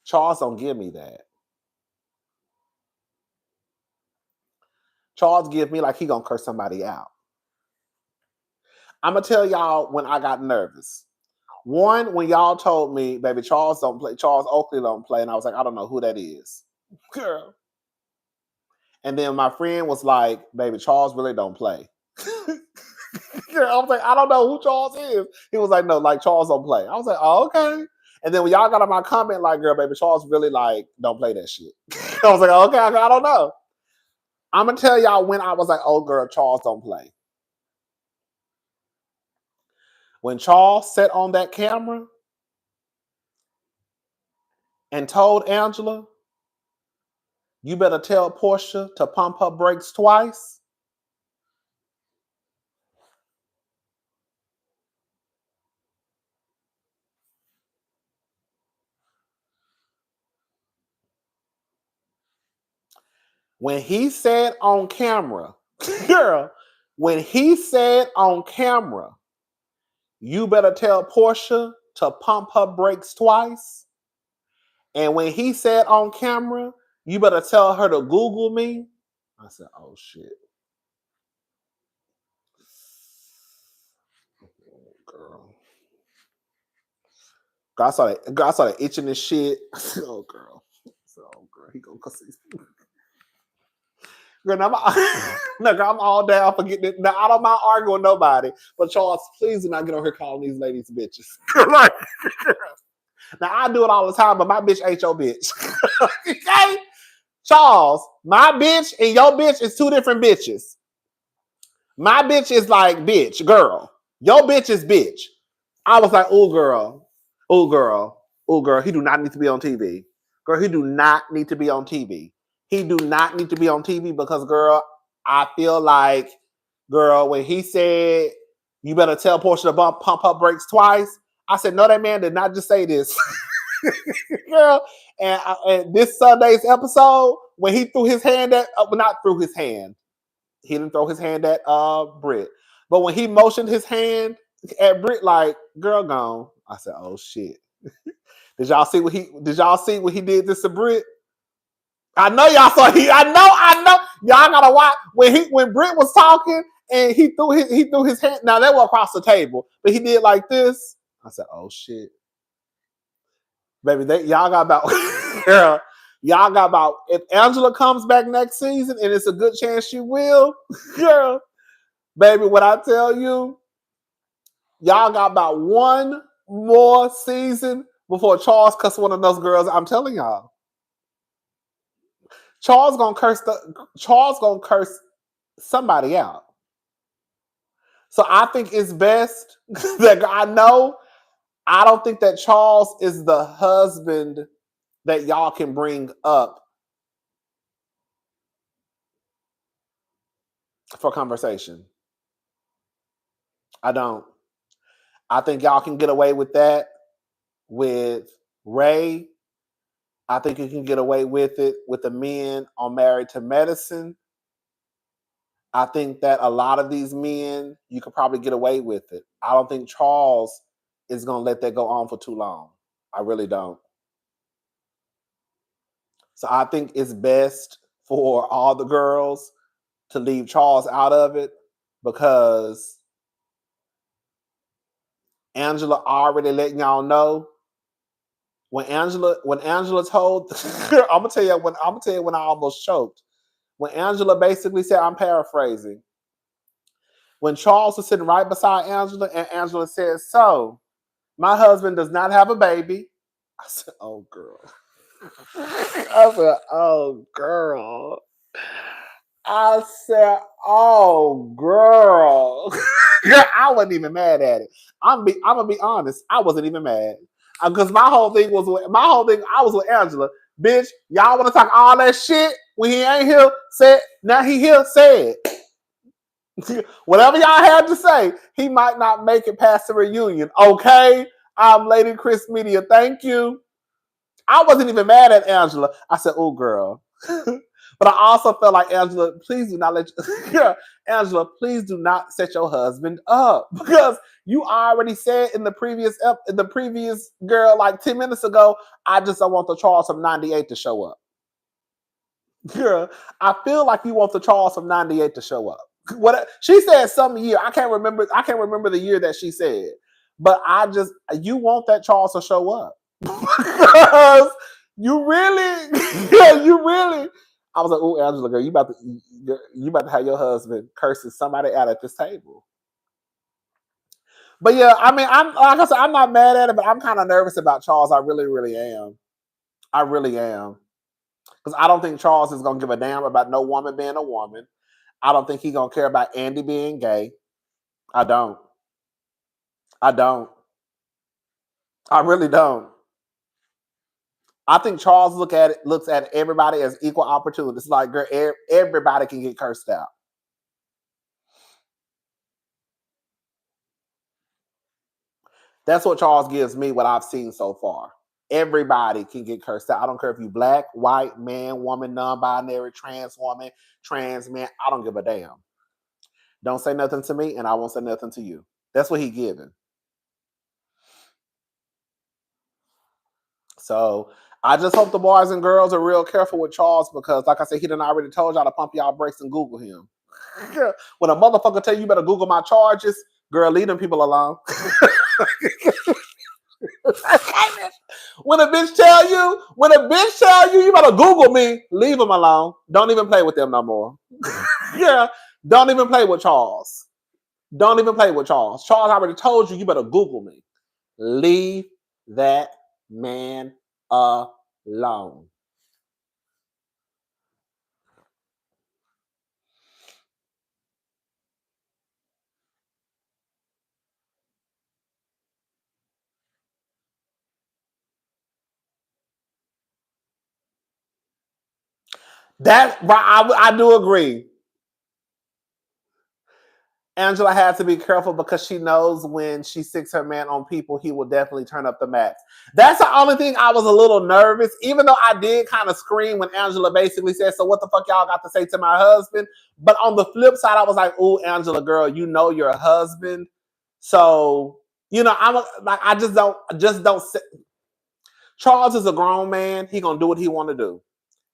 Charles don't give me that. Charles give me like he gonna curse somebody out. I'm gonna tell y'all when I got nervous. One, when y'all told me, baby, Charles don't play, Charles Oakley don't play, and I was like, I don't know who that is. Girl. And then my friend was like, baby, Charles really don't play. Girl, I was like, I don't know who Charles is. He was like, no, like Charles don't play. I was like, oh, okay. And then when y'all got on my comment, like, girl, baby, Charles really like don't play that shit. I was like, okay, I don't know. I'm gonna tell y'all when I was like, oh girl, Charles don't play. When Charles sat on that camera and told Angela, you better tell Porsha to pump her brakes twice. When he said on camera, girl, when he said on camera, you better tell Porsha to pump her brakes twice. And when he said on camera, you better tell her to Google me. I said, oh shit. Girl. I saw that itching this shit. Oh girl. So girl, he gonna cuss these people. Girl, I'm all down for getting it. Now I don't mind arguing with nobody, but Charles, please do not get on here calling these ladies bitches. Like, now I do it all the time, but my bitch ain't your bitch. Okay? Charles, my bitch and your bitch is two different bitches. My bitch is like bitch, girl. Your bitch is bitch. I was like, oh girl, oh girl, oh girl. He do not need to be on TV. Girl, he do not need to be on TV. He do not need to be on TV because, girl, I feel like, girl, when he said, you better tell Porsha to pump her brakes twice, I said, no, that man did not just say this. Girl, and this Sunday's episode, when he threw his hand at, not threw his hand, he didn't throw his hand at Britt, but when he motioned his hand at Britt, like, girl, gone. I said, oh shit. Did y'all see what he did this to Britt? I know y'all saw I know. Y'all gotta watch when Britt was talking and he threw his hand. Now that was across the table, but he did like this. I said, oh shit. Baby, y'all got about girl, y'all got about if Angela comes back next season, and it's a good chance she will, girl. Baby, what I tell you, y'all got about one more season before Charles cuss one of those girls. I'm telling y'all. Charles gonna curse somebody out. So I think it's best that I don't think that Charles is the husband that y'all can bring up for conversation. I don't. I think y'all can get away with that with Ray. I think you can get away with it with the men on Married to Medicine. I think that a lot of these men, you could probably get away with it. I don't think Charles is going to let that go on for too long. I really don't. So I think it's best for all the girls to leave Charles out of it because Angela already letting y'all know. When Angela told, I'm gonna tell you when I almost choked. When Angela basically said, I'm paraphrasing. When Charles was sitting right beside Angela, and Angela said, "So, my husband does not have a baby." I said, "Oh, girl." I said, "Oh, girl." I said, "Oh, girl." Girl, I wasn't even mad at it. I'm gonna be honest. I wasn't even mad because my whole thing I was with Angela. Bitch, y'all want to talk all that shit when he ain't here? Say it. Now he here. Say it. Whatever y'all had to say, he might not make it past the reunion. Okay, I'm Lady Chris Media. Thank you. I wasn't even mad at Angela. I said, "Oh, girl." But I also felt like Angela, please do not Angela, please do not set your husband up because you already said in the previous girl like 10 minutes ago, I just don't want the Charles from 98 to show up. Girl, I feel like you want the Charles from 98 to show up. What she said some year, I can't remember the year that she said, but you want that Charles to show up because you really, I was like, "Oh, Angela, girl, you about to have your husband cursing somebody out at this table." But yeah, I mean, I'm like I said, I'm not mad at it, but I'm kind of nervous about Charles. I really, really am. I really am because I don't think Charles is gonna give a damn about no woman being a woman. I don't think he's gonna care about Andy being gay. I don't. I don't. I really don't. I think Charles looks at everybody as equal opportunities. Like, girl, everybody can get cursed out. That's what Charles gives me, what I've seen so far. Everybody can get cursed out. I don't care if you black, white, man, woman, non-binary, trans woman, trans man. I don't give a damn. Don't say nothing to me, and I won't say nothing to you. That's what he giving. So I just hope the boys and girls are real careful with Charles because, like I said, he done already told y'all to pump y'all brakes and Google him. When a motherfucker tell you better Google my charges, girl, leave them people alone. When a bitch tell you better Google me, leave them alone. Don't even play with them no more. Yeah, don't even play with Charles. Don't even play with Charles. Charles already told you better Google me. Leave that man alone. I do agree. Angela had to be careful because she knows when she sticks her man on people, he will definitely turn up the max. That's the only thing I was a little nervous, even though I did kind of scream when Angela basically said, "So what the fuck y'all got to say to my husband?" But on the flip side, I was like, "Ooh, Angela, girl, you know your husband." So, I just don't say. Charles is a grown man. He gonna do what he want to do.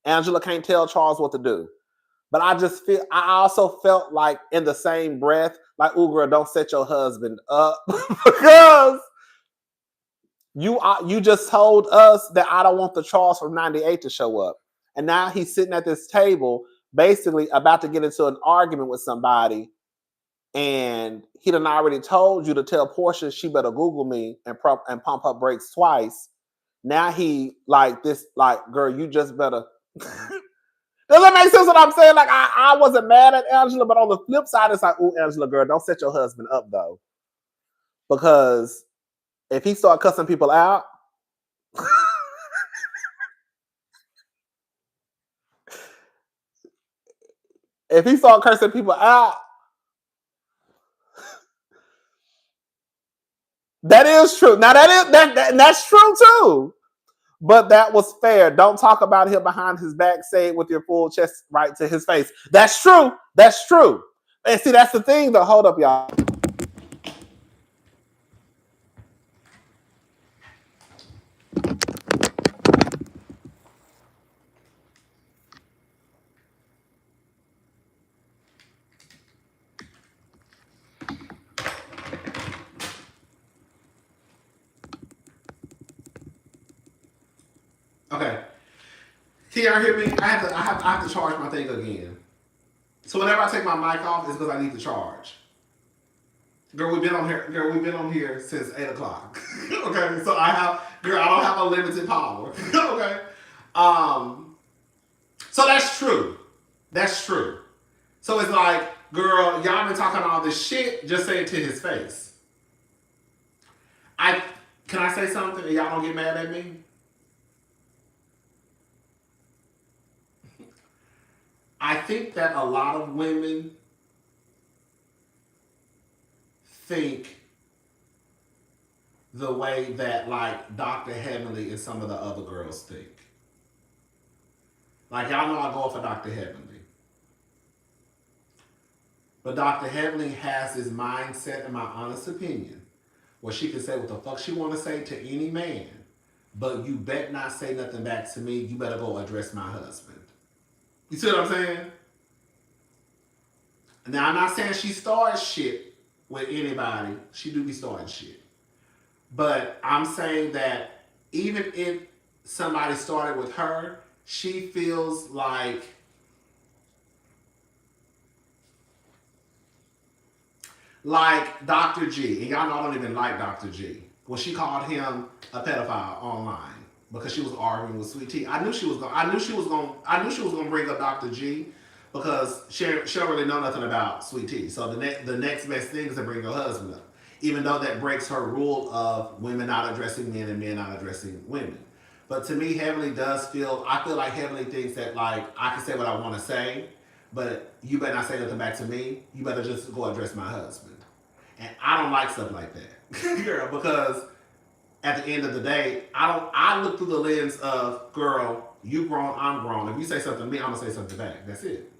Angela can't tell Charles what to do. But I also felt like in the same breath, like, "Ooh, girl, don't set your husband up." Because you just told us that I don't want the Charles from 98 to show up. And now he's sitting at this table, basically about to get into an argument with somebody. And he done already told you to tell Porsha she better Google me and pump her brakes twice. Now he like this, like, girl, you just better. Does that make sense what I'm saying? Like, I wasn't mad at Angela, but on the flip side, it's like, "Ooh, Angela, girl, don't set your husband up, though." Because if he start cussing people out, If he started cursing people out, that is true. Now that's true too. But that was fair. Don't talk about him behind his back. Say it with your full chest right to his face. That's true. That's true. And see, that's the thing though. Hold up, y'all. Okay. Can y'all hear me? I have to charge my thing again. So whenever I take my mic off, it's because I need to charge. Girl, we've been on here. Girl, we've been on here since 8:00. Okay, so I don't have a limited power. Okay, so that's true. That's true. So it's like, girl, y'all been talking all this shit. Just say it to his face. Can I say something and y'all don't get mad at me? I think that a lot of women think the way that like Dr. Heavenly and some of the other girls think. Like y'all know I go for Dr. Heavenly. But Dr. Heavenly has this mindset, in my honest opinion, where she can say what the fuck she want to say to any man, but you bet not say nothing back to me. You better go address my husband. You see what I'm saying? Now, I'm not saying she starts shit with anybody. She do be starting shit. But I'm saying that even if somebody started with her, she feels like Dr. G. And y'all know I don't even like Dr. G. Well, she called him a pedophile online because she was arguing with Sweet Tea. I knew she was gonna bring up Dr. She don't really know nothing about Sweet Tea. So the next best thing is to bring her husband up, even though that breaks her rule of women not addressing men and men not addressing women. But to me, I feel like Heavenly thinks that like I can say what I want to say, but you better not say nothing back to me. You better just go address my husband. And I don't like stuff like that, girl, because at the end of the day, I look through the lens of, girl, you grown, I'm grown. If you say something to me, I'm gonna say something back. That's it.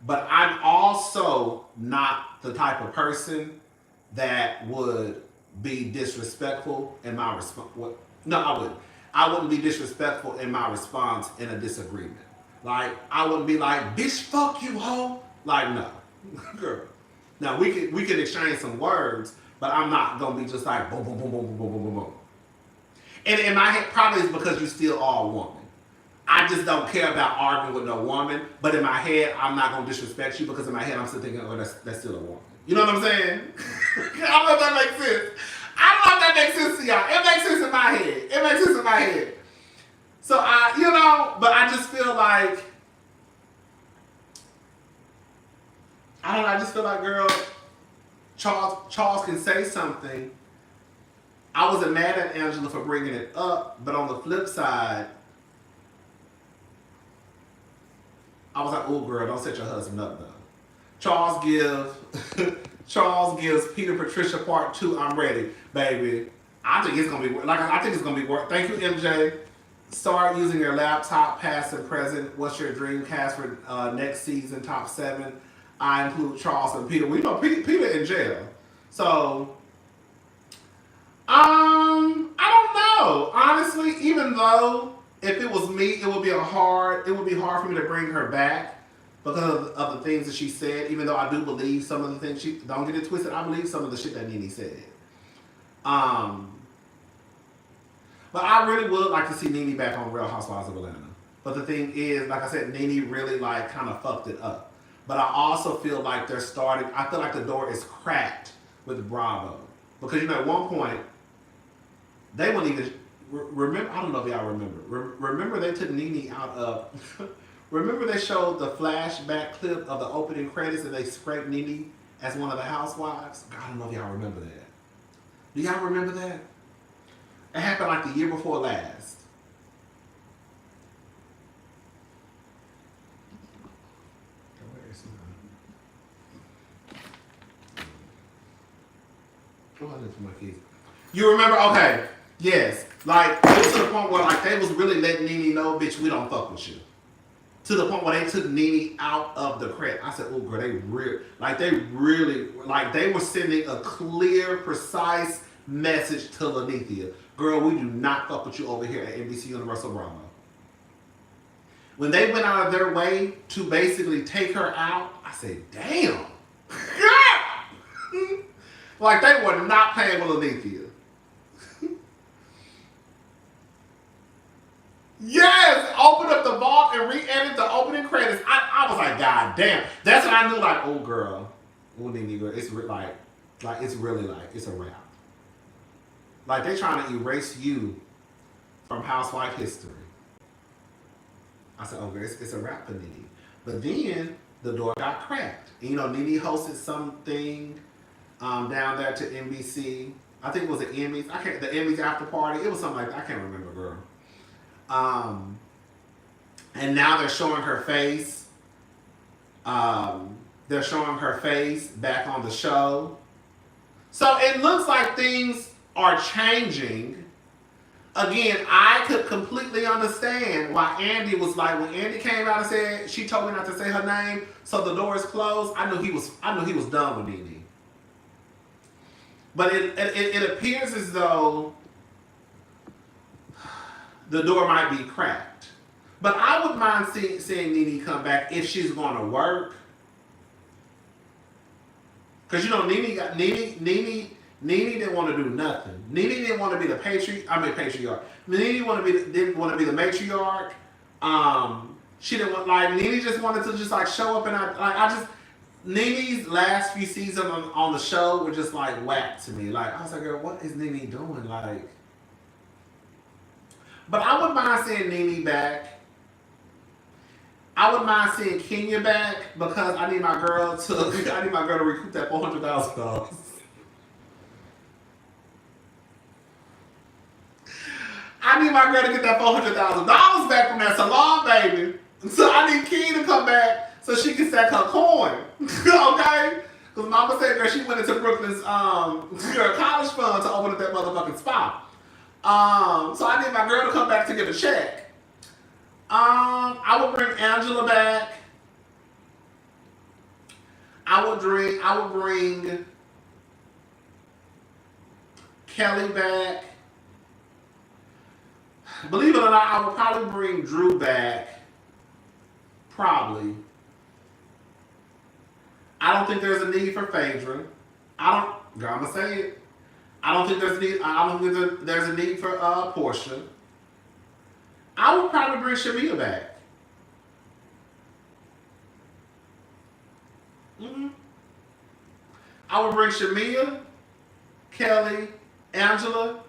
But I'm also not the type of person that would be disrespectful in my response. No, I wouldn't. I wouldn't be disrespectful in my response in a disagreement. Like, I wouldn't be like, bitch, fuck you, hoe. Like, no. Girl. Now, we could exchange some words, but I'm not going to be just like, boom, boom, boom, boom, boom, boom, boom, boom, boom. And in my head, probably it's because you still are a woman. I just don't care about arguing with no woman, but in my head, I'm not going to disrespect you because in my head, I'm still thinking, oh, that's still a woman. You know what I'm saying? I don't know if that makes sense. I don't know if that makes sense to y'all. It makes sense in my head. It makes sense in my head. So, but I just feel like, I don't know, I just feel like, girl, Charles can say something. I wasn't mad at Angela for bringing it up, but on the flip side, I was like, oh, girl, don't set your husband up, though. Charles gives Peter Patricia part 2. I'm ready, baby. I think it's gonna be work. Thank you, MJ. Start using your laptop, past and present. What's your dream cast for next season? Top 7. I include Charles and Peter. We know Peter in jail, so I don't know. Honestly, even though if it was me, it would be hard for me to bring her back because of the things that she said. Even though I do believe some of the things don't get it twisted. I believe some of the shit that Nene said. But I really would like to see Nene back on Real Housewives of Atlanta. But the thing is, like I said, Nene really like kind of fucked it up. But I also feel like I feel like the door is cracked with Bravo. Because, at one point, they wouldn't even, remember, I don't know if y'all remember. Remember they took Nene out of, remember they showed the flashback clip of the opening credits and they scraped Nene as one of the housewives? God, I don't know if y'all remember that. Do y'all remember that? It happened like the year before last. to my kids. You remember? Okay. Yes. Like, it was to the point where, like, they was really letting Nene know, bitch, we don't fuck with you. To the point where they took Nene out of the crap. I said, oh, girl, they were sending a clear, precise message to Lanithia. Girl, we do not fuck with you over here at NBC Universal Bravo. When they went out of their way to basically take her out, I said, damn. Like, they were not playing with Lanithia. Yes! Open up the vault and re-edit the opening credits. I was like, God damn. That's when I knew, like, oh, girl. Oh, Nene, girl. It's it's really like, it's a wrap. Like, they trying to erase you from housewife history. I said, oh, girl, it's a wrap for Nene. But then the door got cracked. And, you know, Nene hosted something down there to NBC. I think it was the Emmys. The Emmys after party. It was something like that. I can't remember, girl. And now they're showing her face. They're showing her face back on the show. So it looks like things are changing. Again, I could completely understand why Andy was like, when Andy came out and said, she told me not to say her name, so the door is closed. I knew he was done with Nene. But it appears as though the door might be cracked. But I wouldn't mind seeing Nene come back if she's going to work. Because, you know, Nene didn't want to do nothing. Nene didn't want to be the patriarch. Nene didn't want to be the matriarch. She didn't want, like, Nene just wanted to just, like, show up and Nene's last few seasons on the show were just, like, whack to me. Like, I was like, girl, what is Nene doing? Like, but I wouldn't mind seeing Nene back. I wouldn't mind seeing Kenya back because I need my girl to recoup that $400,000. I need my girl to get that $400,000 back from that salon, baby. So I need Kenya to come back so she can stack her coin. Okay? Because Mama said, girl, she went into Brooklyn's college fund to open up that motherfucking spa. So I need my girl to come back to get a check. I would bring Angela back. I would bring Kelly back. Believe it or not, I would probably bring Drew back. Probably. I don't think there's a need for Phaedra. I'm gonna say it. I don't think there's a need for Porsha. I would probably bring Shamia back. I would bring Shamia, Kelly, Angela,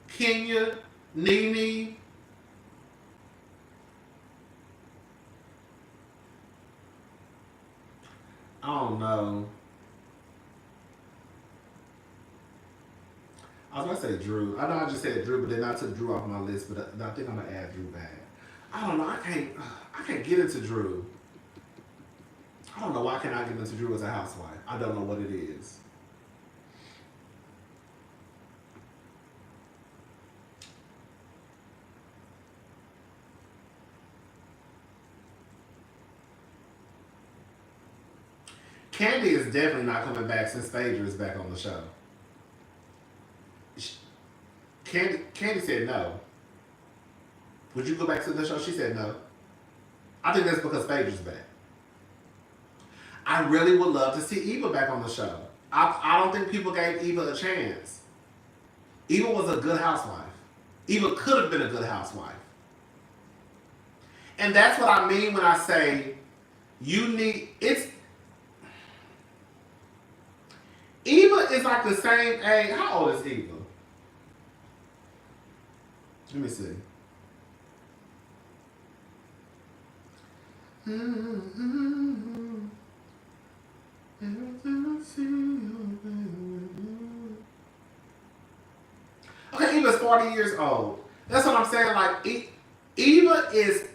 Kenya, Nene. I don't know. I was gonna say Drew. I know I just said Drew, but then I took Drew off my list. But I think I'm gonna add Drew back. I don't know. I can't get into Drew. I don't know why can't I get into Drew as a housewife. I don't know what it is. Kandi is definitely not coming back since Phaedra is back on the show. Kandi said no. Would you go back to the show? She said no. I think that's because Phaedra's back. I really would love to see Eva back on the show. I don't think people gave Eva a chance. Eva was a good housewife. Eva could have been a good housewife. And that's what I mean when I say Eva is like the same age. How old is Eva? Let me see. Okay, Eva's 40 years old. That's what I'm saying. Like, Eva is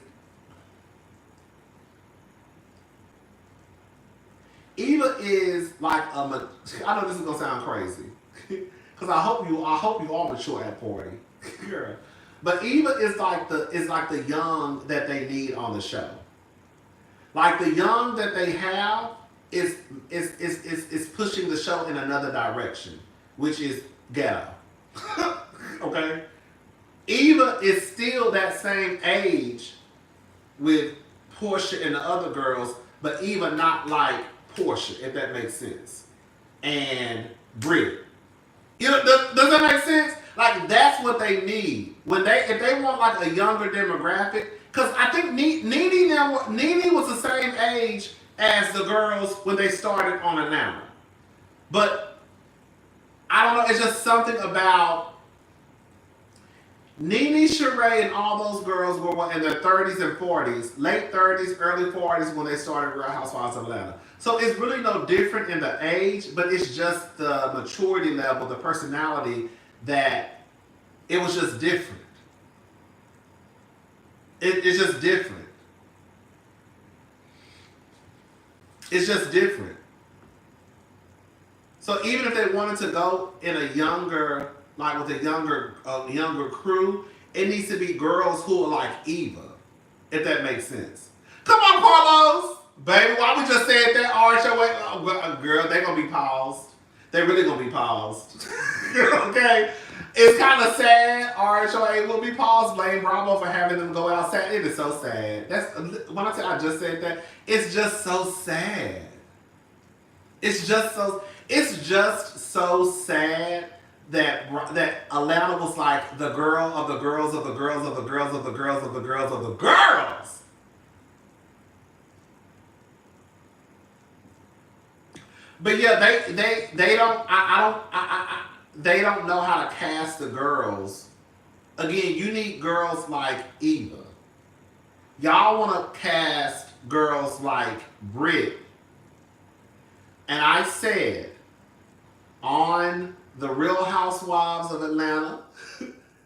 like I know this is gonna sound crazy, because I hope you all mature at 40, girl. But Eva is like the young that they need on the show. Like the young that they have is pushing the show in another direction, which is ghetto. Okay, Eva is still that same age with Porsha and the other girls, but Eva not like Porsha, if that makes sense, and Britt. You know, does that make sense? Like that's what they need when if they want like a younger demographic. Because I think Nene was the same age as the girls when they started on Atlanta, but I don't know. It's just something about Nene, Sheree, and all those girls were in their 30s and 40s, late 30s, early 40s when they started Real Housewives of Atlanta. So it's really no different in the age, but it's just the maturity level, the personality that it was just different. It's just different. It's just different. So even if they wanted to go in a younger, like with a younger crew, it needs to be girls who are like Eva, if that makes sense. Come on, Carlos, baby. Why we just said that? RHOA, oh, girl, they gonna be paused. They really gonna be paused. Okay. It's kind of sad. RHOA will be paused. Blame Bravo for having them go outside. It is so sad. That's when I say I just said that. It's just so sad. It's just so sad that Atlanta was like the girl of the girls of the girls of the girls of the girls of the girls of the girls. But yeah, they don't. They don't know how to cast the girls. Again, you need girls like Eva. Y'all want to cast girls like Britt. And I said on the Real Housewives of Atlanta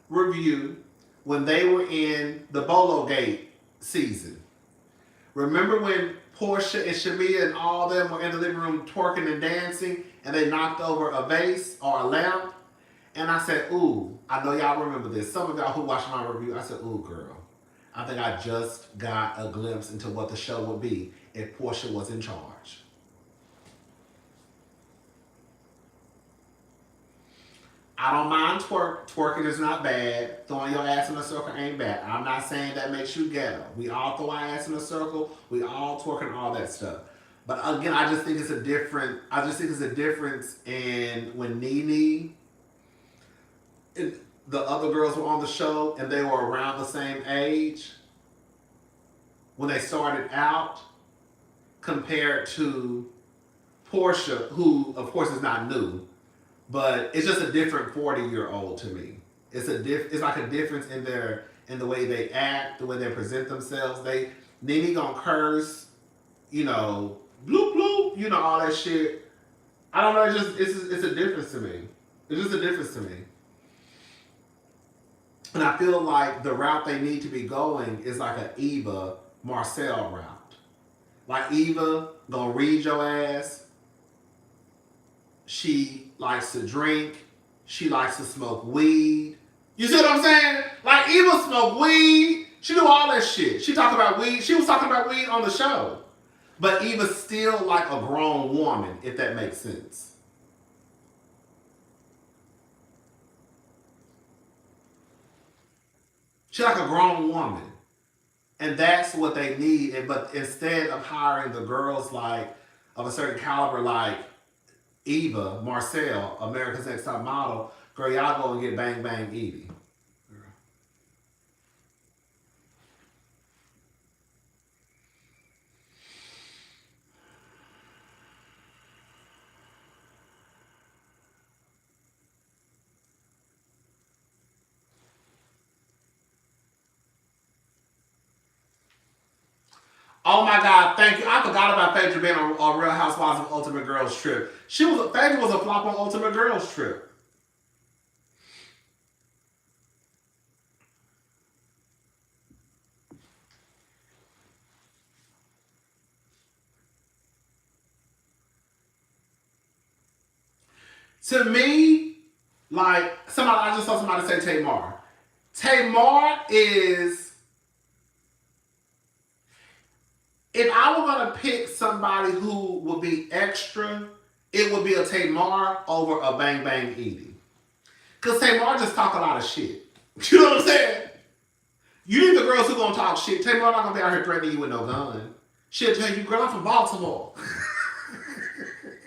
review when they were in the Bolo Gate season. Remember when Porsha and Shamia and all them were in the living room twerking and dancing and they knocked over a vase or a lamp? And I said, ooh, I know y'all remember this. Some of y'all who watched my review, I said, ooh, girl, I think I just got a glimpse into what the show would be if Porsha was in charge. I don't mind twerking is not bad. Throwing your ass in a circle ain't bad. I'm not saying that makes you ghetto. We all throw our ass in a circle. We all twerk and all that stuff. But again, I just think it's a difference in when Nene and the other girls were on the show and they were around the same age when they started out compared to Porsha, who of course is not new. But it's just a different 40-year-old to me. It's like a difference in the way they act, the way they present themselves. Nene gonna curse, bloop bloop, all that shit. I don't know. It's a difference to me. It's just a difference to me. And I feel like the route they need to be going is like an Eva Marcel route. Like Eva gonna read your ass. She likes to drink. She likes to smoke weed. You see what I'm saying? Like Eva smoke weed. She do all that shit. She talk about weed. She was talking about weed on the show. But Eva's still like a grown woman, if that makes sense. She's like a grown woman. And that's what they need. But instead of hiring the girls like of a certain caliber like Eva, Marcel, America's Next Top Model, girl, y'all go and get Bang Bang Evie. Oh my God, thank you. I forgot about Phaedra being on Real Housewives of Ultimate Girls Trip. Phaedra was a flop on Ultimate Girls Trip. To me, like somebody, I just saw somebody say Tamar. Tamar is, if I were gonna pick somebody who would be extra, it would be a Tamar over a Bang Bang Edie. Cause Tamar just talk a lot of shit. You know what I'm saying? You need the girls who gonna talk shit. Tamar not gonna be out here threatening you with no gun. She'll tell you, girl, I'm from Baltimore.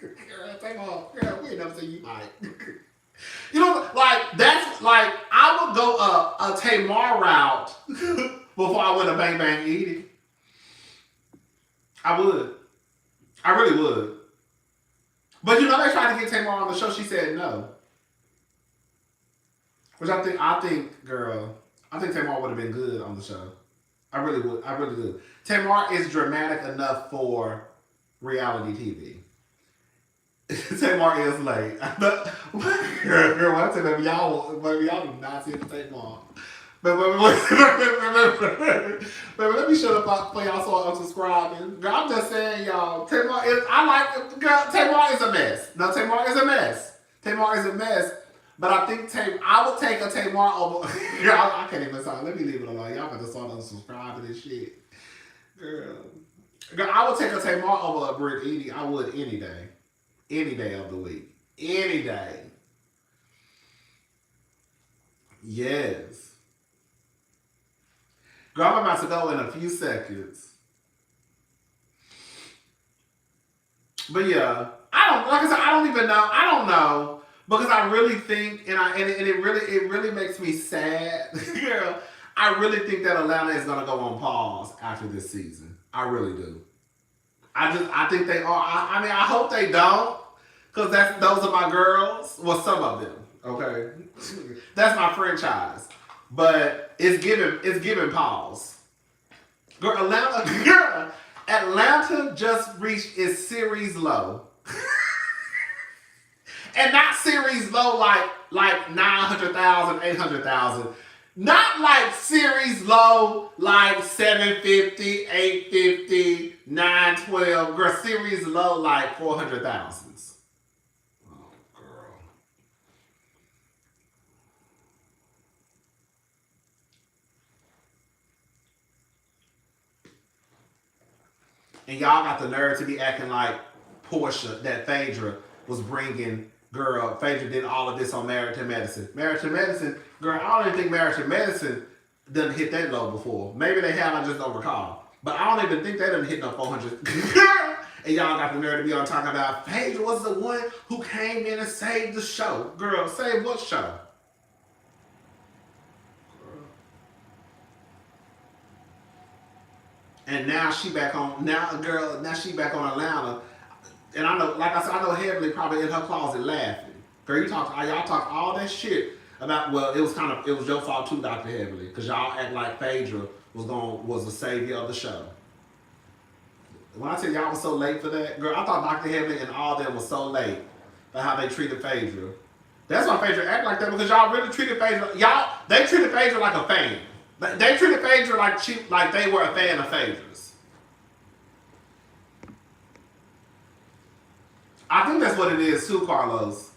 Girl, Tamar, girl, we ain't never seen you fight. You know, like that's like I would go a Tamar route before I went a Bang Bang Edie. I would. I really would. But you know, they tried to get Tamar on the show. She said no. Which I think, girl, I think Tamar would have been good on the show. I really would. I really do. Tamar is dramatic enough for reality TV. Tamar is late. Girl, I tell them y'all do not see the Tamar. But let me shut up for y'all so unsubscribing. Girl, I'm just saying, y'all. Tamar is. Tamar is a mess. No, Tamar is a mess. Tamar is a mess. But I think I would take a Tamar over. Girl, I can't even start. Let me leave it alone. Y'all got to start unsubscribing this shit. Girl, I would take a Tamar over a Brittany. I would any day. Any day of the week. Any day. Yes. Girl, I'm about to go in a few seconds. But yeah, I don't even know. I don't know. Because I really think, and it really makes me sad. Girl, I really think that Atlanta is gonna go on pause after this season. I really do. I think they are. I mean, I hope they don't, because those are my girls. Well, some of them. Okay, that's my franchise. But it's giving pause. Girl, Atlanta just reached its series low. And not series low like 900,000, 800,000. Not like series low like 750, 850, 912. Girl, series low like 400,000s. Oh, girl. And y'all got the nerve to be acting like Porsha, that Phaedra was bringing. Girl, Phaedra did all of this on Married to Medicine. Married to Medicine, girl, I don't even think Married to Medicine done hit that low before. Maybe they have, I just don't recall. But I don't even think they done hit no 400. And y'all got the nerve to be on talking about Phaedra was the one who came in and saved the show. Girl, save what show? And now she back on Atlanta. And I know, like I said, I know Heavenly probably in her closet laughing. Girl, y'all talk all that shit about. Well, it was your fault too, Dr. Heavenly, because y'all act like Phaedra was the savior of the show. When I tell y'all was so late for that, girl, I thought Dr. Heavenly and all them was so late for how they treated Phaedra. That's why Phaedra act like that, because y'all really treated Phaedra. They treated Phaedra like a fan. They treated Phaedra like they were a fan of Phaedra's. I think that's what it is too, Carlos.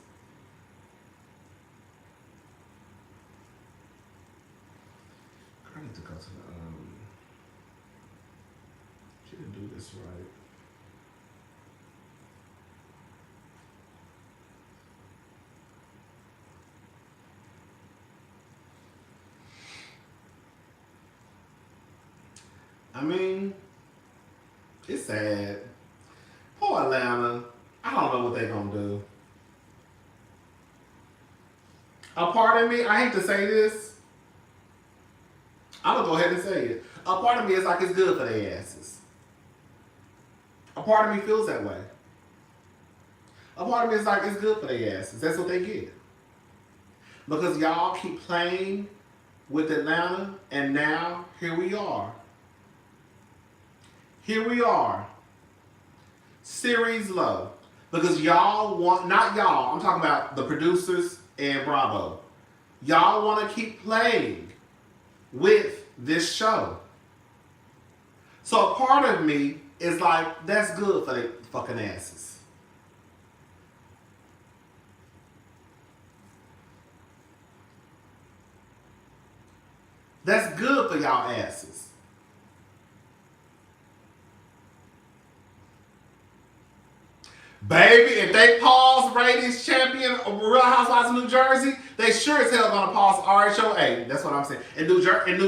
I need to go to the she didn't do this right. I mean, it's sad. Poor Atlanta. I don't know what they're going to do. A part of me, I hate to say this. I'm going to go ahead and say it. A part of me is like it's good for their asses. A part of me feels that way. A part of me is like it's good for their asses. That's what they get. Because y'all keep playing with Atlanta, and now here we are. Here we are. Series low. Because y'all want, not y'all, I'm talking about the producers and Bravo. Y'all want to keep playing with this show. So a part of me is like, that's good for their fucking asses. That's good for y'all asses. Baby, if they pause ratings champion of Real Housewives of New Jersey, they sure as hell gonna pause RHOA. That's what I'm saying. In New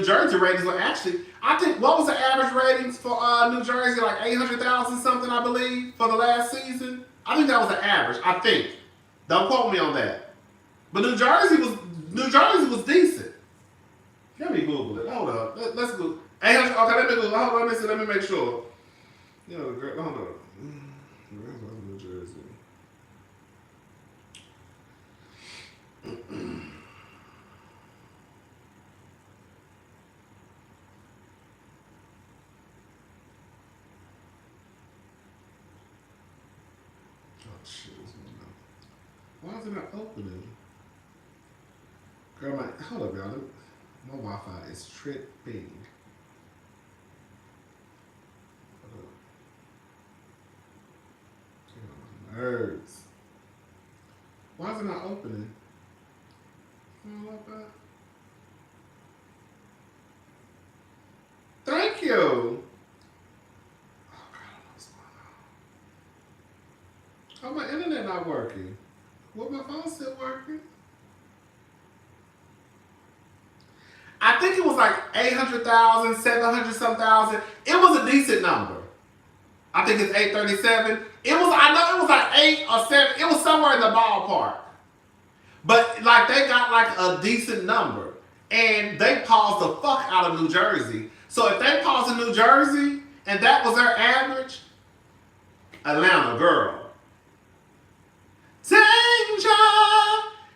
Jersey ratings were actually, I think, what was the average ratings for New Jersey? Like 800,000 something, I believe, for the last season. I think that was the average. I think. Don't quote me on that. But New Jersey was decent. Let me Google it. Hold up. Let's Google. 800. Okay, let me Google. Hold on. Let me make sure. You know, hold on. New Jersey. Oh shit! Why is it not opening? Girl, hold up, y'all. My Wi-Fi is tripping. Nerves. Why is it not opening? Thank you. Oh, God, I don't know what's going on. Oh, my internet not working. What, my phone still working? I think it was like 800,000, 700 some thousand. It was a decent number. I think it's 837. I know it was like 8 or 7. It was somewhere in the ballpark. But like they got like a decent number. And they paused the fuck out of New Jersey. So if they paused in New Jersey and that was their average, Atlanta, girl. Danger,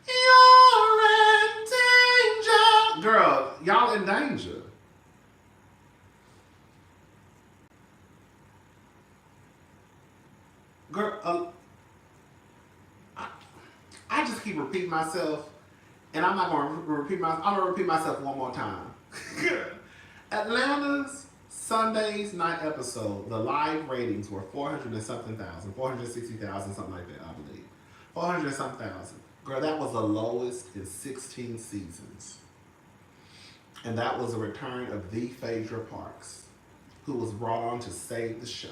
you're in danger. Girl, y'all in danger. Girl, I just keep repeating myself, and I'm not going to repeat myself. I'm going to repeat myself one more time. Atlanta's Sunday's night episode, the live ratings were 400 and something thousand, 460,000, something like that, I believe. 400 and something thousand. Girl, that was the lowest in 16 seasons. And that was a return of the Phaedra Parks, who was brought on to save the show.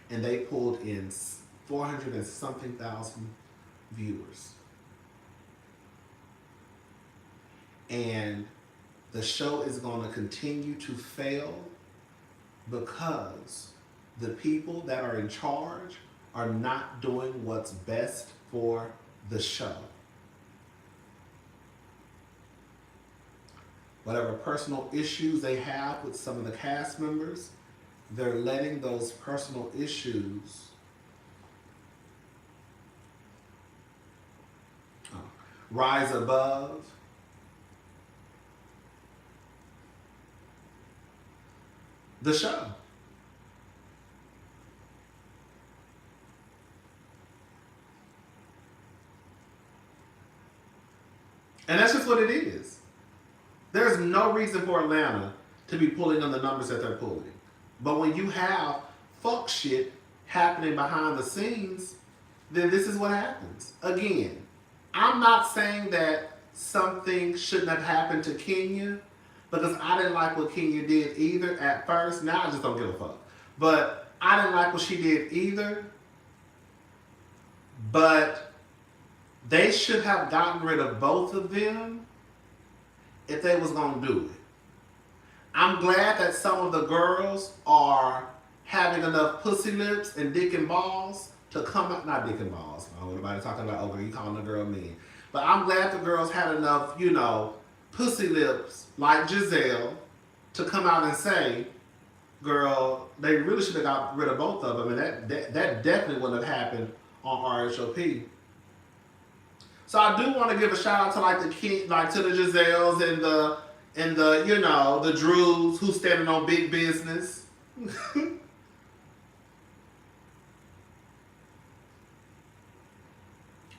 And they pulled in 400 and something thousand viewers. And the show is going to continue to fail because the people that are in charge are not doing what's best for the show. Whatever personal issues they have with some of the cast members, they're letting those personal issues rise above the show. And that's just what it is. There's no reason for Atlanta to be pulling on the numbers that they're pulling. But when you have fuck shit happening behind the scenes, then this is what happens. Again, I'm not saying that something shouldn't have happened to Kenya, because I didn't like what Kenya did either at first. Now I just don't give a fuck. But I didn't like what she did either. But they should have gotten rid of both of them if they was going to do it. I'm glad that some of the girls are having enough pussy lips and dick and balls to come out. Not dick and balls. I don't know nobody talking about, oh, you calling a girl mean. But I'm glad the girls had enough, pussy lips like Gizelle to come out and say, girl, they really should have got rid of both of them. And that definitely wouldn't have happened on RHOP. So I do want to give a shout out to to the Gizelles and the Drews who's standing on big business.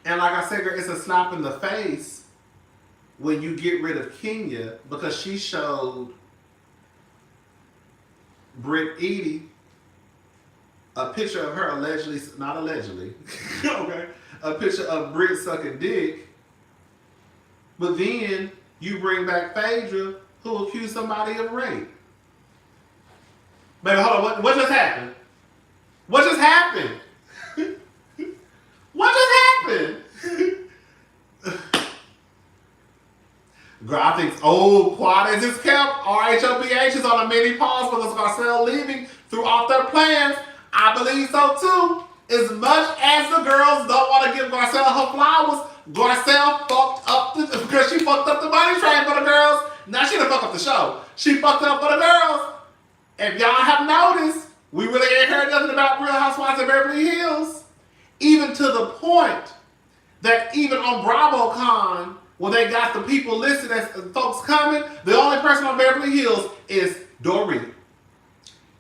And like I said, girl, it's a slap in the face when you get rid of Kenya because she showed Brittany a picture of her not allegedly, okay, a picture of Britt sucking dick But then you bring back Phaedra, who accused somebody of rape. Baby, hold on. What just happened? What just happened? What just happened? Girl, I think, quiet as it's kept, RHOBH is on a mini pause because Garcelle leaving threw off their plans. I believe so too. As much as the girls don't want to give Garcelle her flowers, Garcelle fucked up because she fucked up the money train for the girls. Now she done fucked up the show. She fucked it up for the girls. If y'all have noticed, we really ain't heard nothing about Real Housewives of Beverly Hills. Even to the point that even on BravoCon, when they got the people listed as folks coming, the only person on Beverly Hills is Dorit.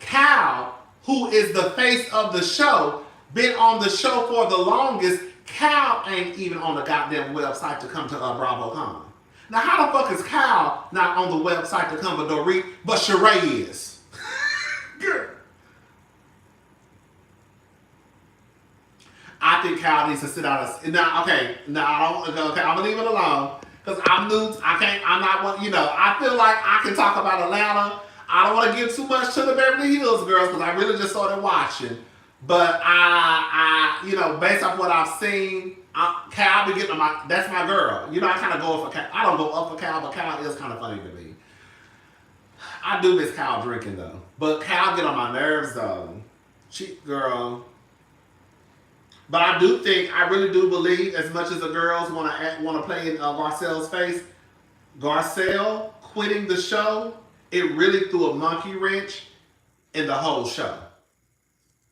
Cal, who is the face of the show, been on the show for the longest. Cal ain't even on the goddamn website to come to BravoCon. Now, how the fuck is Cal not on the website to come to Dorit, but Sheree is? Girl. I think Cal needs to sit out. I'm gonna leave it alone because I'm new. I'm not one. I feel like I can talk about Atlanta. I don't want to give too much to the Beverly Hills girls because I really just started watching. But based off what I've seen, Cal be getting on that's my girl. I kind of go up for Cal. I don't go up for Cal, but Cal is kind of funny to me. I do miss Cal drinking though, but Cal get on my nerves though. Girl. But I really do believe, as much as the girls want to play in Garcelle's face, Garcelle quitting the show, it really threw a monkey wrench in the whole show.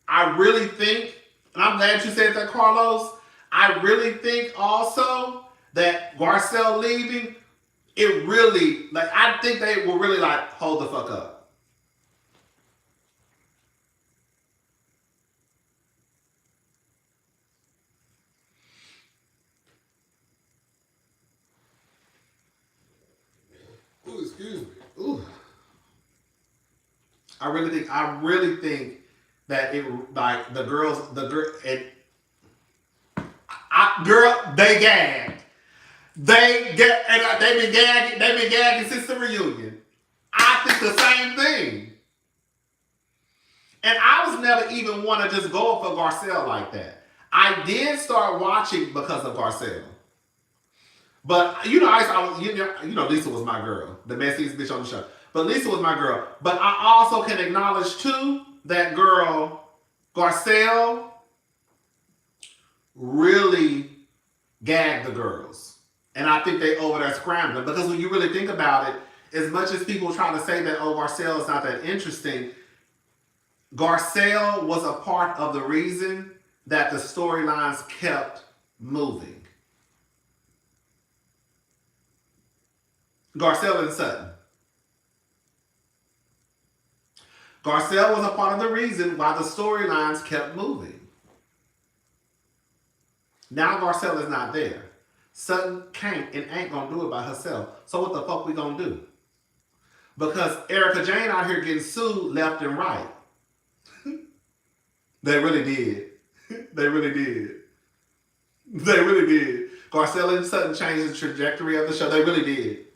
I really think, and I'm glad you said that, Carlos, I really think also that Garcelle leaving, it really, I think they will really, hold the fuck up. Ooh, excuse me. Ooh. I really think that it they gagged. They've been gagging since the reunion. I think the same thing. And I was never even want to just go for Garcelle like that. I did start watching because of Garcelle. But Lisa was my girl, the messiest bitch on the show. But Lisa was my girl. But I also can acknowledge too that girl, Garcelle, really gagged the girls, and I think they over there scrambling because when you really think about it, as much as people try to say that Garcelle is not that interesting, Garcelle was a part of the reason that the storylines kept moving. Garcelle and Sutton. Garcelle was a part of the reason why the storylines kept moving. Now Garcelle is not there. Sutton can't and ain't gonna do it by herself. So what the fuck we gonna do? Because Erica Jane out here getting sued left and right. They really did. They really did. They really did. Garcelle and Sutton changed the trajectory of the show. They really did.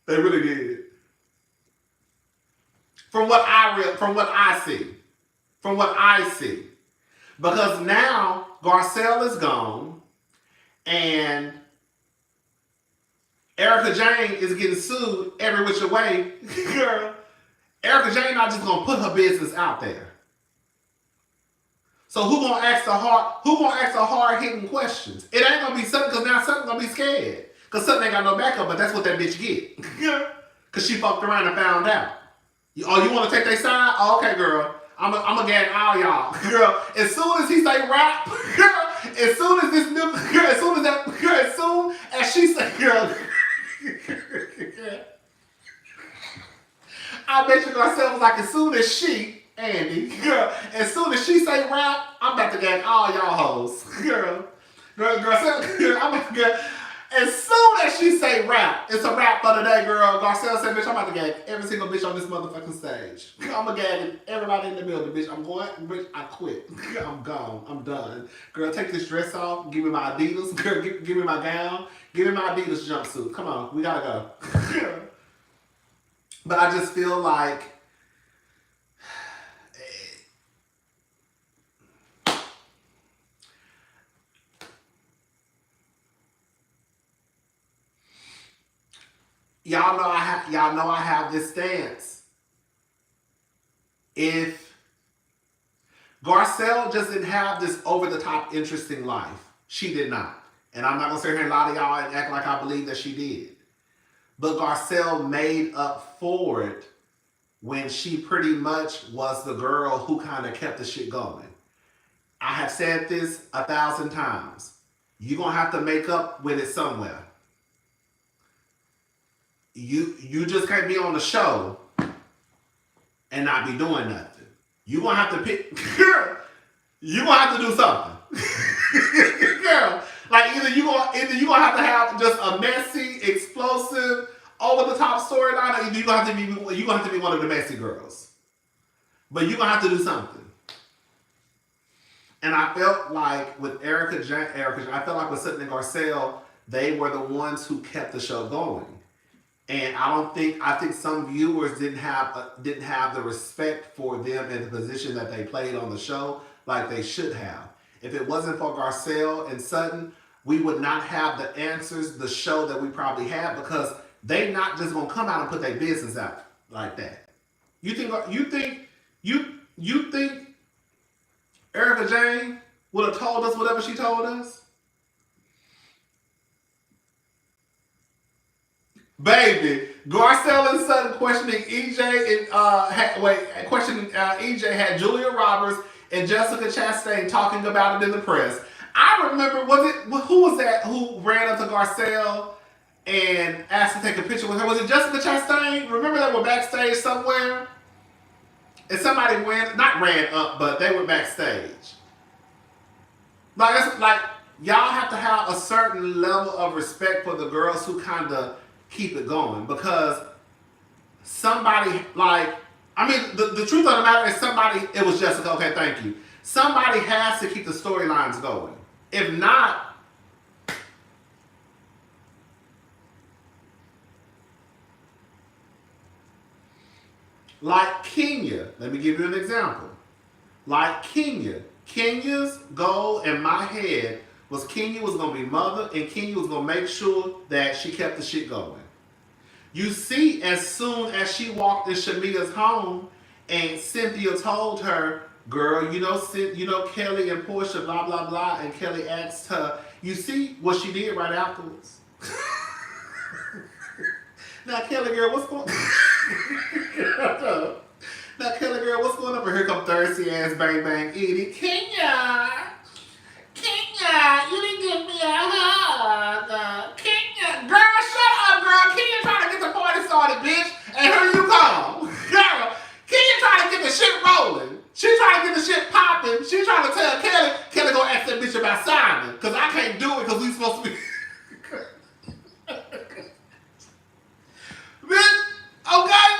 They really did. From what I see. Because now Garcelle is gone and Erica Jane is getting sued every which way. Girl, Erica Jane not just gonna put her business out there. So who gonna ask the hard hitting questions? It ain't gonna be Sutton because now Sutton gonna be scared. Because Sutton ain't got no backup, but that's what that bitch get. Because she fucked around and found out. You want to take their side? Oh, okay, girl. I'm a gag all y'all. Girl, as soon as he say rap, girl, as soon as she say, girl, I bet you Garcelle was like, as soon as she, Andy, girl, as soon as she say rap, I'm about to gag all y'all hoes. Girl, Garcelle, girl, As soon as she say rap, it's a rap for the day, girl. Garcelle said, bitch, I'm about to gag every single bitch on this motherfucking stage. I'm gonna gag everybody in the building, bitch. I'm going, bitch, I quit. I'm gone. I'm done. Girl, take this dress off. Give me my Adidas. Girl, give me my gown. Give me my Adidas jumpsuit. Come on, we gotta go. But I just feel like y'all know I have this stance. If Garcelle just didn't have this over-the-top interesting life, she did not. And I'm not gonna sit here and lie to y'all and act like I believe that she did. But Garcelle made up for it when she pretty much was the girl who kind of kept the shit going. I have said this 1,000 times. You're gonna have to make up with it somewhere. You just can't be on the show and not be doing nothing. You're gonna have to pick. Girl, you're gonna have to do something. Girl, like either you're gonna have to have just a messy, explosive, over the top storyline, or either you're gonna have to be one of the messy girls. But you're gonna have to do something. And I felt like with Erica, I felt like with Sutton and Garcelle, they were the ones who kept the show going. And I think some viewers didn't have the respect for them in the position that they played on the show like they should have. If it wasn't for Garcelle and Sutton, we would not have the answers, the show that we probably have, because they not just gonna come out and put their business out like that. You think Erica Jane would have told us whatever she told us? Baby, Garcelle and Sutton questioning EJ and questioning EJ had Julia Roberts and Jessica Chastain talking about it in the press. I remember, who was that who ran up to Garcelle and asked to take a picture with her? Was it Jessica Chastain? Remember they were backstage somewhere? And somebody not ran up, but they were backstage. Like y'all have to have a certain level of respect for the girls who kind of keep it going, because somebody the truth of the matter is it was Jessica, okay, thank you. Somebody has to keep the storylines going. If not, like Kenya, let me give you an example. Like Kenya's goal in my head was Kenya was going to be mother, and Kenya was going to make sure that she kept the shit going. You see, as soon as she walked in Shamia's home and Cynthia told her, girl, you know Kelly and Porsha, blah, blah, blah, and Kelly asked her, you see what she did right afterwards? Now, Kelly girl, what's going on? Now, Kelly girl, what's going on? Here come thirsty ass bang bang Edie. Kenya, you didn't give me a hug. Kenya, girl, shut up, girl. Kenya trying to get the party started, bitch. And here you come. Girl, Kenya trying to get the shit rolling. She trying to get the shit popping. She trying to tell Kelly go ask that bitch about Simon. Because I can't do it because we supposed to be... Bitch, okay?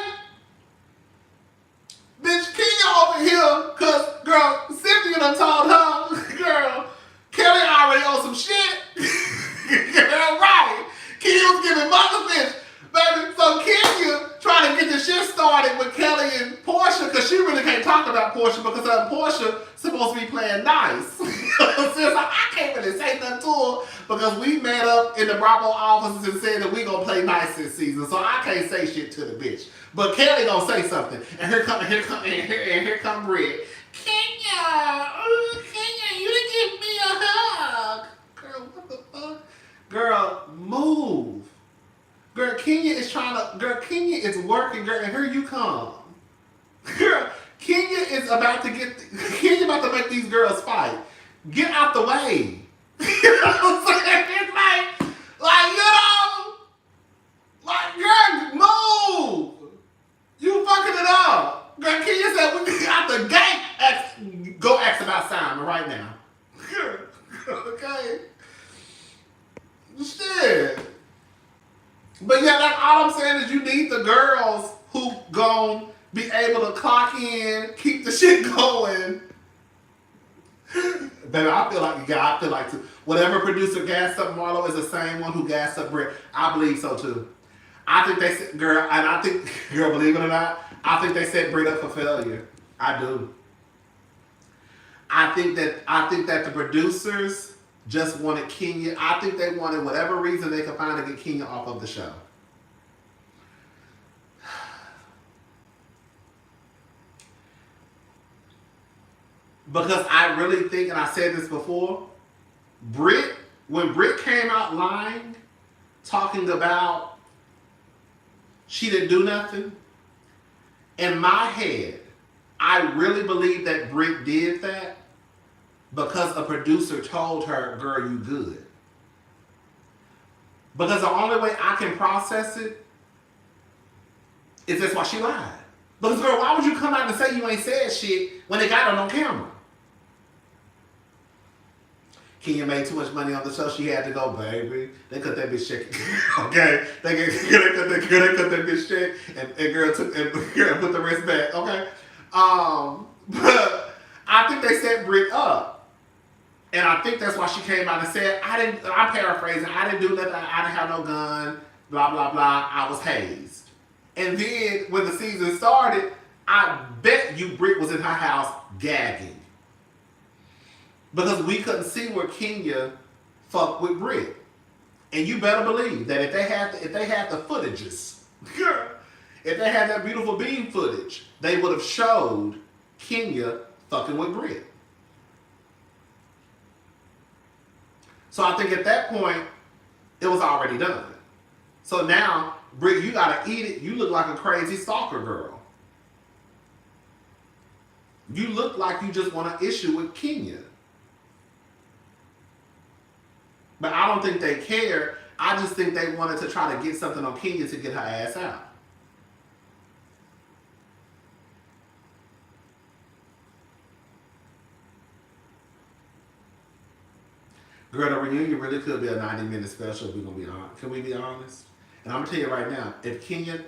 Bitch, Kenya over here, because, girl, Cynthia done told her, girl, Kelly already on some shit. Girl, right. Kenya was giving mother bitch. Baby, so Kenya trying to get the shit started with Kelly and Porsha, because she really can't talk about Porsha because Porsha supposed to be playing nice. So I can't really say nothing to her because we met up in the Bravo offices and said that we gonna play nice this season. So I can't say shit to the bitch. But Kelly gonna say something. And here come Red. Kenya, you didn't give me a hug. Girl, what the fuck? Girl, move. Girl, Kenya is working, girl, and here you come. Girl, Kenya about to make these girls fight. Get out the way. You know what I'm saying? It's girl, move. You fucking it up. Girl, Kenya said we can get out the gate. Go ask about Simon right now. Okay? Shit. But yeah, that's all I'm saying is you need the girls who gon' be able to clock in, keep the shit going. Baby, I feel like whatever producer gassed up Marlo is the same one who gassed up Britt. I believe so too. I think they said, girl, and I think, girl, believe it or not, I think they set Britt up for failure. I do. I think that the producers just wanted Kenya. I think they wanted whatever reason they could find to get Kenya off of the show. Because I really think, and I said this before, when Britt came out lying, talking about she didn't do nothing, in my head, I really believe that Britt did that because a producer told her, girl, you good. Because the only way I can process it is that's why she lied. Because, girl, why would you come out and say you ain't said shit when they got it on camera? Kenya made too much money on the show. She had to go, baby. They cut that bitch check. Okay? They cut that bitch check. And girl put the rest back. Okay? But I think they set Britt up. And I think that's why she came out and said, I'm paraphrasing, I didn't do nothing. I didn't have no gun. Blah, blah, blah. I was hazed. And then when the season started, I bet you Britt was in her house gagging. Because we couldn't see where Kenya fucked with Britt. And you better believe that if they had the footages, if they had that beautiful beam footage, they would have showed Kenya fucking with Britt. So I think at that point, it was already done. So now, Britt, you gotta eat it. You look like a crazy stalker girl. You look like you just want to issue with Kenya. But I don't think they care. I just think they wanted to try to get something on Kenya to get her ass out. Girl, the reunion really could be a 90-minute special if we're going to be honest. Can we be honest? And I'm going to tell you right now, if Kenya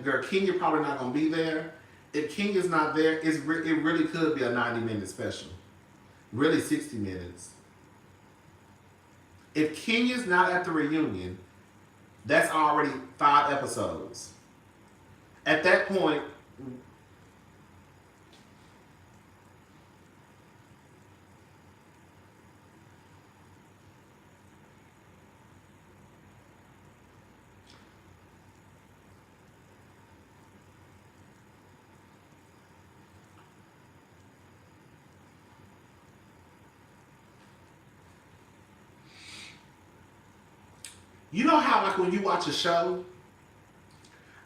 probably not going to be there. If Kenya's not there, it really could be a 90-minute special. Really 60 minutes. If Kenya's not at the reunion, that's already 5 episodes. At that point, you know how, like, when you watch a show,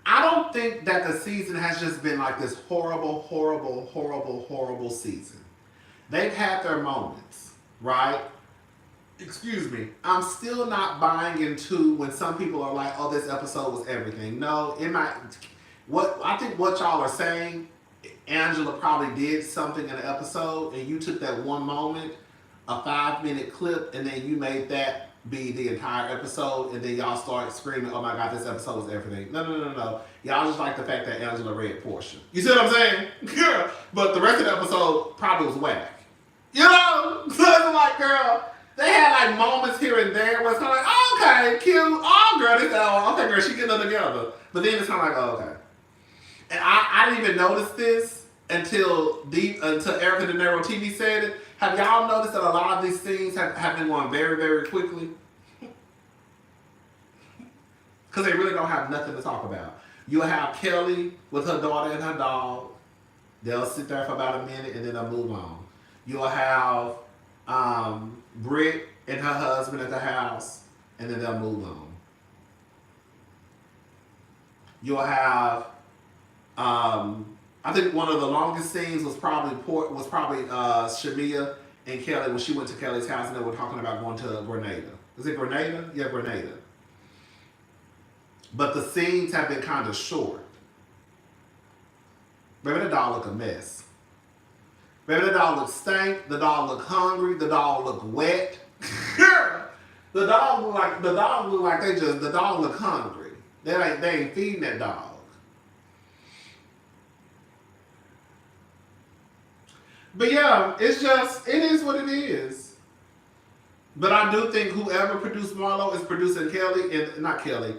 I don't think that the season has just been like this horrible, horrible, horrible, horrible season. They've had their moments, right? Excuse me. I'm still not buying into when some people are like, oh, this episode was everything. No, I think what y'all are saying, Angela probably did something in the episode, and you took that one moment, a 5-minute clip, and then you made that be the entire episode, and then y'all start screaming, oh my God, this episode was everything. No. Y'all just like the fact that Angela read Porsha. You see what I'm saying? Girl. But the rest of the episode probably was whack. You know? So it's like, girl, they had like moments here and there where it's kind of like, oh, okay, cute. Oh, girl, okay, girl, she getting it together. But then it's kind of like, oh, okay. And I didn't even notice this until Erica De Niro TV said it. Have y'all noticed that a lot of these things have been going very, very quickly? Because they really don't have nothing to talk about. You'll have Kelly with her daughter and her dog. They'll sit there for about a minute and then they'll move on. You'll have Britt and her husband at the house and then they'll move on. You'll have, I think one of the longest scenes was probably Shamia and Kelly when she went to Kelly's house and they were talking about going to Grenada. Is it Grenada? Yeah, Grenada. But the scenes have been kind of short. Baby, the dog look a mess. Baby, the dog look stank. The dog look hungry. The dog look wet. The dog look like the dog look hungry. They ain't feeding that dog. But yeah, it is what it is. But I do think whoever produced Marlo is producing Kelly and not Kelly,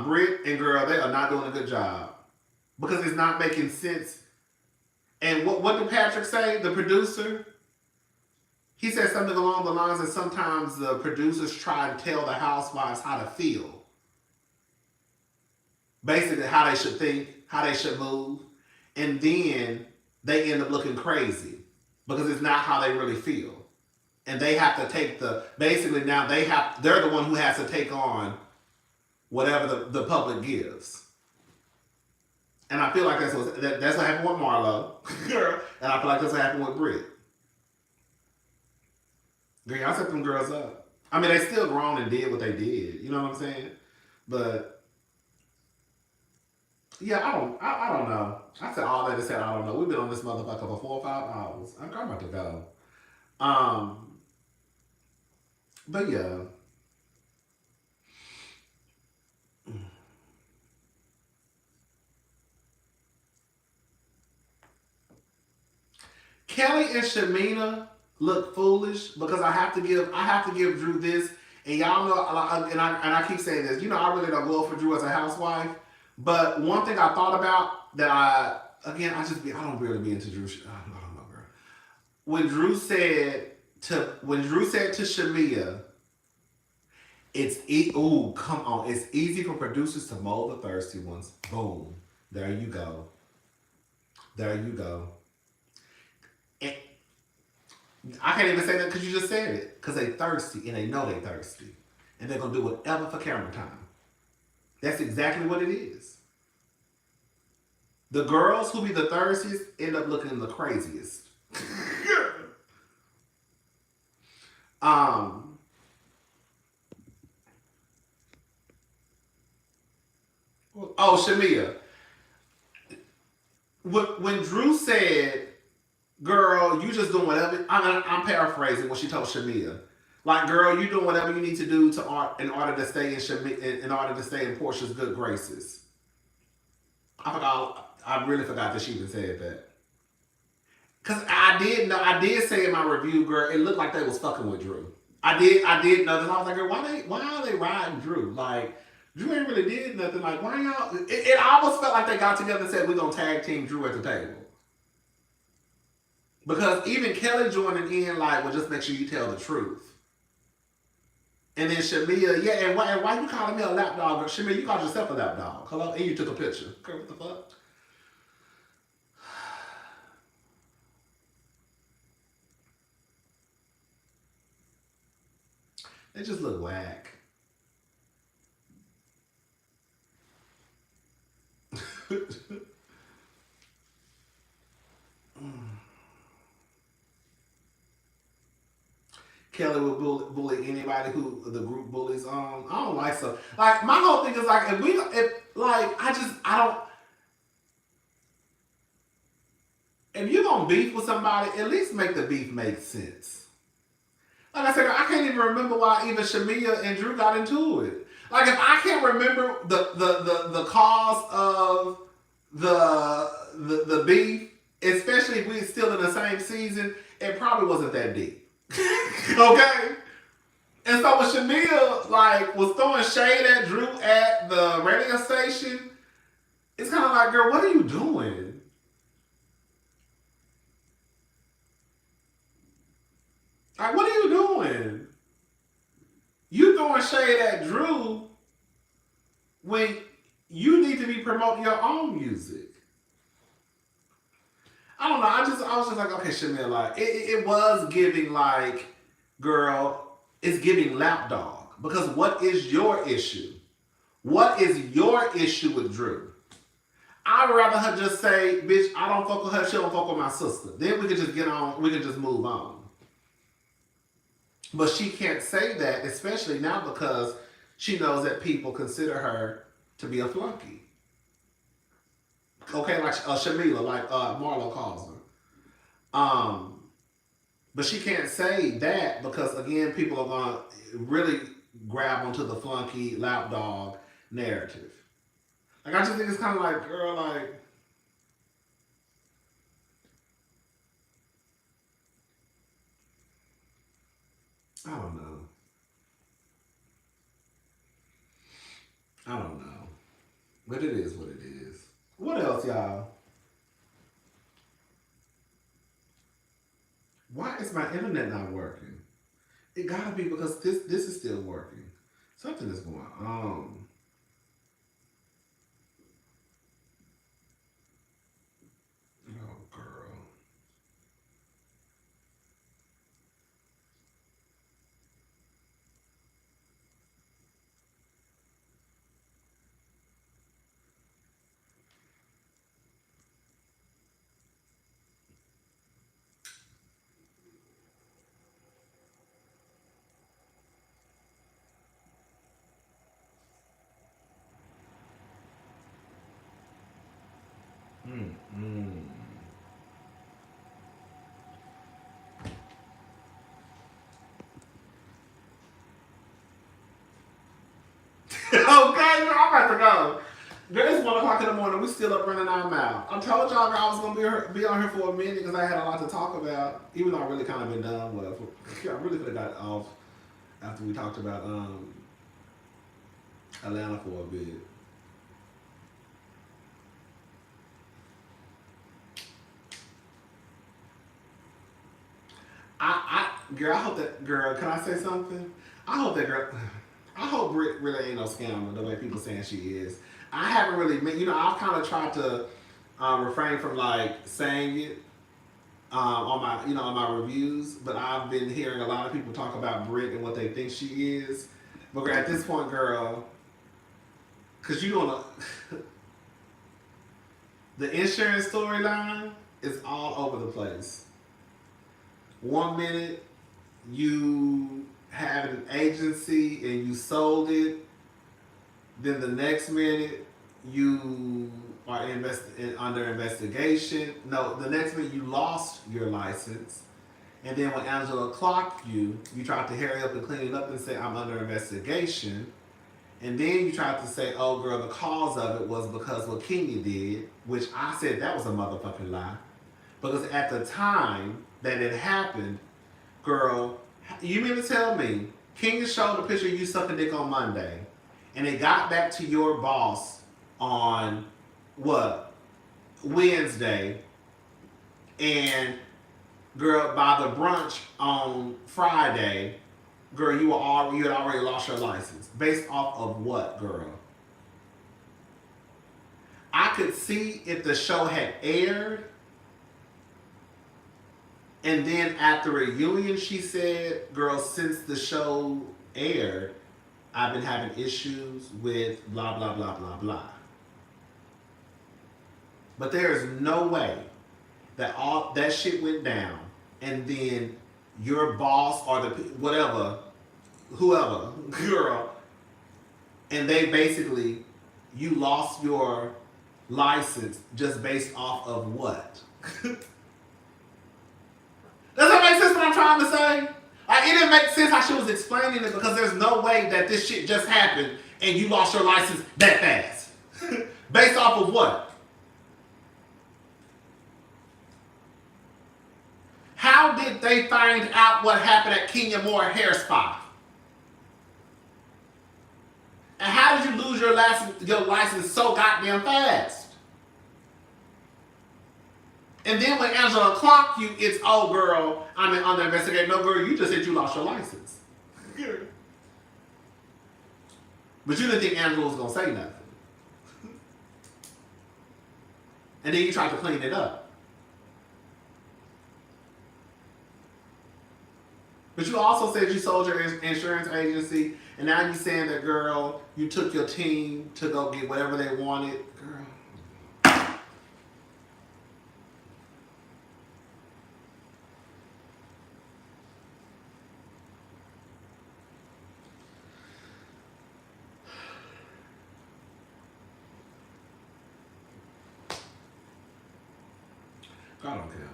Britt and girl, they are not doing a good job because it's not making sense. And what did Patrick say? The producer, he said something along the lines that sometimes the producers try and tell the housewives how to feel, basically how they should think, how they should move, and then they end up looking crazy because it's not how they really feel. And they have to take basically now they're the one who has to take on whatever the public gives. And I feel like that's what happened with Marlo, girl, and I feel like that's what happened with Britt. Girl, y'all set them girls up. I mean, they still grown and did what they did. You know what I'm saying? But yeah, I don't know. I said all that to say I don't know. We've been on this motherfucker for 4 or 5 hours. I'm about to go. But yeah. Kelly and Shamina look foolish because I have to give Drew this, and y'all know, and I keep saying this. You know, I really don't go for Drew as a housewife, but one thing I thought about that I don't really be into Drew. I don't know, girl. When Drew said to Shamia, it's easy for producers to mold the thirsty ones. Boom, there you go. And I can't even say that because you just said it. Because they thirsty and they know they thirsty. And they're going to do whatever for camera time. That's exactly what it is. The girls who be the thirstiest end up looking the craziest. Shamia. When Drew said, girl, you just doing whatever. I'm paraphrasing what she told Shamia. Like, girl, you doing whatever you need to do in order to stay in Porsha's good graces. I really forgot that she even said that. Cause I did say in my review, girl, it looked like they was fucking with Drew. I did notice. I was like, girl, why are they riding Drew? Like, Drew ain't really did nothing. Like, why y'all? It almost felt like they got together and said, we're gonna tag team Drew at the table. Because even Kelly joining in, like, well, just make sure you tell the truth. And then Shamia, yeah, and why you calling me a lap dog? Shamia, you called yourself a lap dog. Hello? And you took a picture. Girl, what the fuck? They just look whack. Kelly will bully anybody who the group bullies. I don't like so. Like, my whole thing is like, if you're gonna beef with somebody, at least make the beef make sense. Like I said, I can't even remember why even Shamia and Drew got into it. Like, if I can't remember the cause of the beef, especially if we're still in the same season, it probably wasn't that deep. Okay? And so when Shamia, like, was throwing shade at Drew at the radio station, it's kind of like, girl, what are you doing? Like, what are you doing? You throwing shade at Drew when you need to be promoting your own music. I don't know. I was just like, okay, Shamia, like, it was giving, like, girl, it's giving lapdog. Because what is your issue? What is your issue with Drew? I'd rather her just say, bitch, I don't fuck with her, she don't fuck with my sister. Then we can just get on, we can just move on. But she can't say that, especially now because she knows that people consider her to be a flunky. Okay, like Shamila, like Marlo calls her. But she can't say that because, again, people are going to really grab onto the flunky lapdog narrative. Like, I just think it's kind of like, girl, like, I don't know. I don't know. But it is what it is. What else, y'all? Why is my internet not working? It gotta be because this is still working. Something is going on. Oh, girl. Mm-mm. Okay, girl, I'm about to go. Girl, it's 1 o'clock in the morning. We still up running our mouth. I told y'all, girl, I was gonna be on here for a minute because I had a lot to talk about. Even though I really kind of been done with. I really could have got off after we talked about Atlanta for a bit. Girl, I hope that girl. Can I say something? I hope that girl. I hope Britt really ain't no scammer the way people saying she is. I haven't really, I've kind of tried to refrain from like saying it on my, on my reviews, but I've been hearing a lot of people talk about Britt and what they think she is. But girl, at this point, girl, because you don't know, the insurance storyline is all over the place. 1 minute you have an agency and you sold it, then the next minute you are under investigation. No, the next minute you lost your license. And then when Angela clocked you, you tried to hurry up and clean it up and say, I'm under investigation. And then you tried to say, oh girl, the cause of it was because what Kenya did, which I said that was a motherfucking lie. Because at the time that it happened, girl, you mean to tell me Kenya showed a picture of you sucking dick on Monday, and it got back to your boss on what? Wednesday, and girl, by the brunch on Friday, girl, you had already lost your license. Based off of what, girl? I could see if the show had aired. And then at the reunion, she said, girl, since the show aired, I've been having issues with blah, blah, blah, blah, blah. But there is no way that all that shit went down and then your boss or the whatever, whoever, girl, and they basically, you lost your license just based off of what? Does that make sense what I'm trying to say? Like, it didn't make sense how she was explaining it because there's no way that this shit just happened and you lost your license that fast. Based off of what? How did they find out what happened at Kenya Moore Hair Spa? And how did you lose your license so goddamn fast? And then when Angela clocked you, it's, oh girl, I'm under investigation. No girl, you just said you lost your license. But you didn't think Angela was gonna say nothing. And then you tried to clean it up. But you also said you sold your insurance agency, and now you're saying that, girl, you took your team to go get whatever they wanted. Girl. I don't care.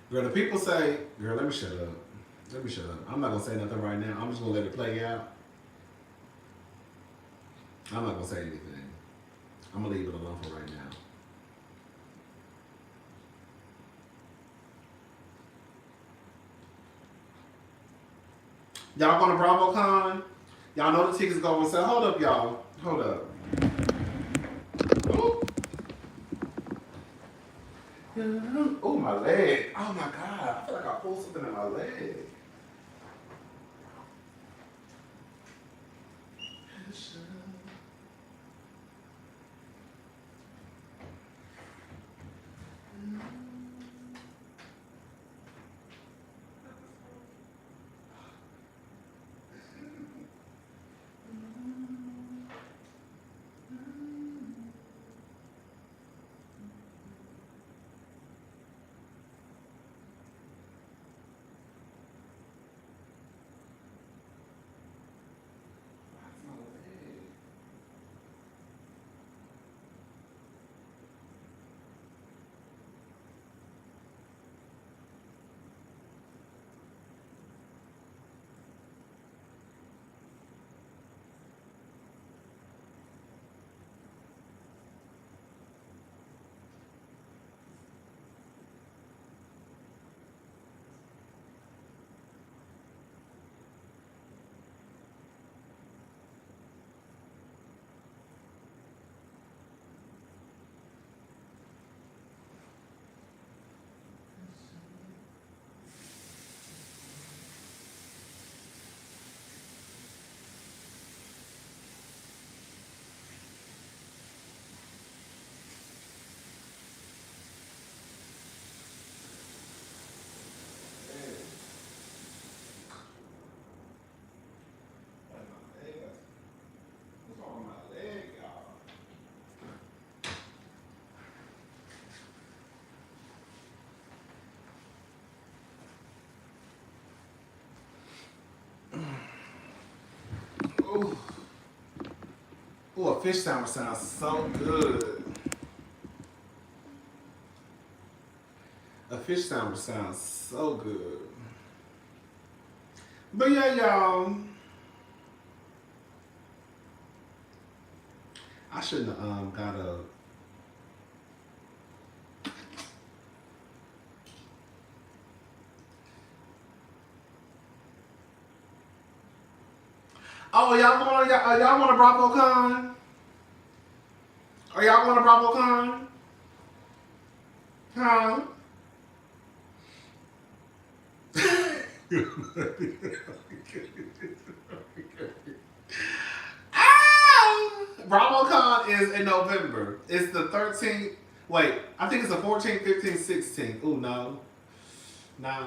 Girl, the people say, girl, let me shut up. Let me shut up. I'm not gonna say nothing right now. I'm just gonna let it play out. I'm not gonna say anything. I'm gonna leave it alone for right now. Y'all going to BravoCon? Y'all know the tickets go on sale. Hold up, y'all. Hold up. Ooh. Oh, my leg. Oh, my God. I feel like I pulled something in my leg. Ooh. Ooh, a fish sandwich sounds so good. A fish sandwich sounds so good. But yeah, y'all. I shouldn't have got a. Oh, y'all going to BravoCon? Are y'all going to BravoCon? Huh? BravoCon is in November. It's the 13th. Wait, I think it's the 14th, 15th, 16th. Ooh, no. No.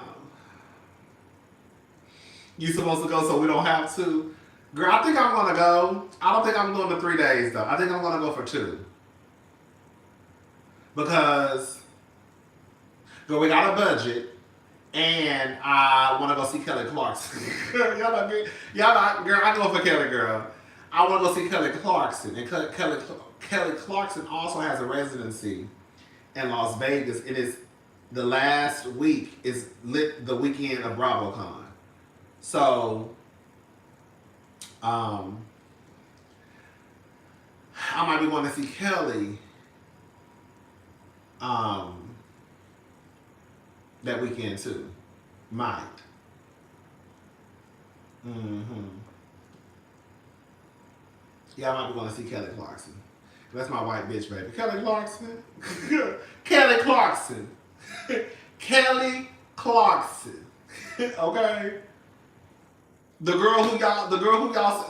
You supposed to go so we don't have to? Girl, I think I'm going to go. I don't think I'm going to 3 days, though. I think I'm going to go for 2. Because, girl, we got a budget. And I want to go see Kelly Clarkson. Y'all not, girl, I go for Kelly, girl. I want to go see Kelly Clarkson. And Kelly Clarkson also has a residency in Las Vegas. It is the last week is lit the weekend of BravoCon. So, I might be going to see Kelly that weekend too. Might. Yeah, I might be going to see Kelly Clarkson. That's my white bitch, baby. Kelly Clarkson. Kelly Clarkson. Kelly Clarkson. Okay? The girl who y'all,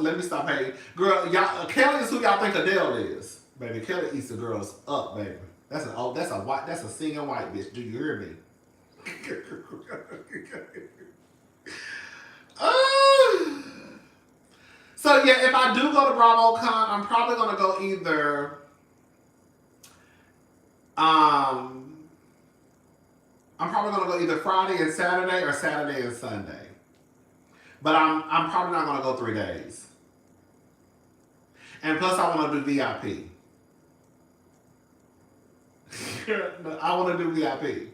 let me stop hating. Girl, y'all, Kelly is who y'all think Adele is. Baby, Kelly eats the girls up, baby. That's a singing white bitch. Do you hear me? So yeah, if I do go to BravoCon, I'm probably gonna go either Friday and Saturday or Saturday and Sunday. But I'm probably not gonna go 3 days. And plus I wanna do VIP. I wanna do VIP.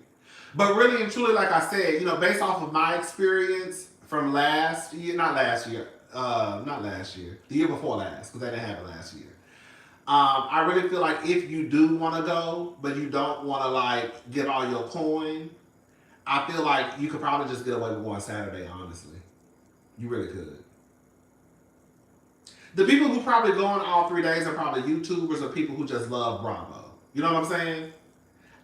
But really and truly, like I said, based off of my experience from last year, not last year, the year before last, because I didn't have it last year. I really feel like if you do want to go, but you don't want to like get all your coin, I feel like you could probably just get away with going Saturday. Honestly, you really could. The people who probably go on all 3 days are probably YouTubers or people who just love Bravo. You know what I'm saying?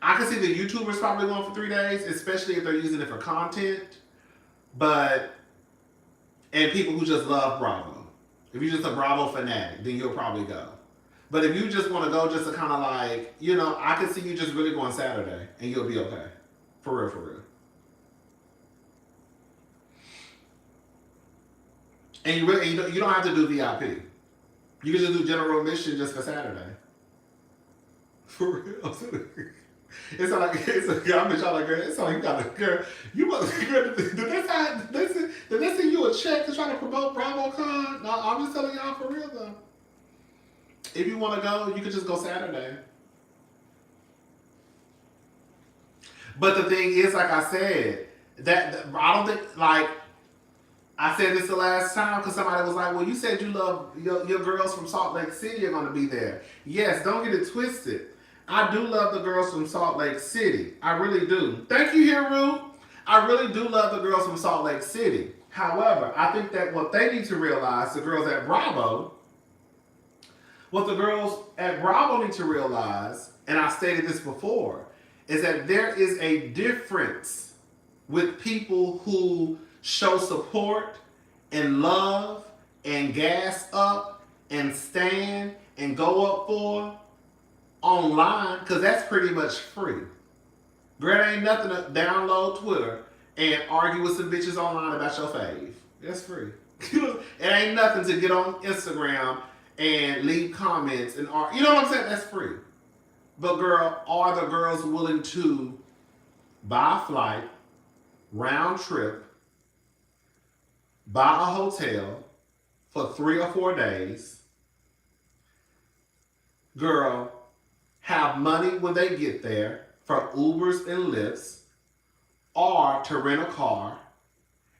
I can see the YouTubers probably going for 3 days, especially if they're using it for content. And people who just love Bravo. If you're just a Bravo fanatic, then you'll probably go. But if you just want to go just to kind of like, I can see you just really going Saturday and you'll be okay. For real, for real. And you don't have to do VIP. You can just do general admission just for Saturday. For real. It's like I bet y'all like, girl, it's like you got a girl. You must girl, did they send you a check to try to promote BravoCon? No, I'm just telling y'all for real though. If you want to go, you could just go Saturday. But the thing is, like I said, that I don't think like I said this the last time because somebody was like, well, you said you love your girls from Salt Lake City are going to be there. Yes, don't get it twisted. I do love the girls from Salt Lake City. I really do. Thank you, Hiru. I really do love the girls from Salt Lake City. However, I think that what they need to realize, the girls at Bravo, what the girls at Bravo need to realize, and I stated this before, is that there is a difference with people who show support and love and gas up and stand and go up for online, because that's pretty much free. Girl, ain't nothing to download Twitter and argue with some bitches online about your fave. That's free. It ain't nothing to get on Instagram and leave comments and argue. You know what I'm saying? That's free. But girl, are the girls willing to buy a flight, round trip, buy a hotel for 3 or 4 days, girl, have money when they get there for Ubers and Lyfts, or to rent a car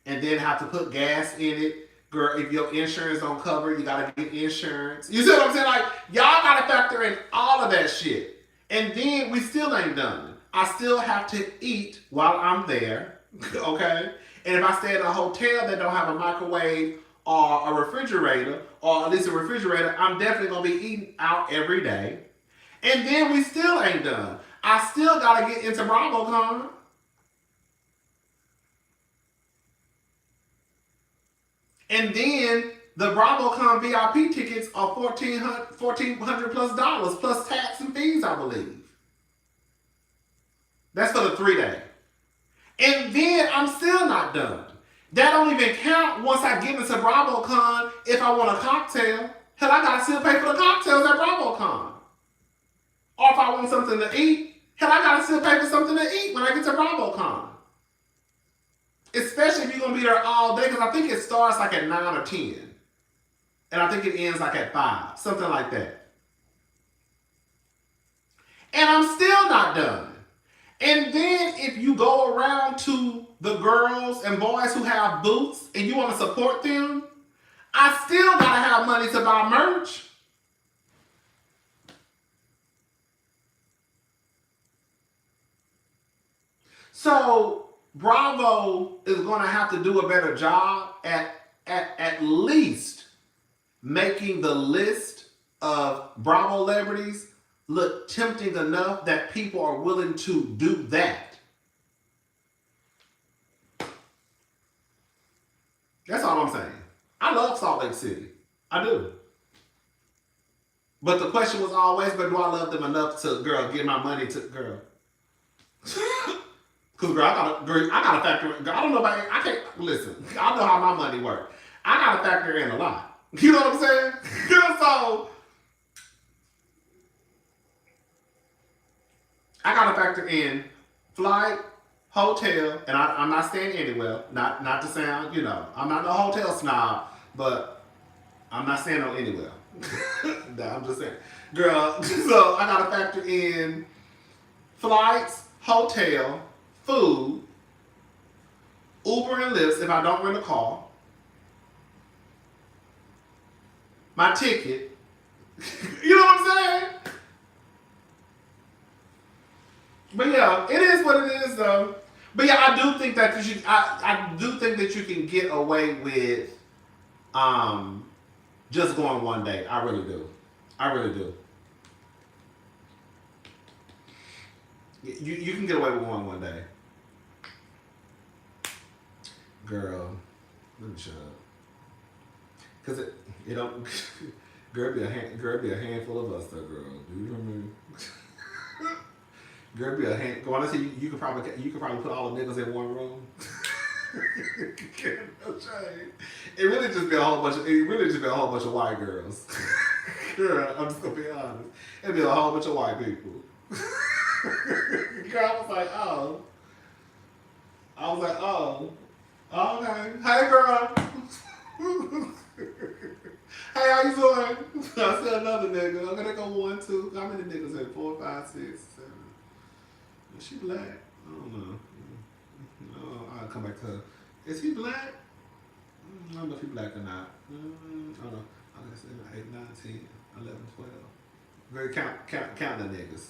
and then have to put gas in it? Girl, if your insurance don't cover it, you gotta get insurance. You see what I'm saying? Like, y'all gotta factor in all of that shit. And then we still ain't done it. I still have to eat while I'm there, okay? And if I stay in a hotel that don't have a microwave or a refrigerator, or at least a refrigerator, I'm definitely gonna be eating out every day. And then we still ain't done. I still gotta get into BravoCon. And then the BravoCon VIP tickets are $1,400 plus dollars plus tax and fees, I believe. That's for the 3 day. And then I'm still not done. That don't even count once I get into BravoCon if I want a cocktail. Hell, I gotta still pay for the cocktails at BravoCon. Or if I want something to eat, hell, I gotta still pay for something to eat when I get to BravoCon. Especially if you're gonna be there all day, because I think it starts like at 9 or 10. And I think it ends like at 5, something like that. And I'm still not done. And then if you go around to the girls and boys who have booths and you want to support them, I still gotta have money to buy merch. So Bravo is going to have to do a better job at least making the list of Bravo celebrities look tempting enough that people are willing to do that. That's all I'm saying. I love Salt Lake City. I do. But the question was always, but do I love them enough to, girl, give my money to, girl? Because, girl, I gotta factor in. Girl, I don't know about, I can't, listen, I know how my money works. I gotta factor in a lot. You know what I'm saying? Girl, so, I gotta factor in flight, hotel, and I'm not staying anywhere. Not to sound, I'm not a hotel snob, but I'm not staying on anywhere. No, I'm just saying. Girl, so I gotta factor in flights, hotel, food, Uber and Lyft if I don't rent a car, my ticket. You know what I'm saying? But yeah, it is what it is though. But yeah, I do think that I do think that you can get away with just going one day. I really do. I really do. You can get away with going one day. Girl, let me shut up. Cause it don't girl be a handful of us though, girl. Do you hear me? Girl be a hand. When I say you could probably put all the niggas in one room. No shade. It really just be a whole bunch of white girls. Girl, I'm just gonna be honest. It'd be a whole bunch of white people. Girl, I was like, oh. Okay. Hey, girl. Hey, how you doing? I said another nigga. I'm gonna go 1, 2. How many niggas in 4, 5, 6, 7? Is she black? I don't know. No, I'll come back to her. Is he black? I don't know if he's black or not. I don't know. I guess 8, 9, 10, 11, 12. Very count the niggas.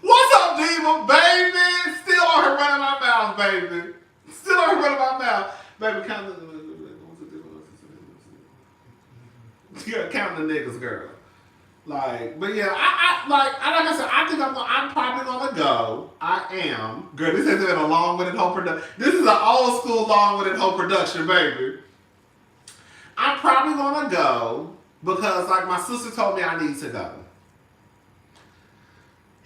What's up, Diva, baby? Still on her running my mouth, baby. Still on her running my mouth. Baby, count the count the niggas, girl. Like, but yeah, like I said, I think I'm probably gonna go. I am. Girl, this has been a long-winded whole production. This is an old school long-winded whole production, baby. I'm probably gonna go because, like, my sister told me I need to go.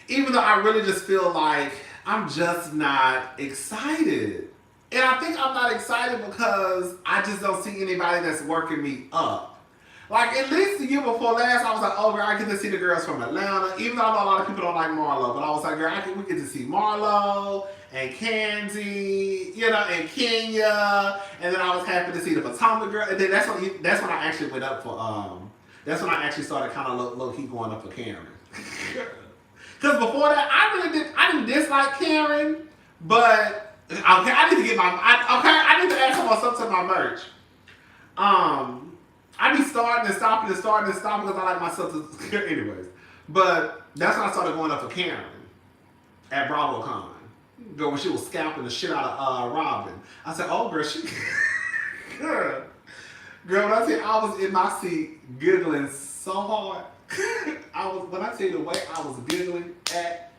Even though I really just feel like I'm just not excited. And I think I'm not excited because I just don't see anybody that's working me up. Like, at least the year before last, I was like, oh, girl, I get to see the girls from Atlanta. Even though I know a lot of people don't like Marlo. But I was like, girl, we get to see Marlo and Kandi, you know, and Kenya. And then I was happy to see the Potomac girl. And then that's when I actually went up for, that's when I actually started kind of low-key going up for Karen. Because before that, I didn't dislike Karen. But, okay, I need to get I need to add some more stuff to my merch. I be starting and stopping because I like myself to... Anyways. But that's when I started going up for Karen at BravoCon. Girl, when she was scalping the shit out of Robin. I said, oh, girl, she... Girl, when I tell you, I was in my seat giggling so hard. When I tell you the way I was giggling at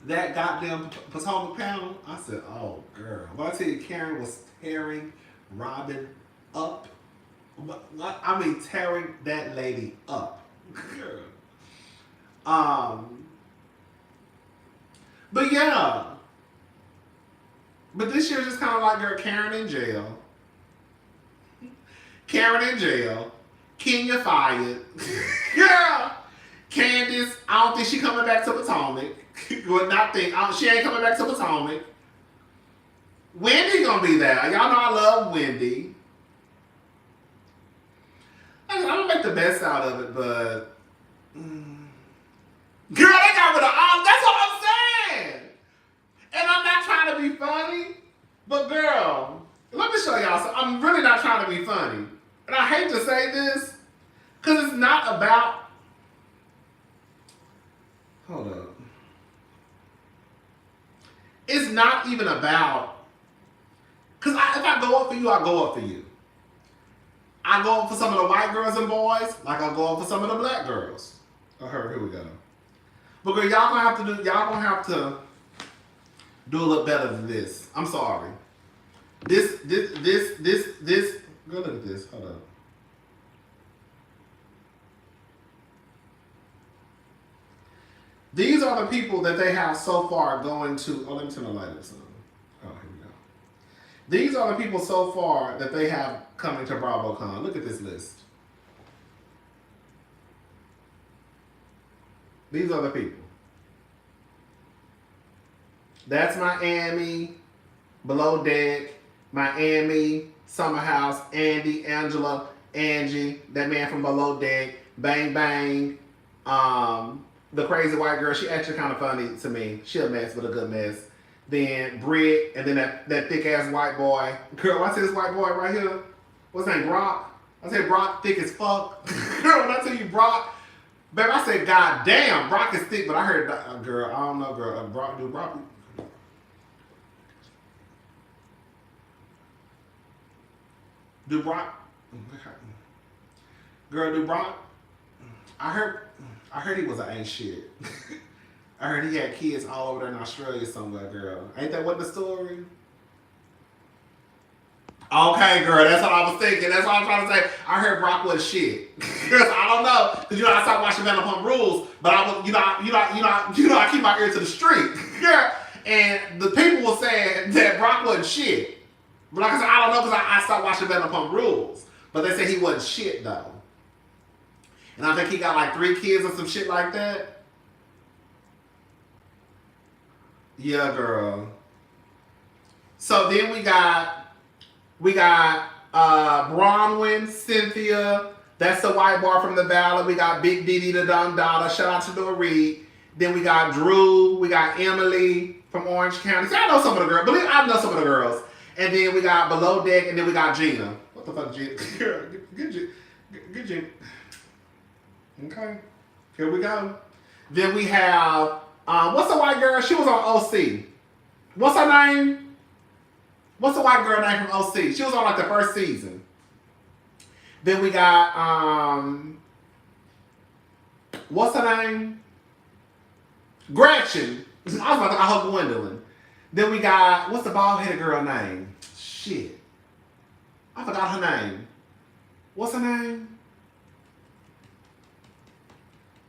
that goddamn Potomac panel, I said, oh, girl. When I tell you, Karen was tearing Robin up. I mean, tearing that lady up. But yeah. But this year just kind of like, girl, Karen in jail. Kenya fired. Girl. Candace, I don't think she coming back to Potomac. She ain't coming back to Potomac. Wendy gonna be there. Y'all know I love Wendy. I'm gonna make the best out of it, but girl, they got rid of all. That's what I'm saying. And I'm not trying to be funny, but girl, let me show y'all. So I'm really not trying to be funny, and I hate to say this because it's not about. Hold up. It's not even about. Because if I go up for you, I go up for you. I go up for some of the white girls and boys, like I go up for some of the black girls. Here we go. But girl, y'all gonna have to do a little better than this. I'm sorry. This. Go look at this. Hold up. These are the people that they have so far going to. Oh, let me turn the light up some. Oh, here we go. These are the people so far that they have coming to BravoCon. Look at this list. These are the people. That's Miami, Below Deck, Miami, Summer House, Andy, Angela, Angie, that man from Below Deck, Bang Bang, the crazy white girl. She actually kind of funny to me. She a mess, but a good mess. then Britt, and then that thick ass white boy. Girl, when I say this white boy right here, what's his name, Brock? I said Brock thick as fuck. Girl, when I tell you Brock, baby, I said God damn, Brock is thick, but I heard girl, I don't know, girl, Brock. Do Brock, girl, do Brock? I heard he was an ain't shit. I heard he had kids all over there in Australia somewhere, girl. Ain't that what the story? Okay, girl, that's what I was thinking. That's what I'm trying to say. I heard Brock was shit. I don't know, because I stopped watching Vanderpump Rules, but I was, I keep my ear to the street. And the people were saying that Brock wasn't shit. But like I said, I don't know, because I stopped watching Vanderpump Rules. But they said he wasn't shit though. And I think he got like 3 kids or some shit like that. Yeah, girl. So then we got Bronwyn, Cynthia. That's the white bar from the Valley. We got Big Diddy, the Don Dada. Shout out to Dorit. Then we got Drew. We got Emily from Orange County. See, I know some of the girls. I know some of the girls. And then we got Below Deck, and then we got Gina. What the fuck, Gina? Good Gina. Okay. Here we go. Then we have, what's the white girl? She was on OC. What's her name? What's the white girl name from OC? She was on like the first season. Then we got, what's her name? Gretchen. I was about to call her Gwendolyn. Then we got, what's the bald-headed girl name? Shit. I forgot her name. What's her name?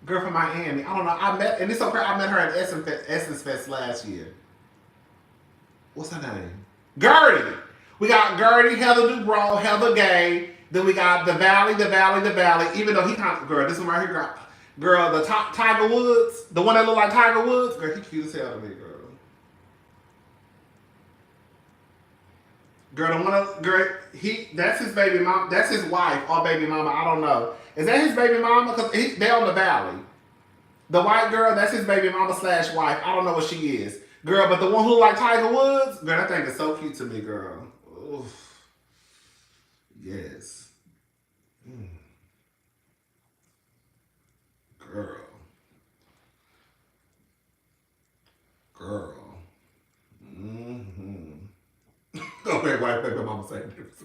Girl from Miami. I don't know. I met her at Essence Fest last year. What's her name? Gertie. We got Gertie, Heather Dubrow, Heather Gay. Then we got the Valley. Even though he kind of, girl, this one right here, girl, the Tiger Woods, the one that look like Tiger Woods. Girl, he cute as hell to me, girl. Girl, that's his baby mom. That's his wife or baby mama. I don't know. Is that his baby mama? Because they on the Valley. The white girl, that's his baby mama / wife. I don't know what she is. Girl, but the one who like Tiger Woods, girl, that thing is so cute to me, girl. Oof. Yes. Girl. Oh, wait, white baby mama saying this.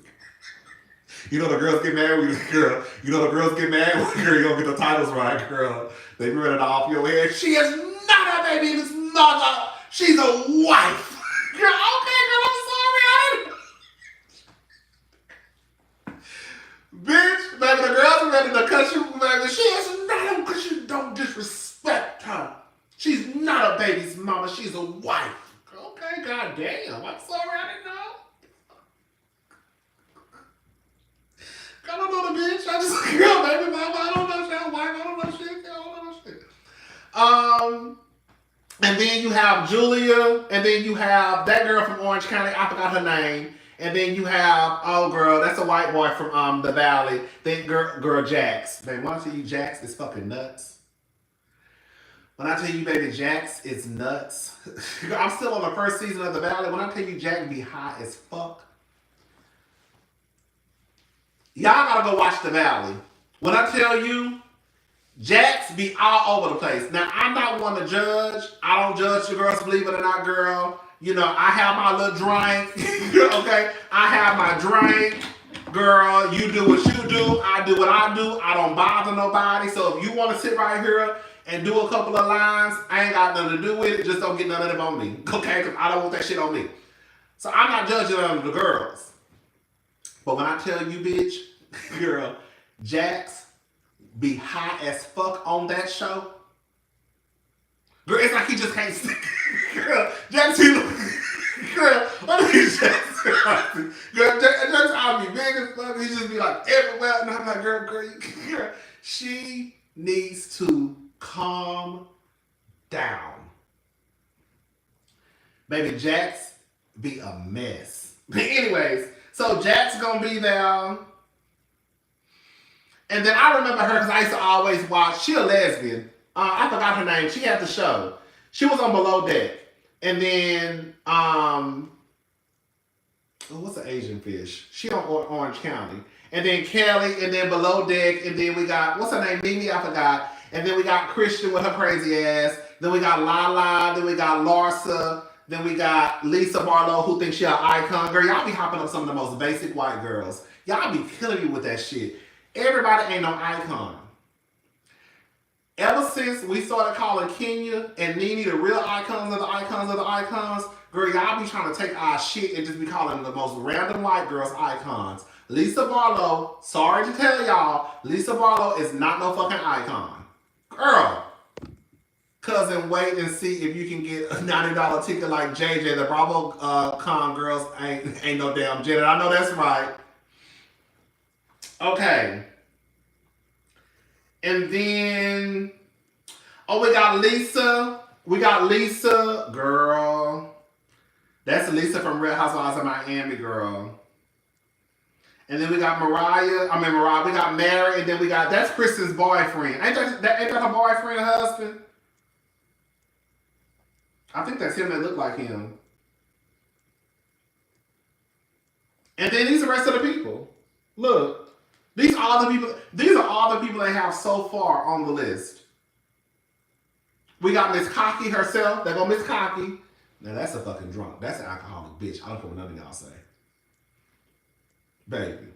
You know the girls get mad when girl. You know the girls get mad when you don't get the titles right, girl. They be ready to off your head. She is not a baby's mother. She's a wife. Girl, okay, girl, I'm sorry. I didn't. Bitch, baby, the girls are ready to cut you, baby. She is not a, because you don't disrespect her. She's not a baby's mama. She's a wife. Okay, goddamn. I'm sorry, I didn't know. I don't know the bitch. I just girl, baby mama. I don't know shit. Wife. I don't know shit. I don't know shit. And then you have Julia, and then you have that girl from Orange County. I forgot her name. And then you have girl, that's a white boy from the Valley. Then girl Jax. Baby, when I tell you Jax is fucking nuts. When I tell you, baby, Jax is nuts. I'm still on the first season of the Valley. When I tell you Jax be hot as fuck. Y'all gotta go watch the Valley. When I tell you, Jax be all over the place. Now, I'm not one to judge. I don't judge the girls, believe it or not, girl. You know, I have my little drink. Okay? I have my drink. Girl, you do what you do. I do what I do. I don't bother nobody. So if you want to sit right here and do a couple of lines, I ain't got nothing to do with it. Just don't get none of them on me. Okay? Because I don't want that shit on me. So I'm not judging none of the girls. But when I tell you, bitch, girl, Jax be high as fuck on that show. Girl, it's like he just can't stick. Girl, Jax, girl, what is Jax? Girl, Jax, I'll be big as fuck. He just be like everywhere. And I'm like, girl, she needs to calm down. Baby, Jax be a mess. But anyways, so Jack's gonna be there. And then I remember her because I used to always watch. She a lesbian. I forgot her name. She had the show. She was on Below Deck. And then what's an Asian fish? She on Orange County. And then Kelly, and then Below Deck, and then we got, what's her name? Mimi, I forgot. And then we got Christian with her crazy ass. Then we got Lala. Then we got Larsa. Then we got Lisa Barlow, who thinks she an icon. Girl, y'all be hopping up some of the most basic white girls. Y'all be killing me with that shit. Everybody ain't no icon. Ever since we started calling Kenya and Nene the real icons of the icons of the icons, girl, y'all be trying to take our shit and just be calling the most random white girls icons. Lisa Barlow, sorry to tell y'all, Lisa Barlow is not no fucking icon. Girl, cousin, wait and see if you can get a $90 ticket like JJ. The Bravo con girls ain't no damn Janet. I know that's right. Okay. And then, oh, we got Lisa. We got Lisa, girl. That's Lisa from Real Housewives of Miami, girl. And then we got Mariah. We got Mary, and then we got, that's Kristen's boyfriend. Ain't that her boyfriend or husband? I think that's him that look like him. And then these are the rest of the people. Look. These are all the people that have so far on the list. We got Miss Cocky herself. There go Miss Cocky. Now that's a fucking drunk. That's an alcoholic bitch. I don't care what none of y'all say. Baby.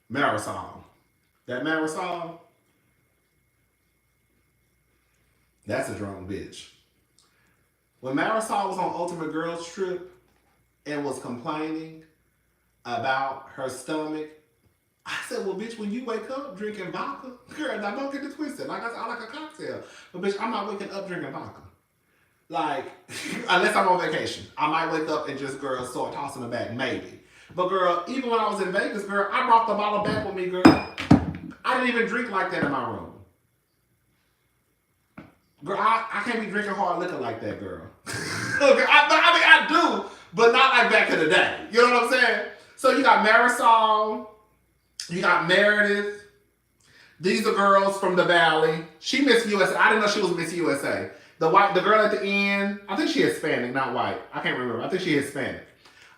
Marisol. That Marisol, that's a drunk bitch. When Marisol was on Ultimate Girls Trip and was complaining about her stomach, I said, well, bitch, when you wake up drinking vodka, girl, now don't get it twisted. Like I said, I like a cocktail. But bitch, I'm not waking up drinking vodka. Like, unless I'm on vacation. I might wake up and just, girl, start tossing it back, maybe. But girl, even when I was in Vegas, girl, I brought the bottle back with me, girl. I didn't even drink like that in my room. Girl, I can't be drinking hard liquor like that, girl. I do, but not like back in the day. You know what I'm saying? So you got Marisol, you got Meredith. These are girls from the Valley. She Miss USA. I didn't know she was Miss USA. The girl at the end, I think she Hispanic, not white. I can't remember. I think she Hispanic.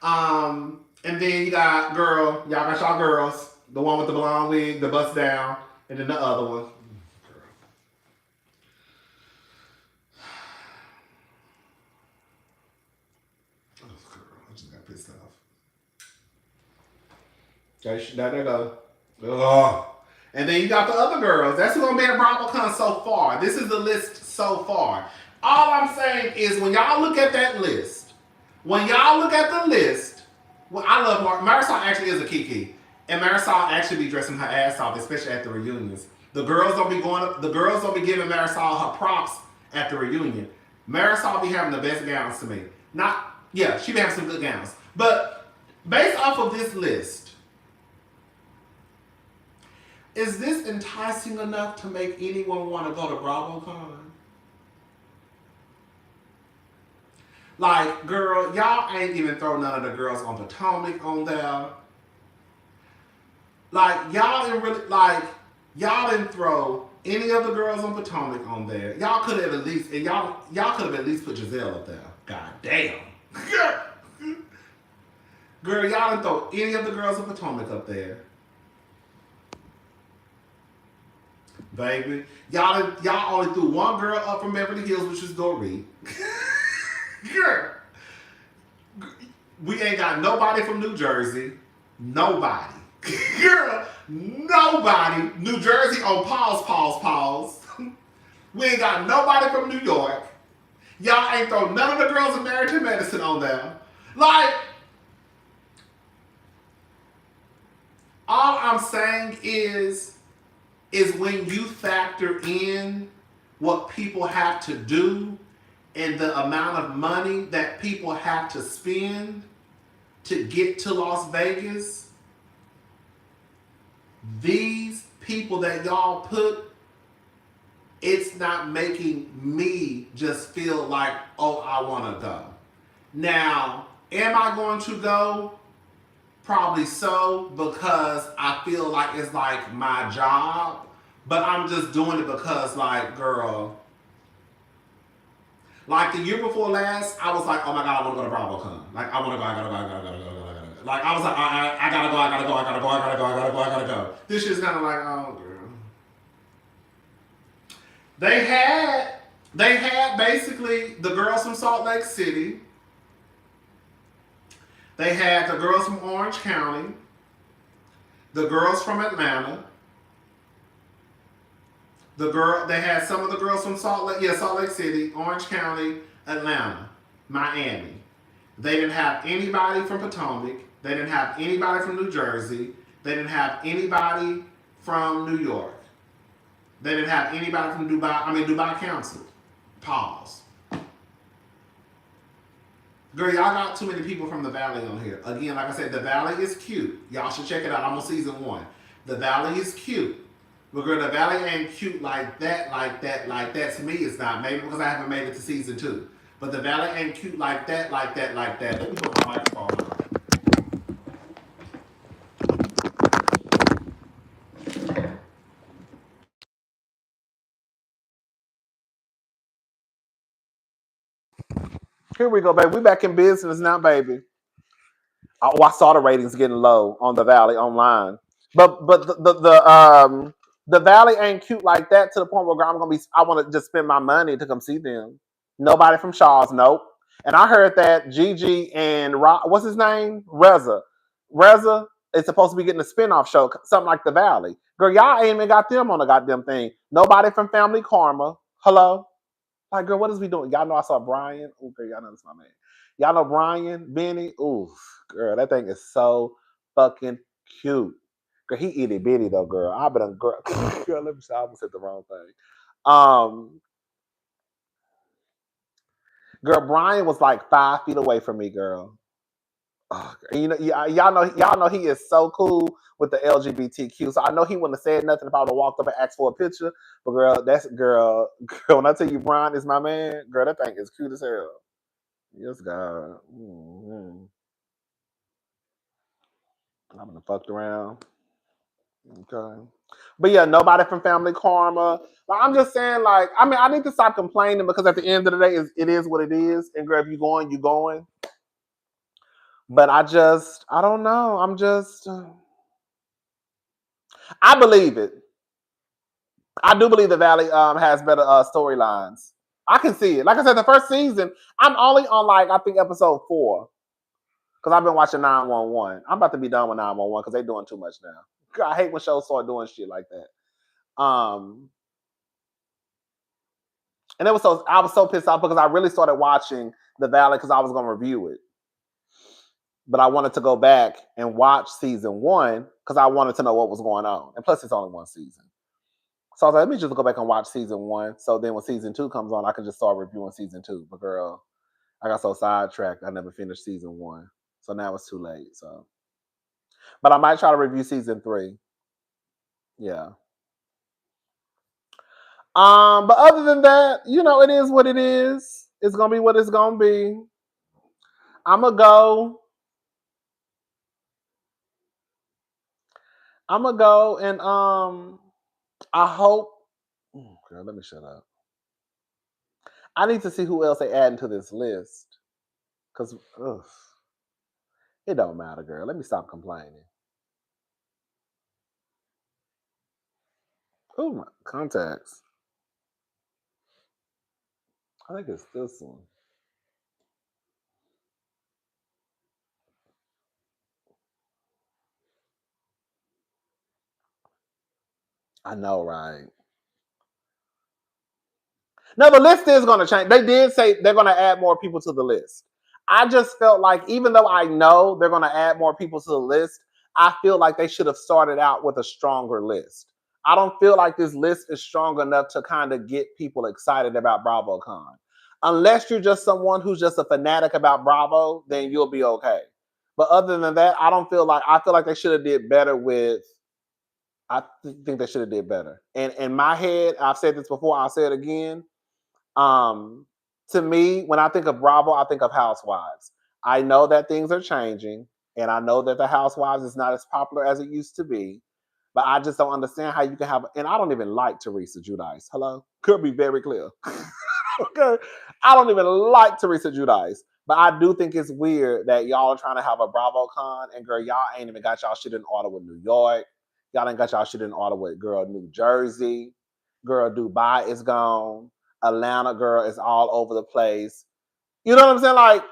And then you got y'all got y'all girls. The one with the blonde wig, the bust down, and then the other one. I just got pissed off. Okay, there they go. Ugh. And then you got the other girls. That's who's gonna be at BravoCon so far. This is the list so far. All I'm saying is when y'all look at that list, well, I love Marisol actually is a Kiki. And Marisol actually be dressing her ass off, especially at the reunions. The girls don't be giving Marisol her props at the reunion. Marisol be having the best gowns to me. She be having some good gowns. But based off of this list, is this enticing enough to make anyone want to go to BravoCon? Like, girl, y'all ain't even throw none of the girls on Potomac on there. Like, y'all didn't throw any of the girls on Potomac on there. Y'all could have at least, and y'all could have at least put Gizelle up there. God damn. Girl, y'all didn't throw any of the girls on Potomac up there. Baby, y'all only threw one girl up from Beverly Hills, which is Dorit. Girl, we ain't got nobody from New Jersey. Nobody. Girl, nobody. New Jersey on pause. We ain't got nobody from New York. Y'all ain't throw none of the girls in Married to Medicine on there. Like, all I'm saying is when you factor in what people have to do and the amount of money that people have to spend to get to Las Vegas, these people that y'all put, it's not making me just feel like, oh, I want to go. Now, am I going to go? Probably so, because I feel like it's like my job, but I'm just doing it because, like, girl, Like the year before last, I was like, oh my god, I want to go to BravoCon. Like I want to go, I gotta go, I gotta go, I gotta go, I gotta go. Like I was like, I gotta go, I gotta go, I gotta go, I gotta go, I gotta go, I gotta go. This year's kind of like, oh girl. They had basically the girls from Salt Lake City. They had the girls from Orange County, the girls from Atlanta. They had some of the girls from Salt Lake City, Orange County, Atlanta, Miami. They didn't have anybody from Potomac. They didn't have anybody from New Jersey. They didn't have anybody from New York. They didn't have anybody from Dubai. Dubai Council. Pause. Girl, y'all got too many people from the Valley on here. Again, like I said, the Valley is cute. Y'all should check it out. I'm on season 1. The Valley is cute. But girl, the Valley ain't cute like that. To me, it's not. Maybe because I haven't made it to season 2. But the Valley ain't cute like that. Let me put my microphone on. Here we go, baby. We back in business now, baby. Oh, I saw the ratings getting low on the Valley online, but the Valley ain't cute like that to the point where I want to just spend my money to come see them. Nobody from Shaw's, nope. And I heard that Gigi and what's his name, Reza is supposed to be getting a spinoff show, something like the Valley. Girl, y'all ain't even got them on the goddamn thing. Nobody from Family Karma. Hello. Like, girl, what is we doing? Y'all know I saw Brian. Oh, girl, y'all know this my man. Y'all know Brian, Benny. Ooh, girl, that thing is so fucking cute. Girl, he itty bitty though, girl. I've been a girl. Girl, let me say, I almost said the wrong thing. Girl, Brian was like 5 feet away from me, girl. Oh, you know, y'all know he is so cool with the LGBTQ. So I know he wouldn't have said nothing if I would have walked up and asked for a picture. But girl. When I tell you Brian is my man, girl, that thing is cute as hell. Yes, God. Mm-hmm. I'm gonna fucked around. Okay. But yeah, nobody from Family Karma. Like, I'm just saying, like, I need to stop complaining because at the end of the day, it is what it is. And girl, if you're going, you're going. But I don't know. I believe it. I do believe the Valley has better storylines. I can see it. Like I said, the first season, I'm only on like I think episode 4 because I've been watching 911. I'm about to be done with 911 because they're doing too much now. God, I hate when shows start doing shit like that. And I was so pissed off because I really started watching the Valley because I was gonna review it, but I wanted to go back and watch season 1 because I wanted to know what was going on. And plus, it's only 1 season. So I was like, let me just go back and watch season 1. So then when season 2 comes on, I can just start reviewing season 2. But girl, I got so sidetracked, I never finished season 1. So now it's too late. So, but I might try to review season 3. Yeah. But other than that, you know, it is what it is. It's gonna be what it's gonna be. I'ma go and I hope. Girl, let me shut up. I need to see who else they adding to this list. Cause it don't matter, girl. Let me stop complaining. Oh, my contacts. I think it's this one. I know, right? No, the list is going to change. They did say they're going to add more people to the list. I just felt like, even though I know they're going to add more people to the list, I feel like they should have started out with a stronger list. I don't feel like this list is strong enough to kind of get people excited about BravoCon. Unless you're just someone who's just a fanatic about Bravo, then you'll be okay. But other than that, I feel like they should have did better with. I think they should have did better. And in my head, I've said this before, I'll say it again. To me, when I think of Bravo, I think of Housewives. I know that things are changing, and I know that the Housewives is not as popular as it used to be. But I just don't understand how you can have. And I don't even like Teresa Giudice. Hello, could be very clear. Okay, I don't even like Teresa Giudice. But I do think it's weird that y'all are trying to have a BravoCon, and girl, y'all ain't even got y'all shit in order with New York. Y'all ain't got y'all shit in order with, girl, New Jersey. Girl, Dubai is gone. Atlanta, girl, is all over the place. You know what I'm saying? Like,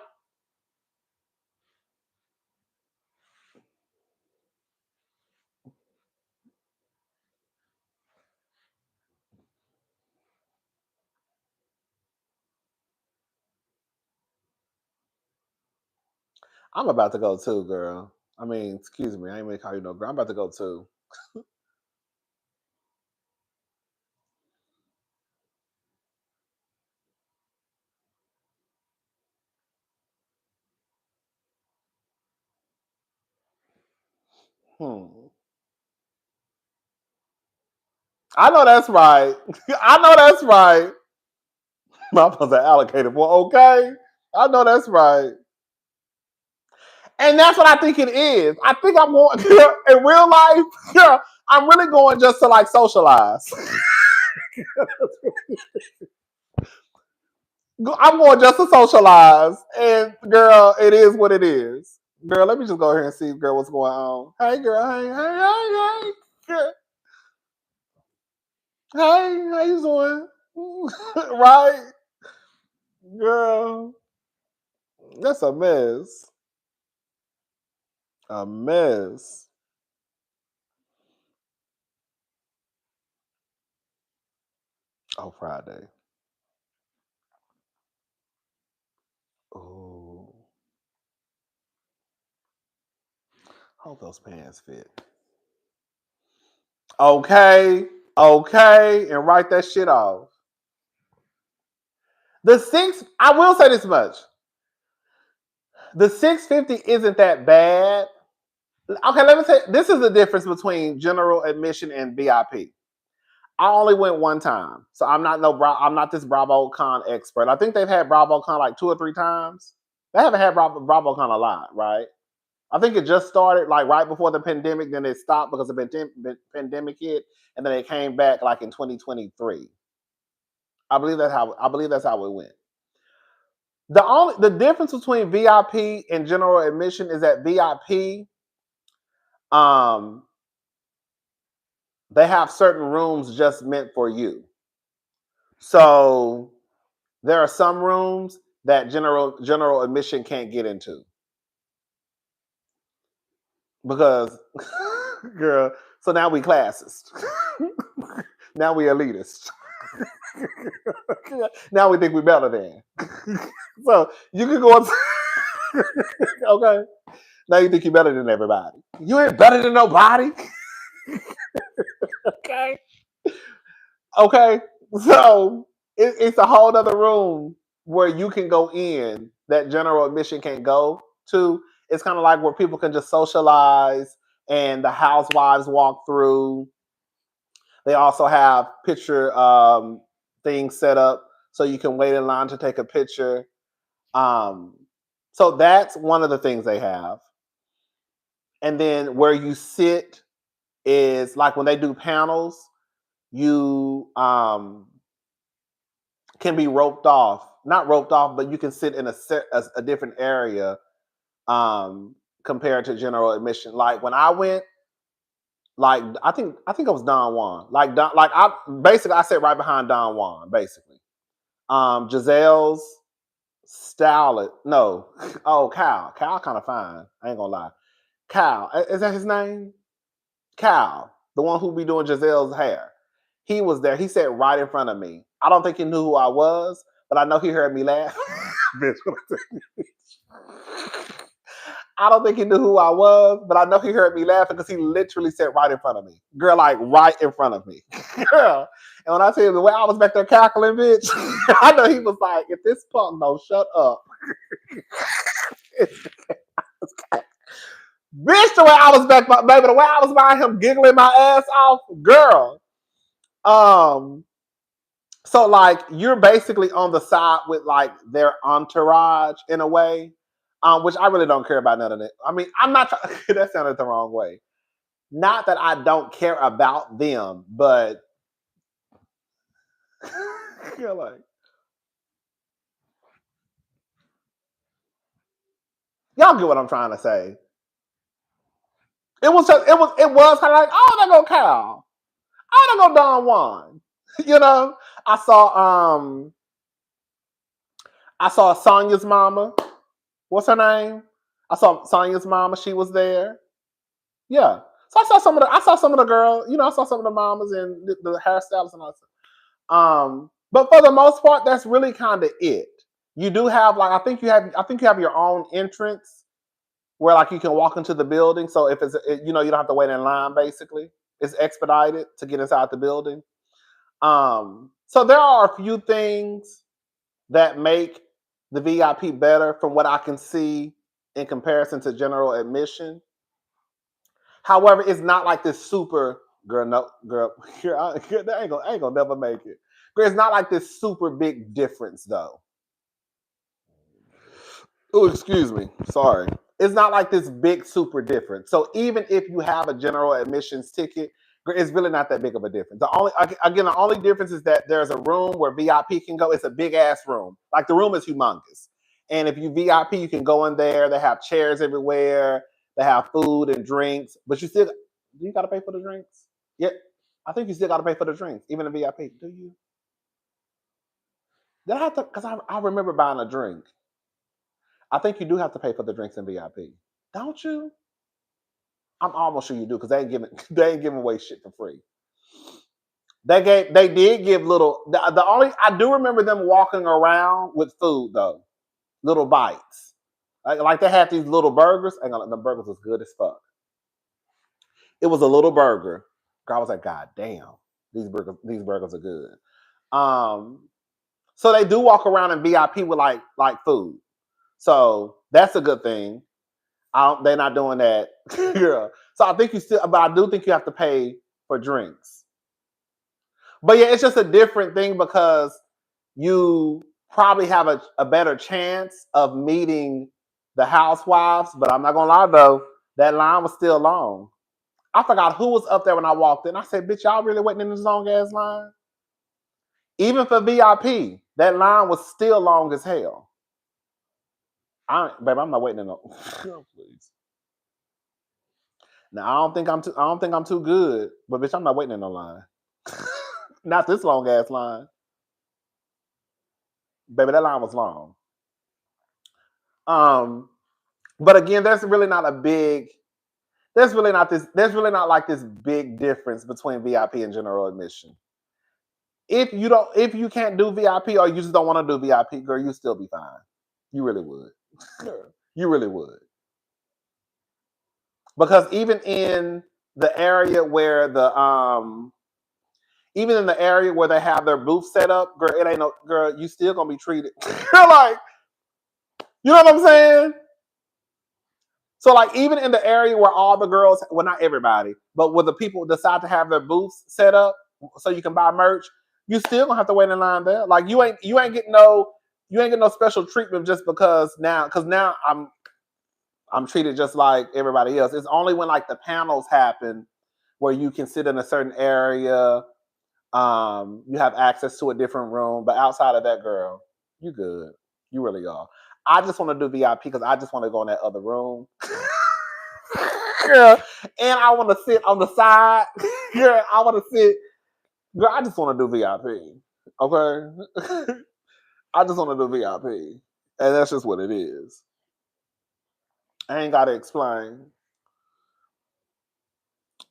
I'm about to go too, girl. I mean, excuse me, I ain't gonna call you no girl. I'm about to go too. I know that's right. I know that's right. My was allocated for, okay? I know that's right. And that's what I think it is. I think I'm going in real life. Yeah, I'm really going just to like socialize. I'm going just to socialize, and girl, it is what it is. Girl, let me just go here and see, girl, what's going on. Hey, girl, hey, hey, how you doing? Right, girl, that's a mess. A mess. Oh, Friday. Oh, hope those pants fit. Okay, okay, and write that shit off. I will say this much. The 650 isn't that bad. Okay, let me say, this is the difference between general admission and VIP. I only went one time, so I'm not this BravoCon expert. I think they've had BravoCon like 2 or 3 times. They haven't had BravoCon a lot, right? I think it just started like right before the pandemic, then it stopped because the pandemic hit, and then it came back like in 2023. I believe that's how it went. The difference between VIP and general admission is that VIP, they have certain rooms just meant for you. So there are some rooms that general admission can't get into because, girl. So now we classist. Now we elitist. Now we think we better than. So you can go. Okay. Now you think you're better than everybody. You ain't better than nobody. Okay. Okay. So it's a whole other room where you can go in that general admission can't go to. It's kind of like where people can just socialize and the housewives walk through. They also have picture things set up so you can wait in line to take a picture. So that's one of the things they have. And then where you sit is like when they do panels, you can be roped off. Not roped off, but you can sit in a different area compared to general admission. Like when I went, like I think it was Don Juan. I sat right behind Don Juan, basically. Gizelle's style. No. Oh, Cal. Cal kind of fine. I ain't gonna lie. Cal. Is that his name? Cal. The one who be doing Gizelle's hair. He was there. He sat right in front of me. I don't think he knew who I was, but I know he heard me laugh. Bitch, I don't think he knew who I was, but I know he heard me laughing because he literally sat right in front of me. Girl, like right in front of me. Girl. And when I tell you the way I was back there cackling, bitch, I know he was like, if this punk don't shut up. Bitch, the way I was back, baby, the way I was by him giggling my ass off, girl. So like you're basically on the side with like their entourage in a way, which I really don't care about none of that. I mean, I'm not trying. That sounded the wrong way. Not that I don't care about them, but you're like, Y'all get what I'm trying to say. It was kind of like, oh, there go Cal. Oh, there go Don Juan. You know, I saw Sonya's mama. What's her name? I saw Sonya's mama. She was there. Yeah. So I saw some of the girls. You know, I saw some of the mamas and the hairstylists and all that. But for the most part, that's really kind of it. You do have I think you have your own entrance where like you can walk into the building. So if you don't have to wait in line. Basically, it's expedited to get inside the building. So there are a few things that make the VIP better from what I can see in comparison to general admission. However, it's not like this super girl. No, girl, that ain't gonna never make it. Girl, it's not like this super big difference though. Oh, excuse me. Sorry. It's not like this big super difference. So even if you have a general admissions ticket, it's really not that big of a difference. The only difference is that there's a room where VIP can go. It's a big ass room. Like the room is humongous. And if you VIP, you can go in there. They have chairs everywhere. They have food and drinks. But you got to pay for the drinks? Yeah. I think you still got to pay for the drinks, even in VIP. Do you? Did I have to? Because I remember buying a drink. I think you do have to pay for the drinks in VIP. Don't you? I'm almost sure you do because they ain't giving away shit for free. They did give little. I do remember them walking around with food though, little bites. Like they had these little burgers, and the burgers was good as fuck. It was a little burger. I was like, God damn, these burgers are good. So they do walk around in VIP with like food. So that's a good thing. They're not doing that. Yeah. So I think but I do think you have to pay for drinks. But yeah, it's just a different thing because you probably have a better chance of meeting the housewives. But I'm not gonna lie though, that line was still long. I forgot who was up there when I walked in. I said, bitch, y'all really waiting in this long ass line? Even for VIP, that line was still long as hell. Baby, I'm not waiting in no. Please. Now I don't think I'm too good, but bitch, I'm not waiting in no line. Not this long ass line. Baby, that line was long. But again, there's really not like this big difference between VIP and general admission. If you can't do VIP or you just don't want to do VIP, girl, you still be fine. You really would. You really would. Because even in the area where they have their booth set up, girl, it ain't no girl, you still gonna be treated. You're like, you know what I'm saying? So like even in the area where all the girls, well not everybody, but where the people decide to have their booths set up so you can buy merch, you still gonna have to wait in line there. Like you ain't getting no special treatment just because now I'm treated just like everybody else. It's only when like the panels happen where you can sit in a certain area, you have access to a different room, but outside of that, girl, you good. You really are. I just want to do VIP because I just want to go in that other room. Girl, and I want to sit on the side. Girl, I want to sit. Girl, I just want to do VIP. Okay? I just want to do VIP. And that's just what it is. I ain't got to explain.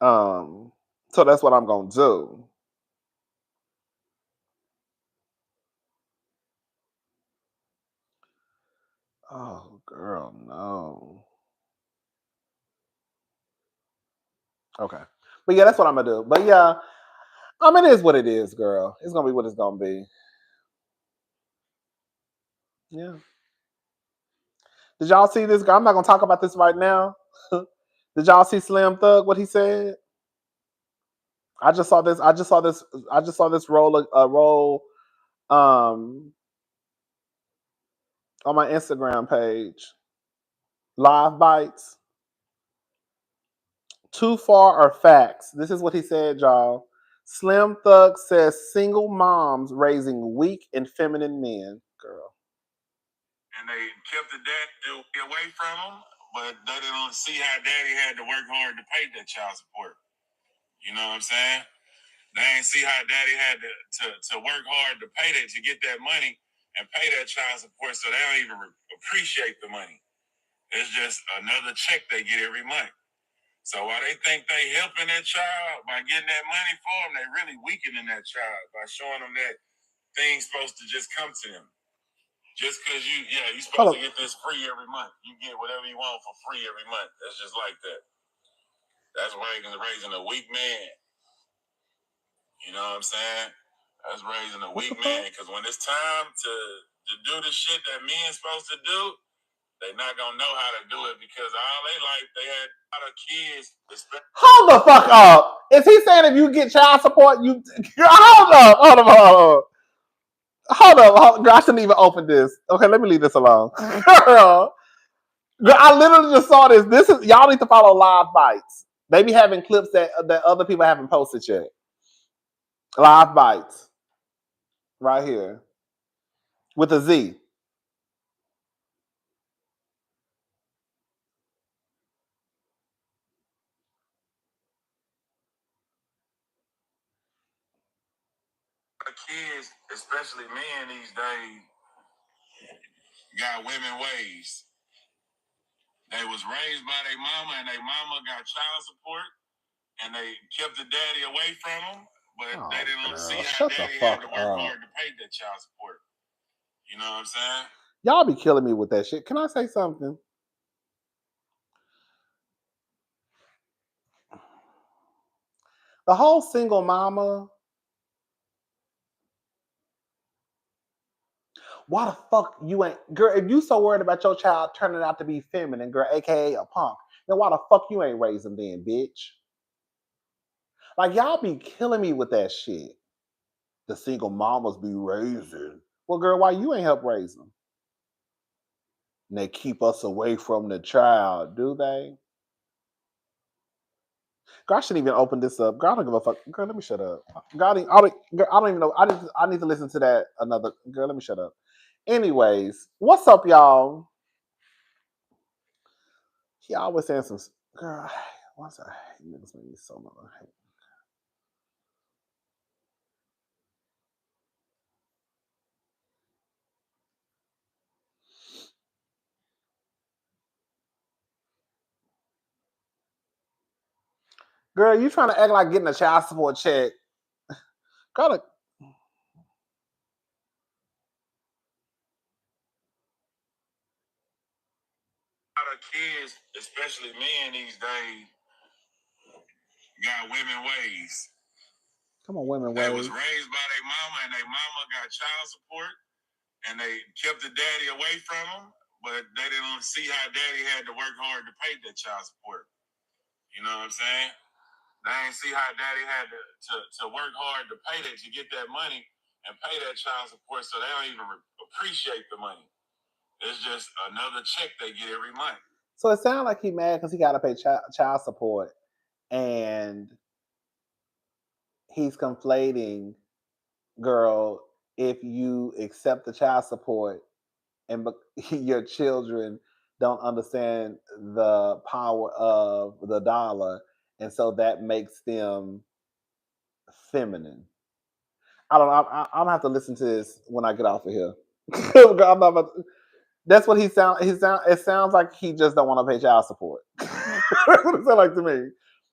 So that's what I'm going to do. Oh, girl, no. Okay. But yeah, that's what I'm going to do. But yeah, it is what it is, girl. It's going to be what it's going to be. Yeah. Did y'all see this guy? I'm not going to talk about this right now. Did y'all see Slim Thug, what he said? I just saw this roll on my Instagram page. Live bites. Too far are facts. This is what he said, y'all. Slim Thug says single moms raising weak and feminine men. Girl. and they kept the dad away from him, but they didn't see how daddy had to work hard to pay that child support. You know what I'm saying? They ain't see how daddy had to work hard to pay that, to get that money and pay that child support, so they don't even appreciate the money. It's just another check they get every month. So while they think they helping that child by getting that money for them, they really weakening that child by showing them that things supposed to just come to them. Just because you're supposed to get this free every month. You get whatever you want for free every month. That's just like that. That's raising a weak man. You know what I'm saying? That's raising a weak man, because when it's time to do the shit that men's supposed to do, they're not gonna know how to do it, because all they life they had a lot of kids. Hold the fuck up! Is he saying if you get child support, you hold up? Girl, I shouldn't even open this. Okay, let me leave this alone. Girl, I literally just saw this. This is y'all need to follow Live Bites. They be having clips that other people haven't posted yet. Live Bites, right here, with a Z. Kids, especially men these days, got women ways. They was raised by their mama, and their mama got child support, and they kept the daddy away from them, but they didn't see how daddy had to work hard to pay that child support. You know what I'm saying? Y'all be killing me with that shit. Can I say something? The whole single mama. Why the fuck you ain't, girl? If you so worried about your child turning out to be feminine, girl, aka a punk, then why the fuck you ain't raise them then, bitch? Like y'all be killing me with that shit. The single mamas be raising. Well, girl, why you ain't help raise them? And they keep us away from the child, do they? Girl, I shouldn't even open this up. Girl, I don't give a fuck. Girl, let me shut up. Girl, I don't even know. I need to listen to that another. Girl, let me shut up. Anyways, what's up, y'all? He always saying some. Girl, what's that? Niggas make me so much hate. Girl, you trying to act like getting a child support check? Girl, A lot of kids, especially men these days, got women ways. come on, women They ways. was raised by their mama, and their mama got child support, and they kept the daddy away from them, but they didn't see how daddy had to work hard to pay that child support. You know what I'm saying? They ain't see how daddy had to work hard to pay that, to get that money and pay that child support, so they don't even appreciate the money. It's just another check they get every month. So it sounds like he mad because he got to pay child support, and he's conflating, girl, if you accept the child support and your children don't understand the power of the dollar, and so that makes them feminine. I don't know. I'm gonna have to listen to this when I get off of here. I'm not about to, that's what he sound. It sounds like he just don't want to pay child support. That's what it sounds like to me.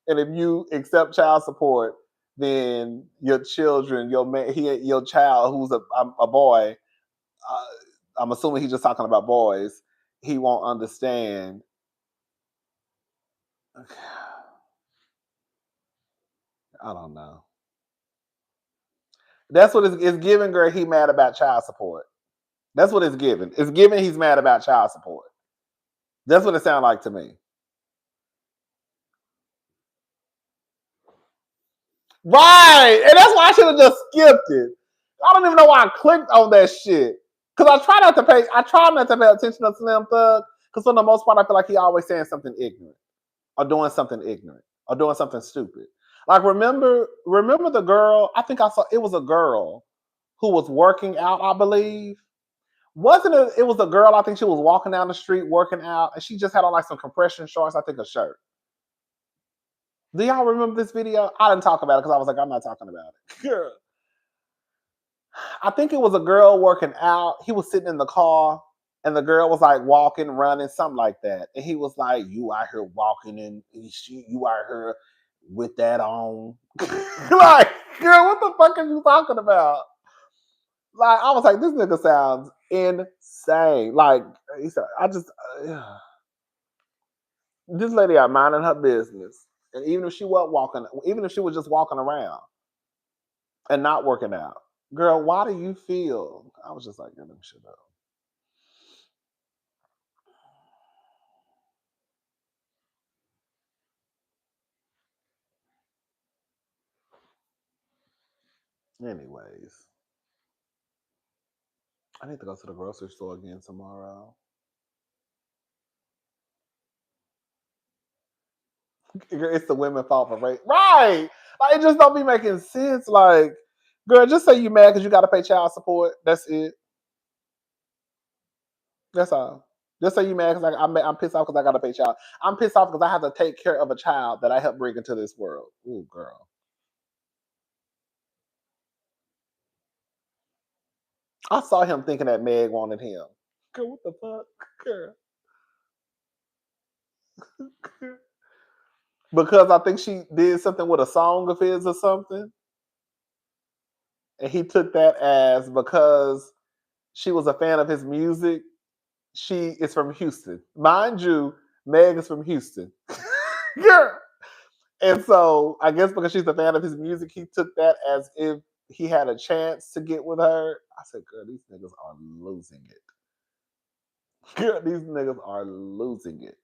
And if you accept child support, then your children, your child, who's a boy, I'm assuming he's just talking about boys. He won't understand. I don't know. That's what it's giving, girl. He mad about child support. That's what it's giving. It's giving he's mad about child support. That's what it sounds like to me. Right. And that's why I should have just skipped it. I don't even know why I clicked on that shit. Because I try not to pay attention to Slim Thug. Because for the most part, I feel like he always saying something ignorant. Or doing something ignorant. Or doing something stupid. Like remember the girl, I think I saw it was a girl who was working out, I believe. Wasn't it? It was a girl. I think she was walking down the street working out, and she just had on like some compression shorts. I think a shirt. Do y'all remember this video? I didn't talk about it because I was like, I'm not talking about it. I think it was a girl working out. He was sitting in the car, and the girl was like walking, running, something like that. And he was like, "You out here walking, and you out here with that on." Like, girl, what the fuck are you talking about? Like, I was like, this nigga sounds insane. Like, he said, this lady out minding her business, and even if she wasn't walking, even if she was just walking around and not working out, girl, why do you feel? I was just like, let me shut up. Anyways, I need to go to the grocery store again tomorrow. It's the women's fault for rape, right? Like, it just don't be making sense. Like, girl, just say you mad because you got to pay child support. That's it. That's all. Just say you mad because I'm pissed off because I got to pay child. I'm pissed off because I have to take care of a child that I helped bring into this world. Ooh, girl. I saw him thinking that Meg wanted him. Girl, what the fuck? Girl. Because I think she did something with a song of his or something. And he took that as because she was a fan of his music. She is from Houston. Mind you, Meg is from Houston. Yeah. And so I guess because she's a fan of his music, he took that as if he had a chance to get with her. I said, girl, these niggas are losing it. Girl, these niggas are losing it.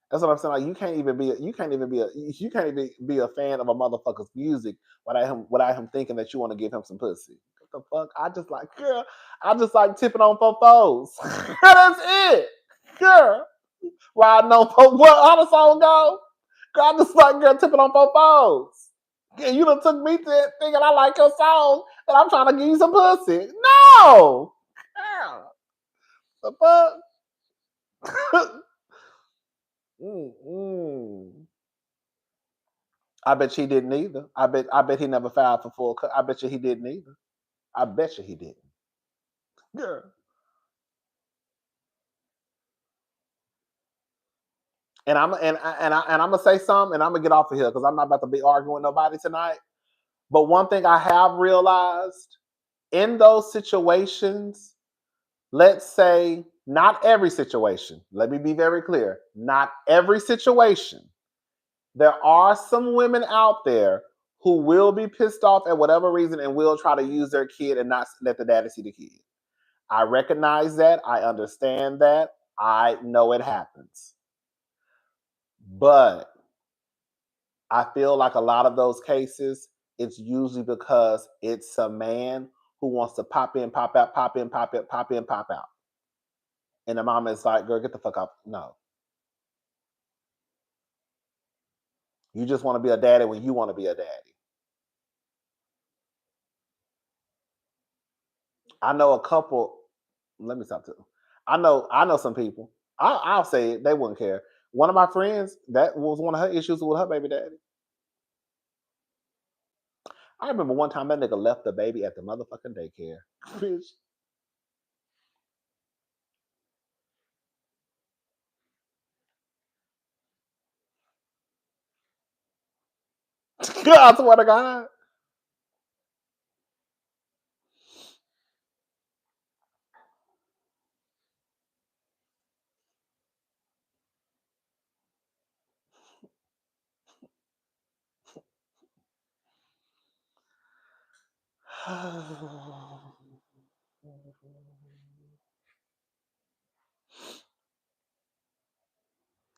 That's what I'm saying. Like, you can't even be a fan of a motherfucker's music without him thinking that you want to give him some pussy. What the fuck? I just like tipping on fofos. Girl, that's it. Girl. Riding on how the song go? Girl, I just like tipping on fofos. Yeah, you done took me to thinking I like your song and I'm trying to give you some pussy. No. Girl. The fuck? Mm-mm. I bet she didn't either. I bet he never filed for full cut. I bet you he didn't either. I bet you he didn't. Girl. I'm gonna say something, and I'm gonna get off of here because I'm not about to be arguing with nobody tonight. But one thing I have realized in those situations, let's say not every situation. Let me be very clear. Not every situation. There are some women out there who will be pissed off at whatever reason and will try to use their kid and not let the daddy see the kid. I recognize that. I understand that. I know it happens. But I feel like a lot of those cases, it's usually because it's a man who wants to pop in, pop out, pop in, pop in, pop in, pop out. And the mama is like, girl, get the fuck up. No. You just want to be a daddy when you want to be a daddy. I know a couple. Let me stop. I know some people. I'll say it. They wouldn't care. One of my friends, that was one of her issues with her baby daddy. I remember one time that nigga left the baby at the motherfucking daycare. Bitch. I swear to God.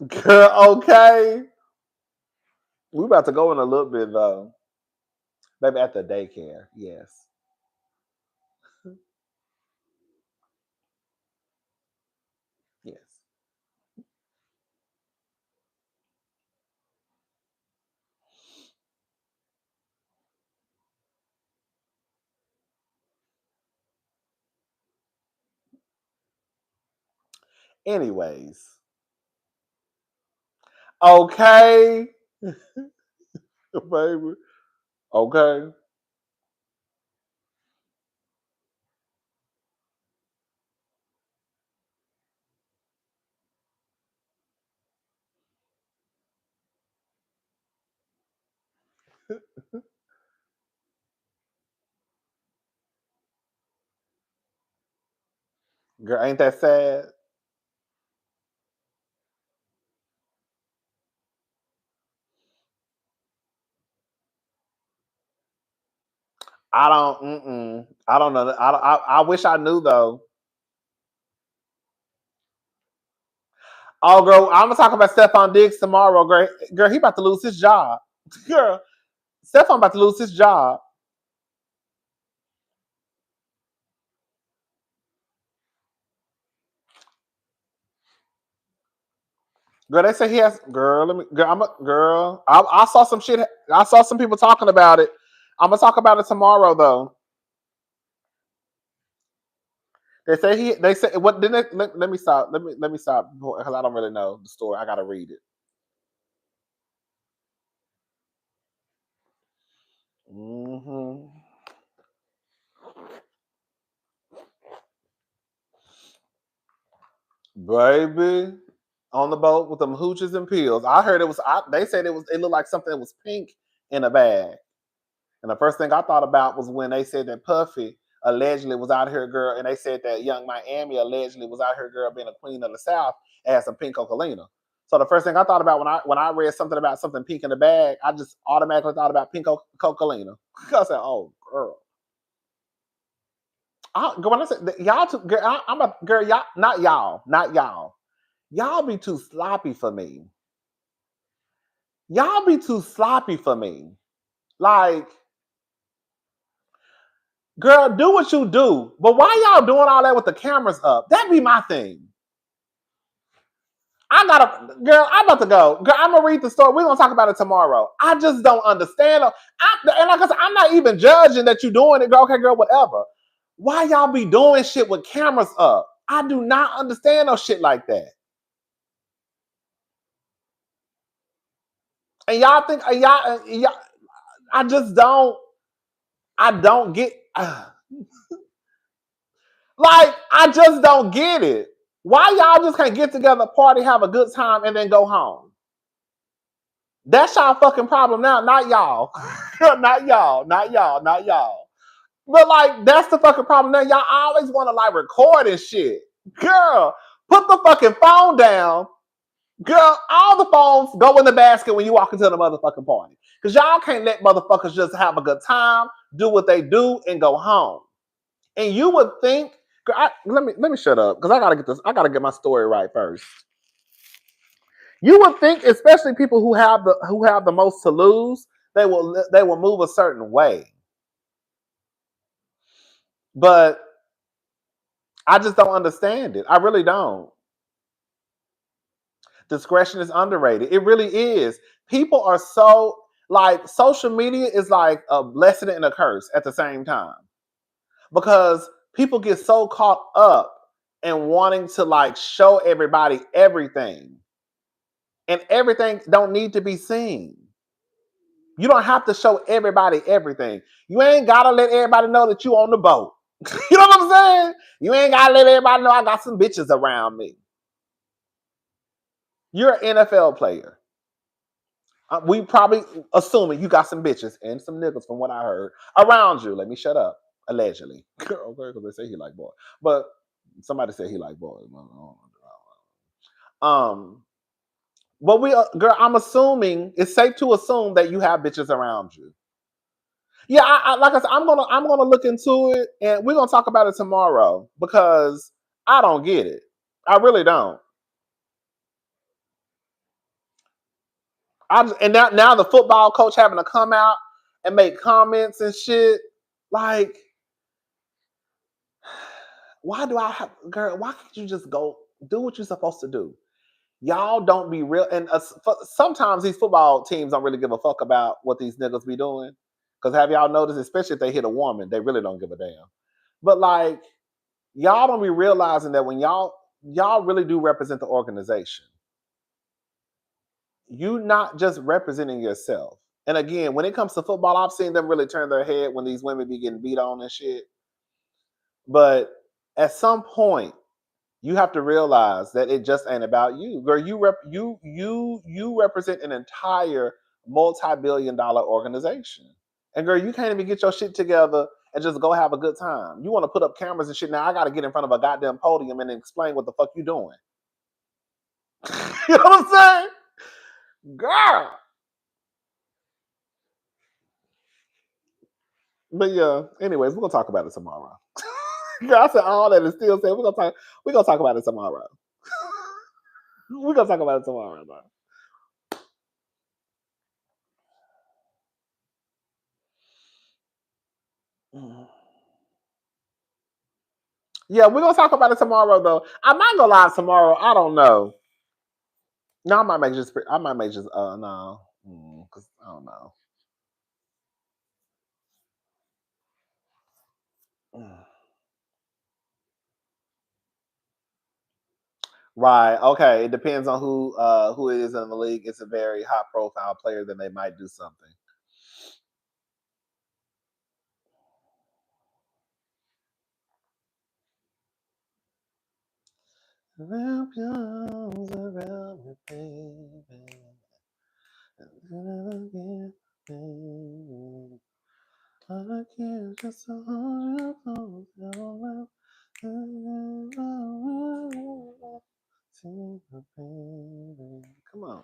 Girl, okay. We about to go in a little bit though. Maybe at the daycare. Yes. Yes. Anyways. Okay. Baby. Okay. Girl, ain't that sad? I don't know. I wish I knew though. Oh, girl, I'm gonna talk about Stephon Diggs tomorrow. Girl, he about to lose his job. Girl, Stephon about to lose his job. Girl, they say he has. Girl, let me. Girl, girl. I saw some shit. I saw some people talking about it. I'm gonna talk about it tomorrow though. They say he. They say what? Didn't they, let me stop. Let me stop because I don't really know the story. I gotta read it. Mm-hmm. Baby, on the boat with them hooches and pills. I heard it was. They said it was. It looked like something that was pink in a bag. And the first thing I thought about was when they said that Puffy allegedly was out here, girl, and they said that Young Miami allegedly was out here, girl, being a queen of the South, and had some pink cocaine. So the first thing I thought about when I read something about something pink in the bag, I just automatically thought about pink cocaine. I said, "Oh, girl." When I said y'all, girl, I'm a girl. Y'all, not y'all. Y'all be too sloppy for me. Y'all be too sloppy for me. Like, girl, do what you do. But why y'all doing all that with the cameras up? That be my thing. Girl, I'm about to go. Girl, I'm gonna read the story. We're gonna talk about it tomorrow. I just don't understand. And like I said, I'm not even judging that you doing it, girl. Okay, girl, whatever. Why y'all be doing shit with cameras up? I do not understand no shit like that. And y'all think, I just don't. I don't get. Like, I just don't get it. Why y'all just can't get together, party, have a good time, and then go home? That's y'all fucking problem now, not y'all. Not y'all, not y'all, not y'all. But like, that's the fucking problem now. Y'all always want to like record and shit. Girl, put the fucking phone down. Girl, all the phones go in the basket when you walk into the motherfucking party. Because y'all can't let motherfuckers just have a good time, do what they do, and go home. And you would think, let me shut up because I gotta get this. I gotta get my story right first. You would think, especially people who have the most to lose, they will move a certain way. But I just don't understand it. I really don't. Discretion is underrated. It really is. People are so like social media is like a blessing and a curse at the same time because people get so caught up in wanting to like show everybody everything, and everything don't need to be seen. You don't have to show everybody everything. You ain't gotta let everybody know that you on the boat. You know what I'm saying? You ain't gotta let everybody know I got some bitches around me. You're an NFL player. We probably assuming you got some bitches and some niggas from what I heard around you. Let me shut up. Allegedly. Okay, because they say he like boys. But somebody said he like boys. Um, but girl, I'm assuming it's safe to assume that you have bitches around you. Yeah, like I said, I'm gonna look into it, and we're gonna talk about it tomorrow because I don't get it. I really don't. And now the football coach having to come out and make comments and shit. Like, why do I have, girl? Why can't you just go do what you're supposed to do? Y'all don't be real, and sometimes these football teams don't really give a fuck about what these niggas be doing. Because have y'all noticed, especially if they hit a woman, they really don't give a damn. But like, y'all don't be realizing that when y'all y'all really do represent the organization. You not just representing yourself. And again, when it comes to football, I've seen them really turn their head when these women be getting beat on and shit. But at some point, you have to realize that it just ain't about you. Girl, you represent an entire multi-billion-dollar organization. And girl, you can't even get your shit together and just go have a good time. You want to put up cameras and shit. Now I got to get in front of a goddamn podium and explain what the fuck you doing. You know what I'm saying? Girl. But yeah, anyways, we're gonna talk about it tomorrow. Girl, I said all that and still saying we're gonna talk about it tomorrow. We're gonna talk about it tomorrow, though. Yeah, we're gonna talk about it tomorrow though. I might go live tomorrow. I don't know. No, I might make just no. Cause I don't know. Right. Okay. It depends on who it is in the league. It's a very high profile player, then they might do something. Come on.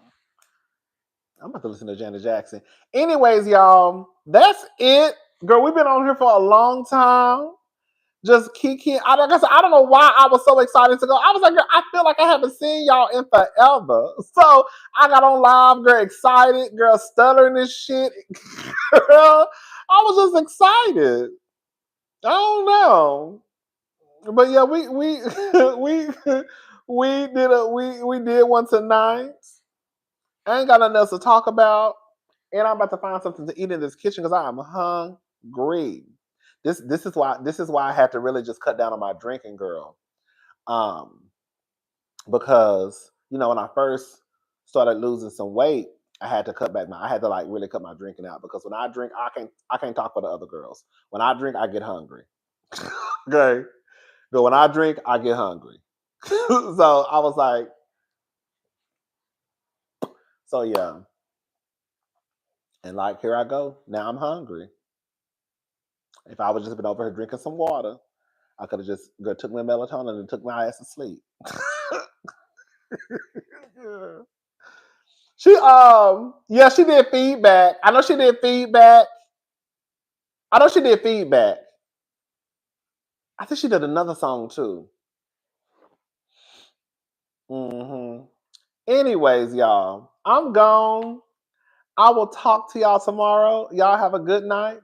I'm about to listen to Janet Jackson. Anyways, y'all, that's it. Girl, we've been on here for a long time. Just kicking. I don't know why I was so excited to go. I was like, girl, I feel like I haven't seen y'all in forever. So I got on live, girl, excited, girl, stuttering and shit. Girl, I was just excited. I don't know. But yeah, we we did one tonight. I ain't got nothing else to talk about. And I'm about to find something to eat in this kitchen because I am hungry. This is why I had to really just cut down on my drinking, girl. Because when I first started losing some weight, I had to I had to like really cut my drinking out because when I drink, I can't talk for the other girls. When I drink, I get hungry. Okay. But when I drink, I get hungry. So I was like, so yeah. And like here I go. Now I'm hungry. If I would just been over here drinking some water, I could have just took my melatonin and took my ass to sleep. She did feedback. I know she did feedback. I think she did another song too. Anyways, y'all, I'm gone. I will talk to y'all tomorrow. Y'all have a good night.